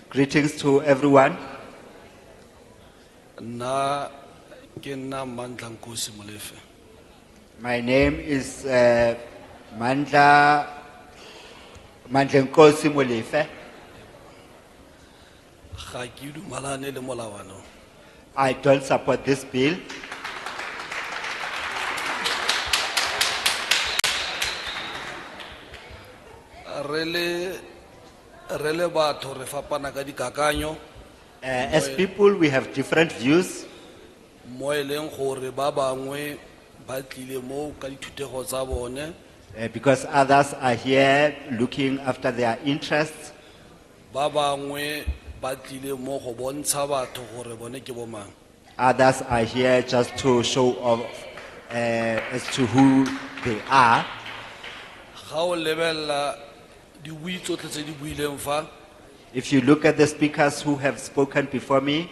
Greetings to everyone. My name is Mandla Nkosi Molefe. I don't support this bill. As people, we have different views. Because others are here looking after their interests. Others are here just to show off as to who they are. If you look at the speakers who have spoken before me,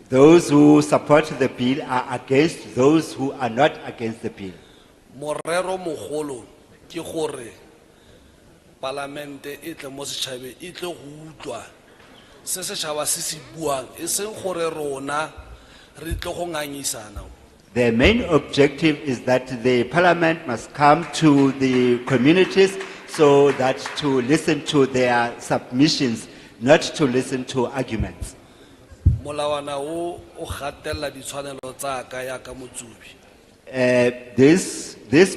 those who support the bill are against those who are not against the bill. Parlamente itle mo setšhabeng itle go utlwa se setšhaba se se buang e seng gore rona re tlo go ngangisana. The main objective is that the parliament must come to the communities so that to listen to their submissions, not to listen to arguments. Molawana o gatella di tshwanelo tsa ka ya ka motsubi. This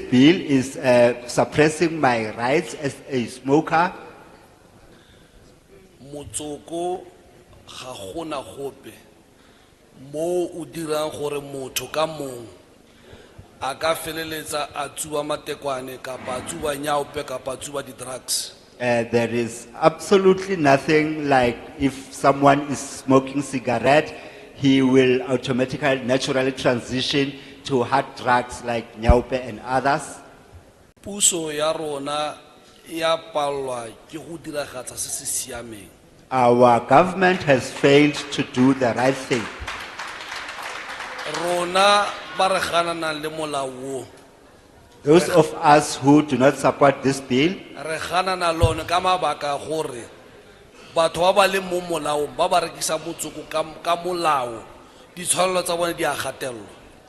bill is suppressing my rights as a smoker. Motsoko ga gona gope mo o dirang gore motho ka mong a ka feleletsa a tsuba matekwane kapa a tsuba nyaope kapa a tsuba di-drugs. There is absolutely nothing like if someone is smoking cigarette, he will automatically, naturally transition to hard drugs like nyaupe and others. Puso ya rona ya palwa ke go diragatsa se se siameng. Our government has failed to do the right thing. Rona ba re ganana le molao wo. Those of us who do not support this bill, Re ganana lone ka mabaka a gore batho ba ba leng mo molaong ba ba rekisa motsoko ka molao ditshwanelo tsa bone di a gatelwa.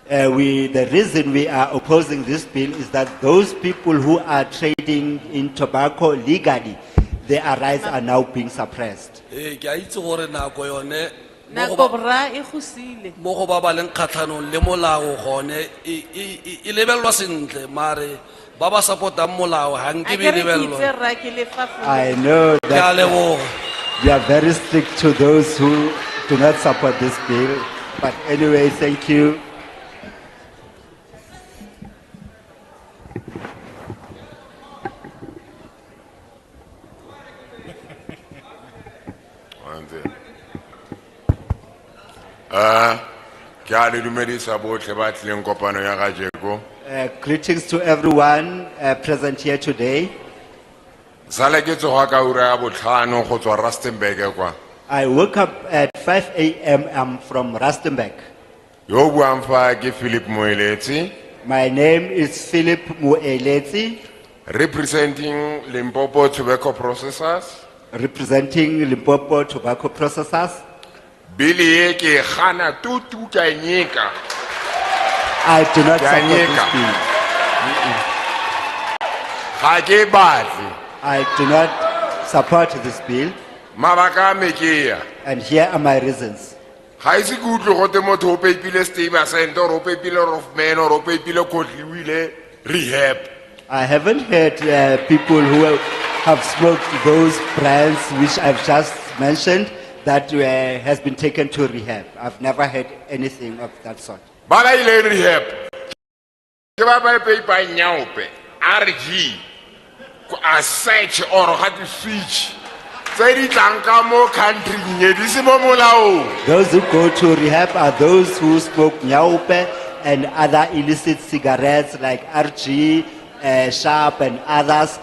the reason we are opposing this bill is that those people who are trading in tobacco legally, their rights are now being suppressed. Ke a itse gore nako yone Nako bra e go sile. mo go ba ba leng kgatlhanong le molao gone e lebelwa sentle mare ba ba supportang molao ga nke be lebelwa. I know that we are very strict to those who do not support this bill, but anyway, thank you. Greetings to everyone present here today. I woke up at 5 a.m. I'm from Rustenburg. My name is Philip Mueleti. Representing Limpopo Tobacco Processors. Representing Limpopo Tobacco Processors. Billy ke khana tutu ka nyeka. I do not support this bill. I do not support this bill. Mabaka mekeya. And here are my reasons. Ha ise go tlo go te motho o pepile stable center o pepile of men o pepile kotliwile rehab. I haven't heard people who have smoked those brands which I've just mentioned that has been taken to rehab. I've never heard anything of that sort. Bala ile rehab. Ke ba ba pepa nyaupe RG ko a search or ga di switch. Tse di tlang ka mo country nye di se mo molao. Those who go to rehab are those who smoke nyaupe and other illicit cigarettes like RG, Sharp and others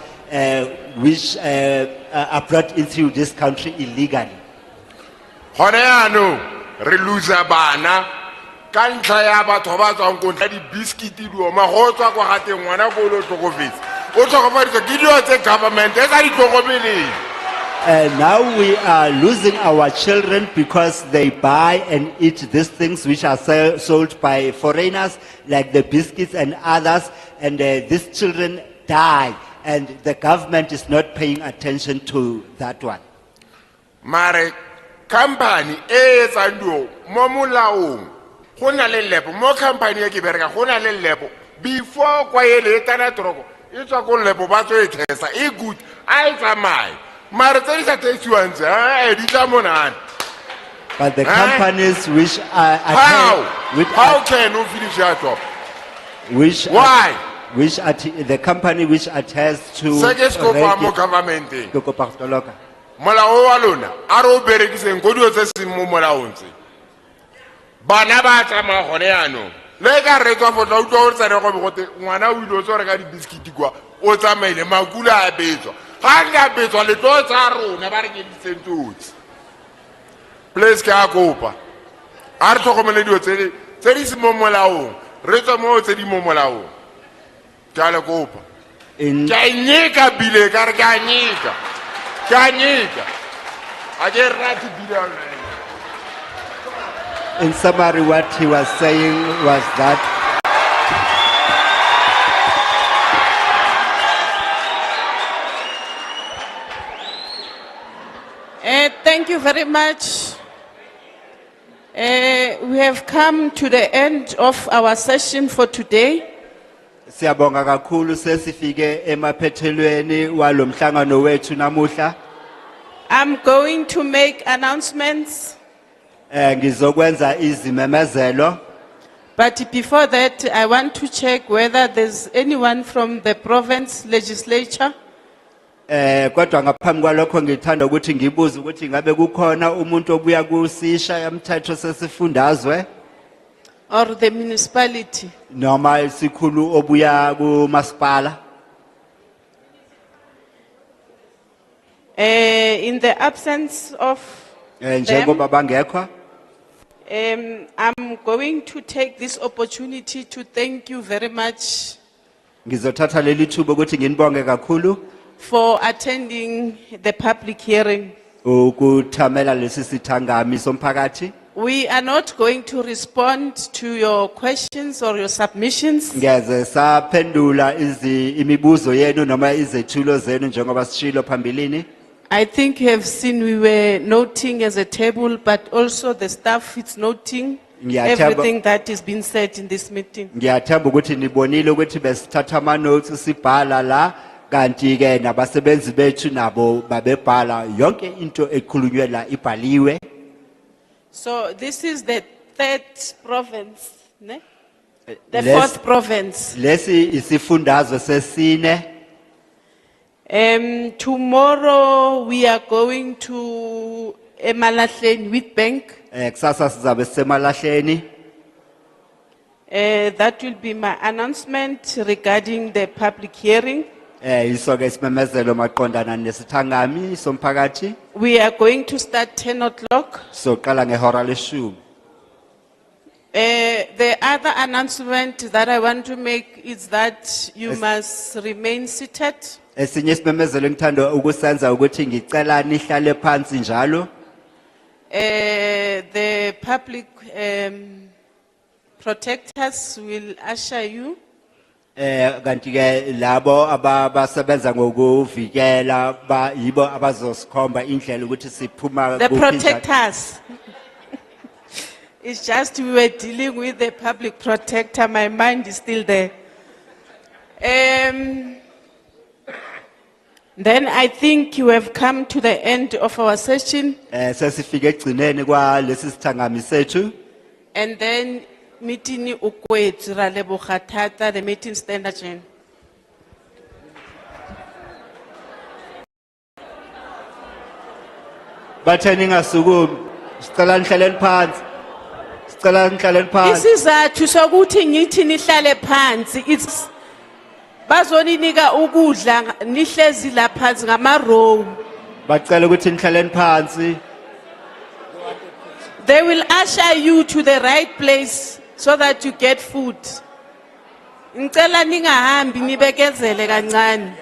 which are brought into this country illegally. Hone ano re loser bana ka ntlha ya batho ba tswang ko ntlha di biscuit di o ma go tswa kwa ga teng ngwana go lo tlhokometse o tlhokometse ke dio tse government e ka di tlhokomeleng. Now we are losing our children because they buy and eat these things which are sold by foreigners like the biscuits and others, and these children die and the government is not paying attention to that one. Mare company e tsando mo molaong go na le lepo mo company e ke bereka go na le lepo before kwa ele tana troko e tswa ko lepo ba tso e tesa e good I tsamai mare tse di sa tesiwang tse di tsa monana. But the companies which are how can you finish your job? Why? Which the company which attests to government molao wa lona a re o berekiseng go dio tse seng mo molaong tse bana ba tsamaya gone yanong le ka re tswa fotla utlwa o tsene go bogote ngwana o ile o tswa re ka dibiskiti kwa o tsamaile makula a betswa ga ke a betswa le tlo tsa rona ba re ke disentotsi please ke a kopa a re tlhokomele dio tse di se mo molaong re tswa mo tse di mo molaong ke a le kopa ke a nyeka bile ka re ke a nyeka. In summary, what he was saying was that Thank you very much. We have come to the end of our session for today. siyabonga kakhulu sesifike emaphethelweni walomhlangano wethu namuhla. I'm going to make announcements, Ngizokwenza izimemezelo. but before that, I want to check whether there's anyone from the province legislature. Kodwa ngaphambi kwalokho ngithanda ukuthi ngibuze ukuthi ngabe kukhona umuntu obuya kusisha yamthetho sesifundazwe Or the municipality. noma isikhulu obuya kumasipala. In the absence of them, Njengoba bangekho I'm going to take this opportunity to thank you very much ngizothatha leli thuba ukuthi nginibonge kakhulu for attending the public hearing. ukuthamela lesi sithangami somphakathi. We are not going to respond to your questions or your submissions. Ngeze saphendula imibuzo yenu noma izethulo zenu njengoba sishilo phambilini. I think you have seen we were noting as a table, but also the staff is noting Ngiyathemba- everything that is being said in this meeting. Ngiyathemba ukuthi nibonile ukuthi besithatha ama notes sibhala la kanti ke nabasebenzi bethu nabo babebhala yonke into ekhulunywe la ibhaliwe. So this is the third province, ne? The Les- fourth province. Lesi isifundazwe sesine. Tomorrow we are going to Emalahleni with bank. Kusasa sizabe semalahleni. That will be my announcement regarding the public hearing. Iso ke isimemezelo maqondana nesithangami somphakathi. We are going to start 10 o'clock. So qala ngehora leshumi. The other announcement that I want to make is that you must remain seated. Esinye isimemezelo engithanda ukusenza ukuthi ngicela nihlale phansi njalo. The public protectors will usher you. Kanti ke labo abasebenza ngokuvikela yibo abazosikhomba indlela ukuthi siphuma The kuphi njani. protectors. It's just we were dealing with the public protector. My mind is still there. Then I think you have come to the end of our session. Sesifike egcineni kwalesi sithangami sethu. And then meeting ukwethu ra leboga thata, the meeting stand adjourned. Batheni ngasukumi. Sicela nihlaleni phansi. Sicela nihlaleni phansi. Isizathu sokuthi ngithi nihlale phansi, it's bazoninika ukudla nihlezi la phansi ngama row. Bacela ukuthi nihlaleni phansi. They will usher you to the right place so that you get food. Ngicela ningahambi nibekezele kancane.